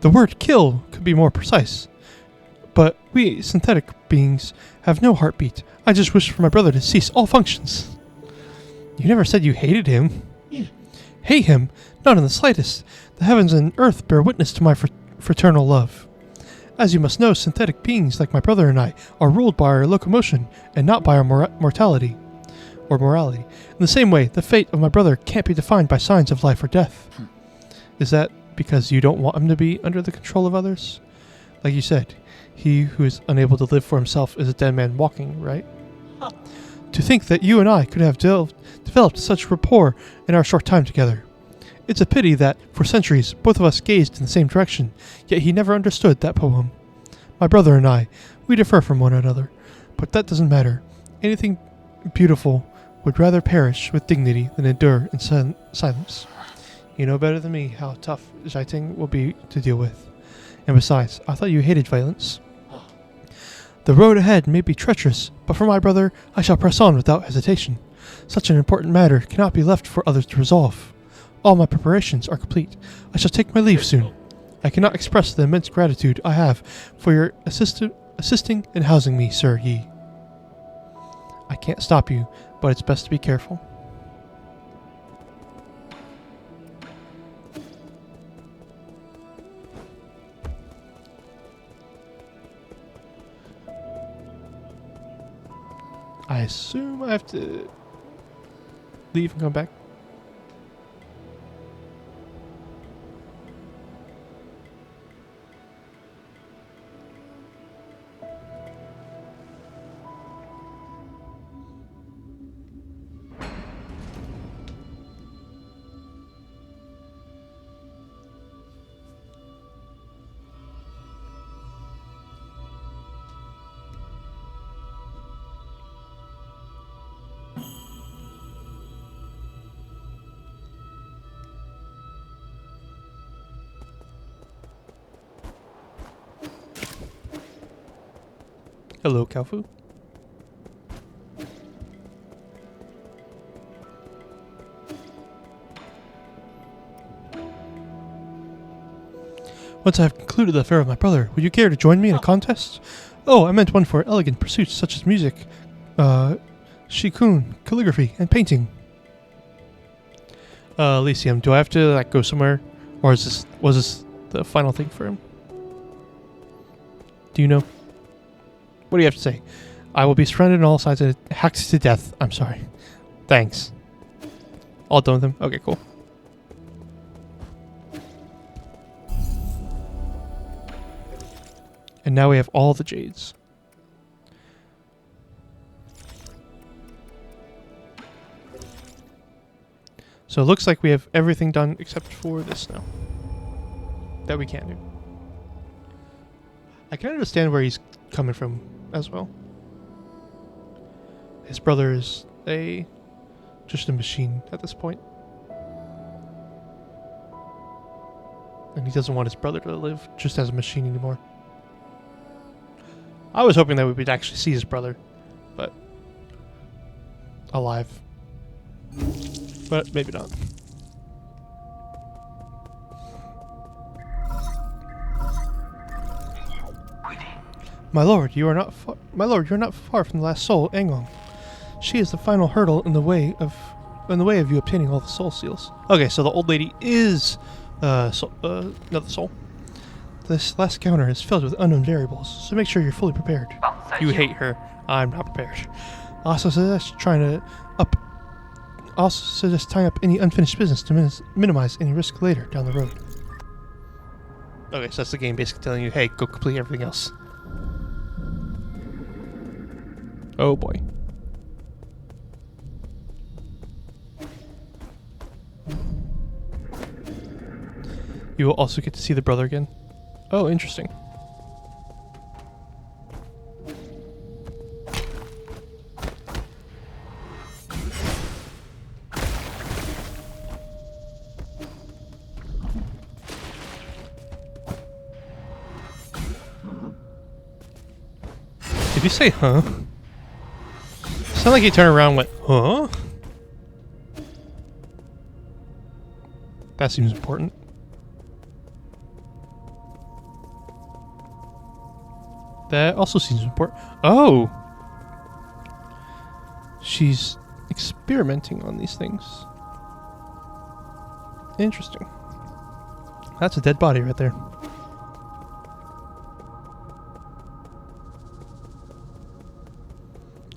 The word kill could be more precise. But we synthetic beings have no heartbeat. I just wish for my brother to cease all functions. You never said you hated him. Hate him? Not in the slightest. The heavens and earth bear witness to my fraternal love. As you must know, synthetic beings like my brother and I are ruled by our locomotion and not by our mortality or morality. In the same way, the fate of my brother can't be defined by signs of life or death. Is that because you don't want him to be under the control of others? Like you said, he who is unable to live for himself is a dead man walking, right? To think that you and I could have developed such rapport in our short time together. It's a pity that, for centuries, both of us gazed in the same direction, yet he never understood that poem. My brother and I, we differ from one another, but that doesn't matter. Anything beautiful would rather perish with dignity than endure in silence. You know better than me how tough Jiating will be to deal with. And besides, I thought you hated violence. The road ahead may be treacherous, but for my brother, I shall press on without hesitation. Such an important matter cannot be left for others to resolve. All my preparations are complete. I shall take my leave soon. I cannot express the immense gratitude I have for your assisting and housing me, Sir Yi. I can't stop you, but it's best to be careful. I assume I have to leave and come back. Hello, Kalfu. Once I have concluded the affair of my brother, would you care to join me in a contest? Oh, I meant one for elegant pursuits such as music, shikun, calligraphy, and painting. Elysium, do I have to go somewhere, or was this the final thing for him? Do you know? What do you have to say? I will be surrounded on all sides and hacked to death. I'm sorry. Thanks. All done with him? Okay, cool. And now we have all the jades. So it looks like we have everything done except for this now. That we can't do. I can understand where he's coming from as well. His brother is just a machine at this point. And he doesn't want his brother to live just as a machine anymore. I was hoping that we would actually see his brother, but alive. But maybe not. My lord, you are not far from the last soul, Angong. She is the final hurdle in the way of you obtaining all the soul seals. Okay, so the old lady is another soul. This last counter is filled with unknown variables, so make sure you're fully prepared. You hate her. I'm not prepared. Also suggest tying up any unfinished business to minimize any risk later down the road. Okay, so that's the game basically telling you, hey, go complete everything else. Oh boy. You will also get to see the brother again. Oh, interesting. Did you say, huh? sounded like he turned around and went, huh? That seems important. That also seems important. Oh! She's experimenting on these things. Interesting. That's a dead body right there.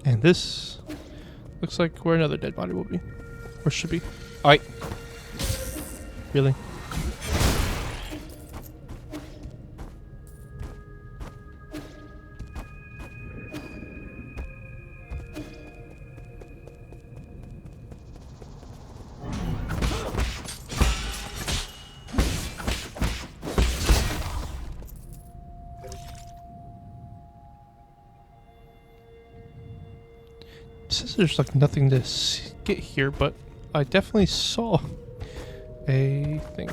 And this looks like where another dead body will be. Or should be. Alright. Really? It says there's like nothing to get here, but I definitely saw a thing.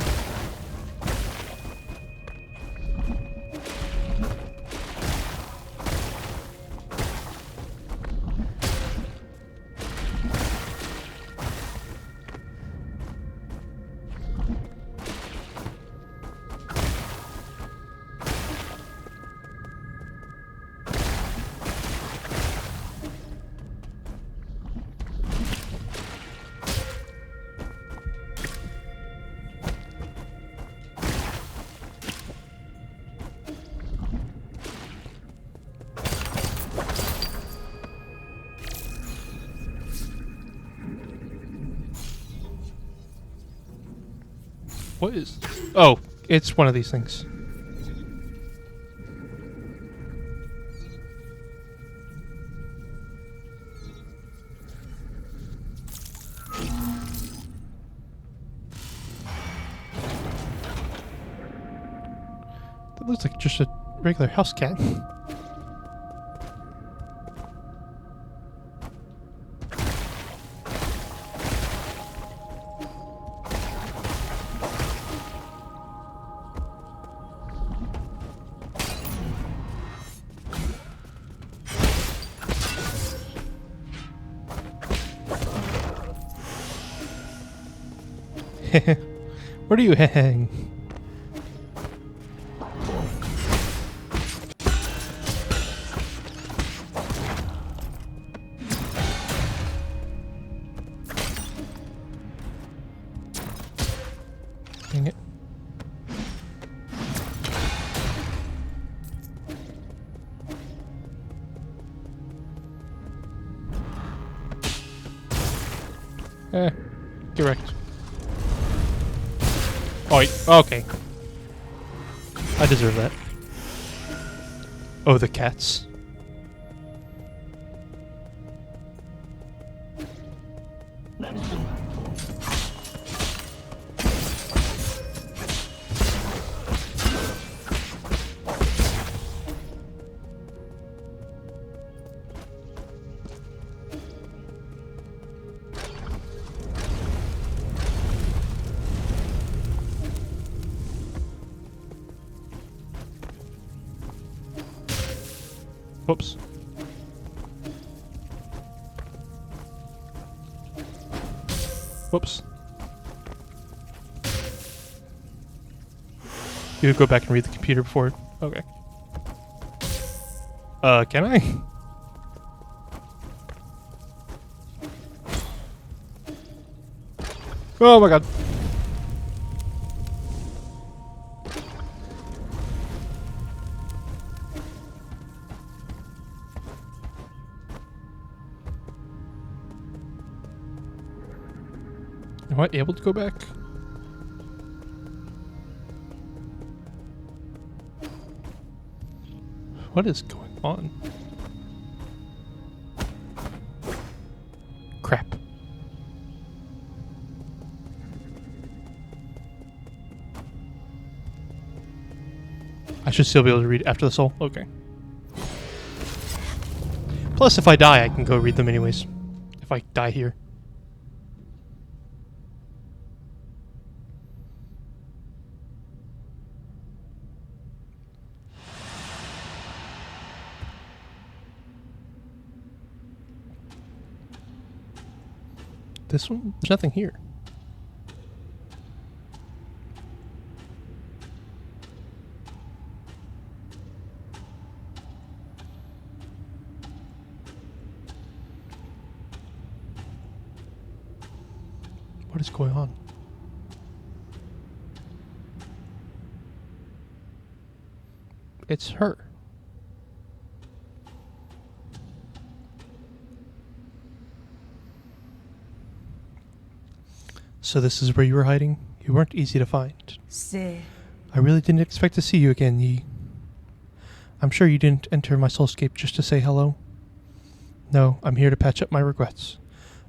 What is... Oh, it's one of these things. That looks like just a regular house cat. Where do you hang? Dang it. Get wrecked. Oh, okay. I deserve that. Oh, the cats. Whoops. Whoops. You go back and read the computer before... Okay. Can I? Oh my god. Am I able to go back? What is going on? Crap. I should still be able to read after the soul? Okay. Plus, if I die, I can go read them anyways. If I die here. This one? There's nothing here. What is going on? It's her. So this is where you were hiding? You weren't easy to find. I really didn't expect to see you again, Yi. I'm sure you didn't enter my soulscape just to say hello. No, I'm here to patch up my regrets.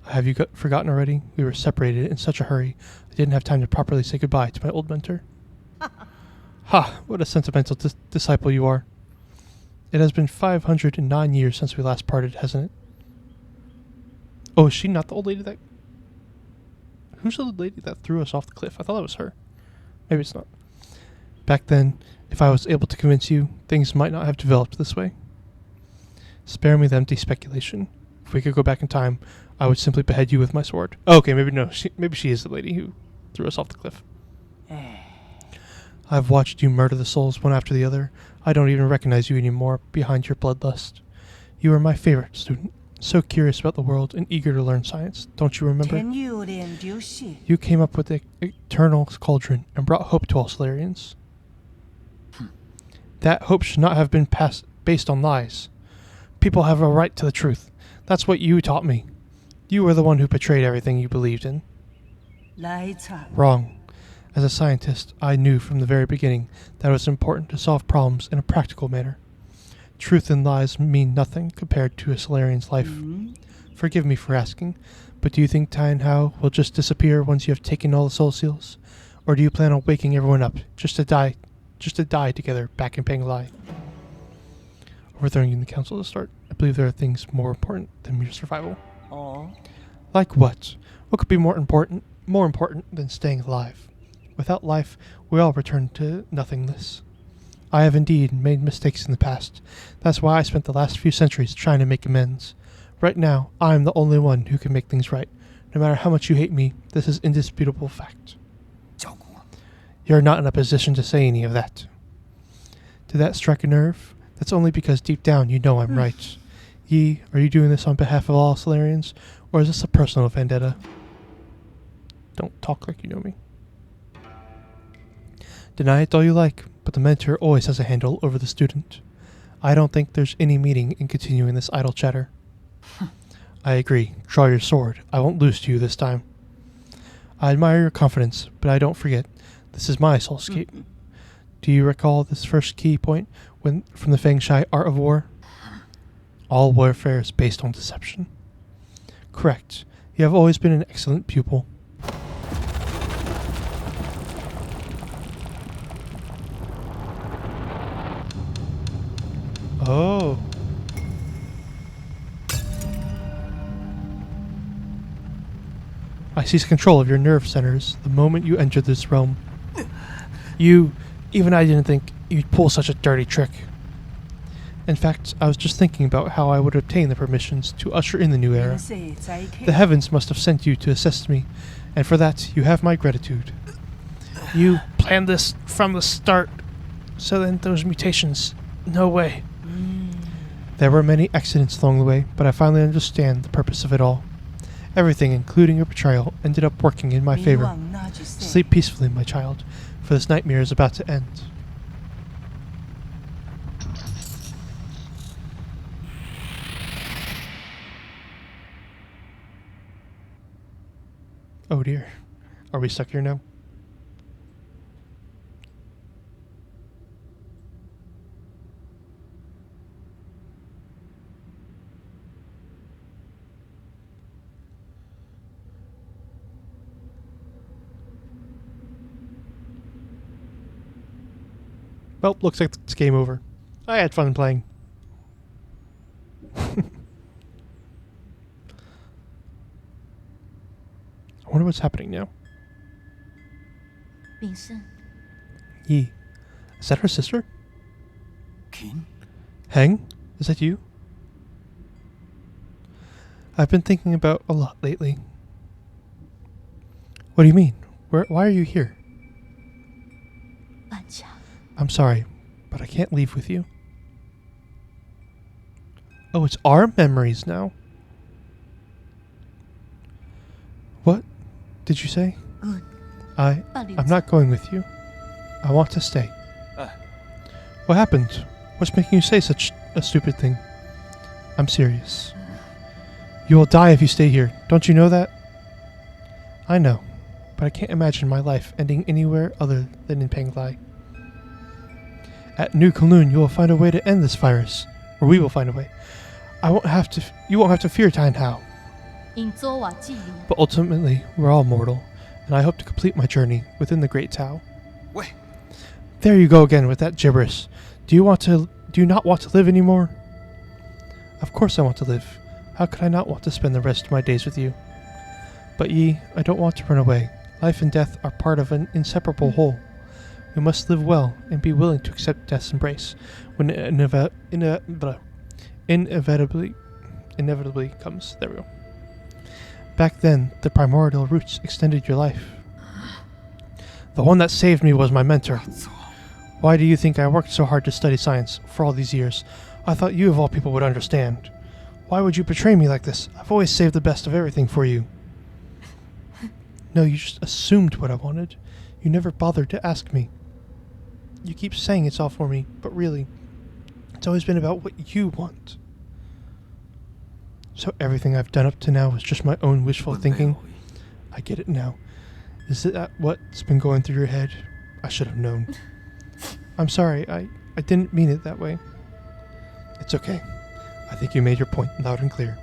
Have you forgotten already? We were separated in such a hurry, I didn't have time to properly say goodbye to my old mentor. Ha! What a sentimental disciple you are. It has been 509 years since we last parted, hasn't it? Oh, is she not the old lady that... Who's the old lady that threw us off the cliff? I thought that was her. Maybe it's not. Back then, if I was able to convince you, things might not have developed this way. Spare me the empty speculation. If we could go back in time, I would simply behead you with my sword. Oh, okay, maybe no. Maybe she is the lady who threw us off the cliff. I've watched you murder the souls one after the other. I don't even recognize you anymore behind your bloodlust. You were my favorite student, so curious about the world and eager to learn science. Don't you remember? You came up with the eternal cauldron and brought hope to all Solarians. That hope should not have been based on lies. People have a right to the truth. That's what you taught me. You were the one who betrayed everything you believed in. Wrong. As a scientist, I knew from the very beginning that it was important to solve problems in a practical manner. Truth and lies mean nothing compared to a Solarian's life. Forgive me for asking, but do you think Tai and Hao will just disappear once you have taken all the soul seals? Or do you plan on waking everyone up just to die together back in Pangalai? Overthrowing you in the council to start. I believe there are things more important than mere survival. Like what? What could be more important than staying alive? Without life, we all return to nothingness. I have indeed made mistakes in the past. That's why I spent the last few centuries trying to make amends. Right now, I am the only one who can make things right. No matter how much you hate me, this is indisputable fact. You're not in a position to say any of that. Did that strike a nerve? That's only because deep down you know I'm right. Yi, are you doing this on behalf of all Solarians, or is this a personal vendetta? Don't talk like you know me. Deny it all you like, but the mentor always has a handle over the student. I don't think there's any meaning in continuing this idle chatter. I agree. Draw your sword. I won't lose to you this time. I admire your confidence, but I don't forget. This is my soulscape. Do you recall this first key point from the Feng Shai Art of War? All warfare is based on deception. Correct. You have always been an excellent pupil. Oh. I seize control of your nerve centers the moment you entered this realm. Even I didn't think you'd pull such a dirty trick. In fact, I was just thinking about how I would obtain the permissions to usher in the new era. The heavens must have sent you to assist me, and for that you have my gratitude. You planned this from the start, so then those mutations, no way. There were many accidents along the way, but I finally understand the purpose of it all. Everything, including your betrayal, ended up working in my favor. Sleep peacefully, my child, for this nightmare is about to end. Oh dear. Are we stuck here now? Well, looks like it's game over. I had fun playing. I wonder what's happening now. Yi. Is that her sister? Heng? Is that you? I've been thinking about a lot lately. What do you mean? Why are you here? 半夏， I'm sorry, but I can't leave with you. Oh, it's our memories now. What did you say? 嗯， I'm not going with you. I want to stay. What happened? What's making you say such a stupid thing? I'm serious. You will die if you stay here. Don't you know that? I know, but I can't imagine my life ending anywhere other than in Penglai. At New Kowloon, you will find a way to end this virus, or we will find a way. You won't have to fear Time How. 因做我记忆， But ultimately, we're all mortal, and I hope to complete my journey within the Great Tao. Wait. There you go again with that gibberish. Do you not want to live anymore? Of course I want to live. How could I not want to spend the rest of my days with you? But Yi, I don't want to run away. Life and death are part of an inseparable whole. We must live well and be willing to accept death's embrace when it inevitably comes. There we go. Back then, the primordial roots extended your life. The one that saved me was my mentor. Why do you think I worked so hard to study science for all these years? I thought you of all people would understand. Why would you betray me like this? I've always saved the best of everything for you. No, you just assumed what I wanted. You never bothered to ask me. You keep saying it's all for me, but really, it's always been about what you want. So everything I've done up to now was just my own wishful thinking? I get it now. Is that what's been going through your head? I should have known. I'm sorry, I didn't mean it that way. It's okay. I think you made your point loud and clear.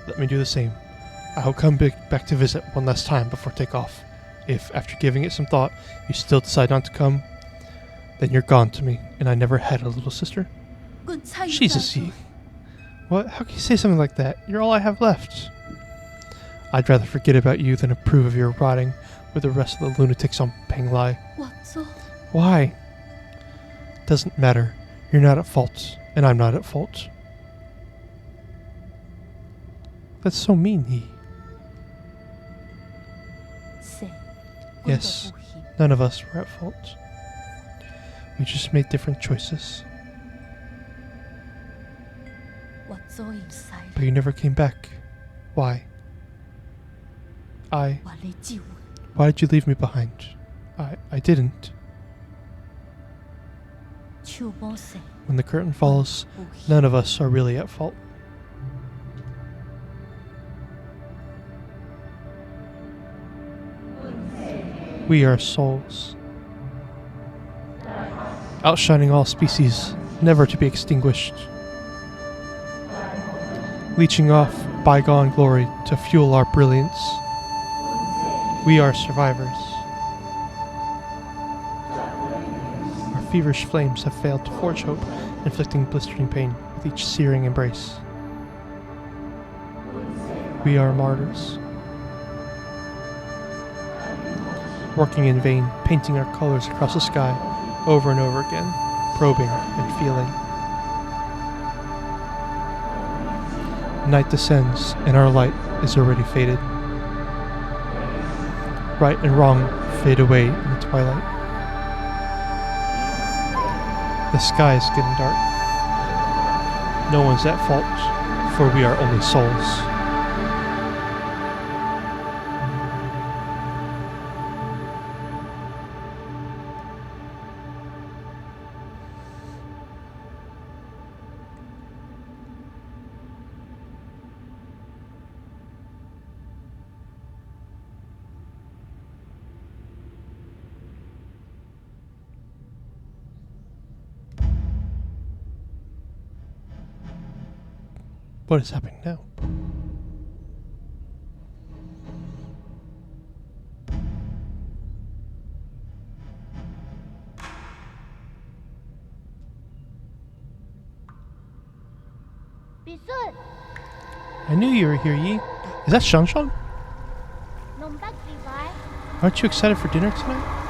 Let me do the same. I'll come back to visit one last time before takeoff. If, after giving it some thought, you still decide not to come, then you're gone to me, and I never had a little sister. 更参与 Jesus, Yi. What? How can you say something like that? You're all I have left. I'd rather forget about you than approve of your rotting with the rest of the lunatics on Penglai. 我做 Why? Doesn't matter. You're not at fault, and I'm not at fault. That's so mean, Yi. 谁？ Yes, none of us were at fault. We just made different choices. 我做因西 But you never came back. Why? 我嚟救 Why did you leave me behind? I didn't. 手冇谁 When the curtain falls, 不 none of us are really at fault. We are souls, outshining all species, never to be extinguished, leeching off bygone glory to fuel our brilliance. We are survivors. Our feverish flames have failed to forge hope, inflicting blistering pain with each searing embrace. We are martyrs, working in vain, painting our colors across the sky over and over again, probing and feeling. Night descends, and our light is already faded. Right and wrong fade away in the twilight. The sky is getting dark. No one's at fault, for we are only souls. What is happening now? I knew you were here, Yi. Is that Shanshan? Aren't you excited for dinner tonight?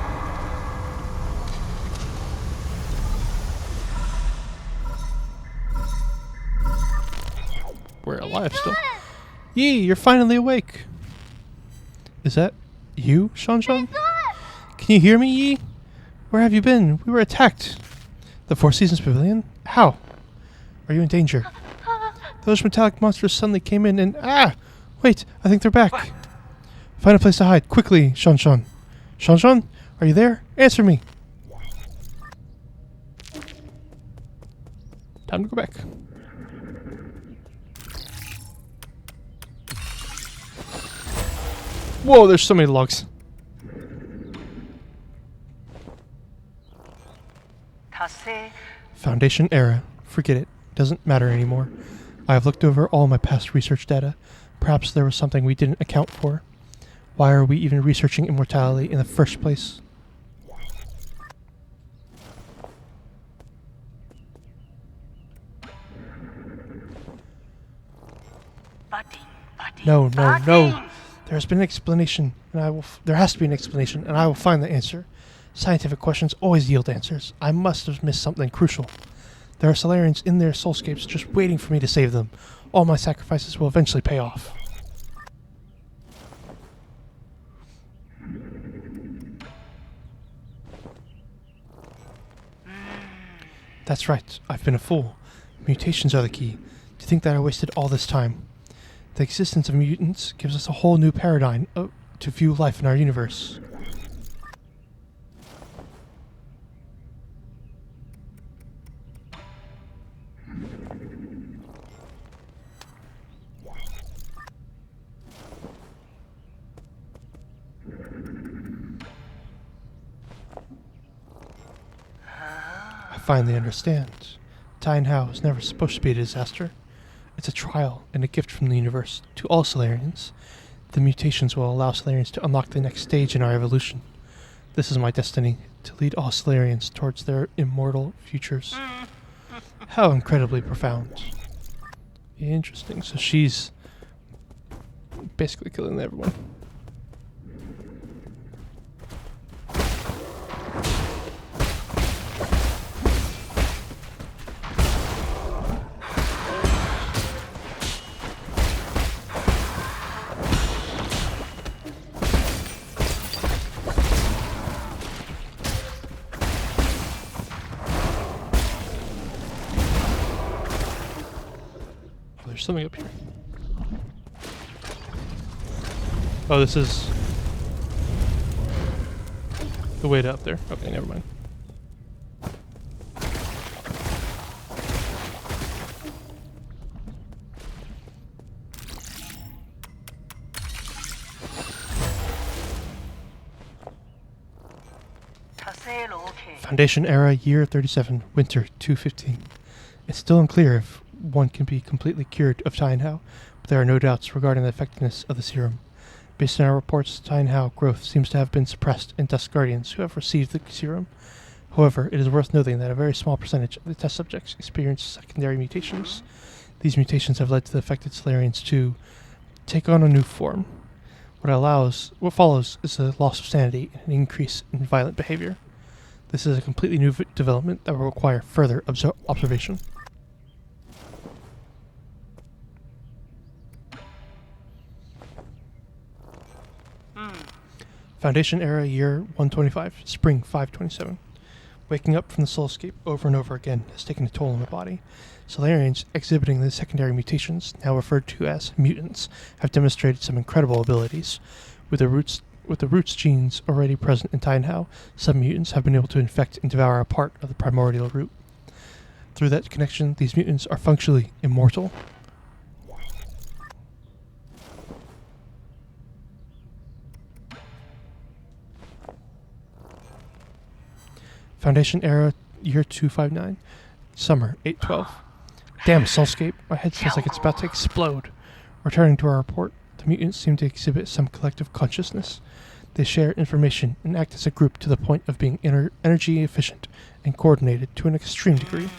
We're alive still. Yi, you're finally awake. Is that You, Sean? Can you hear me, Yi? Where have you been? We were attacked. The Four Seasons Pavilion? How? Are you in danger? Those metallic monsters suddenly came in and... Ah! Wait, I think they're back. Find a place to hide, quickly, Sean. Sean, are you there? Answer me. Time to go back. Whoa, there's so many logs. Foundation era. Forget it. Doesn't matter anymore. I have looked over all my past research data. Perhaps there was something we didn't account for. Why are we even researching immortality in the first place? No. There has been an explanation, and there has to be an explanation, and I will find the answer. Scientific questions always yield answers. I must have missed something crucial. There are Solarians in their soulscapes just waiting for me to save them. All my sacrifices will eventually pay off. That's right. I've been a fool. Mutations are the key. To think that I wasted all this time. The existence of mutants gives us a whole new paradigm to view life in our universe. I finally understand. Tianhao was never supposed to be a disaster. It's a trial and a gift from the universe to all Solarians. The mutations will allow Solarians to unlock the next stage in our evolution. This is my destiny, to lead all Solarians towards their immortal futures. How incredibly profound. Interesting. So she's basically killing everyone. There's something up here. Oh, this is the way to up there. Okay, never mind. Foundation era, year 37, winter 215. It's still unclear if one can be completely cured of Tianhao, but there are no doubts regarding the effectiveness of the serum. Based on our reports, Tianhao growth seems to have been suppressed in Dust Guardians who have received the serum. However, it is worth noting that a very small percentage of the test subjects experienced secondary mutations. These mutations have led to the affected Solarians to take on a new form. What follows is a loss of sanity and an increase in violent behavior. This is a completely new development that will require further observation. Foundation era, year 125, spring 527. Waking up from the soulscape over and over again has taken a toll on my body. Solarians exhibiting the secondary mutations, now referred to as mutants, have demonstrated some incredible abilities. With the roots genes already present in Tianhao, some mutants have been able to infect and devour a part of the primordial root. Through that connection, these mutants are functionally immortal. Foundation era, year 259, summer 812. Damn soulscape, my head feels like it's about to explode. Returning to our report, the mutants seem to exhibit some collective consciousness. They share information and act as a group to the point of being energy efficient and coordinated to an extreme degree.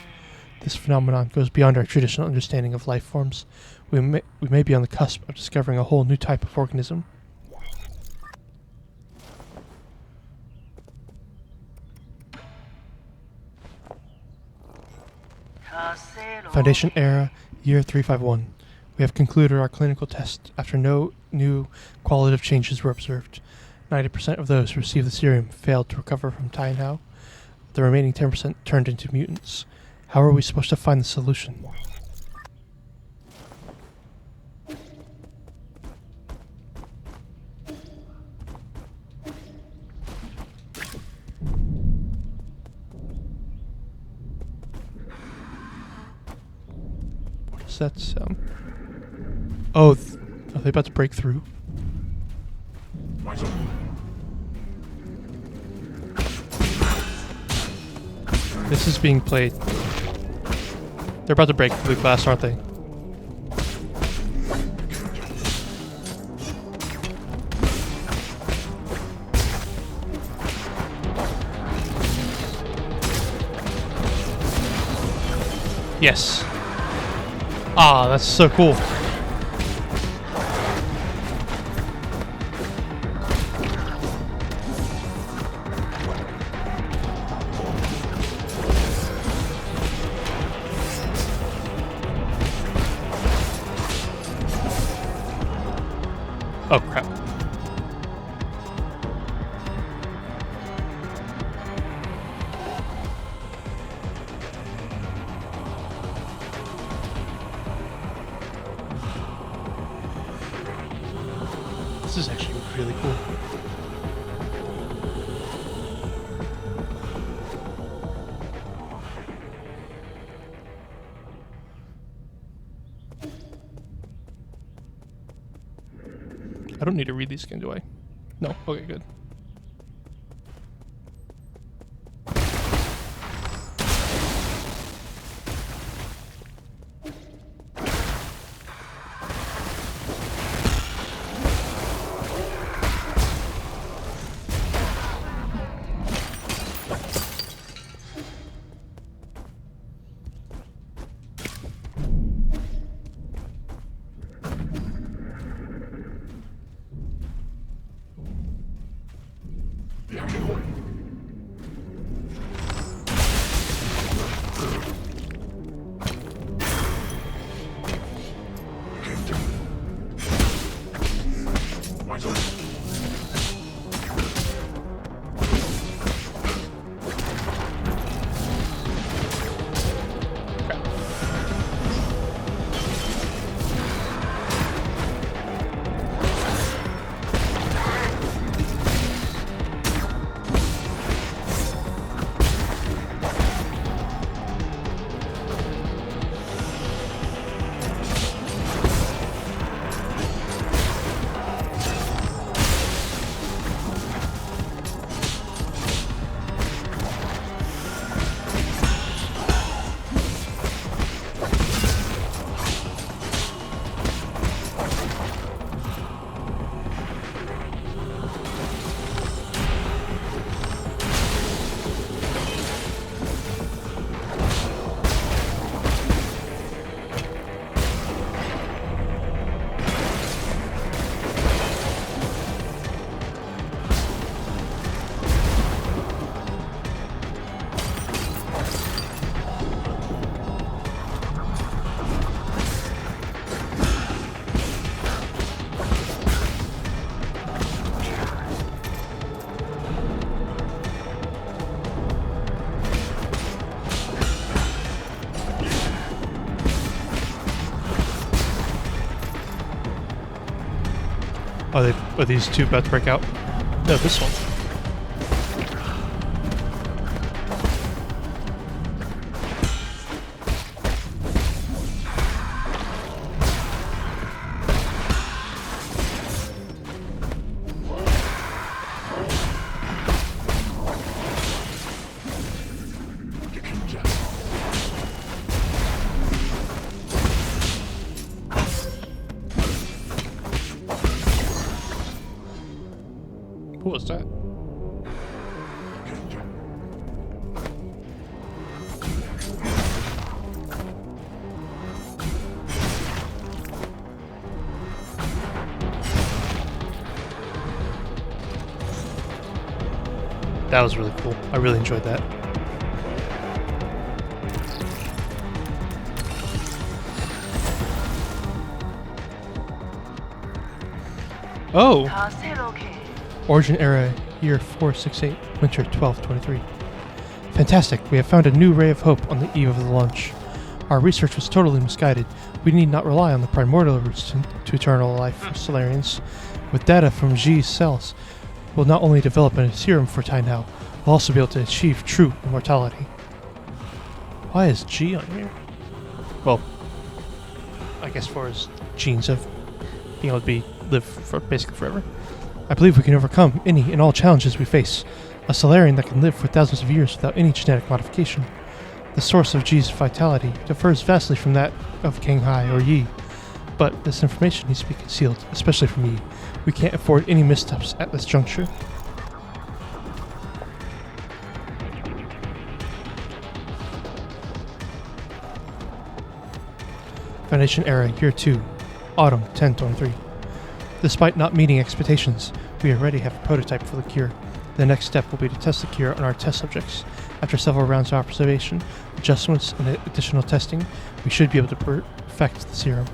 This phenomenon goes beyond our traditional understanding of life forms. We may be on the cusp of discovering a whole new type of organism. Foundation era, year 351. We have concluded our clinical test after no new qualitative changes were observed. 90% of those who received the serum failed to recover from Tainhao. The remaining 10% turned into mutants. How are we supposed to find the solution? What does that sound? Oh, are they about to break through? This is being played. They're about to break through the glass, aren't they? Yes. Ah, that's so cool. Oh crap. This is actually really cool. I don't need to read these again, do I? No. Okay, good. Are these two about to break out? No, this one. What was that? That was really cool. I really enjoyed that. Oh! Origin era, year 468, winter 1223. Fantastic, we have found a new ray of hope on the eve of the launch. Our research was totally misguided. We need not rely on the primordial roots to eternal life for Solarians. With data from G's cells, we'll not only develop a serum for Tainhao, we'll also be able to achieve true immortality. Why is G on here? Well, I guess for his genes of being able to live for basically forever. I believe we can overcome any and all challenges we face. A Solarian that can live for thousands of years without any genetic modification. The source of G's vitality differs vastly from that of Kanghai or Yi, but this information needs to be concealed, especially from Yi. We can't afford any missteps at this juncture. Foundation era, year 2, autumn 1023. Despite not meeting expectations, we already have a prototype for the cure. The next step will be to test the cure on our test subjects. After several rounds of observation, adjustments, and additional testing, we should be able to perfect the serum.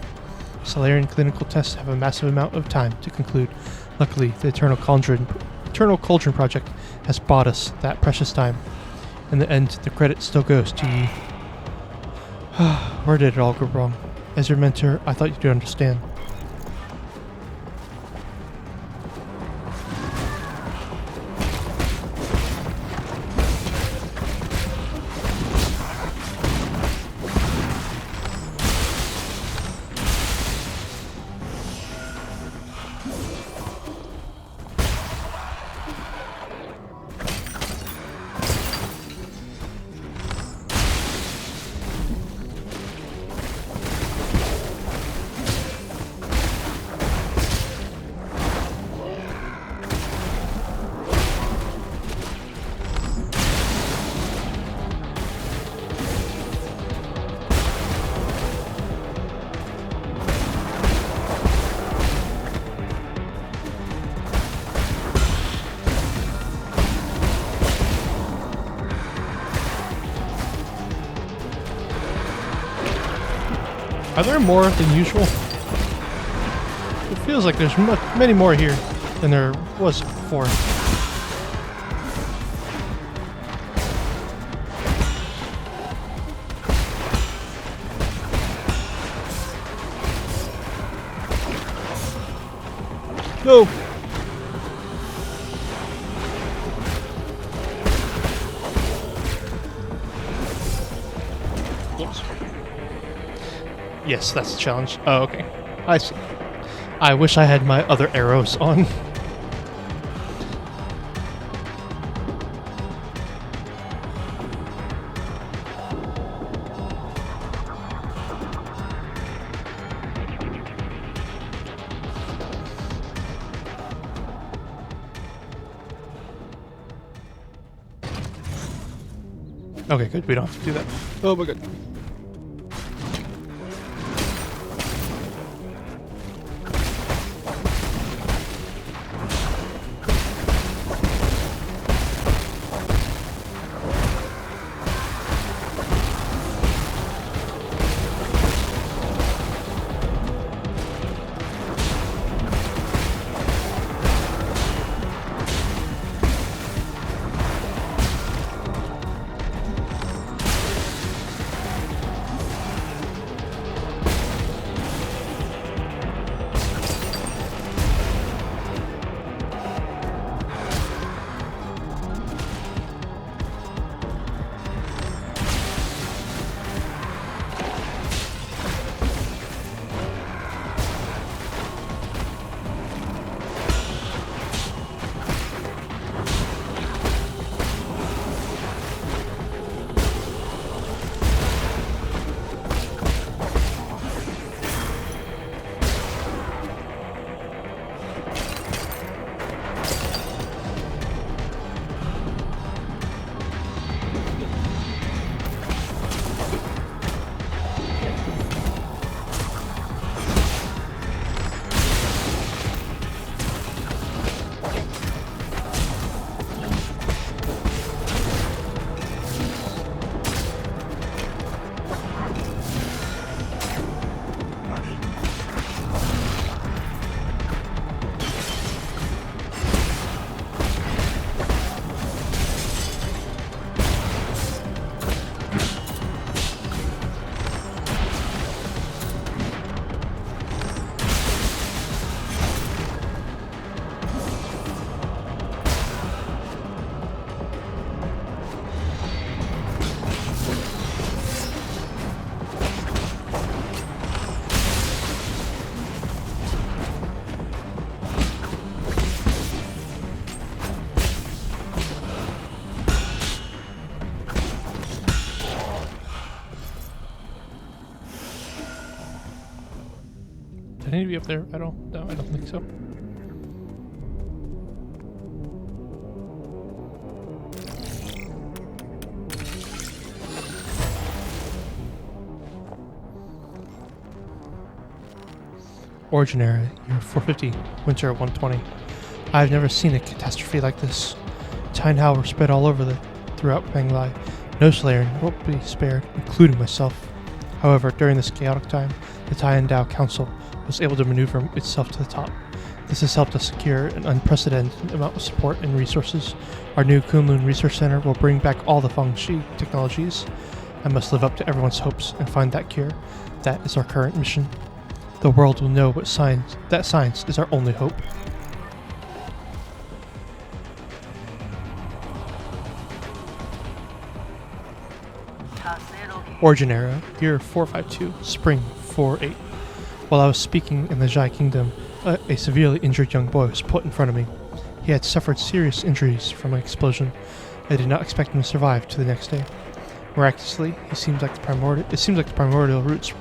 Solarian clinical tests have a massive amount of time to conclude. Luckily, the Eternal Cauldron project has bought us that precious time. In the end, the credit still goes to Yi. Where did it all go wrong? As your mentor, I thought you'd understand. Are there more than usual? It feels like there's many more here than there was before. No! Oops. Yes, that's the challenge. Oh, okay. I see. I wish I had my other arrows on. Okay, good. We don't have to do that. Oh my god. I need to be up there at all? No, I don't think so. Origin era, year 450, winter 120. I have never seen a catastrophe like this. Tynhao were spread all over throughout Banglai. No Slayer will be spared, including myself. However, during this chaotic time, the Tynhao Council was able to maneuver itself to the top. This has helped us secure an unprecedented amount of support and resources. Our new Kunlun Research Center will bring back all the Fengshi technologies. I must live up to everyone's hopes and find that cure. That is our current mission. The world will know that science is our only hope. Origin era, year 452, spring 48. While I was speaking in the Jai Kingdom, a severely injured young boy was put in front of me. He had suffered serious injuries from an explosion. I did not expect him to survive to the next day. Miraculously, it seems like the primordial roots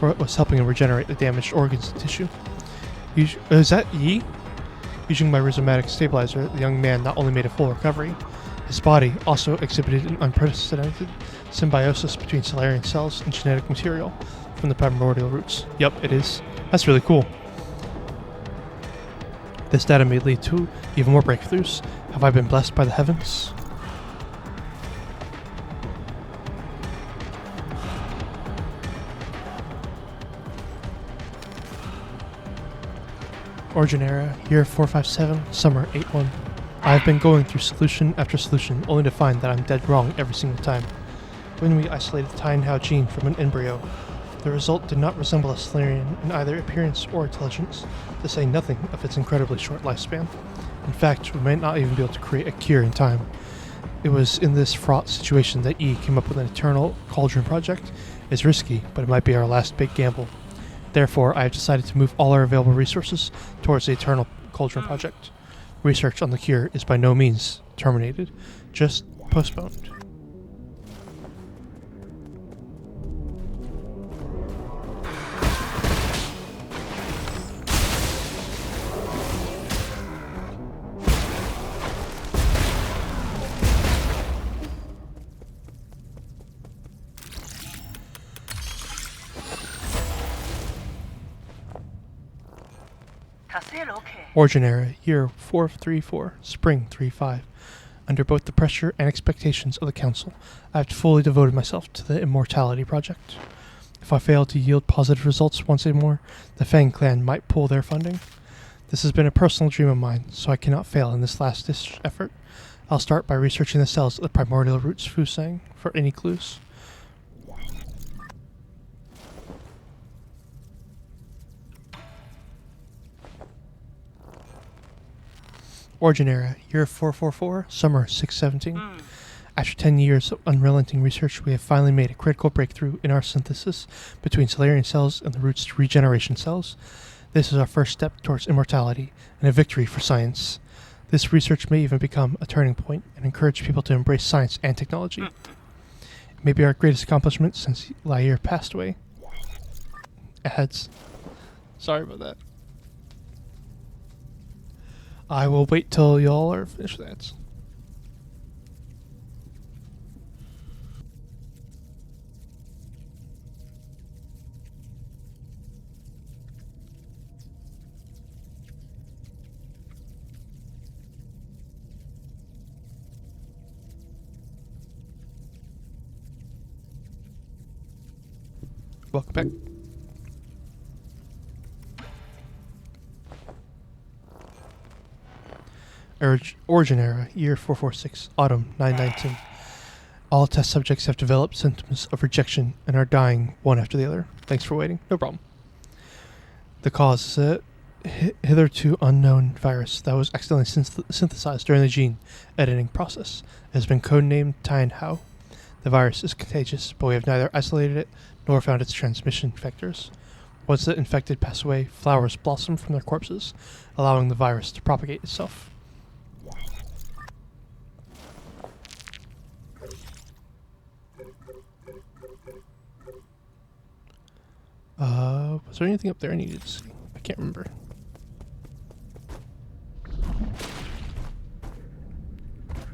was helping him regenerate the damaged organs and tissue. Is that Yi? Using my rhizomatic stabilizer, the young man not only made a full recovery, his body also exhibited an unprecedented symbiosis between Solarian cells and genetic material from the primordial roots. Yup, it is. That's really cool. This data may lead to even more breakthroughs. Have I been blessed by the heavens? Origin era, year 457, summer 81. I have been going through solution after solution, only to find that I'm dead wrong every single time. When we isolated the Tynhao gene from an embryo, the result did not resemble a Solarian in either appearance or intelligence, to say nothing of its incredibly short lifespan. In fact, we might not even be able to create a cure in time. It was in this fraught situation that E came up with an eternal cauldron project. It's risky, but it might be our last big gamble. Therefore, I have decided to move all our available resources towards the Eternal Cauldron Project. Research on the cure is by no means terminated, just postponed. Origin era, year 434, spring 35. Under both the pressure and expectations of the Council, I have fully devoted myself to the Immortality Project. If I fail to yield positive results once more, the Fang clan might pull their funding. This has been a personal dream of mine, so I cannot fail in this last-ditch effort. I'll start by researching the cells of the primordial roots Fusang for any clues. Origin era, year 444, summer 617. After 10 years of unrelenting research, we have finally made a critical breakthrough in our synthesis between Solarian cells and the roots regeneration cells. This is our first step towards immortality and a victory for science. This research may even become a turning point and encourage people to embrace science and technology. It may be our greatest accomplishment since Lair passed away. Ads. Sorry about that. I will wait till y'all are finished with ads. Welcome back. Origin era, year 446, autumn 919. All test subjects have developed symptoms of rejection and are dying one after the other. Thanks for waiting. No problem. The cause is a hitherto unknown virus that was accidentally synthesized during the gene editing process. It has been codenamed Tynhao. The virus is contagious, but we have neither isolated it nor found its transmission vectors. Once the infected pass away, flowers blossom from their corpses, allowing the virus to propagate itself. Was there anything up there I needed to see? can't remember.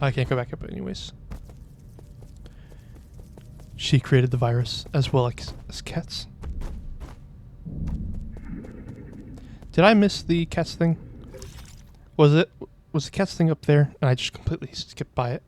I can't go back up anyways. She created the virus as well as cats. Did I miss the cats thing? Was the cats thing up there and I just completely skipped by it?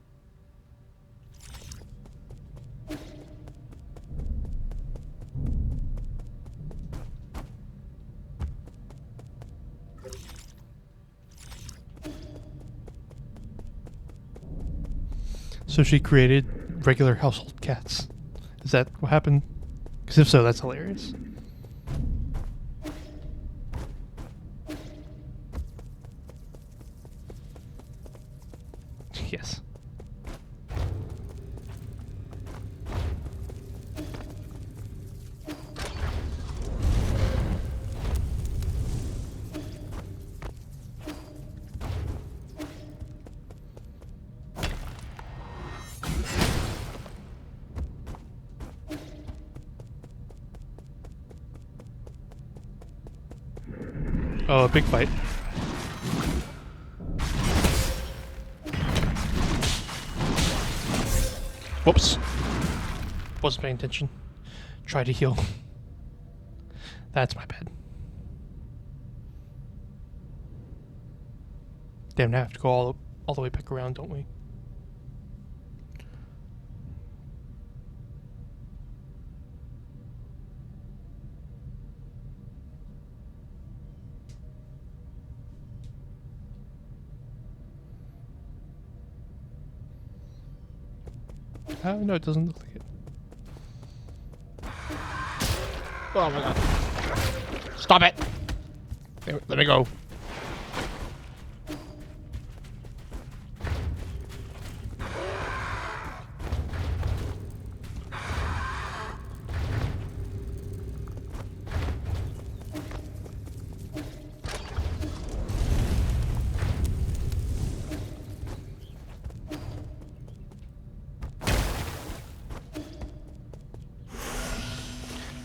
So she created regular household cats. Is that what happened? Because if so, that's hilarious. Yes. Oh, a big fight. Whoops. Wasn't paying attention. Try to heal. That's my bad. Damn, now I have to go all the way back around, don't we? No, it doesn't look like it. Oh my god. Stop it! Let me go.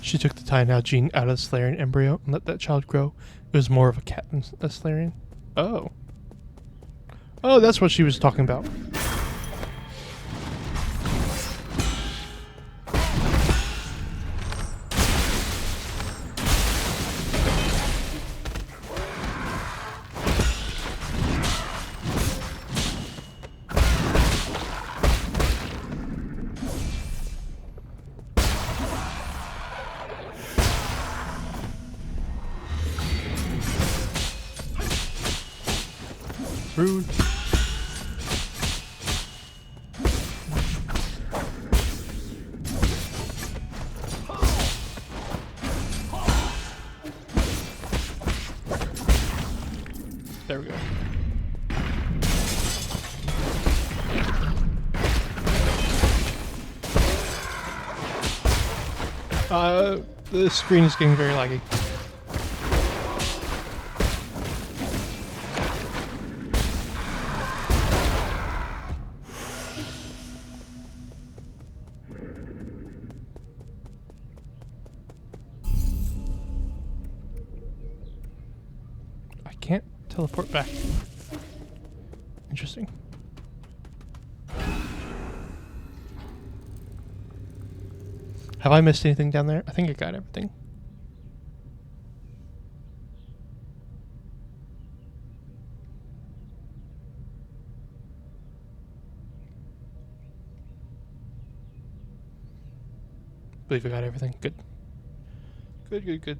She took the Tynao gene out of the Salarian embryo and let that child grow. It was more of a cat than a Salarian. Oh. Oh, that's what she was talking about. Rude. There we go. The screen is getting very laggy. Can't teleport back. Interesting. Have I missed anything down there? I think I got everything. Believe I got everything. Good. Good, good, good.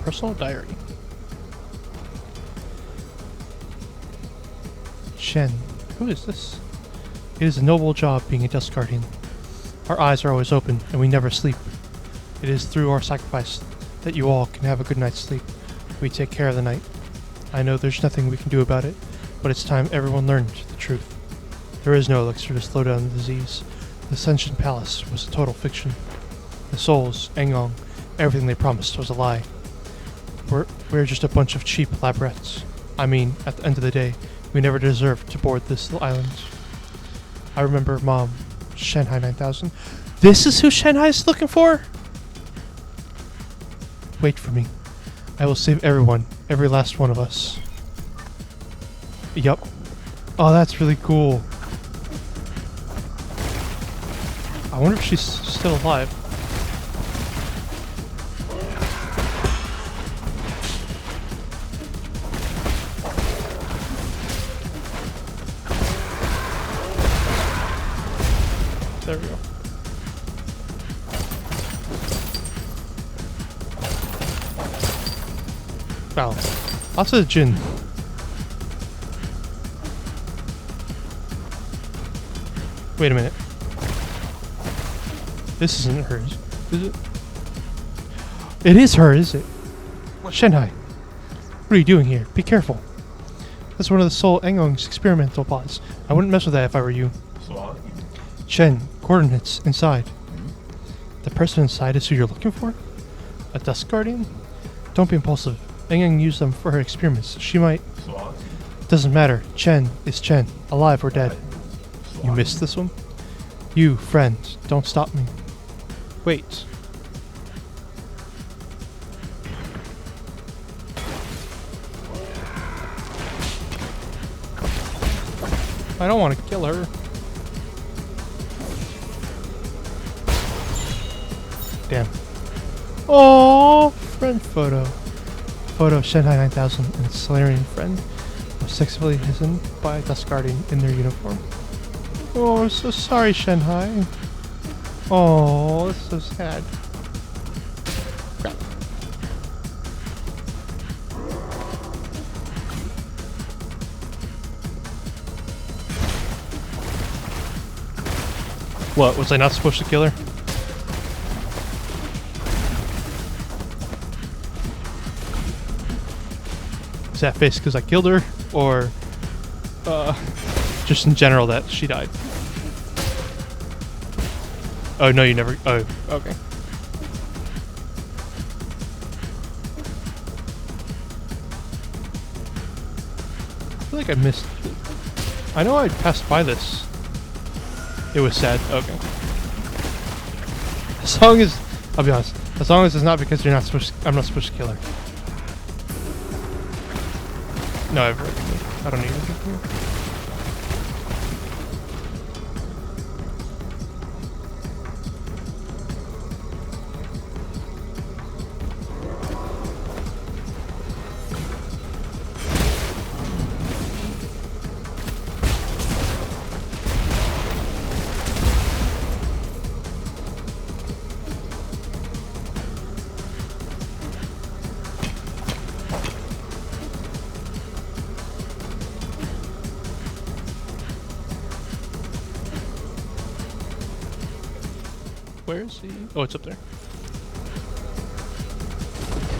Personal diary. Shen. Who is this? It is a noble job being a dust guardian. Our eyes are always open, and we never sleep. It is through our sacrifice that you all can have a good night's sleep. We take care of the night. I know there's nothing we can do about it, but it's time everyone learned the truth. There is no elixir to slow down the disease. The Ascension Palace was a total fiction. The souls, Engong, everything they promised was a lie. We're just a bunch of cheap lab rats. I mean, at the end of the day, we never deserved to board this little island. I remember Mom, Shanghai 9000. This is who Shanghai's looking for? Wait for me. I will save everyone, every last one of us. Yup. Oh, that's really cool. I wonder if she's still alive. There we go. Wow. Lots of gin. Wait a minute. This isn't hers, is it? It is her, is it? Shanghai, what are you doing here? Be careful. That's one of the Soul Engong's experimental pods. I wouldn't mess with that if I were you. Chen, coordinates inside. The person inside is who you're looking for? A Dusk Guardian? Don't be impulsive. Engong used them for her experiments. She might... Doesn't matter. Chen is Chen. Alive or dead. You missed this one? You, friend, don't stop me. Wait. I don't want to kill her. Damn. Oh, friend photo. Photo of Shanghai 9000 and its Solarian friend was sexually hidden by a Dusk Guardian in their uniform. Oh, I'm so sorry, Shanghai. Oh, that's so sad. Crap. What, was I not supposed to kill her? Is that face because I killed her, or just in general that she died? Oh no, you never. Oh, okay. I feel like I missed. I know I passed by this. It was sad. Okay. As long as, I'll be honest. As long as it's not because you're not supposed. I'm not supposed to kill her. No, I don't need it. Where is he? Oh, it's up there.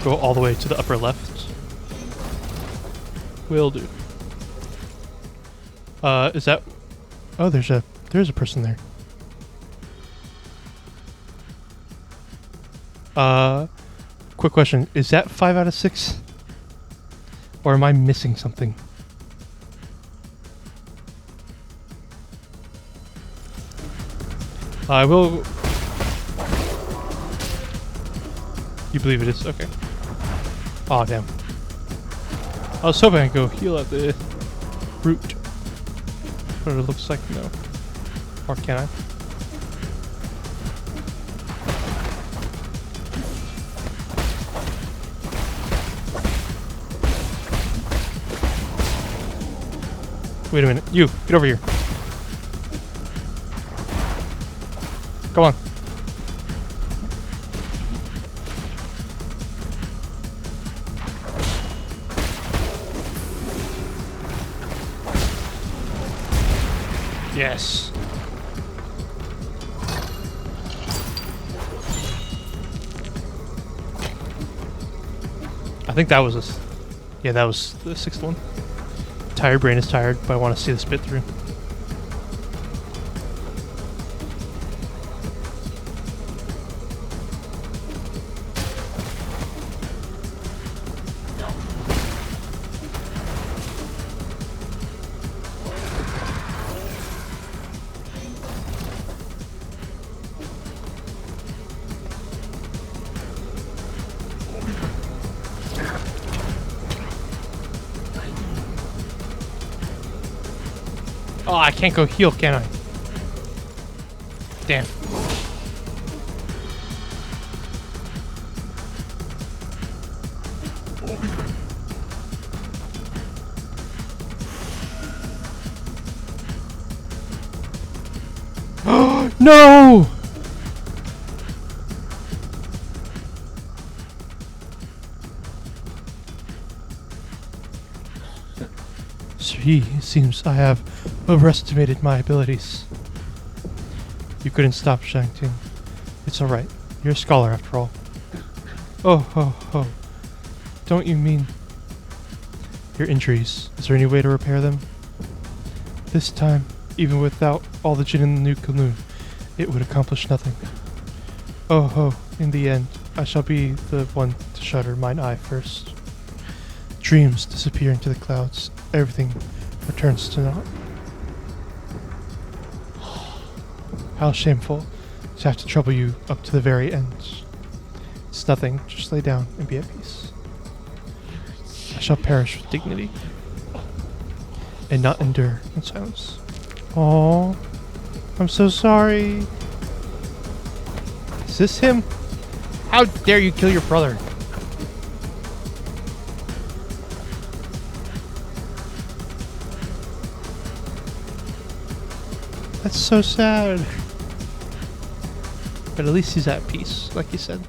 Go all the way to the upper left. Will do. Is that... Oh, there's a person there. Quick question. Is that 5 out of 6? Or am I missing something? I will... You believe it is? Okay. Aw, damn. I was hoping I could go heal at the root. But it looks like no. Or can I? Wait a minute. You, get over here. Come on. Yes. think that was yeah, that was the 6th one. Tired brain is tired, but I want to see this bit through. Oh, I can't go heal, can I? Damn. No! It seems I have overestimated my abilities. You couldn't stop Shang-Ting. It's alright. You're a scholar after all. Oh. Don't you mean your injuries? Is there any way to repair them? This time, even without all the Jin in the new canoe, it would accomplish nothing. Oh, in the end, I shall be the one to shutter mine eye first. Dreams disappear into the clouds. Everything returns to naught. How shameful to have to trouble you up to the very end. It's nothing, just lay down and be at peace. I shall perish with dignity and not endure in silence. Oh, I'm so sorry. Is this him? How dare you kill your brother? That's so sad. But at least he's at peace, like you said.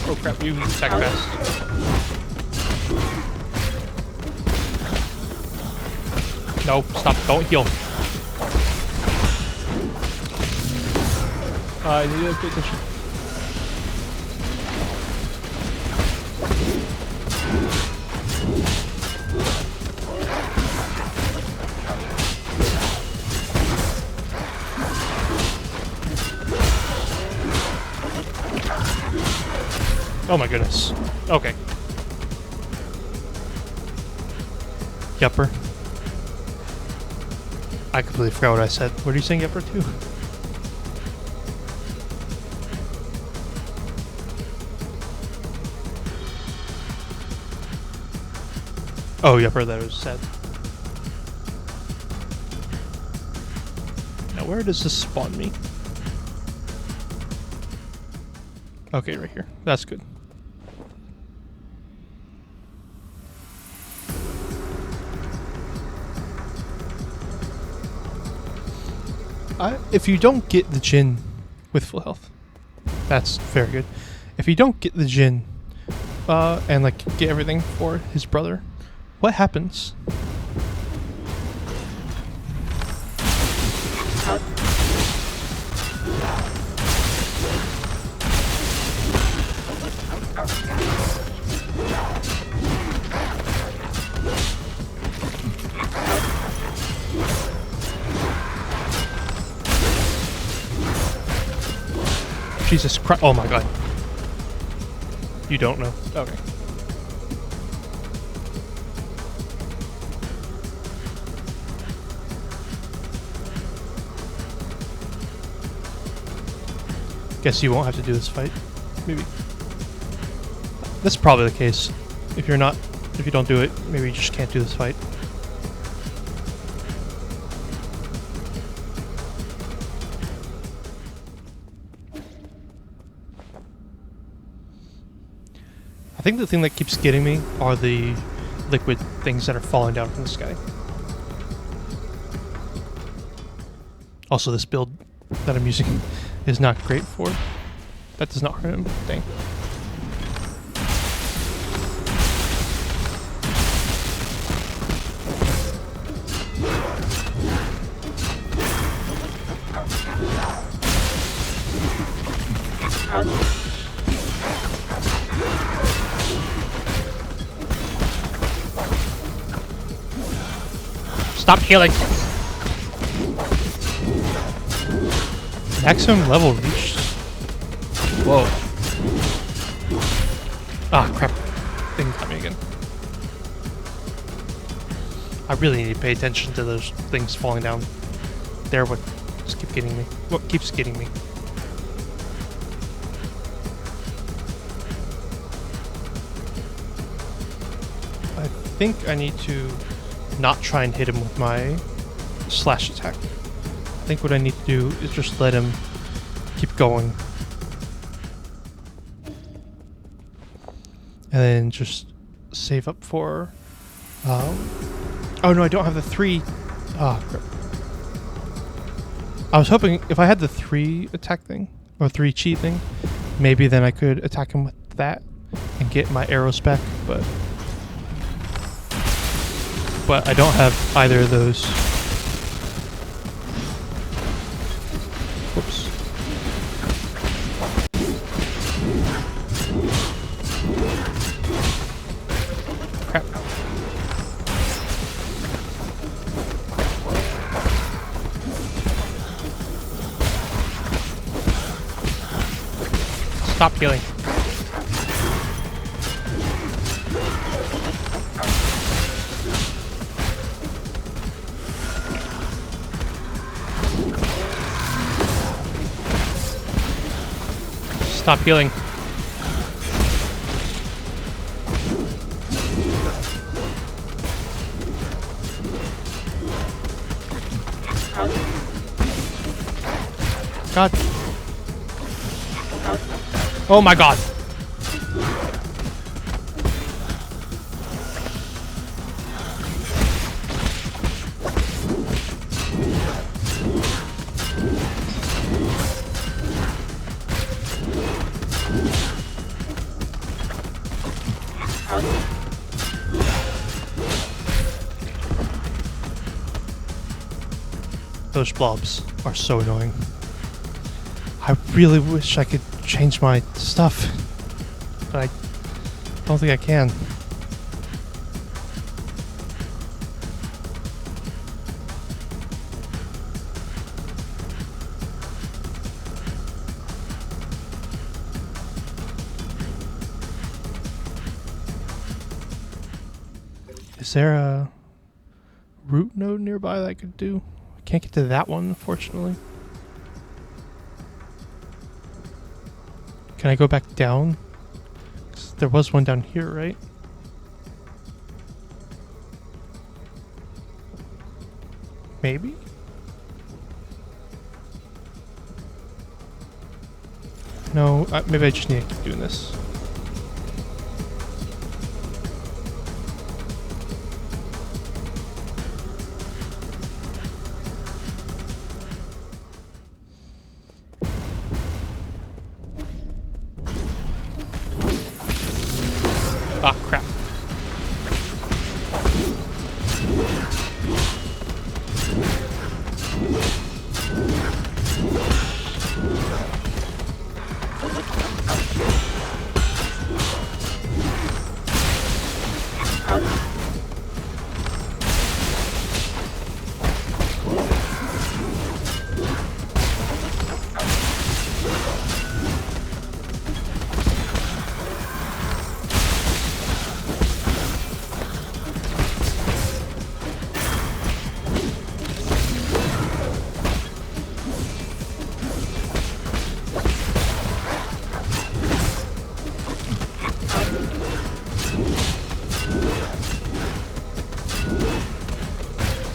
Oh crap, you attack fast. No, stop, don't heal. I need to pay attention. Oh my goodness. Okay. Yupper. I completely forgot what I said. What are you saying Yupper to? Oh, Yupper, that was said. Now where does this spawn me? Okay, right here. That's good. If you don't get the Jin with full health, that's very good. If you don't get the Jin, and like get everything for his brother, what happens? Jesus Christ. Oh my god. You don't know. Okay. Guess you won't have to do this fight. Maybe. That's probably the case. If you don't do it, maybe you just can't do this fight. I think the thing that keeps getting me are the liquid things that are falling down from the sky. Also, this build that I'm using is not great for That does not hurt him. Dang. Stop healing. Maximum level reached. Whoa. Ah, crap. Thing got me again. I really need to pay attention to those things falling down. They're what just keep getting me. What keeps getting me. I think I need to not try and hit him with my slash attack. I think what I need to do is just let him keep going. And then just save up for... oh no, I don't have the 3... Ah, crap. I was hoping if I had the 3 attack thing, or 3 chi thing, maybe then I could attack him with that and get my arrows back, but I don't have either of those. Whoops. Crap. Stop healing. Stop healing. God. Oh my God. Those blobs are so annoying. I really wish I could change my stuff, but I don't think I can. Is there a root node nearby that I could do? I can't get to that one, unfortunately. Can I go back down? 'Cause there was one down here, right? Maybe? No, maybe I just need to keep doing this. Ah, crap.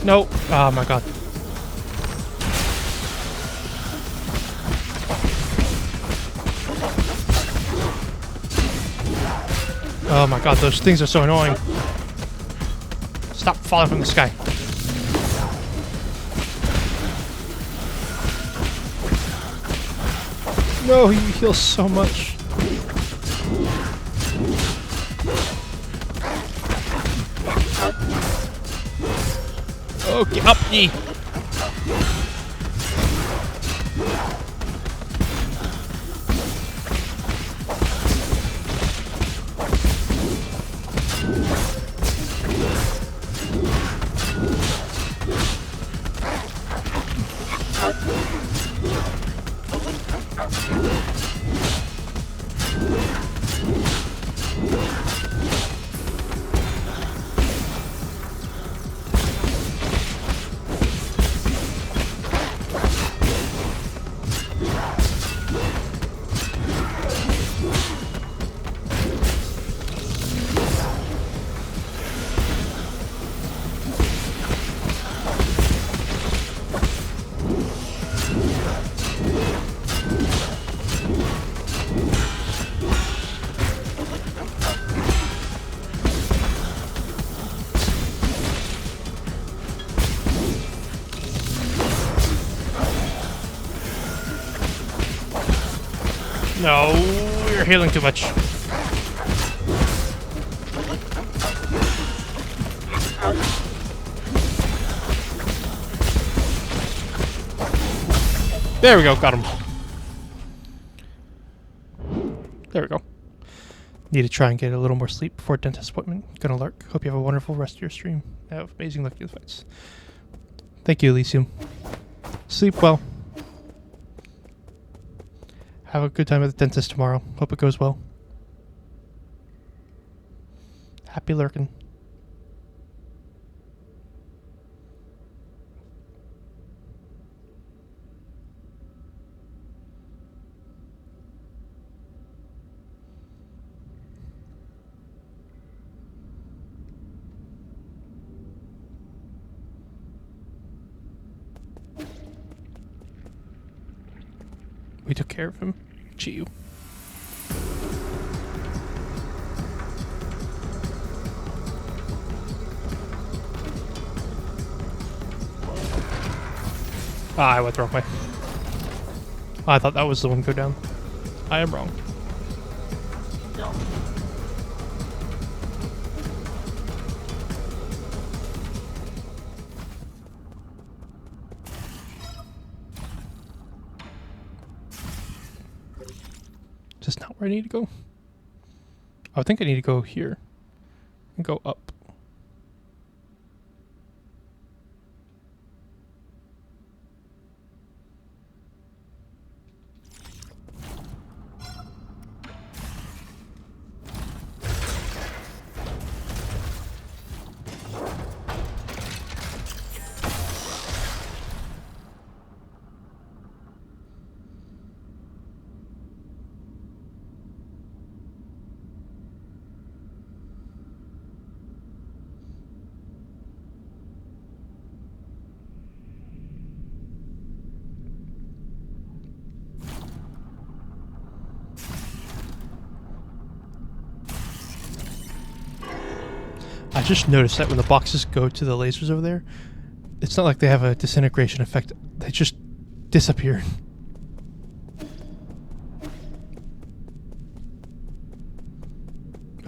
No. Oh my God. Oh my God, those things are so annoying. Stop falling from the sky. No, he heals so much. Okay, up ye. No, you're healing too much. There we go, got him. There we go. Need to try and get a little more sleep before dentist appointment. Gonna lurk. Hope you have a wonderful rest of your stream. Have amazing luck in the fights. Thank you, Elysium. Sleep well. Have a good time at the dentist tomorrow. Hope it goes well. Happy lurking. We took care of him. Chew. Ah, I went the wrong way. I thought that was the one go down. I am wrong. Just not where I need to go. I think I need to go here and go up. I just noticed that when the boxes go to the lasers over there, it's not like they have a disintegration effect. They just disappear.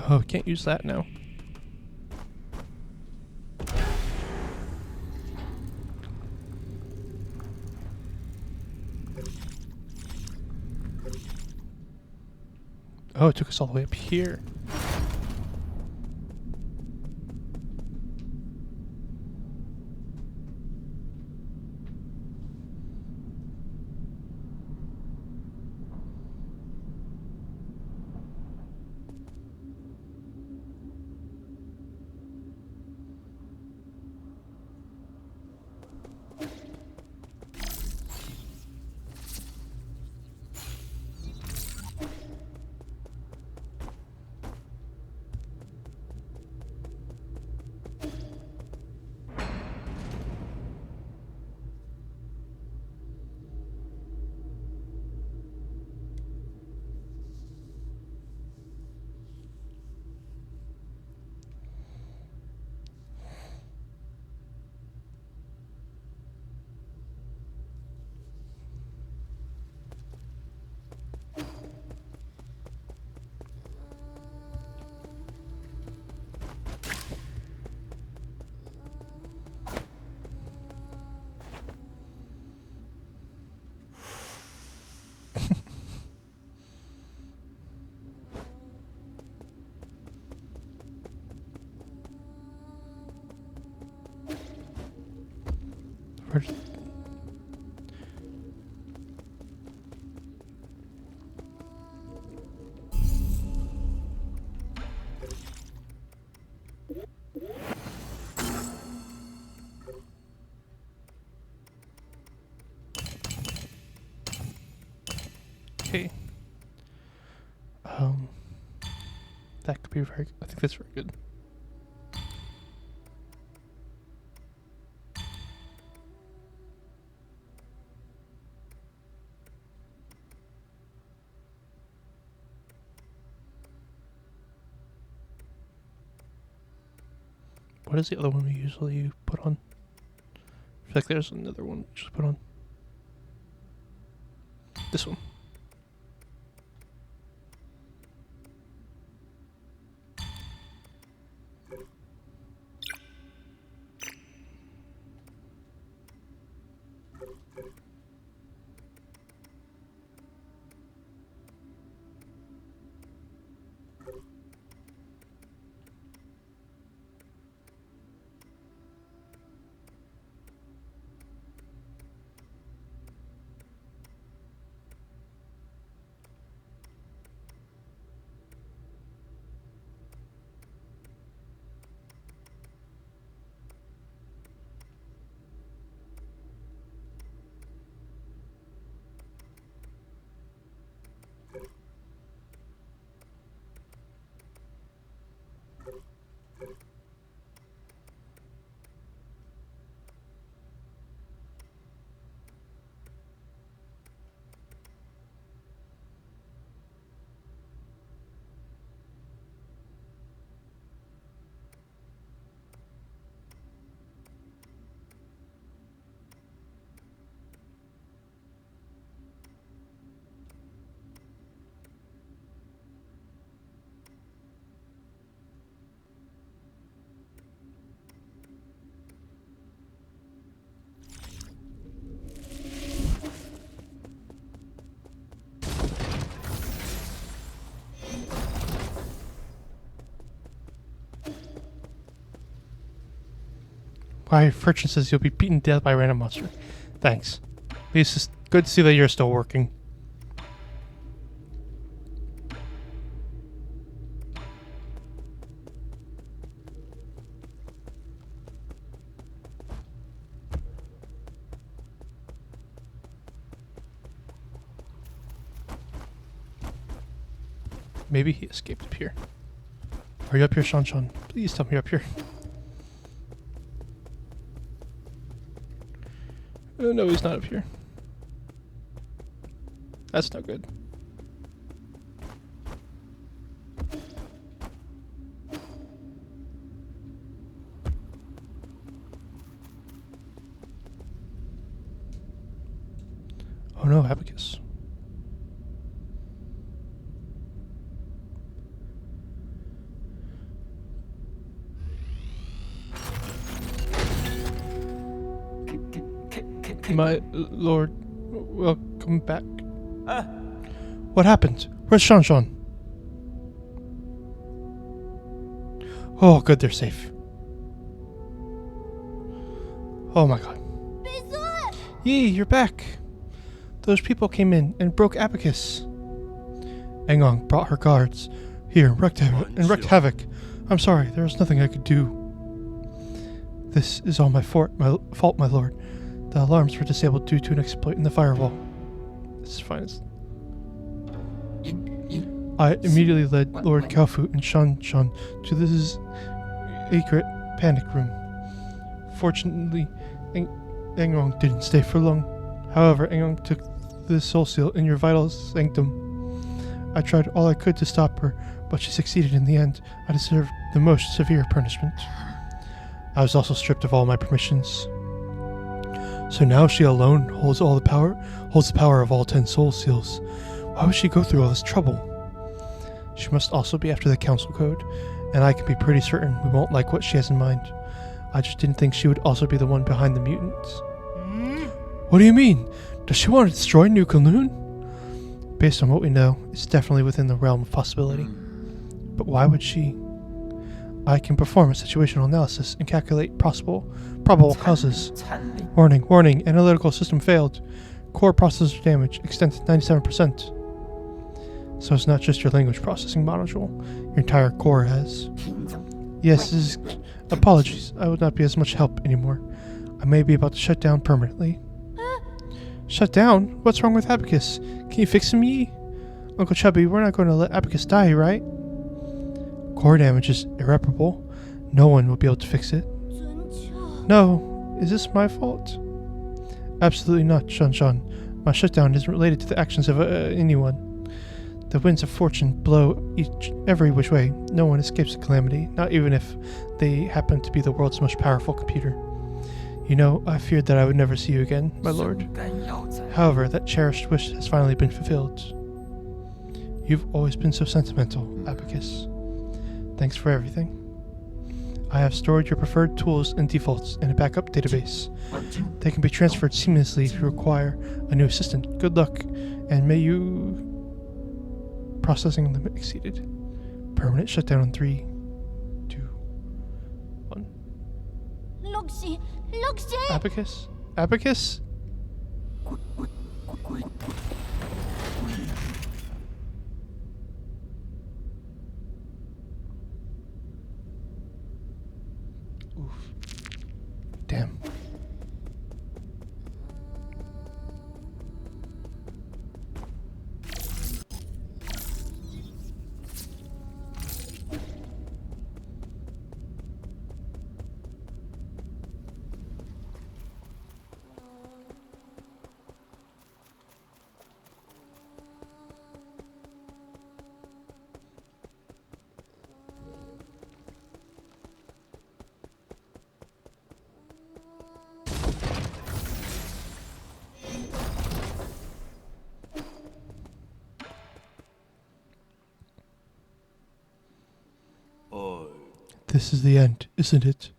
Oh, can't use that now. Oh, it took us all the way up here. Where? Okay. That could be very. I think that's very good. What is the other one we usually put on? I feel like there's another one we just put on. This one. My Fortune says you'll be beaten to death by a random monster. Thanks. At least it's good to see that you're still working. Maybe he escaped up here. Are you up here, Sean? Please tell me you're up here. No, he's not up here. That's no good. Oh no, Abacus. My lord, welcome back. What happened? Where's Sean? Oh, good, they're safe. Oh my god. Yee, you're back. Those people came in and broke Abacus. Engong brought her guards here and wreaked havoc. I'm sorry, there was nothing I could do. This is all my fault, my lord. The alarms were disabled due to an exploit in the firewall. This is fine. I immediately led Lord Kalfu and Shan to this secret panic room. Fortunately, Engong didn't stay for long. However, Engong took the soul seal in your vital sanctum. I tried all I could to stop her, but she succeeded in the end. I deserved the most severe punishment. I was also stripped of all my permissions. So now she alone holds the power of all 10 soul seals. Why would she go through all this trouble? She must also be after the council code, and I can be pretty certain we won't like what she has in mind. I just didn't think she would also be the one behind the mutants. What do you mean? Does she want to destroy New Kowloon? Based on what we know, it's definitely within the realm of possibility. But why would she? I can perform a situational analysis and calculate probable causes. Warning, warning, analytical system failed. Core processor damage, extent 97%. So it's not just your language processing module, your entire core has. Yes, apologies, I would not be as much help anymore. I may be about to shut down permanently. Shut down? What's wrong with Abacus? Can you fix me? Uncle Chubby, we're not going to let Abacus die, right? Core damage is irreparable. No one will be able to fix it. No, is this my fault? Absolutely not, Shanshan. My shutdown isn't related to the actions of anyone. The winds of fortune blow every which way. No one escapes the calamity, not even if they happen to be the world's most powerful computer. You know, I feared that I would never see you again, my lord. However, that cherished wish has finally been fulfilled. You've always been so sentimental, Abacus. Thanks for everything. I have stored your preferred tools and defaults in a backup database. They can be transferred seamlessly if you require a new assistant. Good luck, and may you... Processing limit exceeded. Permanent shutdown in 3, 2, 1. Abacus? Abacus? Oof. Damn. This is the end, isn't it?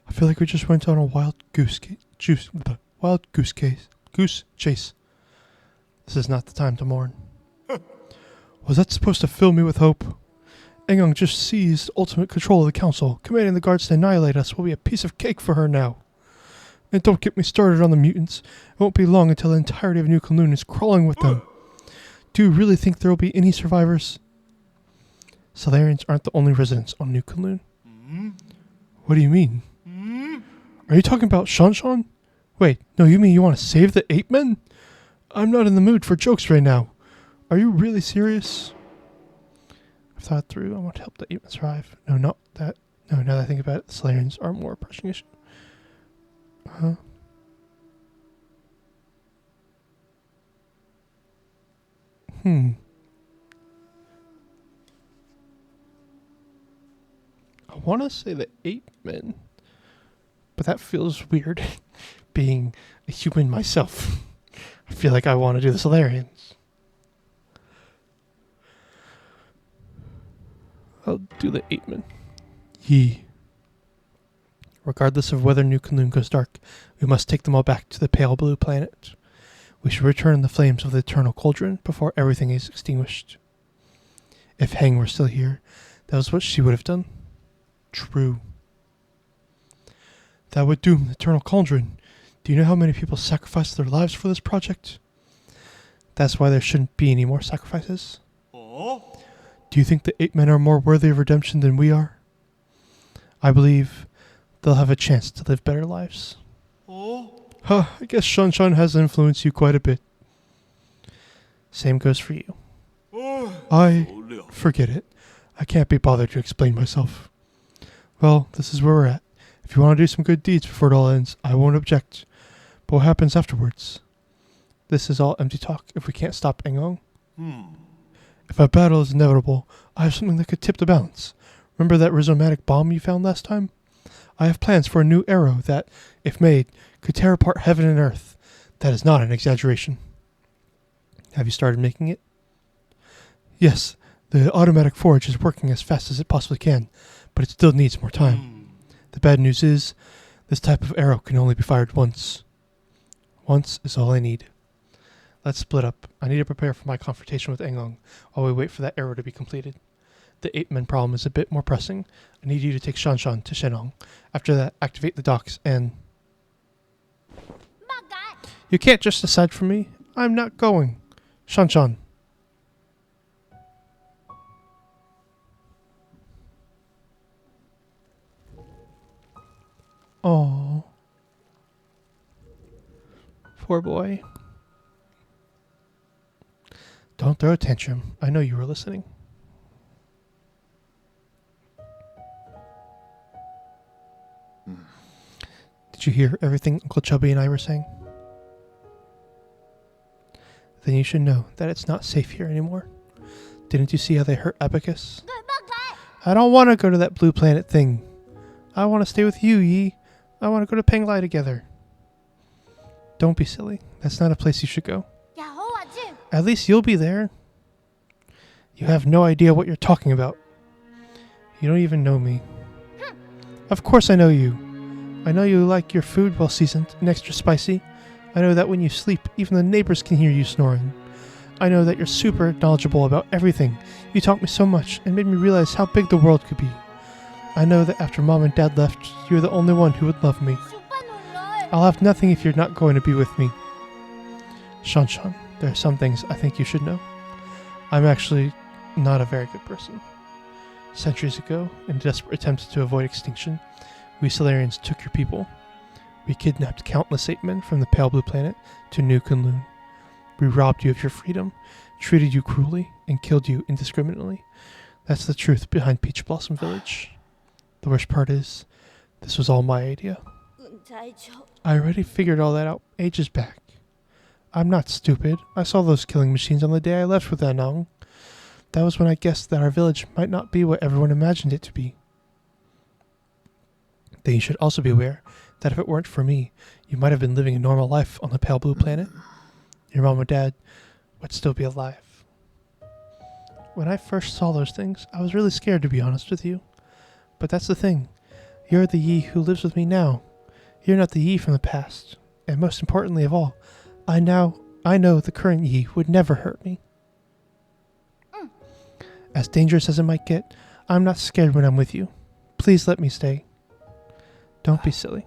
I feel like we just went on a wild goose chase. This is not the time to mourn. Was that supposed to fill me with hope? Aengung just seized ultimate control of the council. Commanding the guards to annihilate us will be a piece of cake for her now. And don't get me started on the mutants. It won't be long until the entirety of New Kowloon is crawling with them. Do you really think there will be any survivors? Solarians aren't the only residents on New Kowloon. What do you mean? Are you talking about Shanshan? Wait, no, you mean you want to save the ape men? I'm not in the mood for jokes right now. Are you really serious? I've thought it through. I want to help the ape men survive. No, not that. No, now that I think about it, the Solarians are more pressing issue. Huh? I want to say the ape men, but that feels weird, being a human myself. I feel like I want to do the Solarians. I'll do the ape men. Yee. Regardless of whether New Kowloon goes dark, we must take them all back to the pale blue planet. We should return the flames of the eternal cauldron before everything is extinguished. If Heng were still here, that was what she would have done. True. That would doom the eternal cauldron. Do you know how many people sacrificed their lives for this project? That's why there shouldn't be any more sacrifices. Oh. Do you think the ape men are more worthy of redemption than we are? I believe they'll have a chance to live better lives. Oh. Huh, I guess Shanshan has influenced you quite a bit. Same goes for you. Forget it. I can't be bothered to explain myself. Well, this is where we're at. If you want to do some good deeds before it all ends, I won't object. But what happens afterwards? This is all empty talk if we can't stop Aengung. If a battle is inevitable, I have something that could tip the balance. Remember that rhizomatic bomb you found last time? I have plans for a new arrow that, if made, could tear apart heaven and earth. That is not an exaggeration. Have you started making it? Yes, the automatic forge is working as fast as it possibly can, but it still needs more time. The bad news is, this type of arrow can only be fired once. Once is all I need. Let's split up. I need to prepare for my confrontation with Aengung while we wait for that arrow to be completed. the 8-man problem is a bit more pressing. I need you to take Shanshan to Shenong. After that, activate the docks and... You can't just decide for me. I'm not going. Shanshan. Oh, poor boy. Don't throw a tantrum. I know you were listening. Did you hear everything Uncle Chubby and I were saying? Then you should know that it's not safe here anymore. Didn't you see how they hurt Abacus? I don't want to go to that blue planet thing. I want to stay with you, Yi. I want to go to Penglai together. Don't be silly. That's not a place you should go. At least you'll be there. You have no idea what you're talking about. You don't even know me. Of course I know you. I know you like your food well seasoned and extra spicy. I know that when you sleep, even the neighbors can hear you snoring. I know that you're super knowledgeable about everything. You taught me so much and made me realize how big the world could be. I know that after Mom and Dad left, you're the only one who would love me. I'll have nothing if you're not going to be with me. Shanshan, there are some things I think you should know. I'm actually not a very good person. Centuries ago, in a desperate attempt to avoid extinction, we Solarians took your people. We kidnapped countless 8-men from the Pale Blue Planet to New Kunlun. We robbed you of your freedom, treated you cruelly, and killed you indiscriminately. That's the truth behind Peach Blossom Village. The worst part is, this was all my idea. I already figured all that out ages back. I'm not stupid. I saw those killing machines on the day I left with Anong. That was when I guessed that our village might not be what everyone imagined it to be. Then you should also be aware that if it weren't for me, you might have been living a normal life on the Pale Blue Planet. Your mom and dad would still be alive. When I first saw those things, I was really scared, to be honest with you. But that's the thing. You're the Yi who lives with me now. You're not the Yi from the past. And most importantly of all, I know the current Yi would never hurt me. As dangerous as it might get, I'm not scared when I'm with you. Please let me stay. Don't be silly.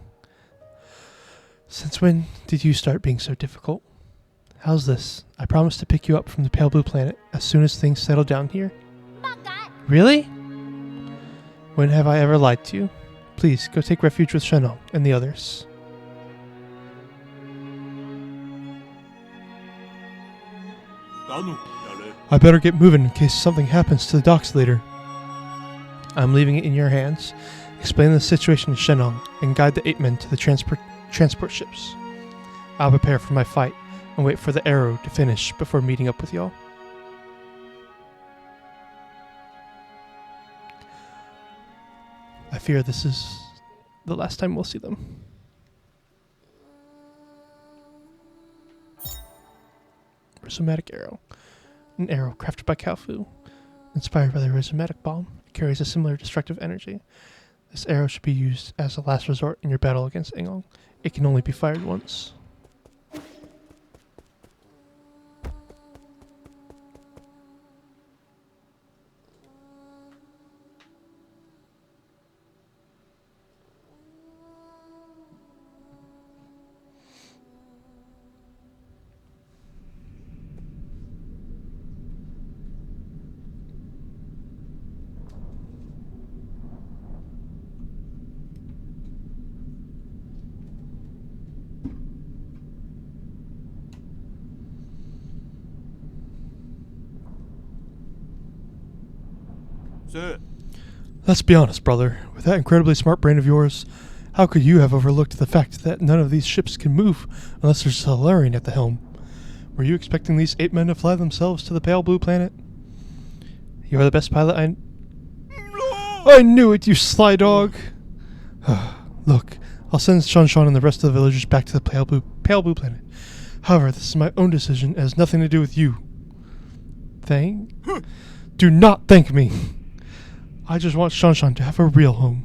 Since when did you start being so difficult? How's this? I promise to pick you up from the Pale Blue Planet as soon as things settle down here. Really? When have I ever lied to you? Please, go take refuge with Shenong and the others. I better get moving in case something happens to the docks later. I'm leaving it in your hands. Explain the situation to Shenong and guide the 8-men to the transport ships. I'll prepare for my fight and wait for the arrow to finish before meeting up with y'all. I fear this is the last time we'll see them. Rhizomatic arrow. An arrow crafted by Kalfu. Inspired by the rhizomatic bomb, it carries a similar destructive energy. This arrow should be used as a last resort in your battle against Ingong. It can only be fired once. Let's be honest, brother. With that incredibly smart brain of yours, how could you have overlooked the fact that none of these ships can move unless there's a Solarian at the helm? Were you expecting these 8 men to fly themselves to the Pale Blue Planet? You are the best pilot I knew it, you sly dog! Look, I'll send Shanshan and the rest of the villagers back to the Pale Blue Planet. However, this is my own decision. It has nothing to do with you. Do not thank me! I just want Shanshan to have a real home.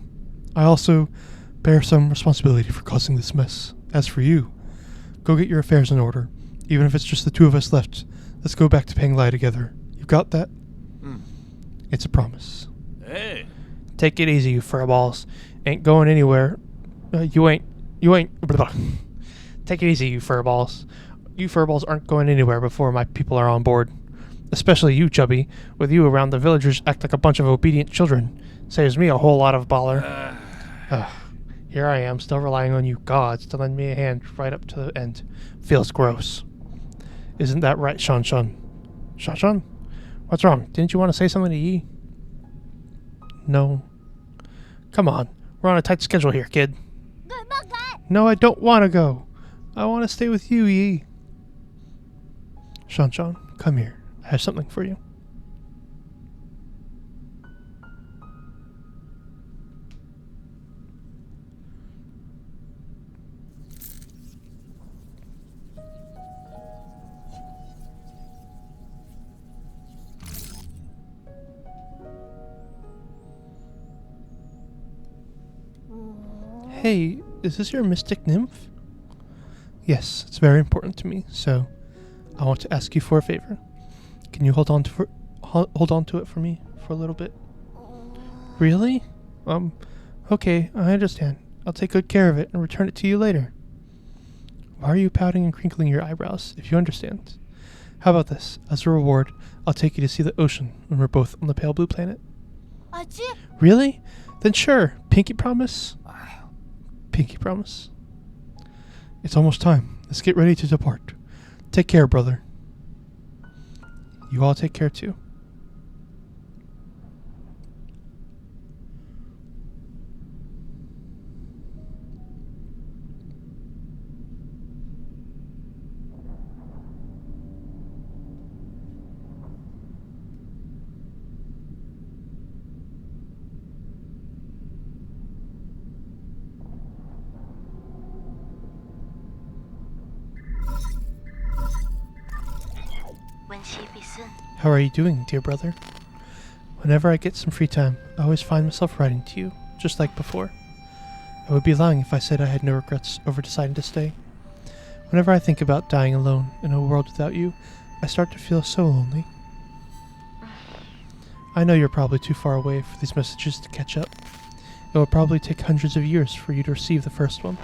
I also bear some responsibility for causing this mess. As for you, go get your affairs in order. Even if it's just the two of us left, let's go back to Penglai together. You got that? It's a promise. Hey. Take it easy, you furballs. Ain't going anywhere. You ain't. Blah, blah. Take it easy, you furballs. You furballs aren't going anywhere before my people are on board. Especially you, Chubby. With you around, the villagers act like a bunch of obedient children. Saves me a whole lot of bother. Here I am, still relying on you gods to lend me a hand right up to the end. Feels gross. Isn't that right, Shan Shan? Shan Shan? What's wrong? Didn't you want to say something to Yi? No. Come on. We're on a tight schedule here, kid. No, I don't want to go. I want to stay with you, Yi. Shan Shan, come here. I have something for you. Hey, is this your mystic nymph? Yes, it's very important to me, so I want to ask you for a favor. Can you hold on to it for me for a little bit? Really? Okay, I understand. I'll take good care of it and return it to you later. Why are you pouting and crinkling your eyebrows, if you understand? How about this? As a reward, I'll take you to see the ocean when we're both on the pale blue planet. Really? Then sure. Pinky promise? Pinky promise. It's almost time. Let's get ready to depart. Take care, brother. You all take care too. How are you doing, dear brother? Whenever I get some free time, I always find myself writing to you, just like before. I would be lying if I said I had no regrets over deciding to stay. Whenever I think about dying alone in a world without you, I start to feel so lonely. I know you're probably too far away for these messages to catch up. It will probably take hundreds of years for you to receive the first one.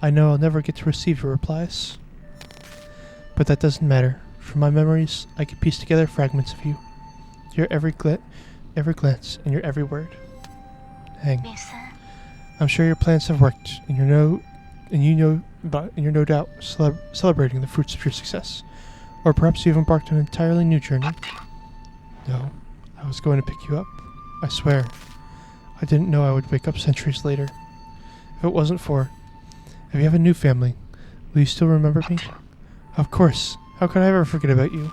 I know I'll never get to receive your replies. But that doesn't matter. From my memories, I can piece together fragments of you. Your every glance, and your every word. Hang. I'm sure your plans have worked, and you're no doubt celebrating the fruits of your success. Or perhaps you've embarked on an entirely new journey. No, I was going to pick you up. I swear. I didn't know I would wake up centuries later. If it wasn't for... If you have a new family, will you still remember me? Of course. How could I ever forget about you?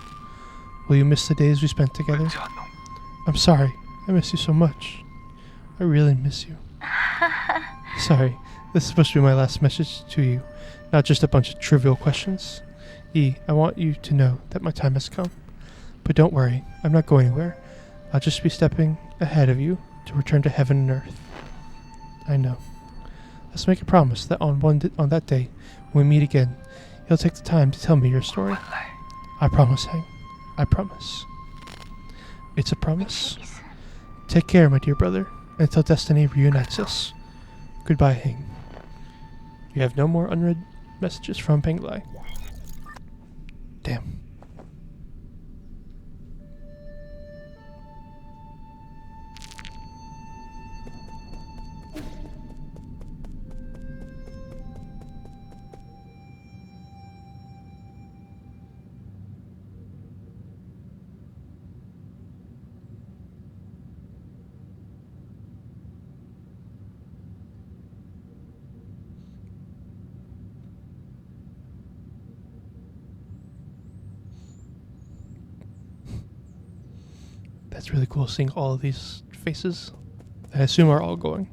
Will you miss the days we spent together? I'm sorry. I miss you so much. I really miss you. Sorry. This is supposed to be my last message to you, not just a bunch of trivial questions. E, I want you to know that my time has come. But don't worry. I'm not going anywhere. I'll just be stepping ahead of you to return to heaven and earth. I know. Let's make a promise that on that day, when we meet again, you'll take the time to tell me your story. I promise, Hang. I promise. It's a promise. Take care, my dear brother, until destiny reunites us. Goodbye, Hang. You have no more unread messages from Penglai. Damn. That's really cool seeing all of these faces. I assume are all going.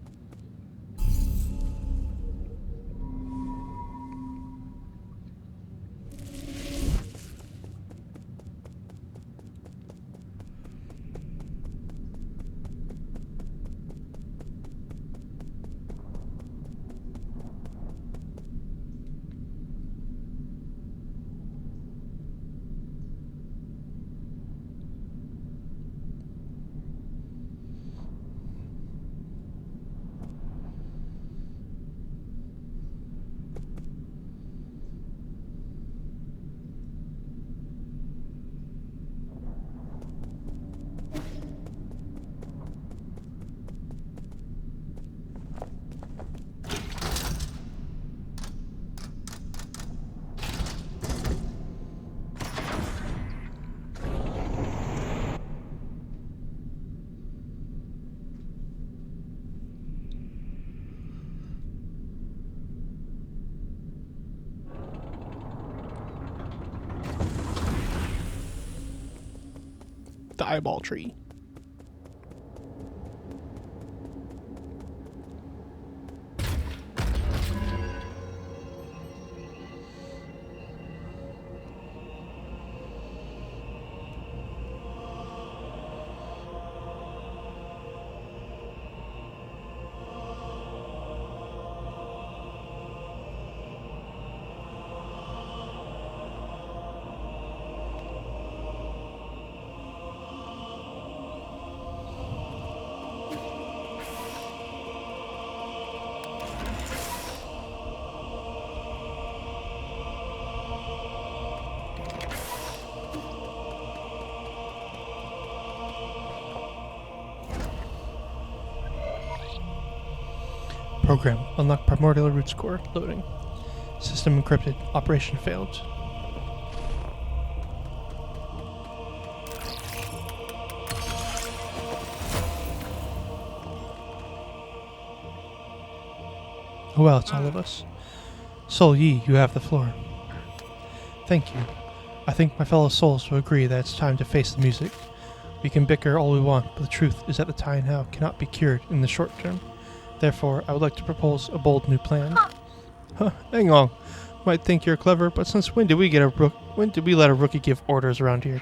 the eyeball tree. Program. Unlock primordial root score. Loading. System encrypted. Operation failed. Oh well, it's all of us. Soul Yi, you have the floor. Thank you. I think my fellow souls will agree that it's time to face the music. We can bicker all we want, but the truth is that the Tai now cannot be cured in the short term. Therefore, I would like to propose a bold new plan. Huh, hang on. Might think you're clever, but since when did we let a rookie give orders around here?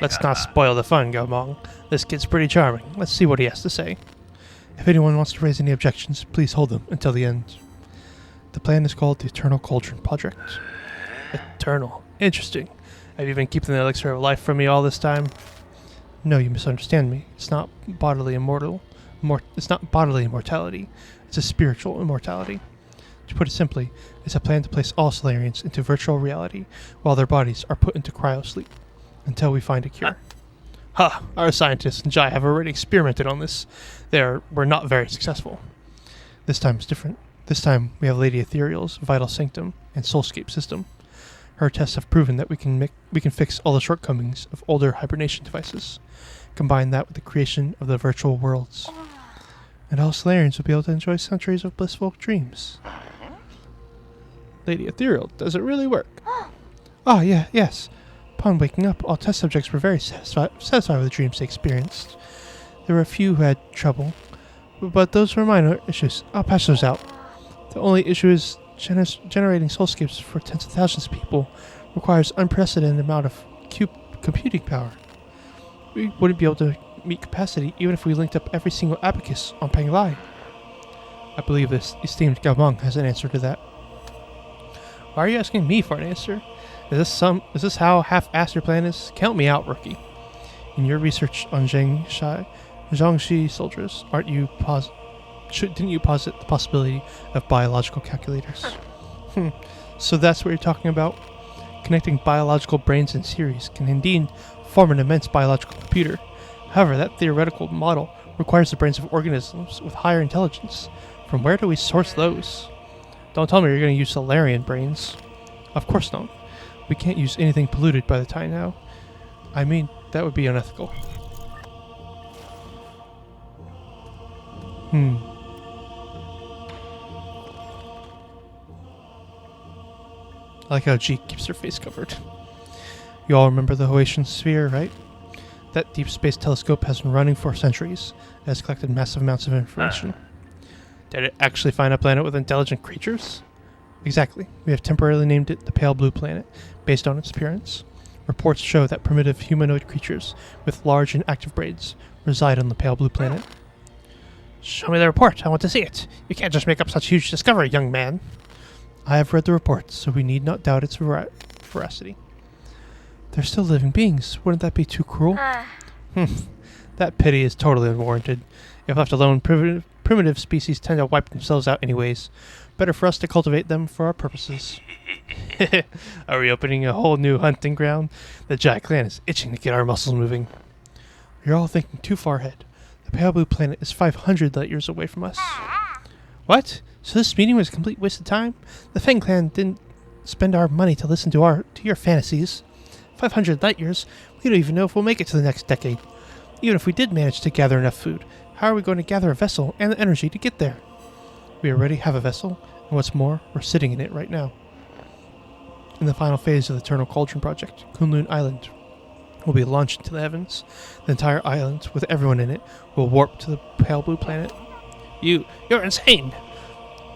Let's not spoil the fun, Gamong. This kid's pretty charming. Let's see what he has to say. If anyone wants to raise any objections, please hold them until the end. The plan is called the Eternal Cauldron Project. Eternal. Interesting. Have you been keeping the elixir of life from me all this time? No, you misunderstand me. It's not bodily immortality. It's a spiritual immortality. To put it simply, it's a plan to place all Solarians into virtual reality while their bodies are put into cryosleep until we find a cure. Ha! Our scientists and Jai have already experimented on this. They were not very successful. This time is different. This time we have Lady Ethereal's Vital Sanctum and Soulscape system. Her tests have proven that we can fix all the shortcomings of older hibernation devices. Combine that with the creation of the virtual worlds. And all Solarians will be able to enjoy centuries of blissful dreams. Lady Ethereal, does it really work? Ah, yes. Upon waking up, all test subjects were very satisfied with the dreams they experienced. There were a few who had trouble, but those were minor issues. I'll patch those out. The only issue is generating soulscapes for tens of thousands of people requires unprecedented amount of computing power. We wouldn't be able to meet capacity even if we linked up every single abacus on Penglai. I believe this esteemed Gaomong has an answer to that. Why are you asking me for an answer? Is this how half-assed your plan is? Count me out, rookie. In your research on Zhangxi soldiers, didn't you posit the possibility of biological calculators? So that's what you're talking about? Connecting biological brains in series can indeed form an immense biological computer. However, that theoretical model requires the brains of organisms with higher intelligence. From where do we source those? Don't tell me you're going to use Solarian brains. Of course not. We can't use anything polluted by the Tai now. I mean, that would be unethical. I like how G keeps her face covered. You all remember the Hoatian sphere, right? That deep space telescope has been running for centuries. It has collected massive amounts of information. Did it actually find a planet with intelligent creatures? Exactly. We have temporarily named it the Pale Blue Planet, based on its appearance. Reports show that primitive humanoid creatures with large and active brains reside on the Pale Blue Planet. Show me the report. I want to see it. You can't just make up such huge discovery, young man. I have read the report, so we need not doubt its veracity. They're still living beings. Wouldn't that be too cruel? That pity is totally unwarranted. If left alone, primitive species tend to wipe themselves out anyways. Better for us to cultivate them for our purposes. Are we opening a whole new hunting ground? The Jai clan is itching to get our muscles moving. You're all thinking too far ahead. The Pale Blue Planet is 500 light years away from us. What? So this meeting was a complete waste of time? The Feng clan didn't spend our money to listen to your fantasies. 500 light years? We don't even know if we'll make it to the next decade. Even if we did manage to gather enough food, how are we going to gather a vessel and the energy to get there? We already have a vessel, and what's more, we're sitting in it right now. In the final phase of the Eternal Cauldron Project, Kunlun Island will be launched into the heavens. The entire island, with everyone in it, will warp to the pale blue planet. You're insane!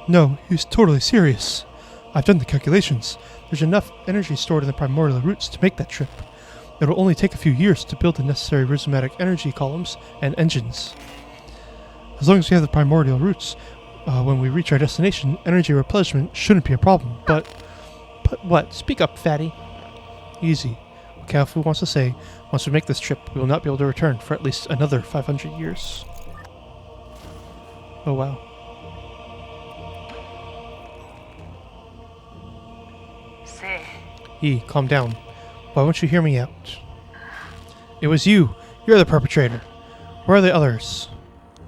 No, he's totally serious. I've done the calculations. There's enough energy stored in the primordial roots to make that trip. It'll only take a few years to build the necessary rhizomatic energy columns and engines. As long as we have the primordial roots, when we reach our destination, energy replenishment shouldn't be a problem. But what? Speak up, fatty. Easy. What Kaofu wants to say, once we make this trip, we will not be able to return for at least another 500 years. Oh wow. Yi, calm down. Why won't you hear me out? It was you. You're the perpetrator. Where are the others?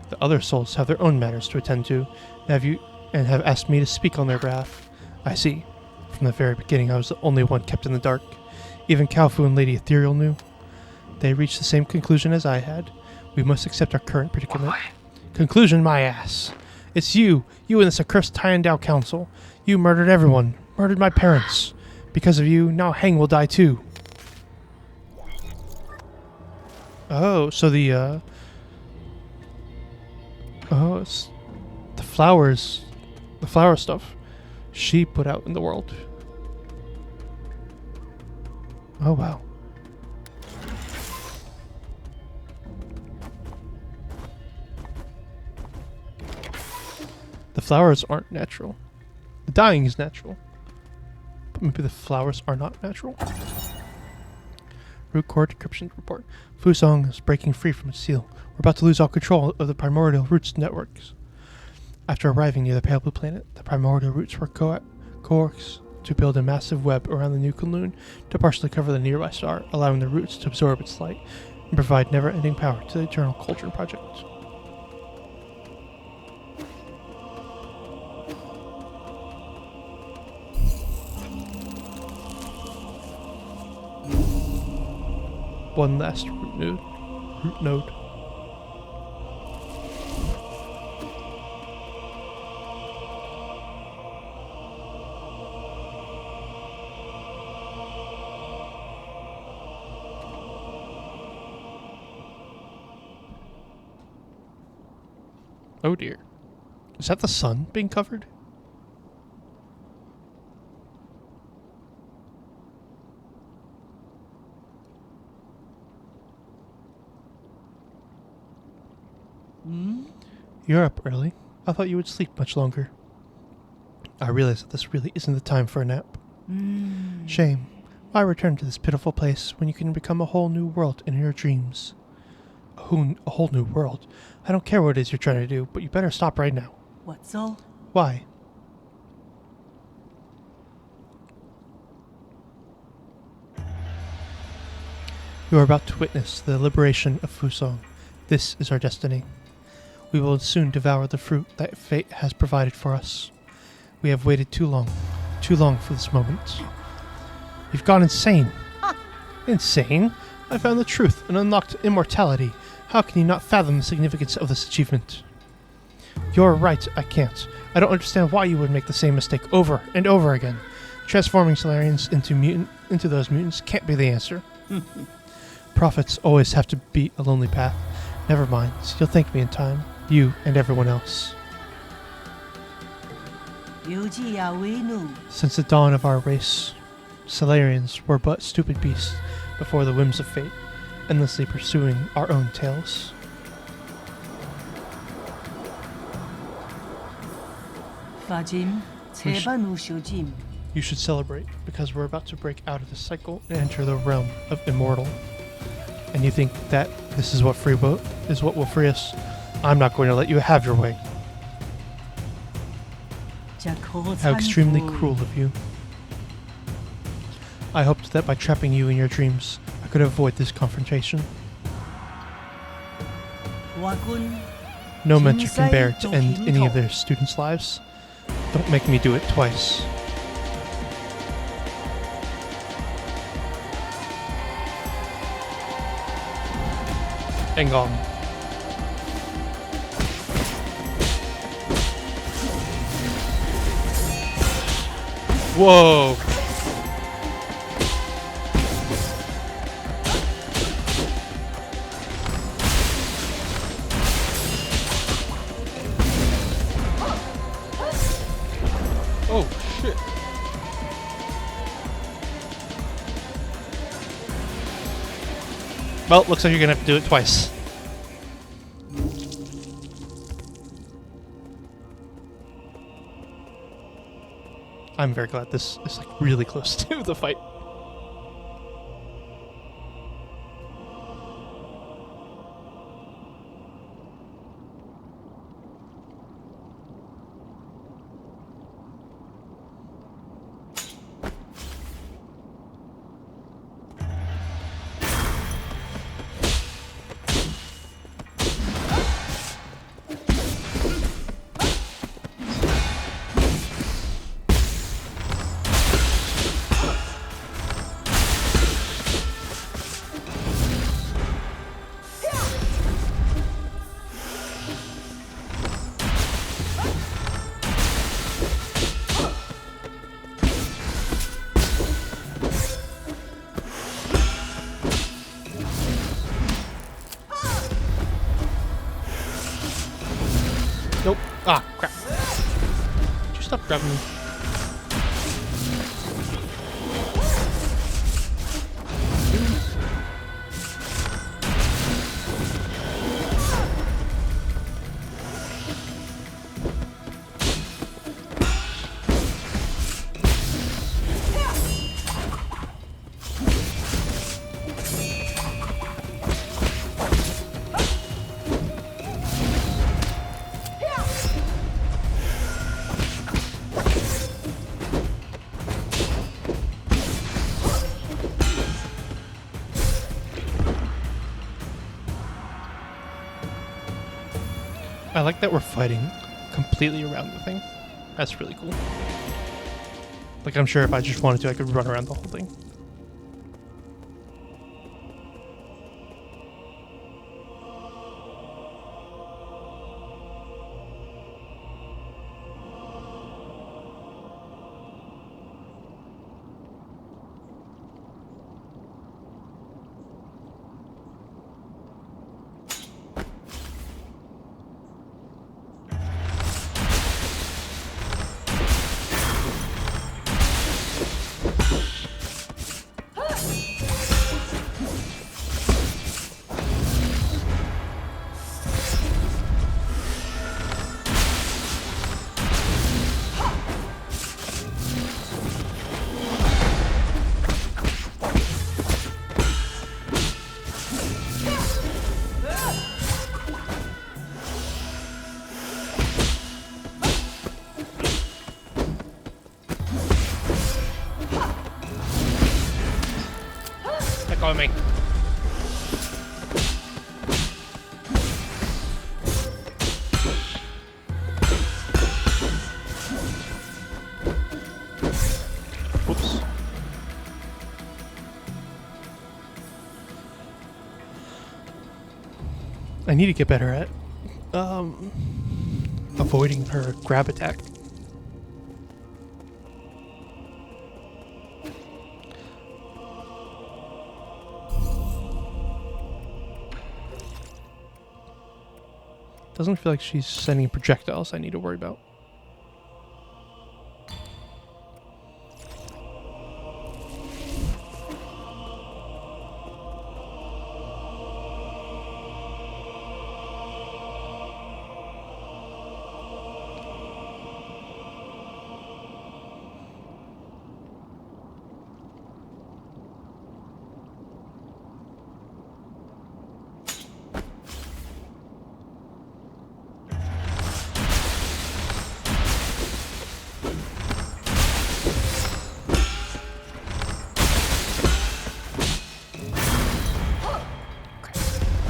The other souls have their own matters to attend to, and have asked me to speak on their behalf. I see. From the very beginning, I was the only one kept in the dark. Even Kaofu and Lady Ethereal knew. They reached the same conclusion as I had. We must accept our current predicament. Conclusion, my ass. It's you and this accursed Tyandao Council. You murdered everyone. Murdered my parents. Because of you, now Heng will die too. Oh, so it's the flowers, the flower stuff she put out in the world. Oh wow. The flowers aren't natural. The dying is natural. But maybe the flowers are not natural. Root core decryption report. Fusong is breaking free from its seal. We're about to lose all control of the primordial roots networks. After arriving near the pale blue planet, the primordial roots were coaxed to build a massive web around the new Kunlun to partially cover the nearby star, allowing the roots to absorb its light and provide never-ending power to the Eternal Cauldron project. One last root node. Oh dear. Is that the sun being covered? You're up early. I thought you would sleep much longer. I realize that this really isn't the time for a nap. Shame. Why return to this pitiful place when you can become a whole new world in your dreams? A whole new world? I don't care what it is you're trying to do, but you better stop right now. What's all? Why? You are about to witness the liberation of Fusong. This is our destiny. We will soon devour the fruit that fate has provided for us. We have waited too long for this moment. You've gone insane. Insane? I found the truth and unlocked immortality. How can you not fathom the significance of this achievement? You're right, I can't. I don't understand why you would make the same mistake over and over again. Transforming Solarians into those mutants can't be the answer. Prophets always have to beat a lonely path. Never mind, you'll thank me in time. You and everyone else. Since the dawn of our race, Solarians were but stupid beasts before the whims of fate, endlessly pursuing our own tails. You should celebrate, because we're about to break out of the cycle and enter the realm of immortal. And you think that this is what will free us? I'm not going to let you have your way. How extremely cruel of you. I hoped that by trapping you in your dreams, I could avoid this confrontation. No mentor can bear to end any of their students' lives. Don't make me do it twice. Hang on. Whoa. Well, looks like you're gonna have to do it twice. I'm very glad this is like really close to the fight. Nope. Ah, crap. Would you stop grabbing me? I like that we're fighting completely around the thing. That's really cool. Like, I'm sure if I just wanted to, I could run around the whole thing. Heck on me. Whoops. I need to get better at avoiding her grab attack. Doesn't feel like she's sending projectiles I need to worry about.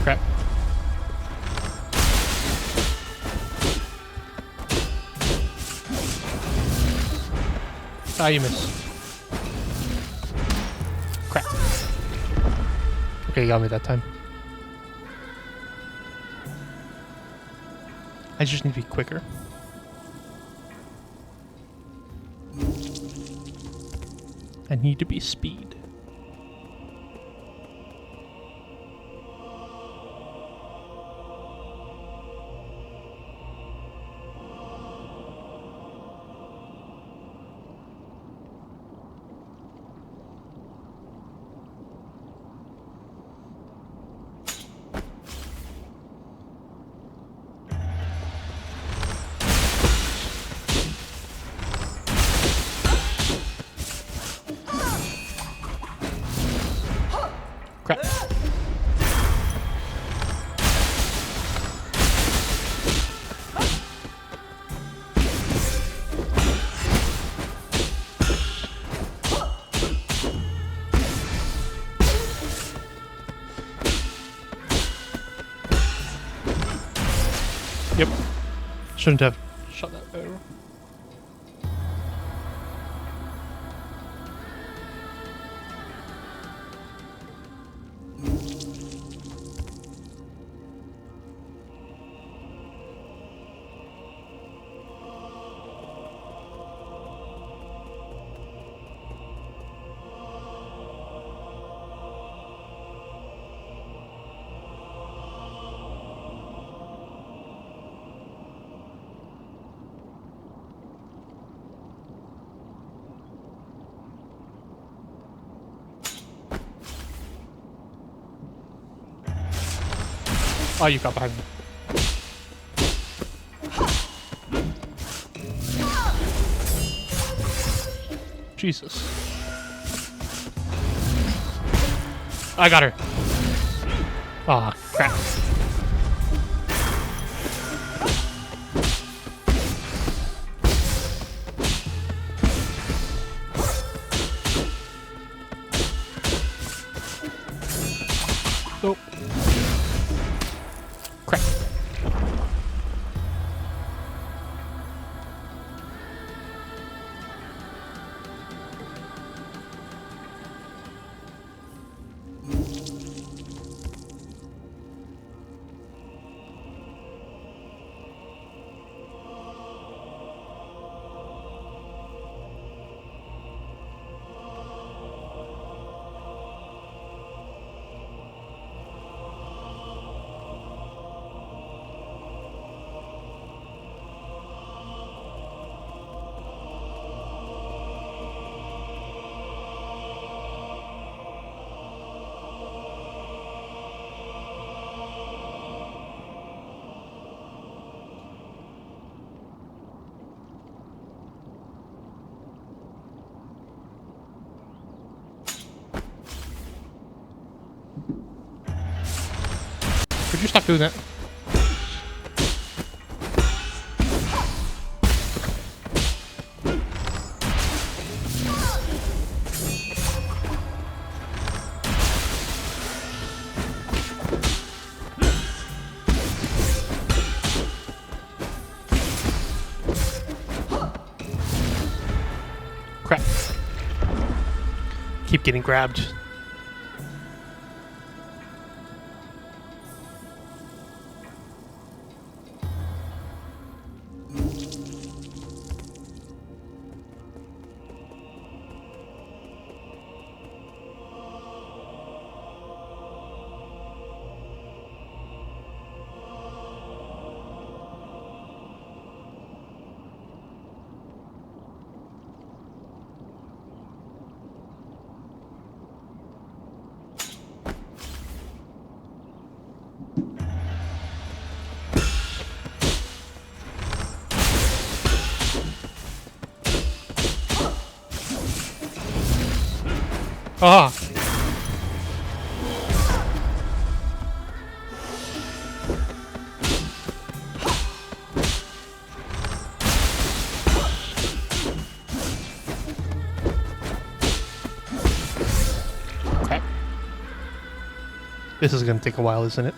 Crap. Ah, you missed. Crap. Okay, you got me that time. I just need to be quicker. I need to be speed. Crap. Yep. Shouldn't have shot that arrow. Oh, you got behind me. Jesus. I got her. Aw, oh, crap. Nope. Crap. Could you stop doing that? Crap. Keep getting grabbed. Ah. Crap. This is gonna take a while, isn't it?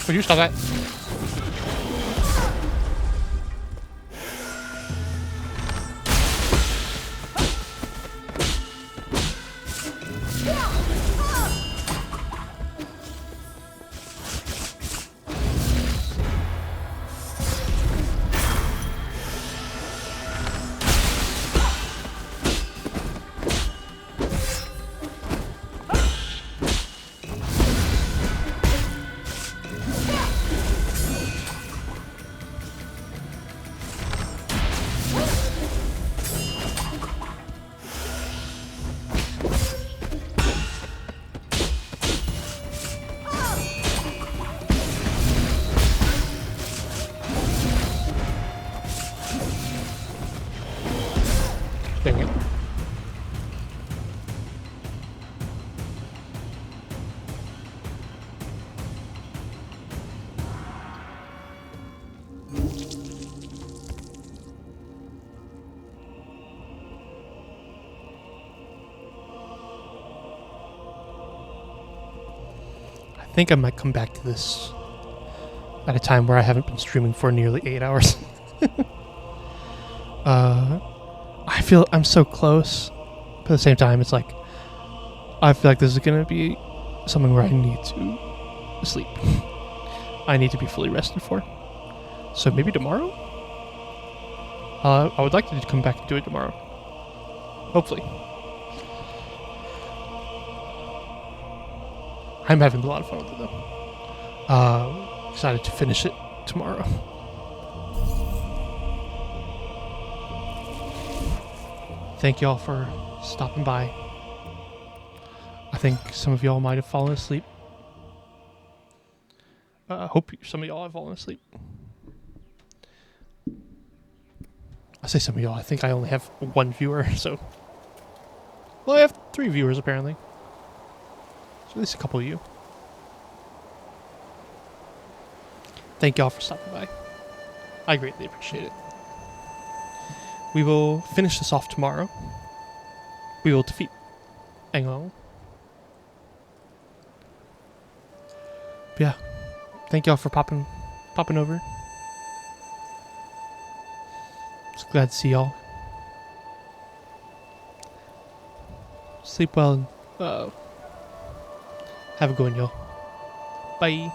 Would you stop that? Dang it. I think I might come back to this at a time where I haven't been streaming for nearly 8 hours. I feel I'm so close, but at the same time, it's like I feel like this is gonna be something where I need to sleep. I need to be fully rested for. So maybe tomorrow. I would like to come back and do it tomorrow. Hopefully. I'm having a lot of fun with it though. Excited to finish it tomorrow. Thank y'all for stopping by. I think some of y'all might have fallen asleep. I hope some of y'all have fallen asleep. I say some of y'all, I think I only have one viewer, so... Well, I have 3 viewers apparently. So at least a couple of you. Thank y'all for stopping by. I greatly appreciate it. We will finish this off tomorrow. We will defeat Engo. But yeah, thank y'all for popping over. Just glad to see y'all. Sleep well and have a good one, y'all. Bye.